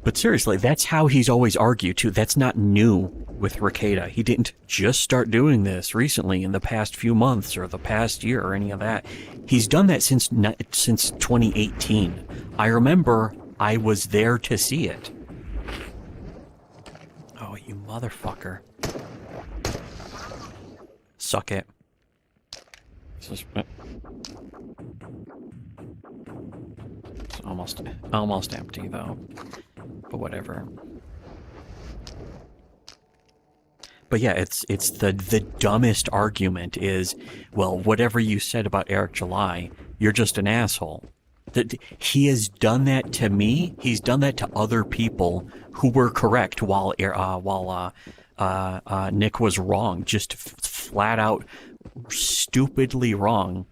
S1: But seriously, that's how he's always argued too. That's not new with Rekieta. He didn't just start doing this recently in the past few months or the past year or any of that. He's done that since 2018. I remember I was there to see it. Oh, you motherfucker. Suck it. This is... It's almost empty though. But whatever. But yeah, it's the dumbest argument is, well, whatever you said about Eric July, you're just an asshole. That he has done that to me. He's done that to other people who were correct while Nick was wrong, just flat out stupidly wrong.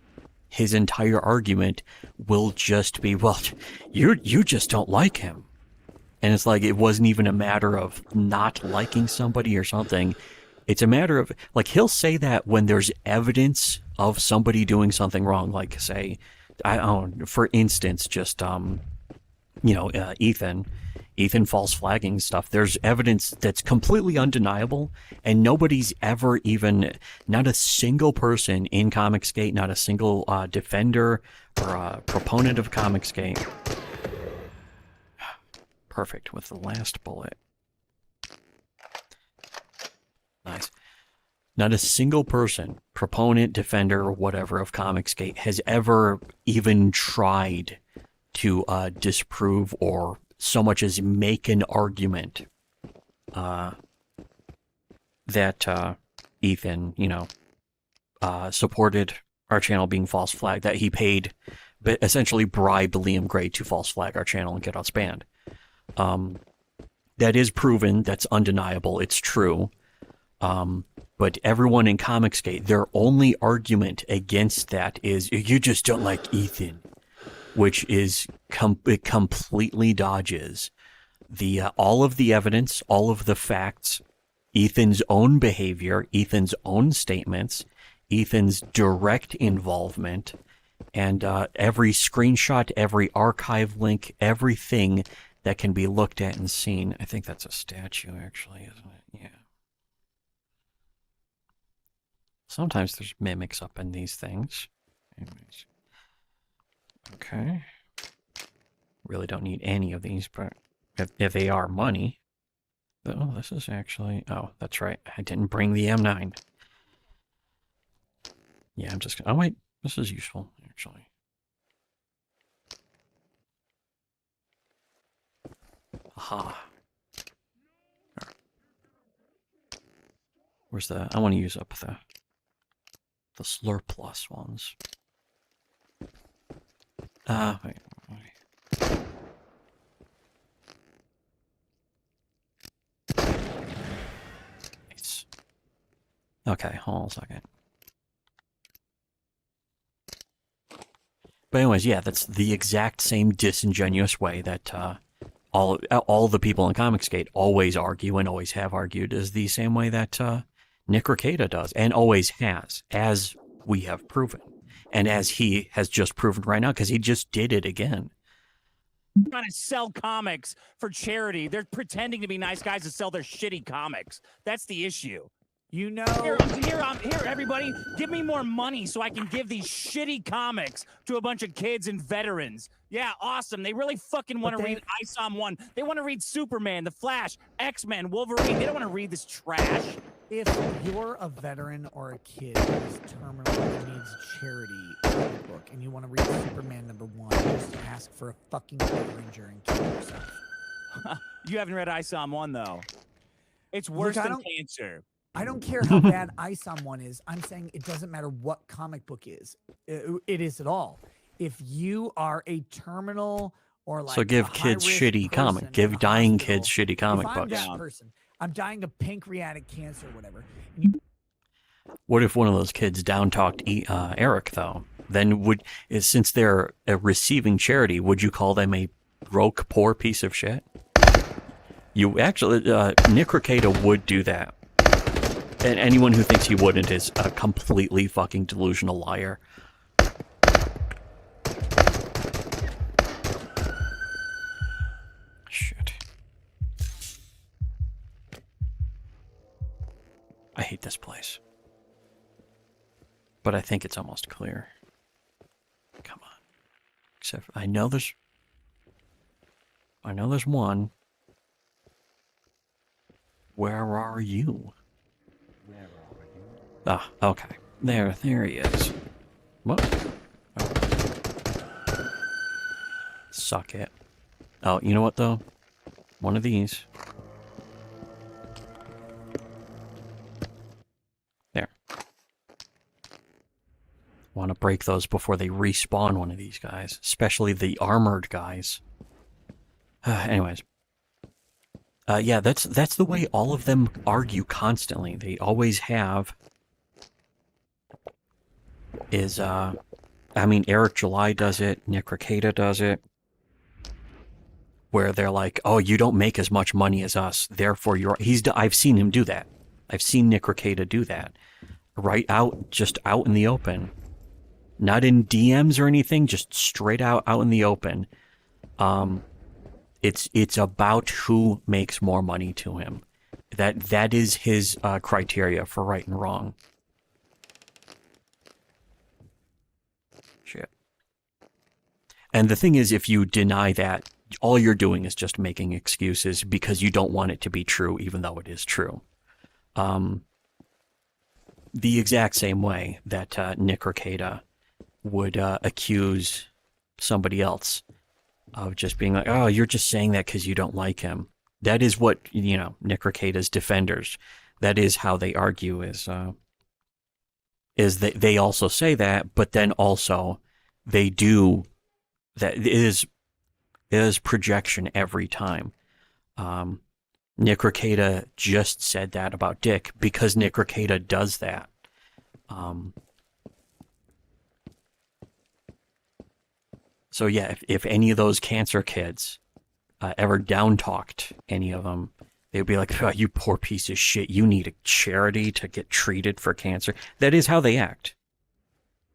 S1: His entire argument will just be, well, you just don't like him. And it's like, it wasn't even a matter of not liking somebody or something. It's a matter of, like, he'll say that when there's evidence of somebody doing something wrong. Like, say, I don't know, for instance, just, Ethan false flagging stuff. There's evidence that's completely undeniable, and nobody's ever even, not a single person in Comicsgate, not a single defender or proponent of Comicsgate. Perfect with the last bullet. Nice. Not a single person, proponent, defender, or whatever of Comicsgate has ever even tried to disprove or so much as make an argument that Ethan, supported our channel being false flagged, that he paid, but essentially bribed Liam Gray to false flag our channel and get us banned. That is proven. That's undeniable. It's true. But everyone in Comicsgate, their only argument against that is, you just don't like Ethan, which is it completely dodges the all of the evidence, all of the facts, Ethan's own behavior, Ethan's own statements, Ethan's direct involvement, and every screenshot, every archive link, everything that can be looked at and seen. I think that's a statue, actually, isn't it? Yeah. Sometimes there's mimics up in these things. Anyways. Okay. Really don't need any of these, but if they are money. Oh, this is actually... Oh, that's right. I didn't bring the M9. Yeah, I'm just... Oh, wait. This is useful, actually. Aha. Where's the... I want to use up the Slur Plus ones. Wait. Nice. Okay, hold on a second. But anyways, yeah, that's the exact same disingenuous way that all the people in Comicsgate always argue and always have argued, is the same way that Nick Rekieta does, and always has, as we have proven. And as he has just proven right now, because he just did it again.
S6: Trying to sell comics for charity. They're pretending to be nice guys to sell their shitty comics. That's the issue.
S4: You know...
S6: Here, everybody, give me more money so I can give these shitty comics to a bunch of kids and veterans. Yeah, awesome. They really fucking want to read ISOM 1. They want to read Superman, The Flash, X-Men, Wolverine. They don't want to read this trash.
S4: If you're a veteran or a kid who is terminal and needs charity book, and you want to read Superman #1, just ask for a fucking Ranger and kill yourself.
S6: You haven't read ISOM 1, though. It's worse than cancer.
S4: I don't care how bad someone is. I'm saying it doesn't matter what comic book is. It is at all. If you are a terminal or like
S1: So give
S4: a
S1: kids
S4: high-risk
S1: shitty
S4: person
S1: comic.
S4: in
S1: Give
S4: a
S1: dying
S4: hospital,
S1: kids shitty comic
S4: if I'm
S1: books.
S4: that person, I'm dying of pancreatic cancer, or whatever.
S1: What if one of those kids down talked Eric though? Then since they're receiving charity, would you call them a broke, poor piece of shit? You actually, Nick Rekieta would do that. And anyone who thinks he wouldn't is a completely fucking delusional liar. Shit. I hate this place. But I think it's almost clear. Come on. Except I know there's one. Where are you? Ah, okay. There he is. What? Oh. Suck it. Oh, you know what though? One of these. There. Want to break those before they respawn one of these guys, especially the armored guys. Anyways. Yeah, that's the way all of them argue constantly. They always have. I mean, Eric July does it, Nick Rekieta does it, where they're like, "Oh, you don't make as much money as us, therefore you're." I've seen him do that. I've seen Nick Rekieta do that, just out in the open, not in DMs or anything, just straight out in the open. It's about who makes more money to him. That is his criteria for right and wrong. Shit. And the thing is, if you deny that, all you're doing is just making excuses because you don't want it to be true, even though it is true. The exact same way that Nick Rekieta would accuse somebody else of just being like, "Oh, you're just saying that because you don't like him." That is what, Nick Rekieta's defenders, that is how they argue, is that they also say that, but then also they do that. It is projection every time. Nick Rekieta just said that about Dick because Nick Rekieta does that. So yeah, if any of those cancer kids ever down-talked any of them, they'd be like, "Oh, you poor piece of shit, you need a charity to get treated for cancer." That is how they act.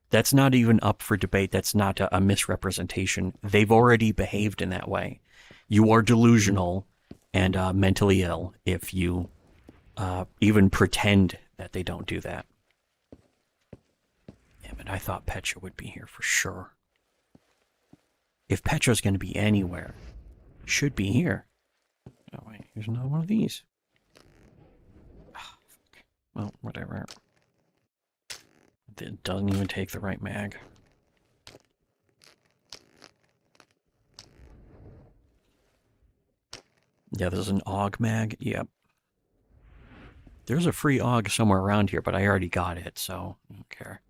S1: That's not even up for debate. That's not a misrepresentation. They've already behaved in that way. You are delusional and mentally ill if you even pretend that they don't do that. Damn it, I thought Petra would be here for sure. If Petra's going to be anywhere, should be here. Oh, wait, here's another one of these. Oh, well, whatever. It doesn't even take the right mag. Yeah, there's an AUG mag. Yep. There's a free AUG somewhere around here, but I already got it, so I don't care.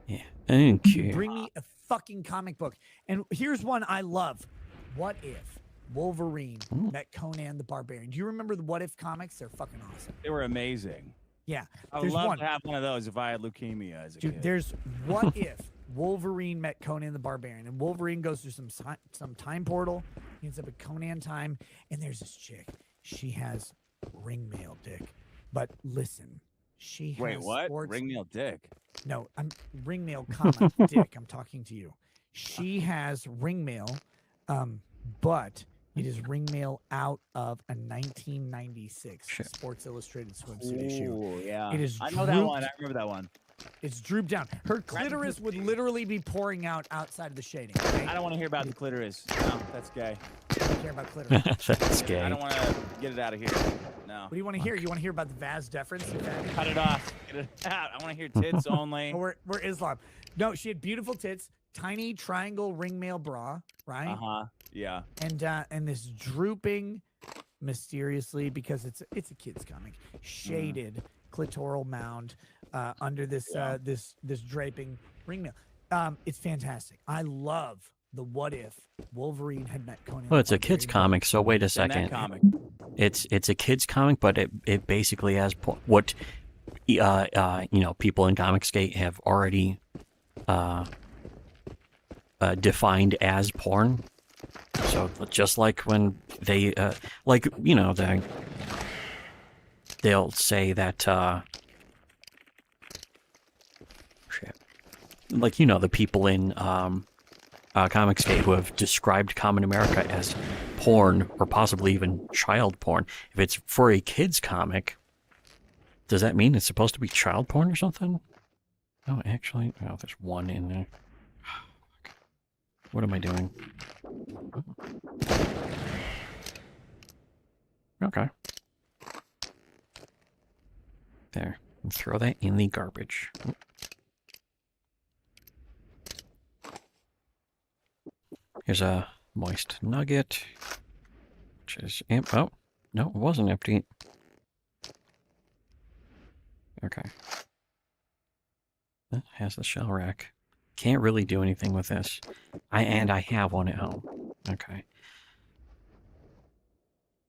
S1: Yeah, thank you.
S4: Bring me a fucking comic book. And here's one I love. What if Wolverine met Conan the Barbarian? Do you remember the What If comics? They're fucking awesome.
S6: They were amazing.
S4: Yeah.
S6: I would love to have one of those if I had leukemia as a kid.
S4: There's What If Wolverine met Conan the Barbarian, and Wolverine goes through some time portal. He ends up at Conan time, and there's this chick. She has ring mail dick. But listen, she has
S6: Wait, what?
S4: sports...
S6: Ring mail dick?
S4: No, I'm ring mail, comma, dick. I'm talking to you. She has ring mail, but it is ring mail out of a 1996 Sports Illustrated swimsuit issue.
S6: Oh, yeah.
S4: It is
S6: I know that one. I remember that one.
S4: It's drooped down. Her clitoris would literally be pouring out outside of the shading. Okay?
S6: I don't want to hear about the clitoris. No, that's gay.
S4: I don't care about clitoris.
S1: That's gay.
S6: I don't want to get it out of here. No.
S4: What do you want to hear? You want to hear about the vas deferens? Okay.
S6: Cut it off. Get it out. I want to hear tits only.
S4: We're Islam. No, she had beautiful tits, tiny triangle ring mail bra, right?
S6: Uh-huh. Yeah.
S4: And this drooping, mysteriously, because it's a kid's comic, shaded clitoral mound under this this draping ring mail. It's fantastic. I love the what if Wolverine had met Conan.
S1: Well,
S4: the
S1: it's a kid's
S4: Barbarian.
S1: comic, so wait a
S6: It's in that
S1: second.
S6: comic.
S1: It's a kid's comic, but it basically has what people in Comicsgate have already defined as porn. So just like when they they'll say that the people in Comicsgate who have described Common America as porn or possibly even child porn. If it's for a kid's comic, does that mean it's supposed to be child porn or something? Oh, actually, there's one in there. What am I doing? Okay. There. And throw that in the garbage. Here's a moist nugget. Which is oh, no, it wasn't empty. Okay. That has the shell rack. Can't really do anything with this. I have one at home. Okay.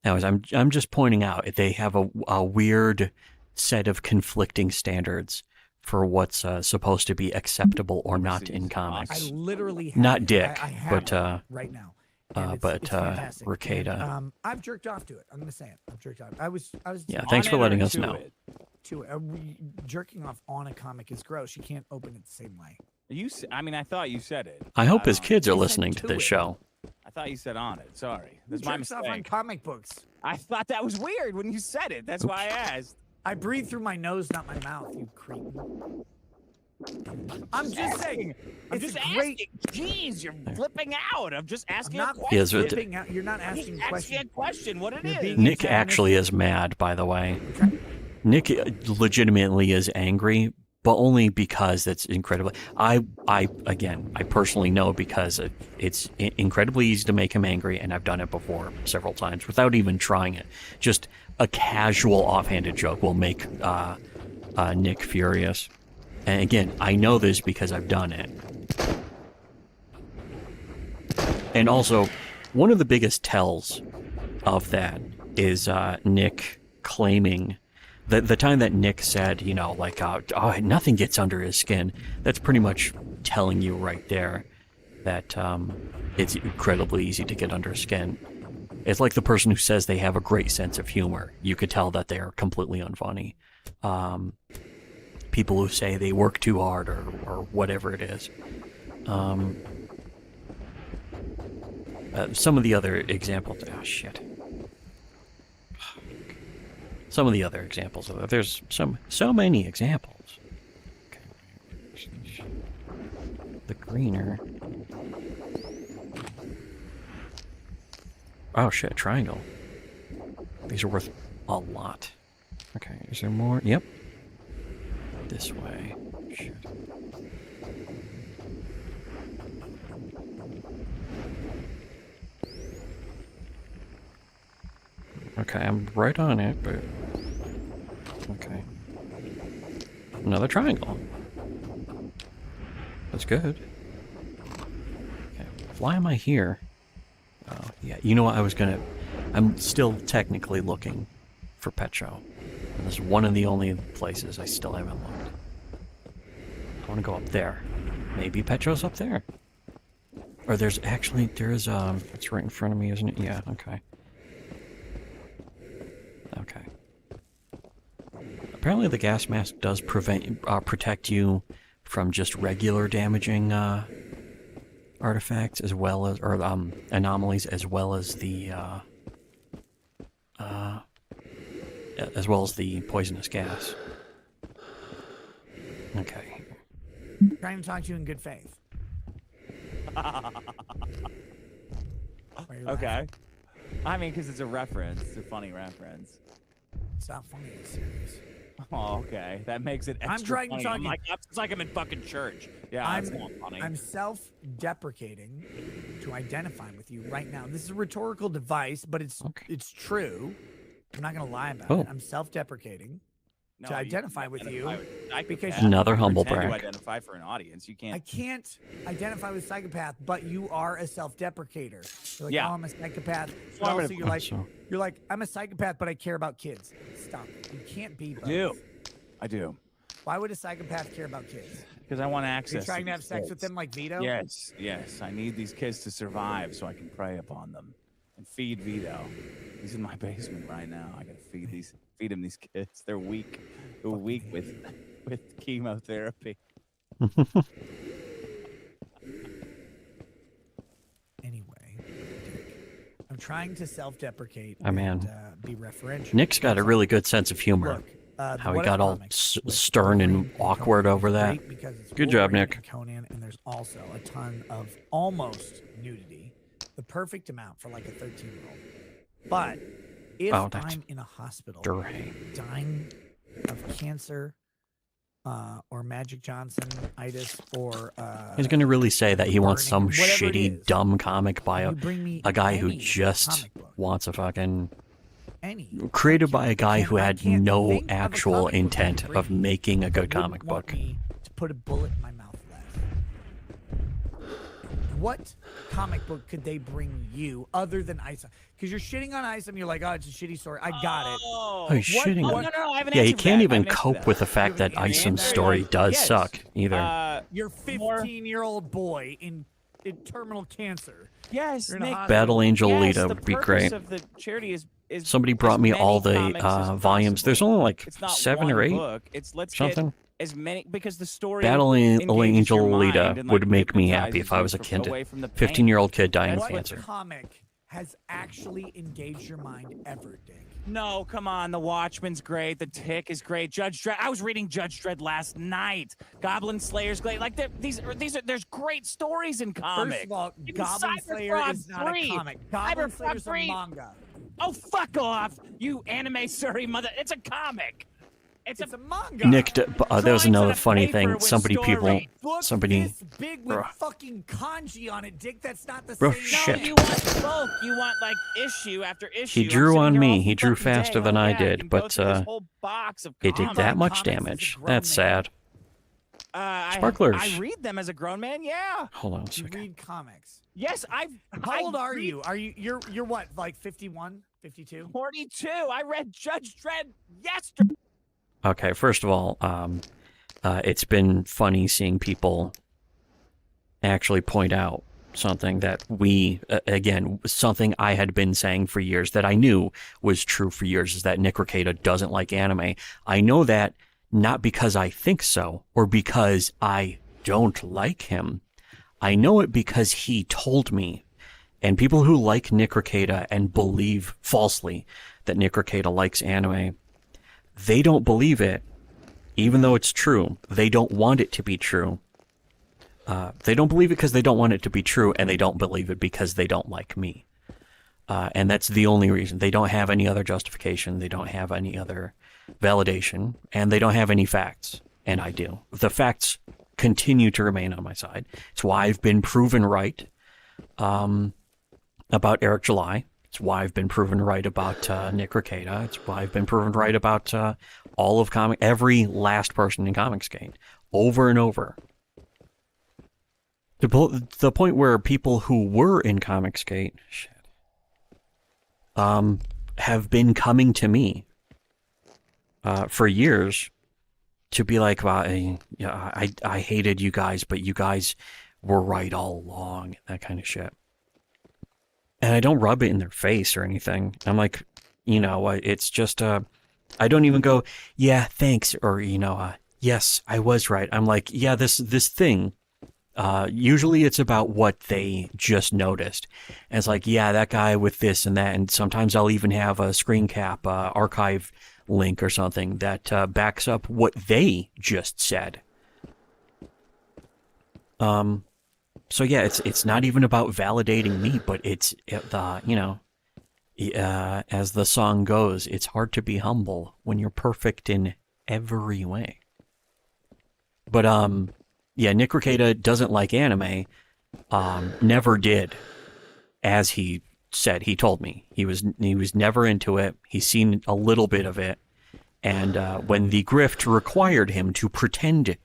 S1: Anyways, I'm just pointing out they have a weird set of conflicting standards for what's supposed to be acceptable or not in
S4: I
S1: comics.
S4: literally have
S1: Not
S4: it.
S1: Dick,
S4: I have
S1: but
S4: it right now. And it's fantastic.
S1: Rekieta.
S4: And, I've jerked off to it. I'm gonna say it. I've jerked off. I was.
S1: Yeah, thanks for letting us know.
S4: To it. Jerking off on a comic is gross. You can't open it the same way.
S6: I thought you said it.
S1: I hope his kids are
S4: I said
S1: listening to
S4: to
S1: this
S4: it.
S1: show.
S6: I thought you said on it. Sorry.
S4: Who
S6: That's my
S4: jerks off
S6: mistake.
S4: on comic books?
S6: I thought that was weird when you said it. That's why I asked.
S4: I breathe through my nose, not my mouth. You creep. I'm just saying.
S6: I'm
S4: It's
S6: just
S4: a great.
S6: asking. Jeez, you're flipping out. I'm just
S4: I'm
S6: asking
S4: not
S6: a question.
S1: Yes, but-
S4: flipping out. You're not
S6: I'm just
S4: asking a
S6: asking
S4: question.
S6: a question. What it
S4: You're
S6: is.
S4: being
S1: Nick actually is mad, by the way. Nick legitimately is angry, but only because it's incredibly. I personally know because it's incredibly easy to make him angry, and I've done it before several times without even trying it. Just a casual, offhanded joke will make Nick furious. And again, I know this because I've done it. And also, one of the biggest tells of that is Nick claiming that the time that Nick said, nothing gets under his skin, that's pretty much telling you right there that it's incredibly easy to get under skin. It's like the person who says they have a great sense of humor. You could tell that they are completely unfunny. People who say they work too hard or whatever it is. Some of the other examples... Oh, shit. Some of the other examples of that. There's so many examples. Okay. The greener... Oh, shit, triangle. These are worth a lot. Okay, is there more? Yep. This way. Shit. Okay, I'm right on it, but... Okay. Another triangle. That's good. Okay, why am I here? Oh, yeah, you know what, I'm still technically looking for Petro. And this is one of the only places I still haven't looked. I want to go up there. Maybe Petro's up there. Or it's right in front of me, isn't it? Yeah, okay. Okay. Apparently the gas mask does protect you from just regular damaging artifacts as well as anomalies as well as the poisonous gas. Okay.
S4: Trying to talk to you in good faith.
S6: Okay. I mean, because it's a reference. It's a funny reference.
S4: It's not funny. It's serious.
S6: Oh, okay. That makes it extra
S4: I'm trying to
S6: funny.
S4: talk
S6: I'm
S4: you-
S6: like, it's like I'm in fucking church. Yeah, that's not funny.
S4: I'm self-deprecating to identify with you right now. This is a rhetorical device, but it's true. I'm not gonna lie about it. I'm self-deprecating.
S6: No,
S4: to
S6: you
S4: identify
S6: can't
S4: with
S6: identify
S4: you
S6: with psychopath.
S4: because
S1: Another
S6: You
S1: humble
S6: pretend
S1: brag.
S6: to identify for an audience. You
S4: I
S6: can't.
S4: can't identify with psychopath, but you are a self-deprecator. You're like,
S6: Yeah.
S4: oh, I'm a psychopath. But also,
S6: Formative
S4: you're like, I'm a psychopath, but I care about kids. Stop it. You can't be both.
S6: I do.
S4: Why would a psychopath care about kids?
S6: Because I want
S4: Are
S6: access.
S4: you trying to have
S6: these
S4: sex with
S6: kids.
S4: them like Vito?
S6: Yes, yes. I need these kids to survive so I can prey upon them and feed Vito. He's in my basement right now. I gotta feed him these kids. They're weak. They're weak with chemotherapy.
S4: Anyway, I'm trying to self-deprecate
S1: Oh, man.
S4: and be referential.
S1: Nick's got a really good sense of humor.
S4: Look, the
S1: How he
S4: What
S1: got
S4: If
S1: all
S4: comics with
S1: stern and
S4: Wolverine
S1: awkward
S4: Conan
S1: over
S4: is
S1: that.
S4: great because it's
S1: Good job,
S4: Wolverine
S1: Nick.
S4: and Conan, and there's also a ton of almost nudity, the perfect amount for like a 13-year-old. But if
S1: Oh, that's
S4: I'm in a hospital
S1: great.
S4: dying of cancer or Magic Johnson-itis or
S1: He's going to really say that he wants some
S4: burning, whatever it
S1: shitty,
S4: is,
S1: dumb comic by
S4: you bring me
S1: a guy who
S4: any
S1: just
S4: comic book,
S1: wants a fucking...
S4: any
S1: Created by a guy who
S4: I
S1: had
S4: can't
S1: no
S4: think of a
S1: actual
S4: comic book
S1: intent
S4: you'd
S1: of
S4: bring me
S1: making a
S4: that
S1: good
S4: wouldn't
S1: comic
S4: want
S1: book.
S4: me to put a bullet in my mouth less. What comic book could they bring you other than Isom? Because you're shitting on Isom, you're like, oh, it's a shitty story. I got it.
S1: Oh, he's shitting
S6: Oh,
S1: on...
S6: no, I have an
S1: Yeah, he
S6: answer for
S1: can't
S6: that. I
S1: even
S6: have an answer for
S1: cope
S6: that.
S1: with the fact
S4: You have
S1: that
S4: an answer for
S1: Isom's
S4: that?
S1: story does
S6: Yes.
S1: suck, either.
S4: You're 15-year-old boy in terminal cancer.
S6: Yes,
S4: You're in a
S6: Nick.
S4: hospital.
S1: Battle Angel
S6: Yes,
S1: Alita
S6: the
S1: would be
S6: purpose
S1: great.
S6: of the charity is
S1: Somebody
S6: as
S1: brought me
S6: many
S1: all the
S6: comics as
S1: volumes. There's
S6: possible.
S1: only like
S6: It's not
S1: 7
S6: one
S1: or 8,
S6: book. It's let's
S1: something.
S6: get as many because the story
S1: Battle Angel
S6: engages your mind
S1: Alita
S6: and,
S1: would
S6: like,
S1: make me happy
S6: hypnotizes
S1: if I
S6: you
S1: was a kid.
S6: away from the pain.
S1: 15-year-old kid dying of
S6: That's what
S1: cancer.
S4: Comic has actually engaged your mind ever, Dick?
S6: No, come on. The Watchmen's great. The Tick is great. Judge Dredd. I was reading Judge Dredd last night. Goblin Slayer's great. Like there's great stories in comics.
S4: First of all,
S6: Even
S4: Goblin Slayer
S6: Cyberfrog
S4: is not
S6: 3.
S4: a comic. Goblin
S6: Cyberfrog
S4: Slayer's a
S6: 3.
S4: manga.
S6: Oh, fuck off, you anime Surrey mother. It's a comic. It's
S4: a manga.
S1: Nick, there was
S6: Drawings
S1: another
S6: on a
S1: funny
S6: paper
S1: thing.
S6: with
S1: Somebody
S6: story.
S1: somebody,
S4: this big with
S1: Bruh.
S4: fucking kanji on it, Dick. That's not the
S1: Bro,
S4: same.
S1: shit.
S6: No, you want bulk. You want like issue after issue.
S1: He
S6: I'm
S1: drew
S6: sitting
S1: on
S6: here
S1: me.
S6: all
S1: He drew
S6: fucking day.
S1: faster than
S6: Oh,
S1: I
S6: yeah,
S1: did,
S6: can go
S1: but
S6: through this whole box of
S1: it did
S6: comics.
S1: that much
S4: comics as a
S1: damage.
S4: grown
S1: That's
S4: man.
S1: sad.
S6: I
S1: Sparklers.
S6: read them as a grown man. Yeah.
S1: Hold on a
S4: You
S1: second.
S4: read comics.
S6: Yes,
S4: How old are you? You're what? Like 51, 52?
S6: 42. I read Judge Dredd yesterday.
S1: Okay, first of all, it's been funny seeing people actually point out something that again, something I had been saying for years that I knew was true for years, is that Nick Rekieta doesn't like anime. I know that not because I think so or because I don't like him. I know it because he told me. And people who like Nick Rekieta and believe falsely that Nick Rekieta likes anime, they don't believe it, even though it's true. They don't want it to be true. They don't believe it because they don't want it to be true, and they don't believe it because they don't like me. And that's the only reason. They don't have any other justification. They don't have any other validation, and they don't have any facts. And I do. The facts continue to remain on my side. It's why I've been proven right about Eric July. It's why I've been proven right about Nick Rekieta. It's why I've been proven right about all of every last person in Comicsgate, over and over. The point where people who were in Comicsgate have been coming to me for years to be like, well, I hated you guys, but you guys were right all along, that kind of shit. And I don't rub it in their face or anything. I'm like, it's just, I don't even go, yeah, thanks, or, yes, I was right. I'm like, yeah, this thing, usually it's about what they just noticed. And it's like, yeah, that guy with this and that. And sometimes I'll even have a screen cap, archive link or something that backs up what they just said. So yeah, it's not even about validating me, but it's as the song goes, it's hard to be humble when you're perfect in every way. But yeah, Nick Rekieta doesn't like anime. Never did, as he said. He told me he was never into it. He's seen a little bit of it, And when the grift required him to pretend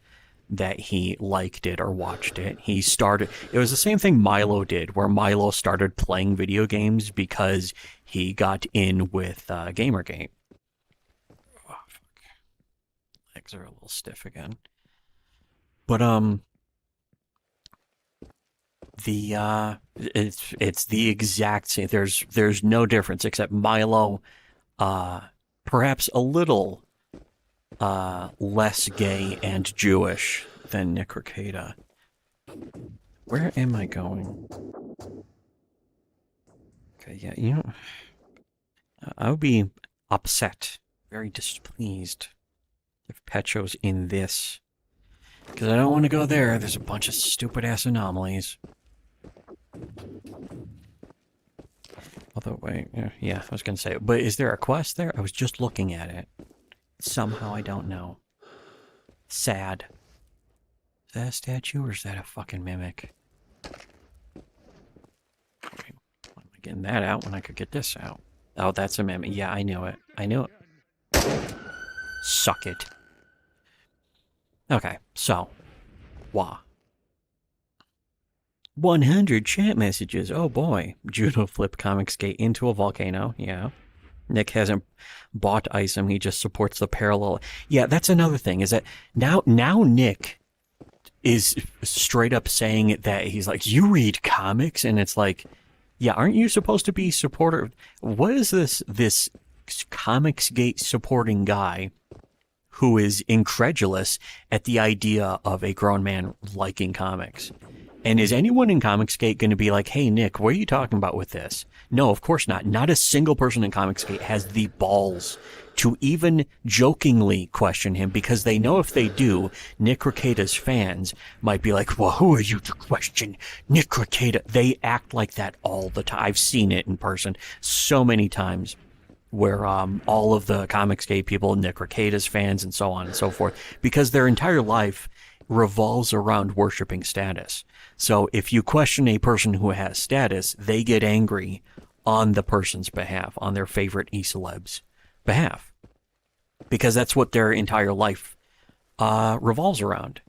S1: that he liked it or watched it, he started. It was the same thing Milo did, where Milo started playing video games because he got in with Gamergate. Oh, fuck. Legs are a little stiff again. But it's the exact same. There's no difference except Milo, perhaps a little less gay and Jewish than Nick Rekieta. Where am I going? Okay, yeah, you know, I would be upset, very displeased if Petro's in this. Because I don't want to go there. There's a bunch of stupid-ass anomalies. Although, wait, yeah, I was going to say, but is there a quest there? I was just looking at it. Somehow I don't know. Sad. Is that a statue or is that a fucking mimic? Wait, why am I getting that out when I could get this out? Oh, that's a mimic. Yeah, I knew it. I knew it. Suck it. Okay, so. Wah. 100 chat messages. Oh boy. Judo flipped Comicsgate into a volcano. Yeah. Nick hasn't bought Isom. He just supports the parallel. Yeah, that's another thing, is that now Nick is straight up saying that he's like, you read comics? And it's like, yeah, aren't you supposed to be supporter? What is this Comicsgate supporting guy who is incredulous at the idea of a grown man liking comics? And is anyone in Comicsgate going to be like, hey, Nick, what are you talking about with this? No, of course not. Not a single person in Comicsgate has the balls to even jokingly question him, because they know if they do, Nick Rekieta's fans might be like, well, who are you to question Nick Rekieta? They act like that all the time. I've seen it in person so many times, where all of the Comicsgate people, Nick Rekieta's fans, and so on and so forth, because their entire life revolves around worshiping status. So if you question a person who has status, they get angry on the person's behalf, on their favorite e-celeb's behalf, because that's what their entire life revolves around,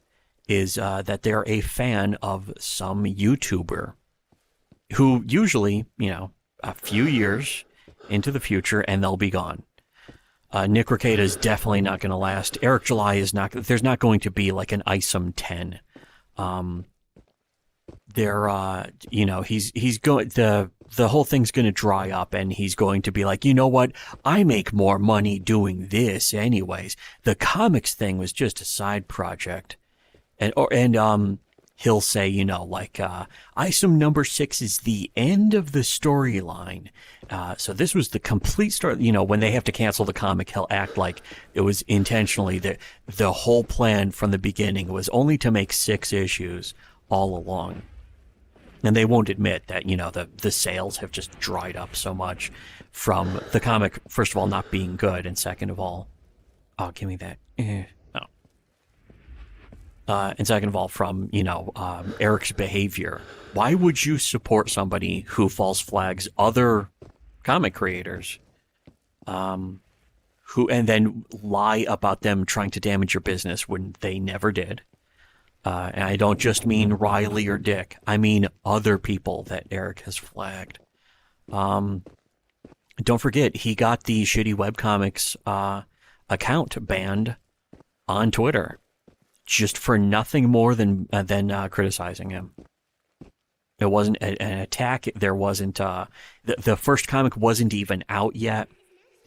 S1: is that they're a fan of some YouTuber who usually, you know, a few years into the future and they'll be gone. Nick Rekieta is definitely not going to last. Eric July is not. There's not going to be like an ISOM 10. You know, he's going. The whole thing's going to dry up, and he's going to be like, you know what? I make more money doing this, anyways. The comics thing was just a side project, and he'll say, you know, like, ISOM number 6 is the end of the storyline. So this was the complete story. You know, when they have to cancel the comic, he'll act like it was intentionally the whole plan from the beginning was only to make 6 issues all along. And they won't admit that, you know, the sales have just dried up so much from the comic, first of all, not being good, and second of all, oh, give me that. And second of all, from, you know, Eric's behavior. Why would you support somebody who false flags other comic creators, who, and then lie about them trying to damage your business when they never did? And I don't just mean Riley or Dick. I mean other people that Eric has flagged. Don't forget, he got the Shitty Webcomics account banned on Twitter, just for nothing more than criticizing him. It wasn't an attack. There wasn't the first comic wasn't even out yet.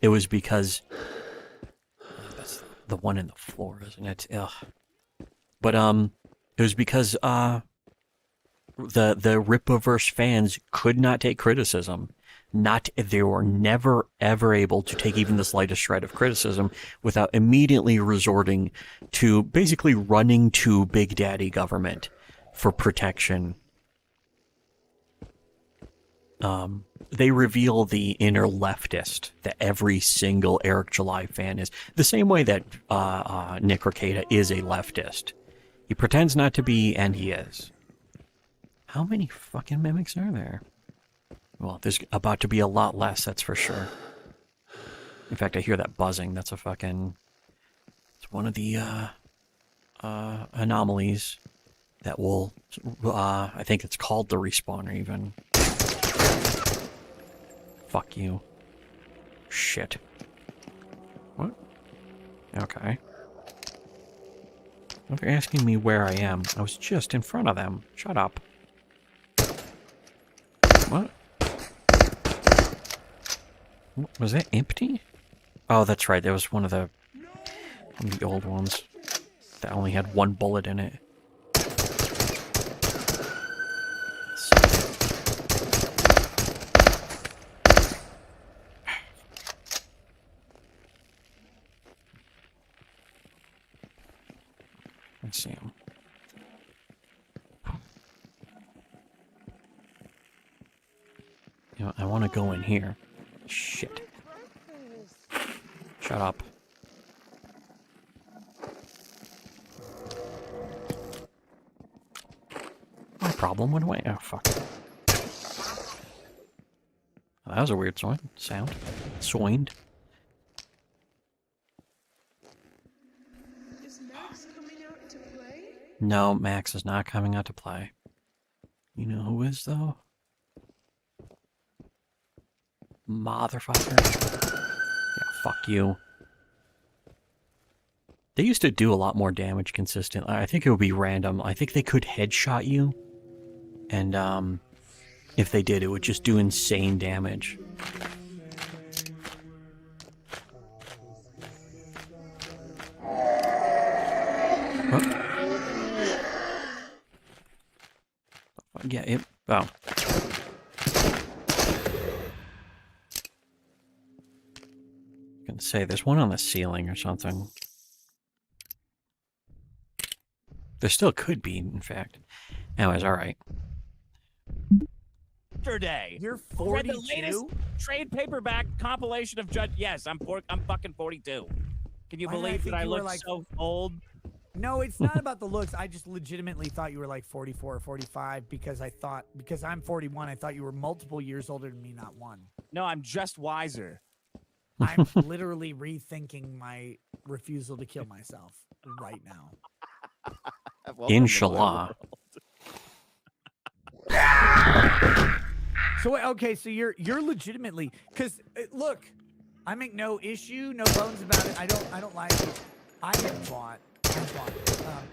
S1: It was because that's the one in the floor, isn't it? Ugh. But it was because the Rippaverse fans could not take criticism. They were never ever able to take even the slightest shred of criticism without immediately resorting to basically running to Big Daddy government for protection. They reveal the inner leftist that every single Eric July fan is, the same way that Nick Rekieta is a leftist. He pretends not to be, and he is. How many fucking mimics are there? Well, there's about to be a lot less, that's for sure. In fact, I hear that buzzing. That's a fucking... It's one of the anomalies that will... I think it's called the respawner, even. Fuck you. Shit. What? Okay. They're asking me where I am. I was just in front of them. Shut up. What? Was that empty? Oh, that's right. That was one of the old ones that only had one bullet in it. Let's see him. You know, I want to go in here. Shit. Shut up. My problem went away. Oh, fuck. Well, that was a weird sound. Soined.
S10: Is Max coming out to play?
S1: No, Max is not coming out to play. You know who is, though? Motherfucker. Yeah, fuck you. They used to do a lot more damage consistently. I think it would be random. I think they could headshot you. And, if they did, it would just do insane damage. What? Yeah, it... Oh. I can say there's one on the ceiling or something. There still could be, in fact. Anyways, alright.
S6: Yesterday.
S4: You're
S6: Read the latest
S4: 42?
S6: trade paperback compilation of Judge. Yes, I'm fucking 42. Can you
S4: Why did I
S6: believe
S4: think
S6: that I
S4: you were
S6: look
S4: like-
S6: so old?
S4: No, it's not about the looks. I just legitimately thought you were like 44 or 45 because I'm 41, I thought you were multiple years older than me, not one.
S6: No, I'm just wiser.
S4: I'm literally rethinking my refusal to kill myself right now.
S6: Welcome to my
S1: Inshallah.
S6: world.
S4: So okay, so you're legitimately because look, I make no issue, no bones about it. I don't like it.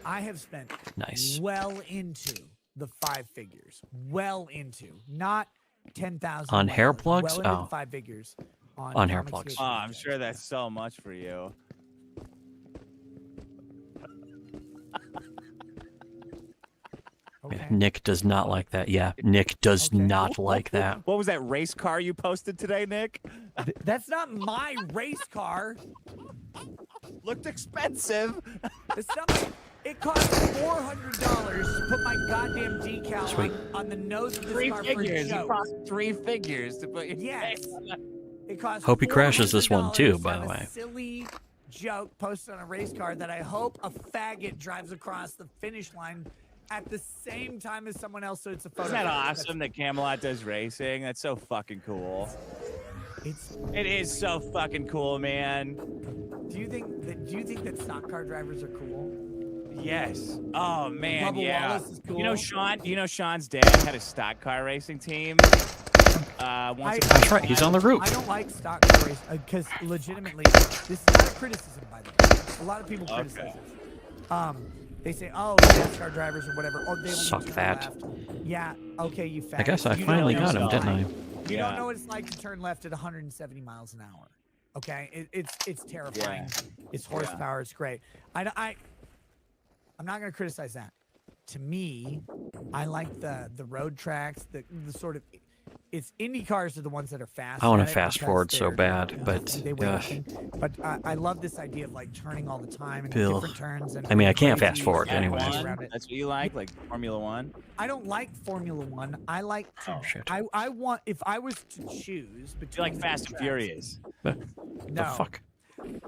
S4: I have spent
S1: Nice.
S4: well into the 5 figures, well into not 10,000
S1: On hair
S4: well
S1: plugs?
S4: into
S1: Oh.
S4: the 5 figures
S1: On hair
S4: comic
S1: plugs.
S4: skate
S6: Oh, I'm
S4: projects.
S6: sure that's so much for you.
S4: Okay.
S1: Nick does not like that. Yeah, Nick does
S4: Okay.
S1: not like that.
S6: What was that race car you posted today, Nick?
S4: That's not my race car.
S6: Looked expensive.
S4: It's not. It cost $400 to put my goddamn decal
S1: Sweet.
S4: on the nose of this
S6: Three
S4: car
S6: figures.
S4: for a
S6: It
S4: joke.
S6: cost 3 figures to put your
S4: Yes.
S6: face on it.
S4: It cost
S1: Hope he crashes this one too,
S4: $400
S1: by
S4: to
S1: the
S4: have a
S1: way.
S4: silly joke posted on a race car that I hope a faggot drives across the finish line at the same time as someone else, so it's a photo.
S6: Isn't that
S4: finish.
S6: awesome that Camelot does racing? That's so fucking cool.
S4: It's.
S6: It is so fucking cool, man.
S4: Do you think that stock car drivers are cool?
S6: Yes. Oh man,
S4: Bubba
S6: yeah.
S4: Wallace is cool.
S6: You know Sean's dad had a stock car racing team. Once upon
S1: That's
S6: a
S1: right. He's
S6: time.
S1: on the route.
S4: I don't like stock car race because legitimately, this is not a criticism, by the way. A lot of people criticize this. They say, "Oh, NASCAR drivers or whatever. Oh, they only
S1: Suck
S4: turn
S1: that.
S4: left." Yeah. Okay, you faggot.
S1: I guess I
S4: You don't
S1: finally
S4: know
S1: got him,
S4: what's
S1: didn't I?
S4: like. You
S6: Yeah.
S4: don't know what it's like to turn left at 170 miles an hour. Okay, it's terrifying.
S6: Yeah.
S4: It's horsepower. It's great. I'm not going to criticize that. To me, I like the road tracks, the sort of. It's Indy cars are the ones that are fast.
S1: I want
S4: at
S1: to
S4: it
S1: fast
S4: because
S1: forward so
S4: they're,
S1: bad, but
S4: they weigh
S1: uh,
S4: nothing. But I love this idea of like turning all the time and
S1: Bill.
S4: different turns. And
S1: I mean, I can't
S4: crazy
S1: fast forward
S4: strategy
S1: anyways.
S4: around it.
S6: That's what you like Formula One?
S4: I don't like Formula One. I like to.
S1: Oh, shit.
S4: I want if I was to choose between.
S6: You like
S4: the
S6: Fast
S4: two
S6: and
S4: tracks-
S6: Furious?
S1: The
S4: No,
S1: fuck?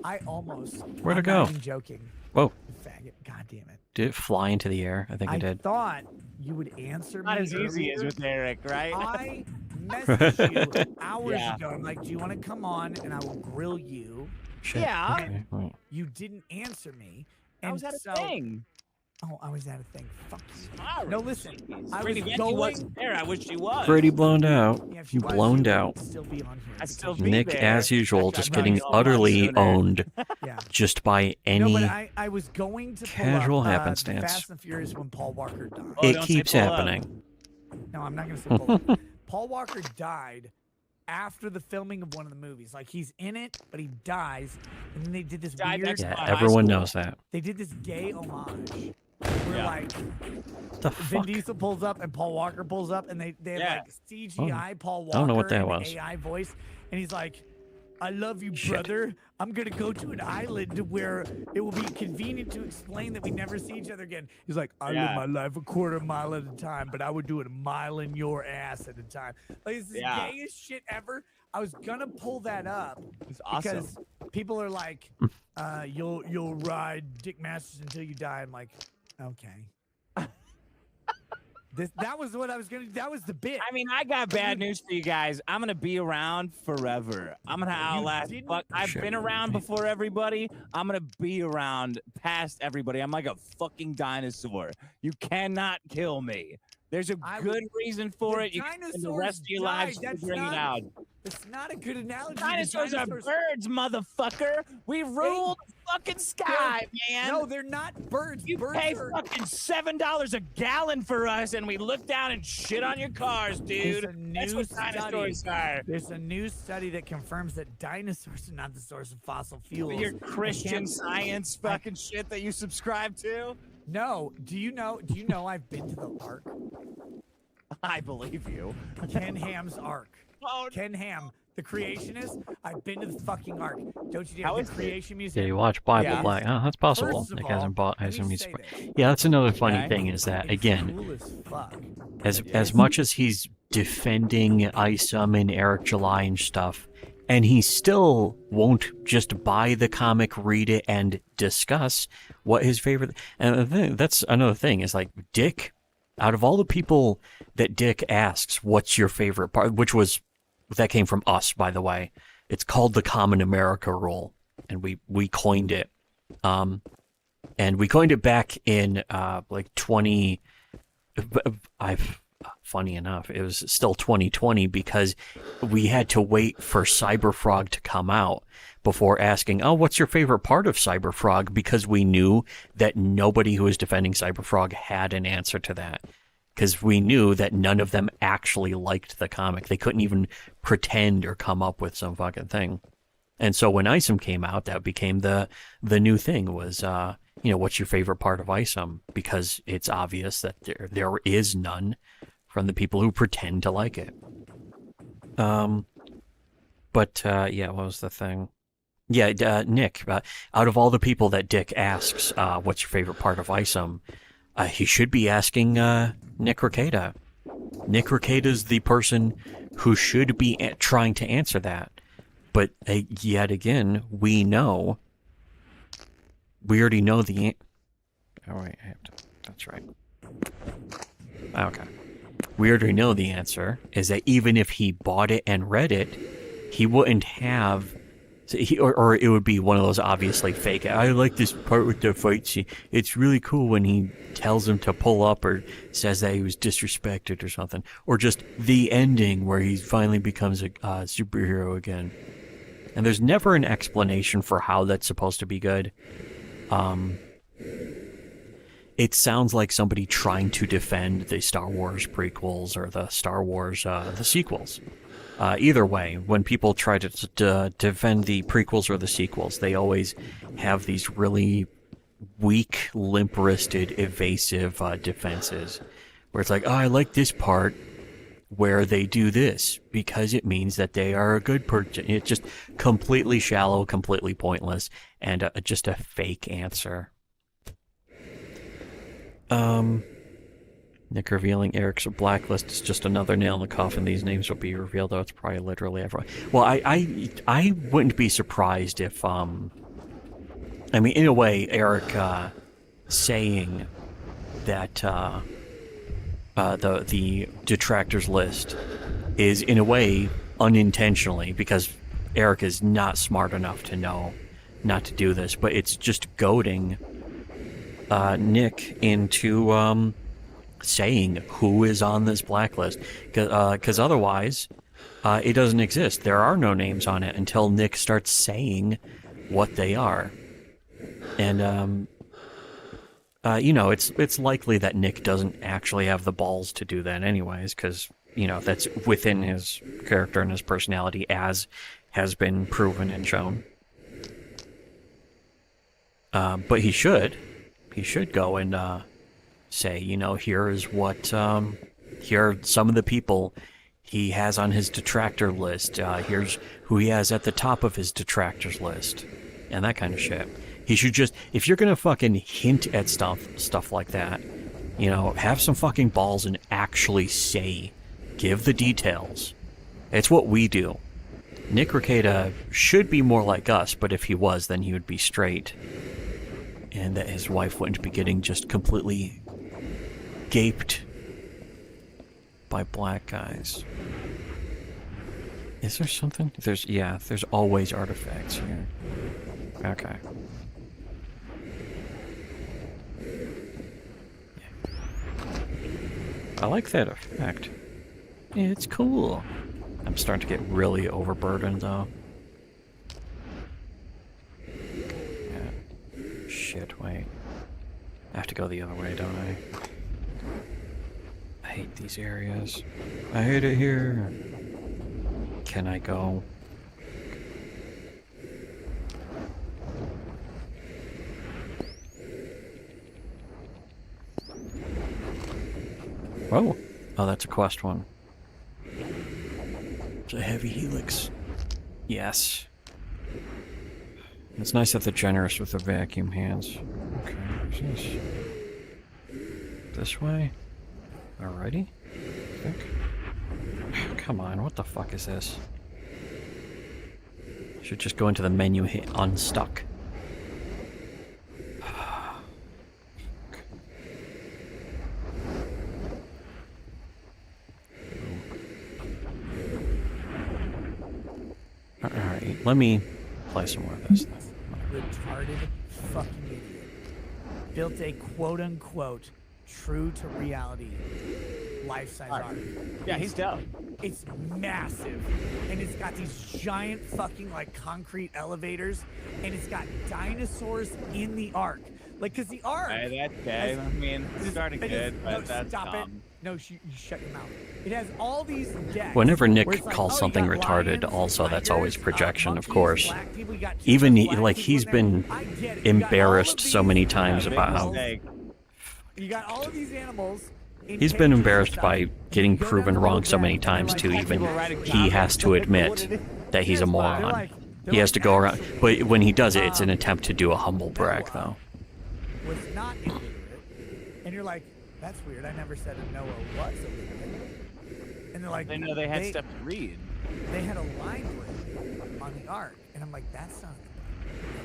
S4: I almost.
S1: Where'd it
S4: I'm
S1: go?
S4: Not even joking.
S1: Whoa.
S4: You faggot! God damn it!
S1: Did it fly into the air? I think it
S4: I
S1: did.
S4: thought you would answer
S6: Not
S4: me.
S6: as easy as
S4: earlier.
S6: with Eric, right?
S4: I messaged you hours
S6: Yeah.
S4: ago. I'm like, do you want to come on and I will grill you?
S1: Shit.
S6: Yeah.
S1: Okay, well,
S4: You didn't answer me.
S6: How
S4: And
S6: was that a
S4: so,
S6: thing?
S4: Oh, I was at a thing. Fuck you.
S6: Sorry.
S4: No, listen.
S6: Jeez.
S4: I
S6: Brady
S4: was
S6: Vandy wasn't
S4: going.
S6: there. I wish she was.
S1: pretty blown out.
S4: Yeah, if she was,
S1: Blown
S4: she
S1: out.
S4: would still be on here.
S6: I'd still
S4: because-
S6: be
S1: Nick,
S6: there.
S1: as usual,
S6: I'd
S1: just
S6: probably
S1: getting
S6: be a lot
S1: utterly
S6: sooner.
S1: owned
S4: Yeah.
S1: just by
S4: No,
S1: any.
S4: but I was going to pull
S1: casual
S4: up,
S1: happenstance.
S4: Fast and Furious when Paul Walker died.
S6: Oh,
S1: It
S6: don't say
S1: keeps
S6: pull up.
S1: happening.
S4: No, I'm not going to say pull up. Paul Walker died after the filming of one of the movies. Like, he's in it, but he dies. And then they did this
S6: Died
S4: weird...
S6: next
S1: Yeah,
S6: to high
S1: everyone
S6: school.
S1: knows that.
S4: They did this gay homage. Where,
S6: Yeah.
S4: like,
S1: The
S4: Vin
S1: fuck?
S4: Diesel pulls up and Paul Walker pulls up, and they have,
S6: Yeah.
S4: like, CGI Paul Walker
S1: I don't know what that
S4: in
S1: was.
S4: AI voice. And he's like, I love you,
S1: Shit.
S4: brother. I'm going to go to an island where it will be convenient to explain that we never see each other again. He's like, I
S6: Yeah.
S4: live my life a quarter mile at a time, but I would do it a mile in your ass at a time. Like, it's the
S6: Yeah.
S4: gayest shit ever. I was going to pull that up
S6: It's awesome.
S4: because people are like, you'll ride Dick Masters until you die. I'm like, okay. That was what I was going to, that was the bit.
S6: I mean, I got bad news for you guys. I'm gonna be around forever. I'm gonna outlast.
S4: didn't-
S6: Fuck, I've
S1: Shit.
S6: been around before everybody. I'm gonna be around past everybody. I'm like a fucking dinosaur. You cannot kill me. There's a
S4: I
S6: good reason for
S4: the
S6: it. You can spend the
S4: dinosaurs
S6: rest of your
S4: died.
S6: lives
S4: That's
S6: figuring it
S4: not-
S6: out.
S4: It's not a good analogy. The
S6: Dinosaurs are birds, motherfucker. We rule the fucking sky, man.
S4: No, they're not birds.
S6: You
S4: birds
S6: pay
S4: are,
S6: fucking $7 a gallon for us, and we look down and shit on your cars,
S4: There's
S6: dude.
S4: a
S6: That's
S4: new
S6: what dinosaurs
S4: study.
S6: are.
S4: There's a new study that confirms that dinosaurs are not the source of fossil fuels.
S6: Your Christian
S4: can't-
S6: Science fucking shit that you subscribe to.
S4: No, do you know I've been to the Ark?
S6: I believe you.
S4: Ken Ham's Ark.
S6: Oh,
S4: Ken Ham, the creationist. I've been to the fucking Ark. Don't you
S6: How
S4: know
S6: is
S4: the
S6: it?
S4: Creation
S1: Yeah,
S4: Museum?
S1: you watch Bible
S6: Yeah.
S1: Black. Oh, that's possible.
S4: First of
S1: Nick
S4: all,
S1: hasn't bought.
S4: let
S1: Hasn't
S4: me
S1: been
S4: say
S1: surprised.
S4: this.
S1: Yeah, that's another funny
S6: Okay.
S1: thing is that
S4: It's
S1: again,
S4: cool as fuck.
S1: as much as he's defending Isom and Eric July and stuff, and he still won't just buy the comic, read it, and discuss what his favorite. And that's another thing is like Dick. Out of all the people that Dick asks, "What's your favorite part?" That came from us, by the way. It's called the Common America Rule, and we coined it. And we coined it back in like 20. Funny enough, it was still 2020 because we had to wait for Cyberfrog to come out before asking, "Oh, what's your favorite part of Cyberfrog?" Because we knew that nobody who was defending Cyberfrog had an answer to that. Because we knew that none of them actually liked the comic. They couldn't even pretend or come up with some fucking thing. And so when Isom came out, that became the new thing was, what's your favorite part of Isom? Because it's obvious that there is none from the people who pretend to like it. What was the thing? Yeah, Nick, out of all the people that Dick asks, what's your favorite part of Isom? He should be asking Nick Rekieta. Nick Rekieta is the person who should be trying to answer that. But yet again, we already know the. Oh wait, I have to. That's right. Okay. We already know the answer is that even if he bought it and read it, he wouldn't have. Or it would be one of those obviously fake. I like this part with the fight scene. It's really cool when he tells him to pull up or says that he was disrespected or something. Or just the ending where he finally becomes a superhero again. And there's never an explanation for how that's supposed to be good. It sounds like somebody trying to defend the Star Wars prequels or the Star Wars the sequels. Either way, when people try to defend the prequels or the sequels, they always have these really weak, limp-wristed, evasive defenses. Where it's like, oh, I like this part where they do this because it means that they are a good person. It's just completely shallow, completely pointless, and just a fake answer. Nick revealing Eric's blacklist is just another nail in the coffin. These names will be revealed, though it's probably literally everyone. Well, I wouldn't be surprised if I mean, in a way, Eric saying that the detractors list is in a way unintentionally, because Eric is not smart enough to know not to do this, but it's just goading Nick into saying who is on this blacklist, because otherwise it doesn't exist. There are no names on it until Nick starts saying what they are. And you know, it's likely that Nick doesn't actually have the balls to do that anyways, because, you know, that's within his character and his personality, as has been proven and shown. But he should go and say, you know, here is what, here are some of the people he has on his detractor list. Here's who he has at the top of his detractors list, and that kind of shit. He should just, if you're gonna fucking hint at stuff like that, you know, have some fucking balls and actually say, give the details. It's what we do. Nick Rekieta should be more like us, but if he was, then he would be straight. And that his wife wouldn't be getting just completely gaped by black guys. Is there something? There's always artifacts here. Okay. I like that effect. It's cool. I'm starting to get really overburdened, though. Yeah. Shit, wait. I have to go the other way, don't I? I hate these areas. I hate it here. Can I go? Whoa. Oh, that's a quest one. It's a heavy helix. Yes. It's nice that they're generous with the vacuum hands. Okay, where's this? This way? Alrighty? I think. Come on, what the fuck is this? Should just go into the menu, hit unstuck. Alright, let me play some more of this then.
S4: Retarded fucking idiot. Built a quote-unquote true to reality life-size ark.
S6: Yeah, he's dope.
S4: It's massive, and it's got these giant fucking like concrete elevators, and it's got dinosaurs in the ark. Like, cause the ark.
S6: Hey, that's okay. I mean, it started good, but that's
S4: stop
S6: dumb.
S4: it. No, you shut your mouth. It has all these decks.
S1: Whenever Nick
S4: where it's like,
S1: calls
S4: oh, you
S1: something
S4: got
S1: retarded,
S4: lions,
S1: also that's always
S4: tigers,
S1: projection, of
S4: monkeys,
S1: course.
S4: black people, you got
S1: Even
S4: black
S1: like
S4: people
S1: he's
S4: in
S1: been
S4: there. I get it. You got all of
S1: embarrassed so
S4: these-
S1: many times
S6: Big
S1: about how
S6: mistake.
S4: You got all of these animals. in
S1: he's been
S4: cages and
S1: embarrassed
S4: stuff.
S1: by getting
S4: You go down
S1: proven
S4: the
S1: wrong
S4: road
S1: so
S4: there,
S1: many
S4: and they're
S1: times
S4: like,
S1: to
S4: "Oh,
S1: even
S4: people riding
S1: he
S4: cows."
S1: has to admit that he's a
S4: They're
S1: moron.
S4: like- they're
S1: He has
S4: like,
S1: to go around,
S4: actually,
S1: but when he does it, it's an attempt to do a humble brag, though.
S4: was not illiterate, and you're like, that's weird. I never said that Noah was illiterate. And they're like,
S6: They know they had stuff to read.
S4: They had a library on the ark, and I'm like, that's not.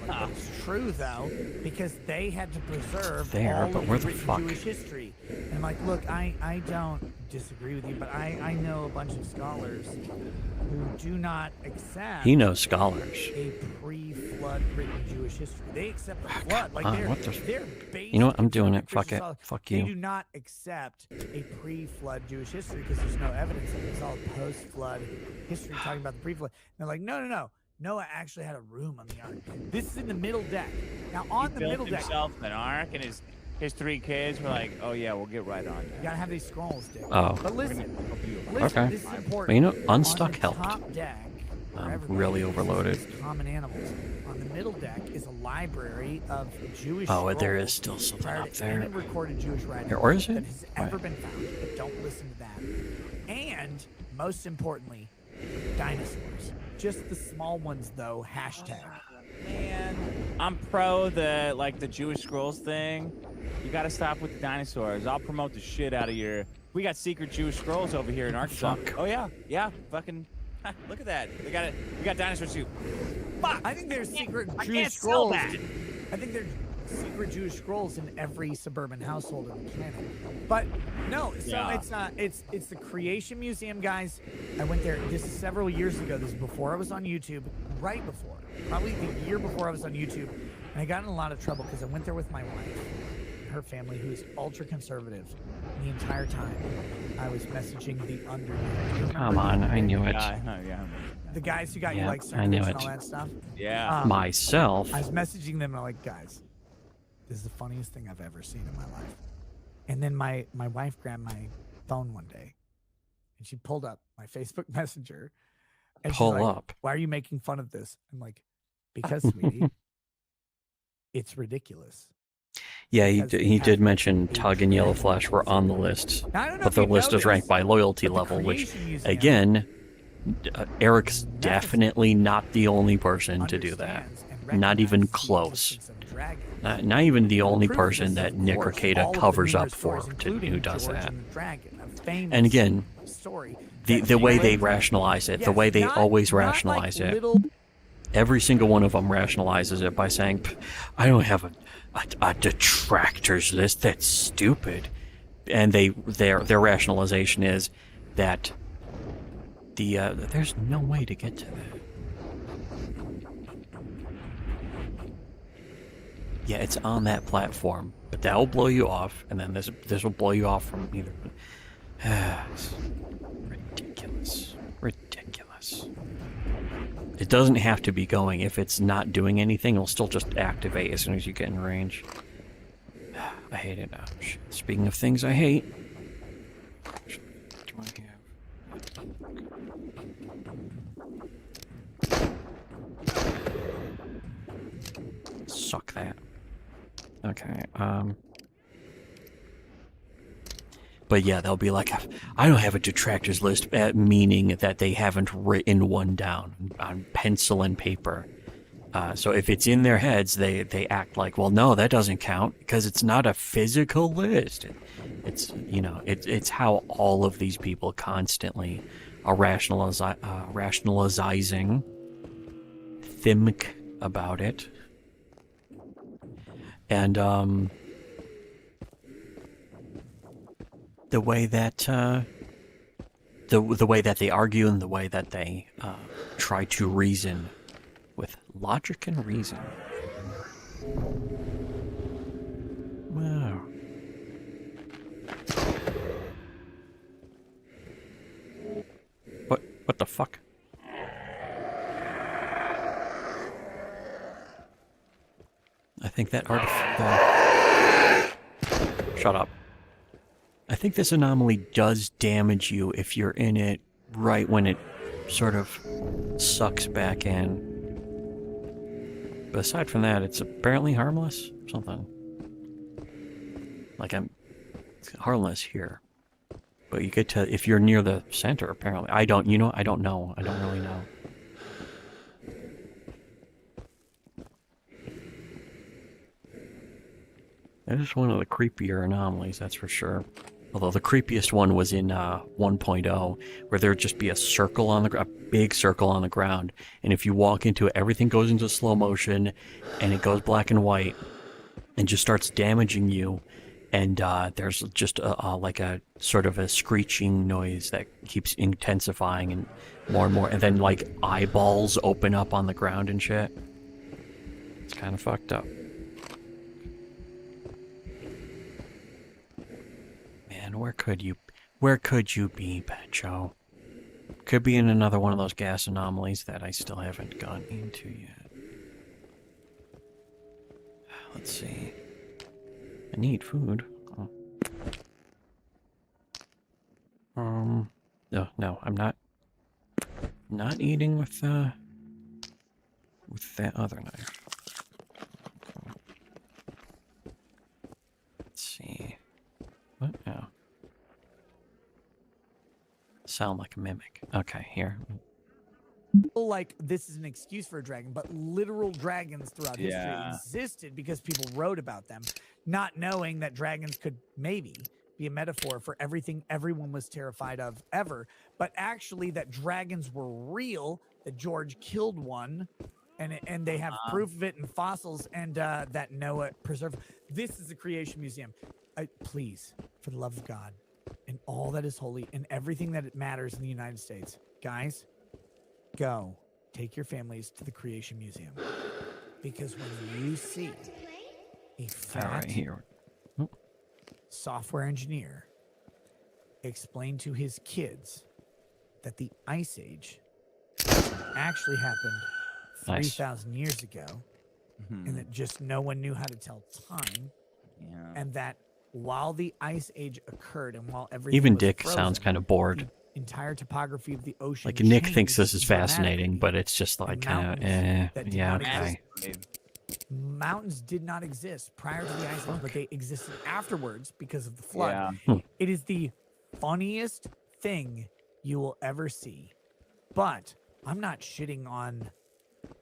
S4: Like,
S6: Huh.
S4: it's true though, because they had to preserve
S1: There,
S4: all
S1: but
S4: of
S1: where
S4: the
S1: the
S4: written
S1: fuck?
S4: Jewish history. And I'm like, look, I don't disagree with you, but I know a bunch of scholars who do not accept
S1: He knows scholars.
S4: a pre-flood written Jewish history. They accept the flood. Like
S1: on,
S4: they're,
S1: what the-
S4: they're based
S1: You know what? I'm
S4: in
S1: doing
S4: Christian
S1: it. Fuck it.
S4: scholars.
S1: Fuck
S4: They
S1: you.
S4: do not accept a pre-flood Jewish history because there's no evidence of it. It's all post-flood history talking about the pre-flood. And they're like, no. Noah actually had a room on the ark. This is in the middle deck. Now on
S6: He
S4: the
S6: built
S4: middle deck,
S6: himself an ark, and his 3 kids were like, "Oh yeah, we'll get right on
S4: you
S6: that."
S4: gotta have these scrolls, Dick.
S1: Oh.
S4: But listen,
S1: Okay.
S4: this is important.
S1: Well, you know,
S4: On
S1: unstuck
S4: the
S1: helped.
S4: top deck, where
S1: I'm
S4: everybody
S1: really
S4: is,
S1: overloaded.
S4: is common animals. On the middle deck is a library of Jewish
S1: Oh, there
S4: scrolls
S1: is still something
S4: prior
S1: up
S4: to
S1: there.
S4: any recorded Jewish writing
S1: Here, or is it?
S4: that has ever
S1: Wait.
S4: been found. But don't listen to that. And most importantly, dinosaurs. Just the small ones, though. Hashtag.
S6: Man, I'm pro the Jewish scrolls thing. You gotta stop with the dinosaurs. I'll promote the shit out of your. We got secret Jewish scrolls over here in Arkansas.
S1: Fuck.
S6: Oh yeah, fucking. Look at that. They got it. We got dinosaurs too. Fuck.
S4: I think there's secret
S6: I
S4: Jewish
S6: can't sell
S4: scrolls.
S6: that.
S4: I think there's secret Jewish scrolls in every suburban household on the planet. But no, so it's the Creation Museum, guys. I went there. This is several years ago. This is before I was on YouTube, right before, probably the year before I was on YouTube, and I got in a lot of trouble because I went there with my wife, her family, who is ultra conservative. The entire time, I was messaging the underground.
S1: Come on, I knew it.
S6: Yeah.
S4: The guys who got you
S1: Yeah,
S4: like
S1: I knew
S4: certificates and
S1: it.
S4: all that stuff.
S6: Yeah.
S1: Myself.
S4: I was messaging them and I'm like, guys, this is the funniest thing I've ever seen in my life. And then my wife grabbed my phone one day and she pulled up my Facebook Messenger and
S1: Pull
S4: she's like,
S1: up.
S4: why are you making fun of this? I'm like, because, sweetie, it's ridiculous.
S1: Yeah,
S4: Because they
S1: he
S4: have
S1: did mention
S4: a
S1: Tug and Yellow
S4: very
S1: Flash were on the list,
S4: Now, I don't know
S1: but
S4: if
S1: the
S4: you
S1: list
S4: know
S1: is ranked
S4: this,
S1: by loyalty
S4: but the
S1: level, which,
S4: Creation Museum
S1: again, Eric's definitely not the only person to do that.
S4: understands and
S1: Not even
S4: recognizes the
S1: close.
S4: existence of dragons.
S1: Not even the only
S4: Proof of
S1: person
S4: this
S1: that
S4: is, of
S1: Nick
S4: course,
S1: Rekieta
S4: all of the
S1: covers up
S4: numerous
S1: for
S4: stories,
S1: who
S4: including
S1: does
S4: George
S1: that.
S4: and the Dragon, a famous
S1: And again,
S4: story
S1: the
S4: that
S1: way they
S4: Jared-
S1: rationalize it, the
S4: Yes,
S1: way they
S4: not-
S1: always
S4: not like
S1: rationalize it,
S4: little-
S1: every single one of them rationalizes it by saying, I don't have a detractors list. That's stupid. And their rationalization is that there's no way to get to that. Yeah, it's on that platform, but that will blow you off, and then this will blow you off from either. It's ridiculous. Ridiculous. It doesn't have to be going. If it's not doing anything, it'll still just activate as soon as you get in range. I hate it. Oh, shit. Speaking of things I hate. What do I have? Suck that. Okay, but yeah, they'll be like, I don't have a detractors list, meaning that they haven't written one down on pencil and paper. So if it's in their heads, they act like, well, no, that doesn't count because it's not a physical list. It's, you know, it's how all of these people constantly are rationalizing, think about it. And the way that the way that they argue and the way that they try to reason with logic and reason. Wow. What the fuck? I think that shut up. I think this anomaly does damage you if you're in it right when it sort of sucks back in. But aside from that, it's apparently harmless or something. Like it's harmless here. But you get to, if you're near the center, apparently. I don't know. I don't really know. That is one of the creepier anomalies, that's for sure. Although the creepiest one was in 1.0, where there'd just be a circle on a big circle on the ground, and if you walk into it, everything goes into slow motion, and it goes black and white, and just starts damaging you, and there's just like a sort of a screeching noise that keeps intensifying and more, and then like eyeballs open up on the ground and shit. It's kind of fucked up. Man, where could you be, Petcho? Could be in another one of those gas anomalies that I still haven't gone into yet. Let's see. I need food. Oh. No, I'm not eating with that other knife. Okay. Let's see. What? Oh. Sound like a mimic. Okay, here.
S4: Like this is an excuse for a dragon, but literal dragons throughout history existed because people wrote about them, not knowing that dragons could maybe be a metaphor for everything everyone was terrified of ever, but actually that dragons were real, that George killed one and they have proof of it in fossils and that Noah preserved. This is a creation museum. Please, for the love of God and all that is holy and everything that it matters in the United States, guys, go take your families to the creation museum, because when you see a
S1: All
S4: fat
S1: right, here. Oh,
S4: software engineer explain to his kids that the Ice Age actually happened
S1: Nice.
S4: 3,000 years ago, and that just no one knew how to tell time,
S6: Yeah.
S4: and that while the Ice Age occurred and while everything
S1: Even
S4: was
S1: Dick
S4: frozen,
S1: sounds kind of bored.
S4: the entire topography of the ocean
S1: Like Nick thinks
S4: changed
S1: this is fascinating,
S4: dramatically,
S1: but it's just like
S4: and
S1: kind of,
S4: mountains that did
S1: yeah,
S4: not
S1: okay.
S4: Mountains did not exist prior to the Ice Age, but they existed afterwards because of the flood.
S6: Yeah.
S4: It is the funniest thing you will ever see. But I'm not shitting on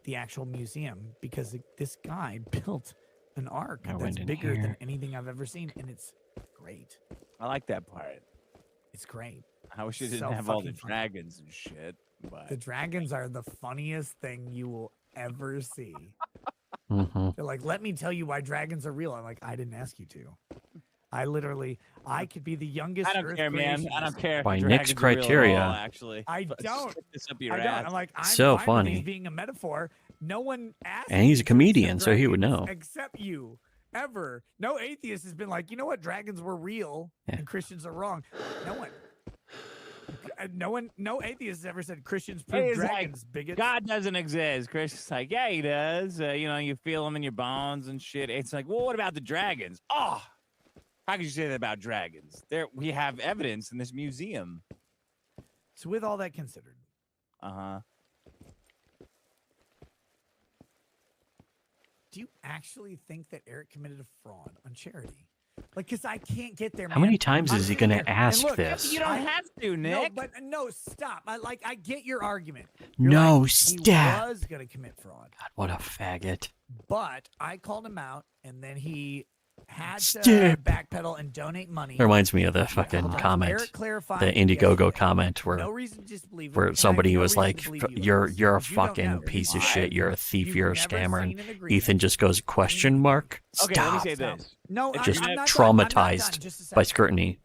S4: the actual museum, because this guy built an ark
S1: I
S4: that's
S1: went in
S4: bigger than
S1: here.
S4: anything I've ever seen, and it's great.
S6: I like that part.
S4: It's great.
S6: I wish it didn't
S4: So
S6: have all the
S4: fucking funny.
S6: dragons and shit. But
S4: The dragons are the funniest thing you will ever see.
S1: Mm-hmm.
S4: They're like, let me tell you why dragons are real. I'm like, I didn't ask you to. I could be the youngest.
S6: I don't
S4: Earth
S6: care, man. I don't
S4: creationist.
S6: care. If
S1: By
S6: the
S1: Nick's
S6: dragons are real at
S1: criteria.
S6: all, actually,
S4: I
S6: But
S4: don't.
S6: stick this up your
S4: I don't.
S6: ass.
S4: I'm like, I'm
S1: So
S4: fine with
S1: funny.
S4: these being a metaphor. No one asked.
S1: And he's
S4: me
S1: a
S4: to
S1: comedian,
S4: accept
S1: so he would
S4: dragons
S1: know.
S4: Except you, ever. No atheist has been like, you know what? Dragons were real
S1: Yeah.
S4: and Christians are wrong. No one. No atheist has ever said Christians prove
S6: He's like,
S4: dragons. Bigots.
S6: God doesn't exist. Chris is like, yeah, he does. You feel him in your bones and shit. It's like, well, what about the dragons? Oh, how could you say that about dragons? We have evidence in this museum.
S4: So with all that considered, do you actually think that Eric committed a fraud on charity? Like, because I can't get there, man.
S1: How many times
S4: I'm
S1: is he
S4: sitting
S1: going to
S4: here, and
S1: ask
S4: look,
S1: this?
S6: You don't have to, Nick.
S4: No, but no, stop. I get your argument.
S1: No,
S4: like,
S1: stop.
S4: He was going to commit fraud.
S1: God, what a faggot.
S4: But I called him out, and then he had to
S1: Stop.
S4: backpedal and donate money.
S1: That reminds me of the fucking
S4: Eric
S1: comment,
S4: clarified
S1: the Indiegogo
S4: yesterday.
S1: comment where
S4: No reason to disbelieve him,
S1: where
S4: and I
S1: somebody
S4: have no
S1: was
S4: reason
S1: like,
S4: to believe you,
S1: "You're
S4: Alex,
S1: a
S4: because you don't
S1: fucking
S4: know.
S1: piece of
S6: Why?
S1: shit. You're a thief.
S4: You've
S1: You're a
S4: never
S1: scammer."
S4: seen
S1: And
S4: an agreement.
S1: Ethan just goes, "Question mark?
S6: Okay, let me
S1: Stop."
S6: say this.
S4: No,
S6: If
S1: Just
S4: I'm not done. I'm not done.
S1: traumatized
S4: Just a
S1: by
S4: second.
S1: scrutiny.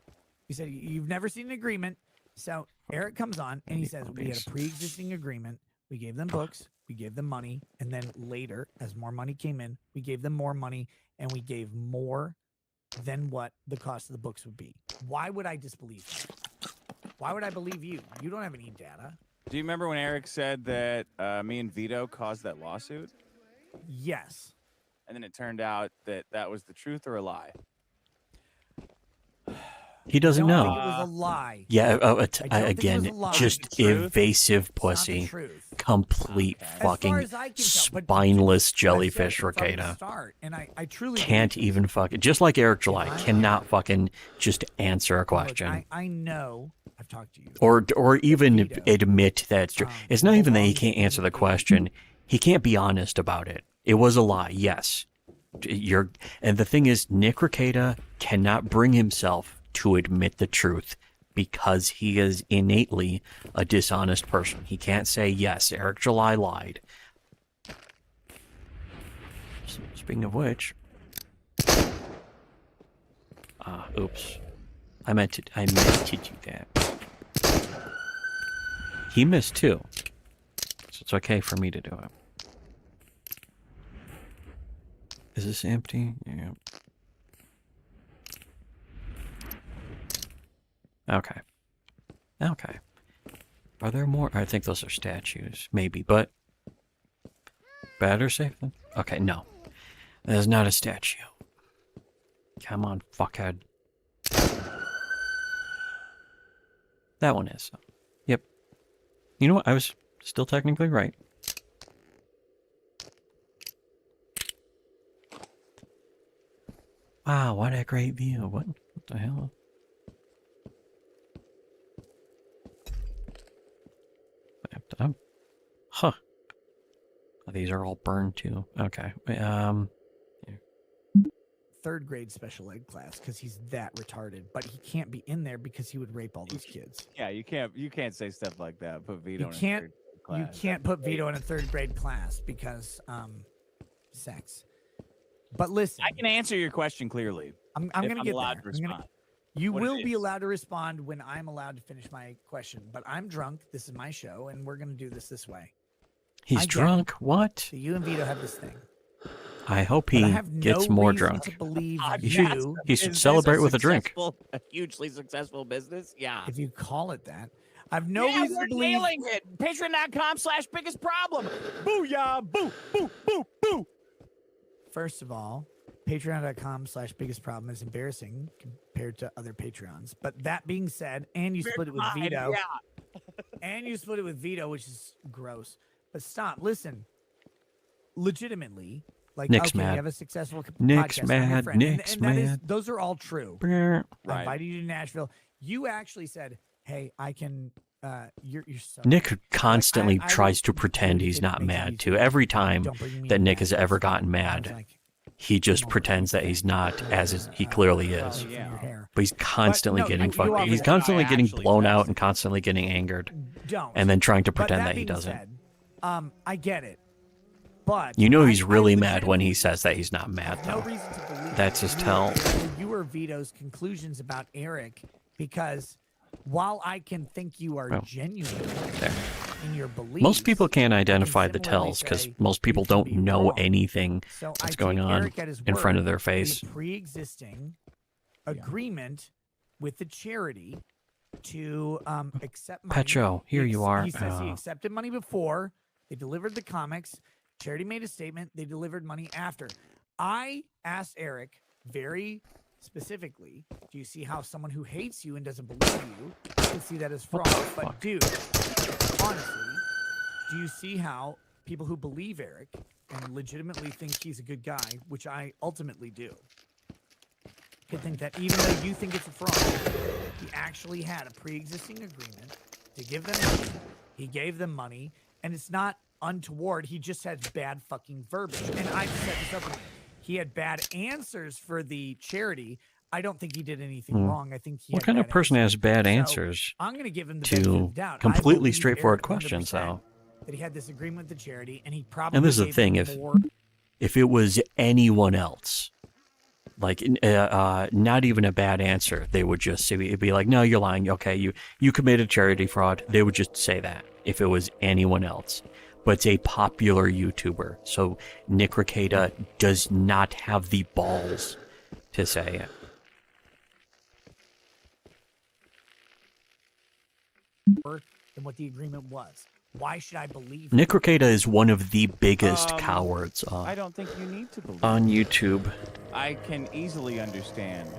S4: He said, you've never seen an agreement. So Eric comes on and he says, we had
S1: Puppies.
S4: a pre-existing agreement. We gave them books. We gave them money. And then later, as more money came in, we gave them more money and we gave more than what the cost of the books would be. Why would I disbelieve you? Why would I believe you? You don't have any data.
S6: Do you remember when Eric said that me and Vito caused that lawsuit?
S4: Yes.
S6: And then it turned out that that was the truth or a lie?
S1: He doesn't
S4: I don't
S1: know.
S4: think it was a lie.
S1: Yeah,
S4: I don't think it was
S1: again,
S4: a lie.
S1: just
S6: It's the truth.
S1: evasive
S4: It's not the
S1: pussy.
S4: truth.
S1: Complete
S6: Okay. As
S4: As far
S1: fucking
S4: as I can tell, but
S1: spineless
S4: I said
S1: jellyfish
S4: from the
S1: Rekieta.
S4: start, and I truly
S1: Can't
S4: believe
S1: even fucking, just like Eric July,
S4: I-
S1: cannot fucking just answer a
S4: Look,
S1: question.
S4: I know I've talked to you.
S1: Or even
S4: Vito.
S1: admit that it's true. It's not even that he can't answer the question. He can't be honest about it. It was a lie, yes. And the thing is, Nick Rekieta cannot bring himself to admit the truth because he is innately a dishonest person. He can't say, yes, Eric July lied. Speaking of which, oops. I meant to do that. He missed too. So it's okay for me to do it. Is this empty? Yeah. Okay. Okay. Are there more? I think those are statues. Maybe, but... Better safe than... Okay, no. That is not a statue. Come on, fuckhead. That one is. Yep. You know what? I was still technically right. Wow, what a great view. What the hell? Huh. These are all burned too. Okay.
S4: Third grade special ed class because he's that retarded, but he can't be in there because he would rape all those kids.
S6: Yeah, you can't say stuff like that. Put Vito
S4: You
S6: in
S4: can't-
S6: third class.
S4: You can't put Vito in a 3rd grade class because sex. But listen,
S6: I can answer your question clearly.
S4: I'm
S6: if
S4: going to get
S6: allowed
S4: there.
S6: to respond.
S4: You
S6: What it
S4: will be
S6: is.
S4: allowed to respond when I'm allowed to finish my question. But I'm drunk. This is my show, and we're going to do this way.
S1: He's
S4: I get
S1: drunk. What?
S4: So you and Vito have this thing.
S1: I hope
S4: But
S1: he
S4: I have
S1: gets
S4: no
S1: more
S4: reason
S1: drunk.
S4: to believe
S1: He should-
S4: you.
S1: he should
S6: Is this
S1: celebrate with a drink.
S6: A hugely successful business? Yeah.
S4: If you call it that. I've no
S6: yeah,
S4: reason
S6: we're
S4: to believe.
S6: nailing it. Patreon.com/biggest problem. Booyah. Boo, boo, boo, boo.
S4: First of all, patreon.com/biggest problem is embarrassing compared to other Patreons. But that being said, and you split it with
S6: Fine,
S4: Vito.
S6: Yeah.
S4: And you split it with Vito, which is gross. But stop. Listen. Legitimately, like,
S1: Nick's
S4: okay,
S1: mad.
S4: you have a successful
S1: Nick's
S4: podcast. I'm your
S1: mad.
S4: friend.
S1: Nick's
S4: and that is,
S1: mad.
S4: those are all true.
S1: Brr.
S4: I invited you to Nashville. You actually said, "Hey, I can." You're so.
S1: Nick constantly
S4: I
S1: tries
S4: will
S1: to pretend he's
S4: completely
S1: not
S4: make
S1: mad
S4: it
S1: too.
S4: easy.
S1: Every time
S4: Don't bring me
S1: that
S4: in
S1: Nick
S4: bad
S1: has ever
S4: stuff.
S1: gotten
S4: I was
S1: mad,
S4: like,
S1: he just
S4: "Come over
S1: pretends
S4: here,
S1: that he's
S4: thing."
S1: not, as he clearly is.
S4: from your hair.
S1: But he's constantly
S4: no,
S1: getting
S4: you
S1: fucking. He's
S4: obviously-
S1: constantly
S6: I
S1: getting
S6: actually
S1: blown out
S6: texted.
S1: and constantly getting angered,
S4: Don't.
S1: and then trying to
S4: But
S1: pretend that he
S4: being
S1: doesn't.
S4: said, I get it, but
S1: You know he's
S4: I
S1: really mad when
S4: legitimately
S1: he says that he's not mad,
S4: have no
S1: though.
S4: reason to believe
S1: That's his tell.
S4: You or Vito's conclusions about Eric, because while I can think you are
S1: Oh,
S4: genuine
S1: there.
S4: in your beliefs,
S1: Most people can't
S4: I can
S1: identify the
S4: similarly
S1: tells because
S4: say
S1: most people
S4: you can
S1: don't
S4: be
S1: know
S4: wrong.
S1: anything
S4: So I
S1: that's going
S4: take
S1: on
S4: Eric at his
S1: in front
S4: word
S1: of their
S4: that
S1: face.
S4: a pre-existing agreement with the charity to accept money.
S1: Petro, here you are.
S4: He says he accepted money before. They delivered the comics. Charity made a statement. They delivered money after. I asked Eric very specifically, do you see how someone who hates you and doesn't believe you can see that as fraud? But dude, honestly, do you see how people who believe Eric and legitimately think he's a good guy, which I ultimately do, could think that even though you think it's a fraud, he actually had a pre-existing agreement to give them money. He gave them money, and it's not untoward. He just had bad fucking verbiage. And I set this up with him. He had bad answers for the charity. I don't think he did anything wrong. I think he
S1: What
S4: had
S1: kind of
S4: bad
S1: person has
S4: answers.
S1: bad
S4: So,
S1: answers
S4: I'm going to give him the benefit of
S1: to
S4: the doubt. I
S1: completely
S4: believe
S1: straightforward
S4: Eric
S1: questions,
S4: 100%
S1: though?
S4: that he had this agreement with the charity, and he probably
S1: And this is the
S4: gave
S1: thing:
S4: them more.
S1: if it was anyone else, like not even a bad answer, they would just say, it'd be like, "No, you're lying. Okay, you committed charity fraud." They would just say that if it was anyone else. But it's a popular YouTuber, so Nick Rekieta does not have the balls to say it.
S4: Than what the agreement was. Why should I believe
S1: Nick Rekieta is one of the biggest cowards
S6: I don't think you need to believe.
S1: on YouTube.
S6: I can easily understand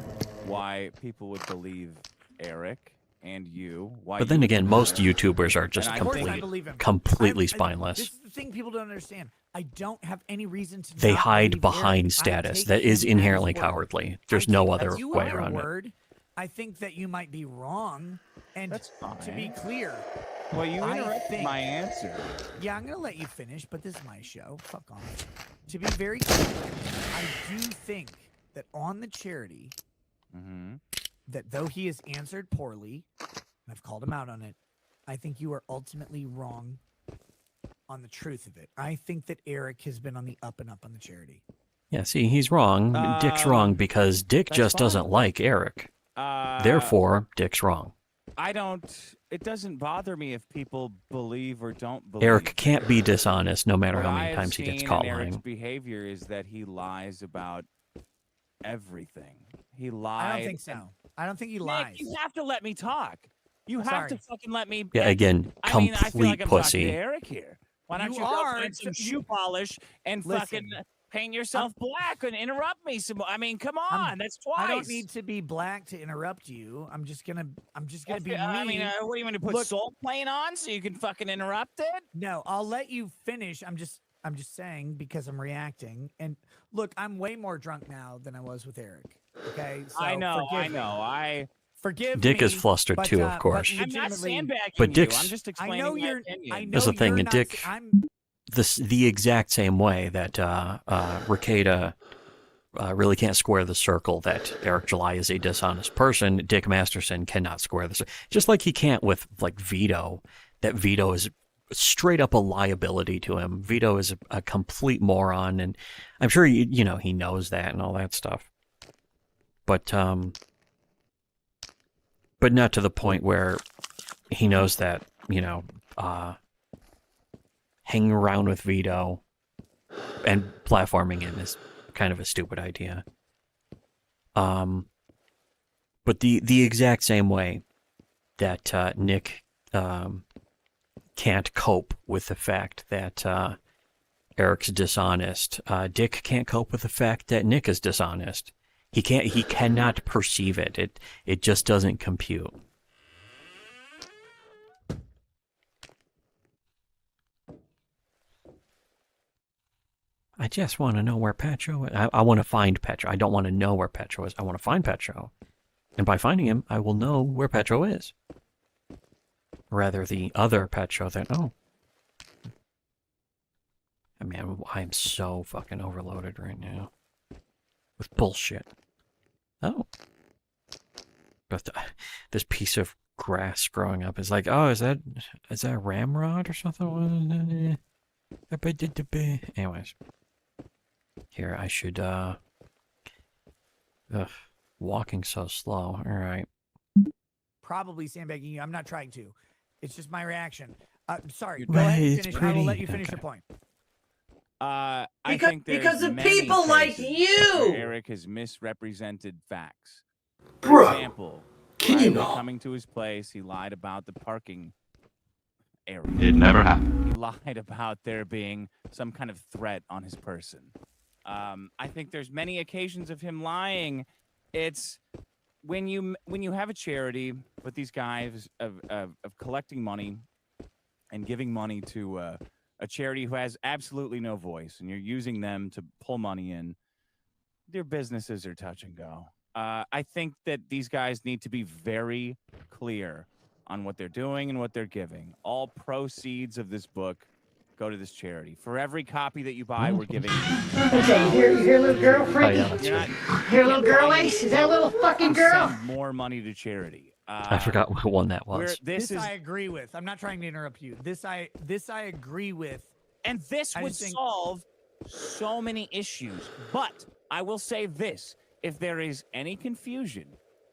S6: why people would believe Eric and you. Why
S1: But then
S6: you
S1: again,
S6: would
S1: most
S6: believe him.
S1: YouTubers are just
S6: And I
S4: Of course
S6: think-
S4: I believe him.
S1: completely
S4: This
S1: spineless.
S4: is the thing people don't understand. I don't have any reason to.
S1: They
S4: not
S1: hide
S4: believe
S1: behind
S4: Eric. I
S1: status.
S4: take
S1: That is
S4: him at his
S1: inherently
S4: word.
S1: cowardly. There's
S4: I
S1: no
S4: take
S1: other
S4: you
S1: way
S4: at your
S1: around it.
S4: word. I think that you might be wrong. And
S6: That's
S4: to be
S6: fine.
S4: clear,
S6: Well, you
S4: I
S6: interrupted
S4: think-
S6: my answer.
S4: yeah, I'm gonna let you finish, but this is my show. Fuck off. To be very clear, I do think that on the charity,
S6: Mm-hmm.
S4: that though he has answered poorly, and I've called him out on it, I think you are ultimately wrong on the truth of it. I think that Eric has been on the up and up on the charity.
S1: Yeah, see, he's wrong. Dick's wrong because Dick
S6: that's
S1: just doesn't
S6: fine.
S1: like Eric. Therefore, Dick's wrong.
S6: I don't. It doesn't bother me if people believe or don't believe.
S1: Eric can't be dishonest no matter
S6: What
S1: how
S6: I
S1: many
S6: have
S1: times he gets
S6: seen
S1: caught
S6: in Eric's
S1: lying.
S6: behavior is that he lies about everything. He lies.
S4: I don't think so. I don't think he lies.
S6: Nick, you have to let me talk. You have
S4: Sorry.
S6: to fucking let me.
S1: Yeah, again,
S6: I mean, I feel like
S1: complete
S6: I'm talking
S1: pussy.
S6: to Eric here. Why don't
S4: You
S6: you, go
S4: are.
S6: find some
S4: You-
S6: shoe polish and fucking
S4: Listen.
S6: paint yourself black and interrupt me some more? I mean, come on, that's twice.
S4: I don't need to be black to interrupt you. I'm just gonna be me.
S6: I mean, what do you want to put
S4: Look-
S6: soul plane on so you can fucking interrupt it?
S4: No, I'll let you finish. I'm just saying because I'm reacting. And look, I'm way more drunk now than I was with Eric. Okay, so
S6: I know,
S4: forgive me. Forgive
S1: Dick
S4: me,
S1: is flustered
S4: but,
S1: too, of
S4: but
S1: course.
S6: I'm not
S4: legitimately-
S6: sandbagging
S1: But
S6: you.
S1: Dick's-
S6: I'm just
S4: I
S6: explaining
S4: know
S6: my
S4: you're.
S6: opinion.
S4: I know
S1: That's the thing,
S4: you're
S1: and
S4: not,
S1: Dick-
S4: I'm.
S1: The exact same way that Rekieta really can't square the circle that Eric July is a dishonest person, Dick Masterson cannot square this. Just like he can't with like Vito, that Vito is straight up a liability to him. Vito is a complete moron, and I'm sure you know he knows that and all that stuff. But not to the point where he knows that, you know, hanging around with Vito and platforming him is kind of a stupid idea. But the exact same way that Nick can't cope with the fact that Eric's dishonest, Dick can't cope with the fact that Nick is dishonest. He cannot perceive it. It just doesn't compute. I just want to know where Petro is. I want to find Petro. I don't want to know where Petro is. I want to find Petro. And by finding him, I will know where Petro is. Rather the other Petro that, oh. I mean, I'm so fucking overloaded right now. With bullshit. Oh. But this piece of grass growing up is like, oh, is that ramrod or something? Anyways. Here, I should, walking so slow. All right.
S4: Probably sandbagging you. I'm not trying to. It's just my reaction. Sorry. Go
S1: Well,
S4: ahead and
S1: it's
S4: finish. I will let
S1: pretty.
S4: you finish
S1: Okay.
S4: your point.
S6: I
S3: Because-
S6: think there's
S3: because of
S6: many
S3: people like
S6: cases
S3: you!
S6: where Eric has misrepresented facts. For
S7: Bruh,
S6: example,
S7: can
S6: prior
S7: you
S6: to
S7: not?
S6: coming to his place, he lied about the parking area.
S7: It never happened.
S6: He lied about there being some kind of threat on his person. I think there's many occasions of him lying. It's when you have a charity with these guys of collecting money and giving money to a charity who has absolutely no voice, and you're using them to pull money in. Their businesses are touch and go. I think that these guys need to be very clear on what they're doing and what they're giving. All proceeds of this book go to this charity. For every copy that you buy, we're giving.
S3: Okay, you hear little girl,
S1: Oh,
S3: Frankie?
S1: yeah, that's
S6: You're
S1: right.
S6: not.
S3: Hear little girl, Ace? Is that a little fucking girl?
S6: Send more money to charity.
S1: I forgot what one that
S6: Where
S1: was.
S6: this is,
S4: I agree with. I'm not trying to interrupt you. This I agree with.
S6: and this
S4: I
S6: would
S4: just think-
S6: solve so many issues. But I will say this: if there is any confusion,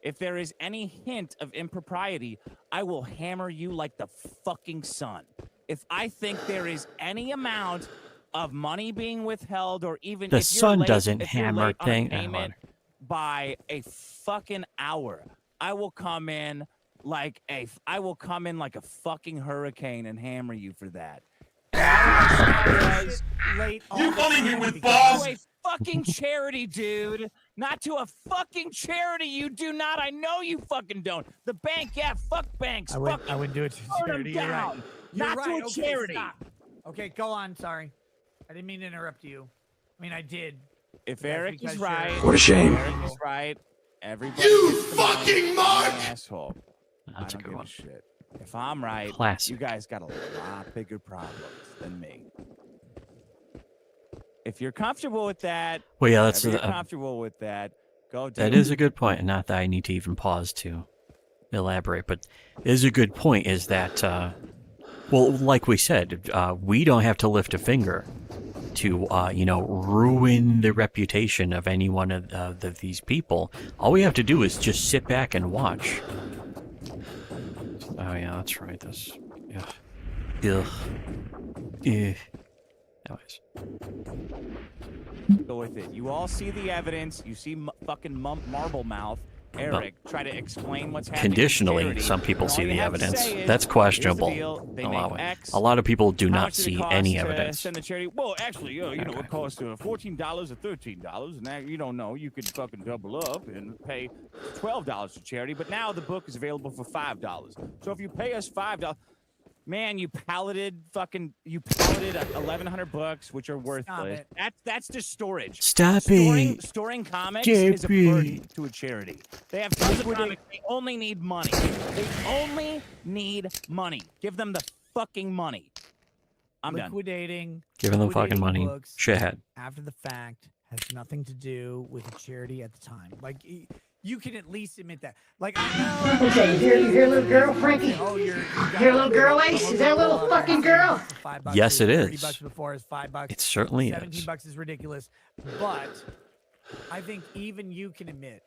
S6: if there is any hint of impropriety, I will hammer you like the fucking sun. If I think there is any amount of money being withheld, or even
S1: The
S6: if you're
S1: sun
S6: late,
S1: doesn't
S6: if you're
S1: hammer
S6: late on a
S1: thing.
S6: payment by a fucking hour, I will come in like a fucking hurricane and hammer you for that.
S4: Late
S7: You
S4: all the
S7: coming here
S4: time
S7: with
S4: because-
S7: balls?
S6: To a fucking charity, dude. Not to a fucking charity. You do not. I know you fucking don't. The bank, yeah, fuck banks.
S4: I wouldn't do it to
S6: Burn 'em
S4: charity. You're right.
S6: down.
S4: You're
S6: Not
S4: right.
S6: to a
S4: Okay,
S6: charity.
S4: stop. Okay, go on. Sorry. I didn't mean to interrupt you. I mean, I did.
S6: If
S4: That's
S6: Eric is
S4: because
S6: right,
S4: you're-
S7: What a shame.
S6: Eric is right. Everybody
S7: You
S6: gets the money.
S7: fucking
S6: I'm
S7: mark!
S6: an asshole.
S1: That's
S6: I
S1: a
S6: don't
S1: good
S6: give
S1: one.
S6: a shit. If I'm right,
S1: Classic.
S6: you guys got a lot bigger problems than me. If you're comfortable with that,
S1: Well, yeah, that's
S6: if you're
S1: the,
S6: comfortable with that, go do
S1: that
S6: it.
S1: is a good point. Not that I need to even pause to elaborate, but it is a good point. Is that well, like we said, we don't have to lift a finger to ruin the reputation of any one of these people. All we have to do is just sit back and watch. Oh yeah, that's right. This, ugh. Anyways.
S6: Go with it. You all see the evidence. You see fucking Marble Mouth Eric try to explain what's happening.
S1: Conditionally,
S6: to charity,
S1: some people
S6: and all
S1: see
S6: you
S1: the
S6: have to
S1: evidence.
S6: say is,
S1: That's
S6: "Here's the
S1: questionable.
S6: deal. They
S1: Allow
S6: make
S1: it.
S6: X.
S1: A lot of people do
S6: How
S1: not
S6: much did it
S1: see
S6: cost
S1: any
S6: to
S1: evidence.
S6: Send the charity. Well, actually, it costs $14 or $13, and now you don't know. You could fucking double up and pay $12 to charity. But now the book is available for $5. So if you pay us $5, man, you palleted 1,100 books, which are worthless.
S4: it.
S6: That's just storage.
S1: Stop it.
S6: Storing comics is a
S1: JP.
S6: burden to a charity. They have tons of comics. They only need money. They only need money. Give them the fucking money. I'm done.
S4: Liquidating.
S1: Giving them fucking
S4: liquidating
S1: money.
S4: books
S1: Shithead.
S4: after the fact has nothing to do with a charity at the time. Like you can at least admit that. Like I know.
S3: Okay, you hear little girl, Frankie?
S4: Oh, you
S3: hear little girl, Ace? Is that a little fucking girl?
S1: Yes, it is.
S4: $30 before is $5.
S1: It certainly is.
S4: $17 is ridiculous, but I think even you can admit,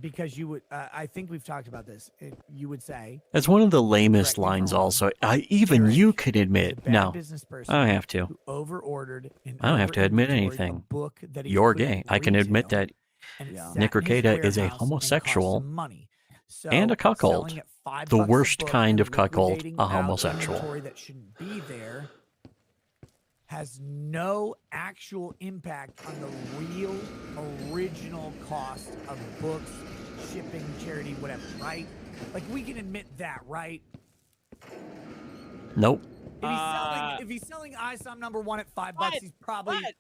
S4: because you would. I think we've talked about this. You would say
S1: That's one of the lamest
S4: correct me if I'm
S1: lines.
S4: wrong,
S1: Also, even
S4: Eric
S1: you could
S4: is a
S1: admit.
S4: bad
S1: No,
S4: business person
S1: I don't have to.
S4: who over-ordered and
S1: I don't have to admit
S4: over-inventoried a
S1: anything.
S4: book that he
S1: You're
S4: put in
S1: gay. I can admit
S4: retail,
S1: that
S4: and it sat
S1: Nick
S4: in his
S1: Rekieta is a
S4: warehouse and cost
S1: homosexual
S4: some money. So
S1: and a
S4: selling
S1: cuckold.
S4: at $5
S1: The
S4: a
S1: worst
S4: book
S1: kind
S4: and
S1: of cuckold,
S4: liquidating
S1: a
S4: out
S1: homosexual.
S4: inventory that shouldn't be there has no actual impact on the real original cost of books, shipping, charity, whatever, right? Like we can admit that, right?
S1: Nope.
S4: If he's selling ISOM number 1 at $5,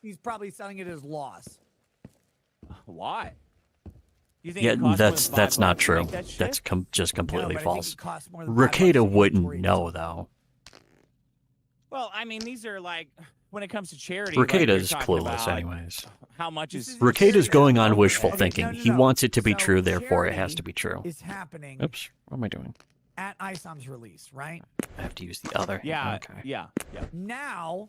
S4: he's probably selling it as loss.
S6: Why? You think
S1: Yeah,
S6: it costs more than
S1: that's
S6: $5
S1: not
S6: to
S1: true.
S6: make that shit?
S1: That's just completely
S4: No, but I think
S1: false.
S4: it costs more than $5
S1: Rekieta
S4: to
S1: wouldn't
S4: inventory it.
S1: know though.
S6: Well, I mean, these are like when it comes to charity.
S1: Rekieta's
S6: like you're talking
S1: clueless,
S6: about
S1: anyways.
S6: How much
S4: This
S6: is
S4: is
S1: Rekieta's going on
S4: Okay,
S1: wishful
S4: okay,
S1: thinking.
S4: no.
S1: He wants it to be
S4: So
S1: true, therefore it has
S4: charity
S1: to be true.
S4: is happening
S1: Oops, what am I doing?
S4: at ISOM's release, right?
S1: I have to use the other.
S6: Yeah,
S1: Okay.
S6: yeah.
S4: Now,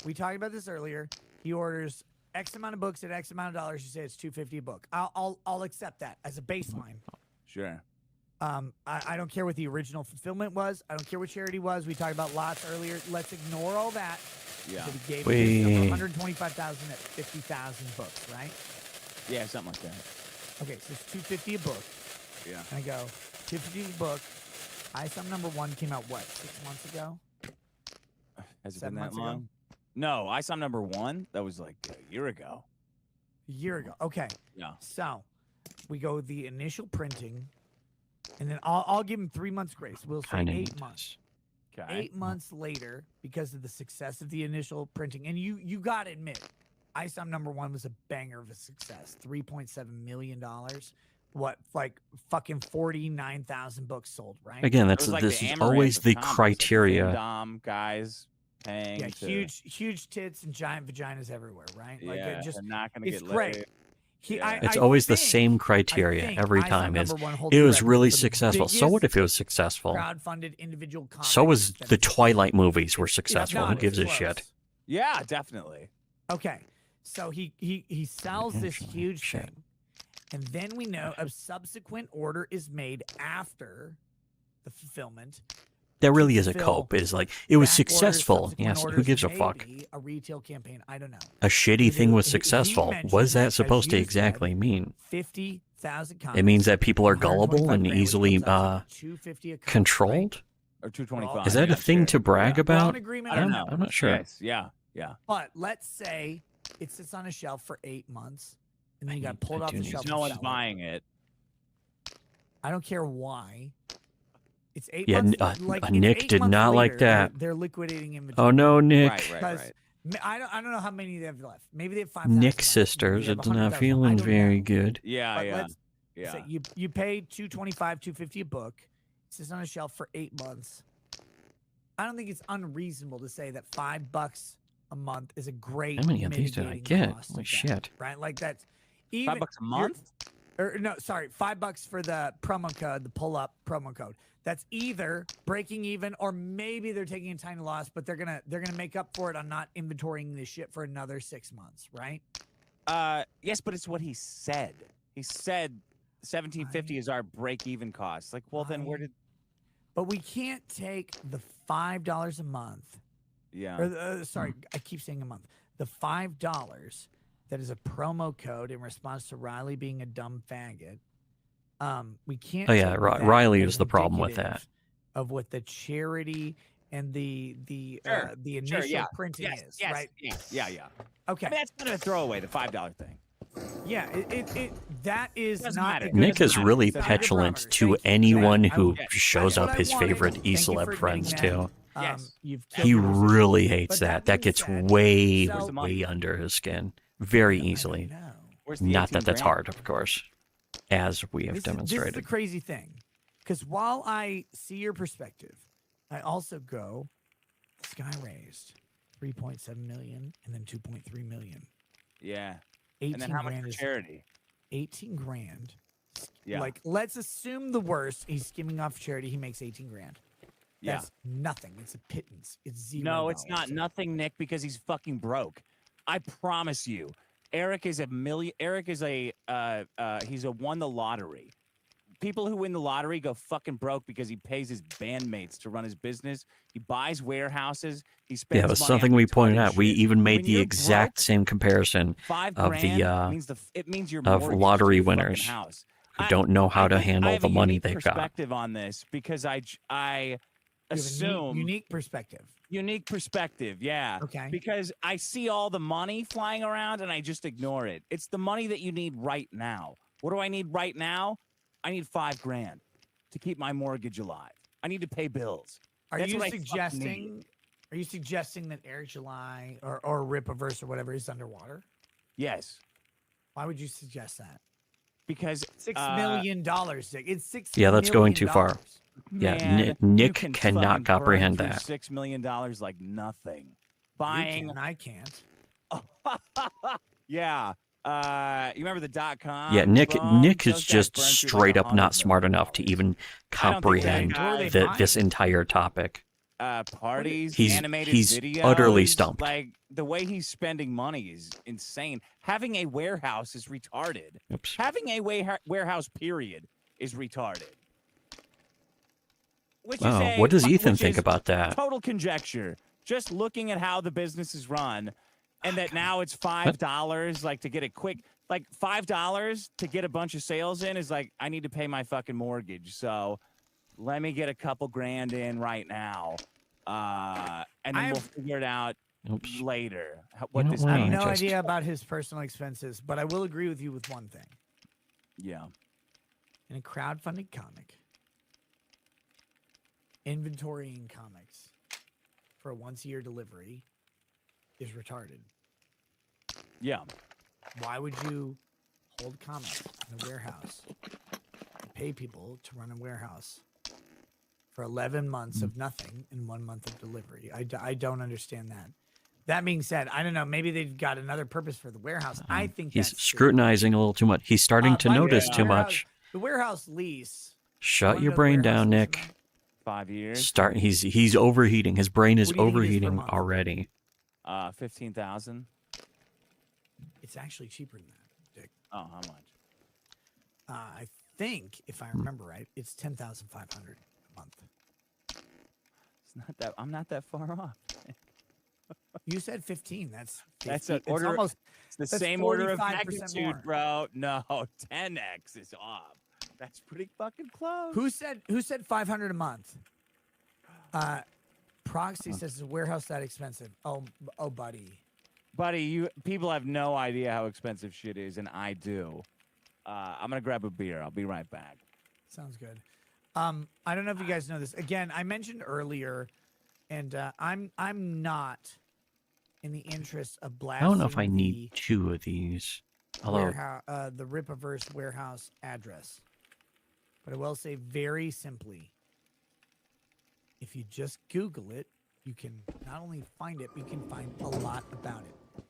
S4: we talked about this earlier. He orders X amount of books at X amount of dollars. You say it's $250 a book. I'll accept that as a baseline.
S6: Sure.
S4: I don't care what the original fulfillment was. I don't care what charity was. We talked about lots earlier. Let's ignore all that.
S6: Yeah.
S4: So he gave
S1: Wait.
S4: me 125,000 at 50,000 books, right?
S6: Yeah, something like that.
S4: Okay, so it's $250 a book.
S6: Yeah.
S4: And I go, $250 a book. ISOM number 1 came out what, 6 months ago?
S6: Has it
S4: 7
S6: been that
S4: months ago?
S6: long? No, ISOM number 1. That was like a year ago.
S4: A year ago. Okay.
S6: Yeah.
S4: So we go the initial printing, and then I'll give him 3 months grace. We'll say
S1: Kinda
S4: 8
S1: need
S4: months.
S6: Okay.
S4: 8 months later, because of the success of the initial printing, and you gotta admit, ISOM number 1 was a banger of a success. $3.7 million. What, like fucking 49,000 books sold, right?
S1: Again,
S6: It was like
S1: this
S6: the
S1: is
S6: Amaranth
S1: always
S6: of
S1: the
S6: comics, like
S1: criteria.
S6: Fandom guys paying.
S4: Yeah,
S6: to,
S4: huge tits and giant vaginas everywhere, right? Like
S6: Yeah,
S4: it just
S6: they're not gonna
S4: it's
S6: get
S4: great.
S6: laid.
S4: Yeah.
S1: It's always the
S4: think-
S1: same
S4: I
S1: criteria
S4: think
S1: every
S4: ISOM
S1: time.
S4: number 1 holds
S1: It
S4: the
S1: was
S4: record
S1: really
S4: for the
S1: successful. So what
S4: biggest
S1: if it was successful?
S4: crowdfunded individual comic
S1: So was
S4: that
S1: the
S4: exists.
S1: Twilight movies were
S4: If
S1: successful.
S4: not,
S1: Who
S4: it's
S1: gives a
S4: close.
S1: shit?
S6: Yeah, definitely.
S4: Okay, so he sells this
S1: Actually,
S4: huge
S1: shit.
S4: thing, and then we know a subsequent order is made after the fulfillment.
S1: That really is a
S4: fulfill
S1: cope. Is like it was
S4: back orders,
S1: successful.
S4: subsequent
S1: Yes. Who
S4: orders,
S1: gives a fuck?
S4: maybe a retail campaign. I don't know.
S1: A shitty
S4: He-
S1: thing was
S4: he
S1: successful.
S4: mentioned,
S1: What is that
S4: as
S1: supposed to
S4: you
S1: exactly
S4: said,
S1: mean?
S4: 50,000 copies.
S1: It means that people are gullible
S4: 125
S1: and
S4: grand, which
S1: easily
S4: comes out to $250 a copy, right?
S1: controlled.
S6: Or 225.
S1: Is that
S6: yeah,
S1: a thing
S6: sure.
S1: to brag
S6: Yeah.
S4: We're all in
S1: about?
S4: agreement
S6: I don't
S4: on
S6: know.
S4: that.
S1: I'm not sure.
S6: Yes. Yeah. Yeah.
S4: But let's say it sits on a shelf for 8 months, and then you got pulled
S1: I
S4: off
S1: do
S4: the
S1: need
S4: shelf.
S1: to
S6: No
S4: and
S6: one's
S4: sell it.
S6: buying it.
S4: I don't care why. It's 8
S1: Yeah,
S4: months. Like, it's
S1: Nick
S4: 8
S1: did
S4: months
S1: not like
S4: later,
S1: that.
S4: They're liquidating inventory.
S1: Oh no, Nick.
S6: Right.
S4: Because I don't know how many they have left. Maybe they have 5,000.
S1: Nick
S4: left.
S1: sisters
S4: Maybe they have
S1: are not
S4: 100,000. I
S1: feeling
S4: don't
S1: very
S4: know.
S1: good.
S6: Yeah.
S4: But
S6: Yeah.
S4: let's
S6: Yeah.
S4: say you pay $225, $250 a book. It sits on a shelf for 8 months. I don't think it's unreasonable to say that $5 a month is a great.
S1: How many of these did I
S4: mitigating
S1: get?
S4: cost
S1: Holy
S4: of that,
S1: shit.
S4: Right, like that's even
S6: $5 a
S4: you're-
S6: month?
S4: Or no, sorry, $5 for the promo code, the pull up promo code. That's either breaking even or maybe they're taking a tiny loss, but they're gonna make up for it on not inventorying this shit for another 6 months, right?
S6: Yes, but it's what he said. He said 1750 is our break-even cost. Like, well, then where did?
S4: But we can't take the $5 a month.
S6: Yeah.
S4: Or sorry, I keep saying a month. The $5 that is a promo code in response to Riley being a dumb faggot. We can't.
S1: Oh, yeah,
S4: take that
S1: Riley
S4: as
S1: is the problem with
S4: indicative
S1: that.
S4: Of what the charity and the
S6: Sure,
S4: initial
S6: yeah.
S4: printing
S6: Yes.
S4: is,
S6: Yes.
S4: right?
S6: Yeah. Yeah.
S4: Okay.
S6: I mean, that's kind of a throwaway. The $5 thing.
S4: Yeah, that is
S6: Doesn't
S4: not.
S6: matter.
S4: a good
S1: Nick is
S6: matter.
S1: really
S6: It's not a good
S1: petulant
S4: parameter.
S1: to
S4: Thank you.
S1: anyone
S4: Thank
S1: who
S6: you.
S1: shows
S4: That's
S1: up
S4: what I
S1: his
S4: wanted.
S1: favorite
S4: Thank you
S1: e-celeb
S4: for
S1: friends
S4: admitting
S1: too.
S6: Yes.
S4: You've killed
S1: He
S4: your position.
S1: really hates
S4: But
S1: that.
S4: that
S1: That
S4: being
S1: gets
S4: said,
S1: way,
S4: so-
S1: way under his skin very
S4: I
S1: easily.
S4: know.
S6: Where's the
S1: Not
S6: 18
S1: that that's
S6: grand?
S1: hard, of course, as we have
S4: This is the
S1: demonstrated.
S4: crazy thing, because while I see your perspective, I also go, this guy raised 3.7 million and then 2.3 million.
S6: Yeah.
S4: 18
S6: And then how much
S4: grand
S6: for
S4: is
S6: charity?
S4: 18 grand.
S6: Yeah.
S4: Like, let's assume the worst. He's skimming off charity. He makes 18 grand.
S6: Yeah.
S4: That's nothing. It's a pittance. It's $0.
S6: No, it's not nothing, Nick, because he's fucking broke. I promise you. Eric is he's won the lottery. People who win the lottery go fucking broke because he pays his bandmates to run his business. He buys warehouses. He spends
S1: Yeah, it was
S6: money
S1: something
S6: on
S1: we pointed
S6: retarded
S1: out. We
S6: shit.
S1: even made
S6: When
S1: the
S6: you're
S1: exact
S6: broke,
S1: same comparison
S6: $5
S1: of the
S6: grand means your
S1: of
S6: mortgage
S1: lottery
S6: to your fucking
S1: winners
S6: house.
S1: who don't know how to
S6: think I
S1: handle
S6: have
S1: the
S6: a
S1: money
S6: unique
S1: they've got.
S6: perspective on this because I
S4: You have a
S6: assume
S4: unique perspective.
S6: unique perspective, yeah.
S4: Okay.
S6: Because I see all the money flying around and I just ignore it. It's the money that you need right now. What do I need right now? I need $5 grand to keep my mortgage alive. I need to pay bills.
S4: Are
S6: That's
S4: you
S6: what I fucking need.
S4: suggesting? Are you suggesting that Eric July or Ripaverse or whatever is underwater?
S6: Yes,
S4: Why would you suggest that?
S6: because
S4: $6 million, Dick. It's $6
S1: Yeah, that's going too far.
S4: million.
S1: Yeah,
S6: man, you
S1: Nick
S6: can
S1: cannot
S6: fucking burn
S1: comprehend
S6: through
S1: that.
S6: $6 million like nothing.
S4: You
S6: Buying,
S4: can, I can't.
S6: yeah. You remember the .com?
S1: Yeah, Nick
S6: boom?
S1: is
S6: Those guys
S1: just
S6: burned through,
S1: straight
S6: like,
S1: up not
S6: $100
S1: smart
S6: million.
S1: enough to even
S6: I don't think that
S1: comprehend
S6: guy- Where are they
S1: this
S4: buying?
S1: entire topic.
S6: Parties,
S1: He's-
S6: animated
S1: he's
S6: videos.
S1: utterly stumped.
S6: Like the way he's spending money is insane. Having a warehouse is retarded.
S1: Oops.
S6: Having a warehouse period is retarded. Which
S1: Wow,
S6: is
S1: what does Ethan
S6: which
S1: think
S6: is
S1: about that?
S6: Total conjecture. Just looking at how the business is run, and that now it's $5, like to get a quick, like $5 to get a bunch of sales in is like I need to pay my fucking mortgage. So let me get a couple grand in right now, and then we'll figure it out
S1: Oops.
S6: later.
S1: You know
S6: This
S1: what?
S4: I have
S6: means.
S4: no
S1: just-
S4: idea about his personal expenses, but I will agree with you with one thing.
S6: Yeah.
S4: In a crowdfunded comic, inventorying comics for a once-a-year delivery is retarded.
S6: Yeah.
S4: Why would you hold comics in a warehouse and pay people to run a warehouse for 11 months of nothing and 1 month of delivery? I don't understand that. That being said, I don't know. Maybe they've got another purpose for the warehouse. I think
S1: He's
S4: that's
S1: scrutinizing a little too much. He's starting to
S4: by the way,
S1: notice
S4: the
S1: too
S4: warehouse-
S1: much.
S4: The warehouse lease.
S1: Shut
S4: wanna
S1: your
S4: know the
S1: brain
S4: warehouse
S1: down,
S4: lease
S1: Nick.
S4: amount?
S6: 5 years.
S1: He's overheating. His brain is
S4: What do you think it is per
S1: overheating
S4: month?
S1: already.
S6: 15,000.
S4: It's actually cheaper than that, Dick.
S6: Oh, how much?
S4: I think, if I remember right, it's 10,500 a month.
S6: It's not that. I'm not that far off.
S4: You said 15. That's 50.
S6: That's an
S4: It's
S6: order.
S4: almost
S6: It's the
S4: that's
S6: same order of
S4: 45%
S6: magnitude,
S4: more.
S6: bro. No, 10x is off. That's pretty fucking close.
S4: Who said 500 a month? Proxy says it's a warehouse that expensive. Oh, buddy.
S6: Buddy, people have no idea how expensive shit is, and I do. I'm gonna grab a beer. I'll be right back.
S4: Sounds good. I don't know if you guys know this. Again, I mentioned earlier, and I'm not in the interest of
S1: I
S4: blasting.
S1: don't know if I need two of these. Although,
S4: the Ripaverse warehouse address. But I will say very simply, if you just Google it, you can not only find it, but you can find a lot about it.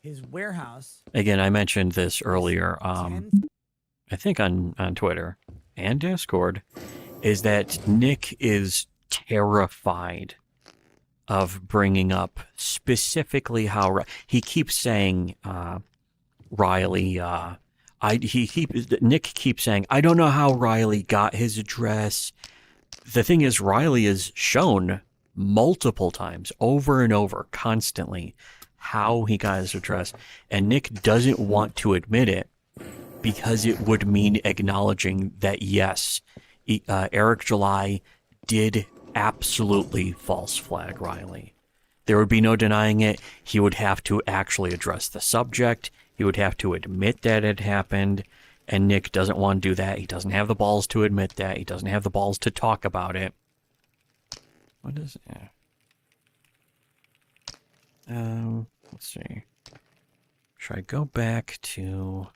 S4: His warehouse.
S1: again, I mentioned this earlier.
S4: 10
S1: I think on Twitter and Discord, is that Nick is terrified of bringing up specifically how he keeps saying Riley. Nick keeps saying, I don't know how Riley got his address. The thing is, Riley is shown multiple times, over and over, constantly, how he got his address, and Nick doesn't want to admit it because it would mean acknowledging that yes, Eric July did absolutely false flag Riley. There would be no denying it. He would have to actually address the subject. He would have to admit that it happened. And Nick doesn't want to do that. He doesn't have the balls to admit that. He doesn't have the balls to talk about it. What is it? Let's see. Should I go back to...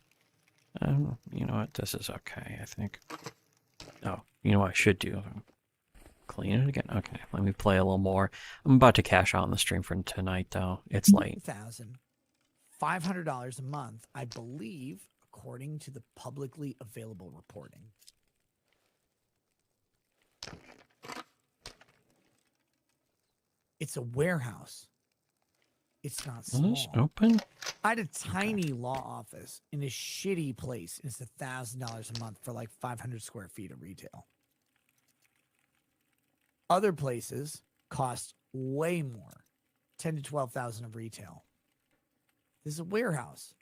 S1: you know what? This is okay, I think. Oh, you know what I should do? Clean it again. Okay, let me play a little more. I'm about to cash out on the stream for tonight, though. It's late.
S4: $500 a month, I believe, according to the publicly available reporting. It's a warehouse. It's not
S1: Is
S4: small.
S1: this open?
S4: I had a tiny law office in a shitty place. And it's $1,000 a month for like 500 square feet of retail. Other places cost way more, 10 to 12,000 of retail. This is a warehouse.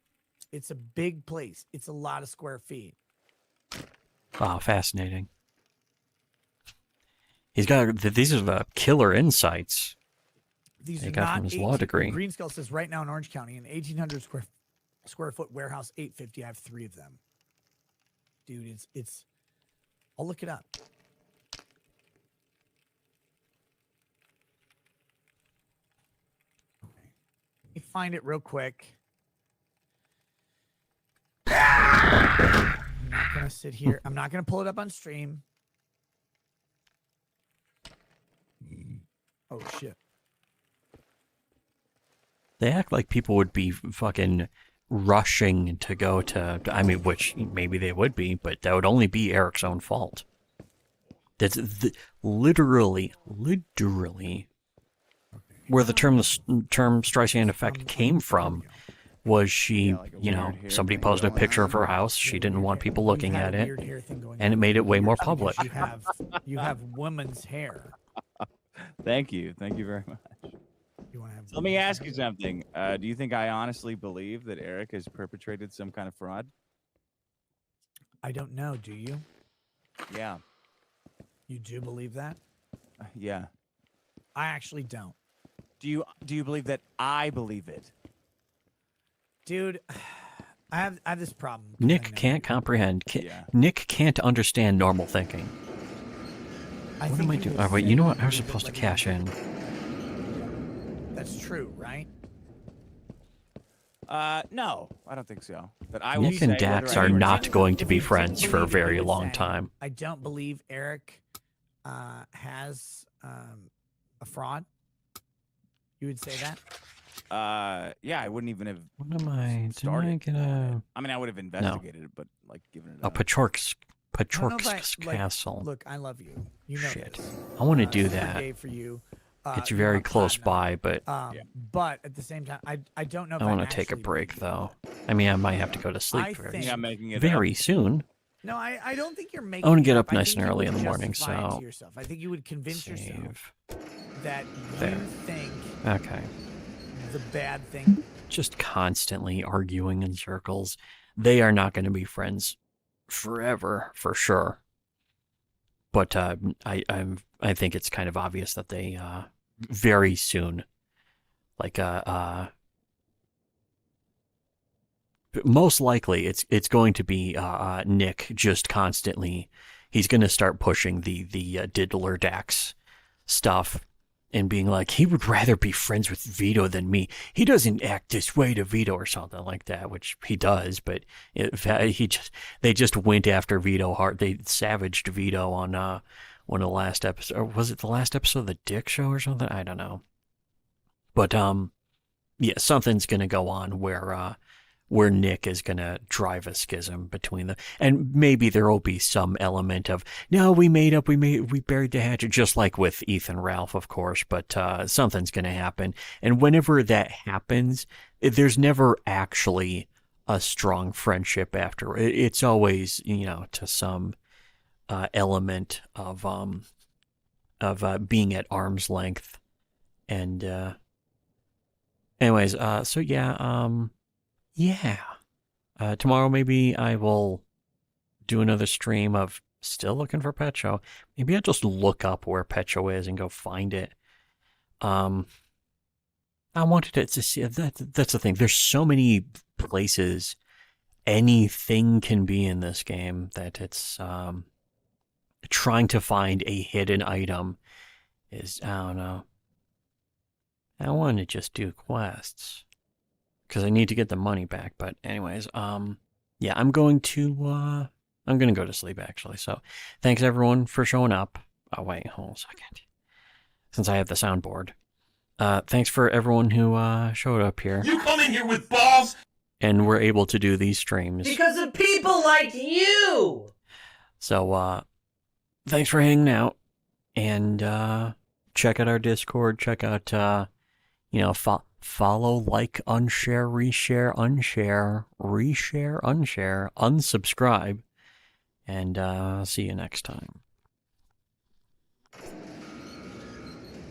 S4: It's a big place. It's a lot of square feet.
S1: Oh, fascinating. He's got these are the killer insights.
S4: These
S1: He
S4: are
S1: got
S4: not
S1: from his law degree.
S4: Green Skull says right now in Orange County, an 1,800 square foot warehouse, 850. I have 3 of them. Dude, it's. I'll look it up. Let me find it real quick. I'm not gonna sit here. I'm not gonna pull it up on stream. Oh shit.
S1: They act like people would be fucking rushing to go to, I mean, which maybe they would be, but that would only be Eric's own fault. That's literally where the term Streisand effect came from. Was she, somebody posted a picture of her house. She didn't want people looking at it, and it made it way more public.
S4: You have woman's hair.
S6: Thank you very much. So let me ask you something. Do you think I honestly believe that Eric has perpetrated some kind of fraud?
S4: I don't know. Do you?
S6: Yeah.
S4: You do believe that?
S6: Yeah.
S4: I actually don't.
S6: Do you believe that I believe it?
S4: Dude, I have this problem.
S1: Nick can't comprehend. Nick can't understand normal thinking. What am I doing? Oh, wait, you know what? I was supposed to cash in.
S4: That's true, right?
S6: No, I don't think so. But I
S1: Nick and Dax are not going to be friends for a very long time.
S4: I don't believe Eric has a fraud. You would say that?
S6: Yeah, I wouldn't even have.
S1: What am I?
S6: Started.
S1: Did I get a?
S6: I mean, I would have investigated it, but like given it.
S1: A Pachork's castle.
S4: Look, I love you. You know
S1: Shit.
S4: this.
S1: I want to do
S4: Super
S1: that.
S4: gay for you.
S1: It's
S4: You're
S1: very
S4: on
S1: close
S4: platinum.
S1: by, but
S4: But at the same time, I don't know. If
S1: I want to take a
S4: actually
S1: break
S4: believe
S1: though. I mean, I might have to go to sleep
S4: I
S1: very,
S4: think-
S6: I'm making it
S1: very
S6: up.
S1: soon.
S4: No, I don't think you're making.
S1: I want to
S4: it
S1: get up
S4: I
S1: nice
S4: think
S1: and
S4: you
S1: early
S4: would
S1: in the morning,
S4: justify it
S1: so
S4: to yourself. I think you would convince yourself
S1: save.
S4: that
S1: There.
S4: you think
S1: Okay.
S4: the bad thing.
S1: Just constantly arguing in circles. They are not going to be friends forever, for sure. But I think it's kind of obvious that they very soon, like most likely it's going to be Nick just constantly. He's going to start pushing the Diddler Dax stuff and being like, he would rather be friends with Vito than me. He doesn't act this way to Vito or something like that, which he does. But they just went after Vito hard. They savaged Vito on one of the last episodes. Or was it the last episode of the Dick Show or something? I don't know. But yeah, something's gonna go on where Nick is going to drive a schism between them. And maybe there will be some element of, no, we buried the hatchet, just like with Ethan Ralph, of course, but something's going to happen. And whenever that happens, there's never actually a strong friendship after. It's always, to some element of being at arm's length. And anyways, so yeah, yeah. Tomorrow maybe I will do another stream of still looking for Petcho. Maybe I'll just look up where Petcho is and go find it. I wanted to see that's the thing. There's so many places anything can be in this game that it's trying to find a hidden item is, I don't know. I want to just do quests. Because I need to get the money back. But anyways, yeah, I'm going to go to sleep actually. So thanks everyone for showing up. Oh wait, hold on a second. Since I have the soundboard. Thanks for everyone who showed up here.
S11: You come in here with balls.
S1: and we're able to do these streams.
S3: Because of people like you!
S1: So, thanks for hanging out, and check out our Discord, check out, follow, like, unshare, reshare, unsubscribe, and see you next time.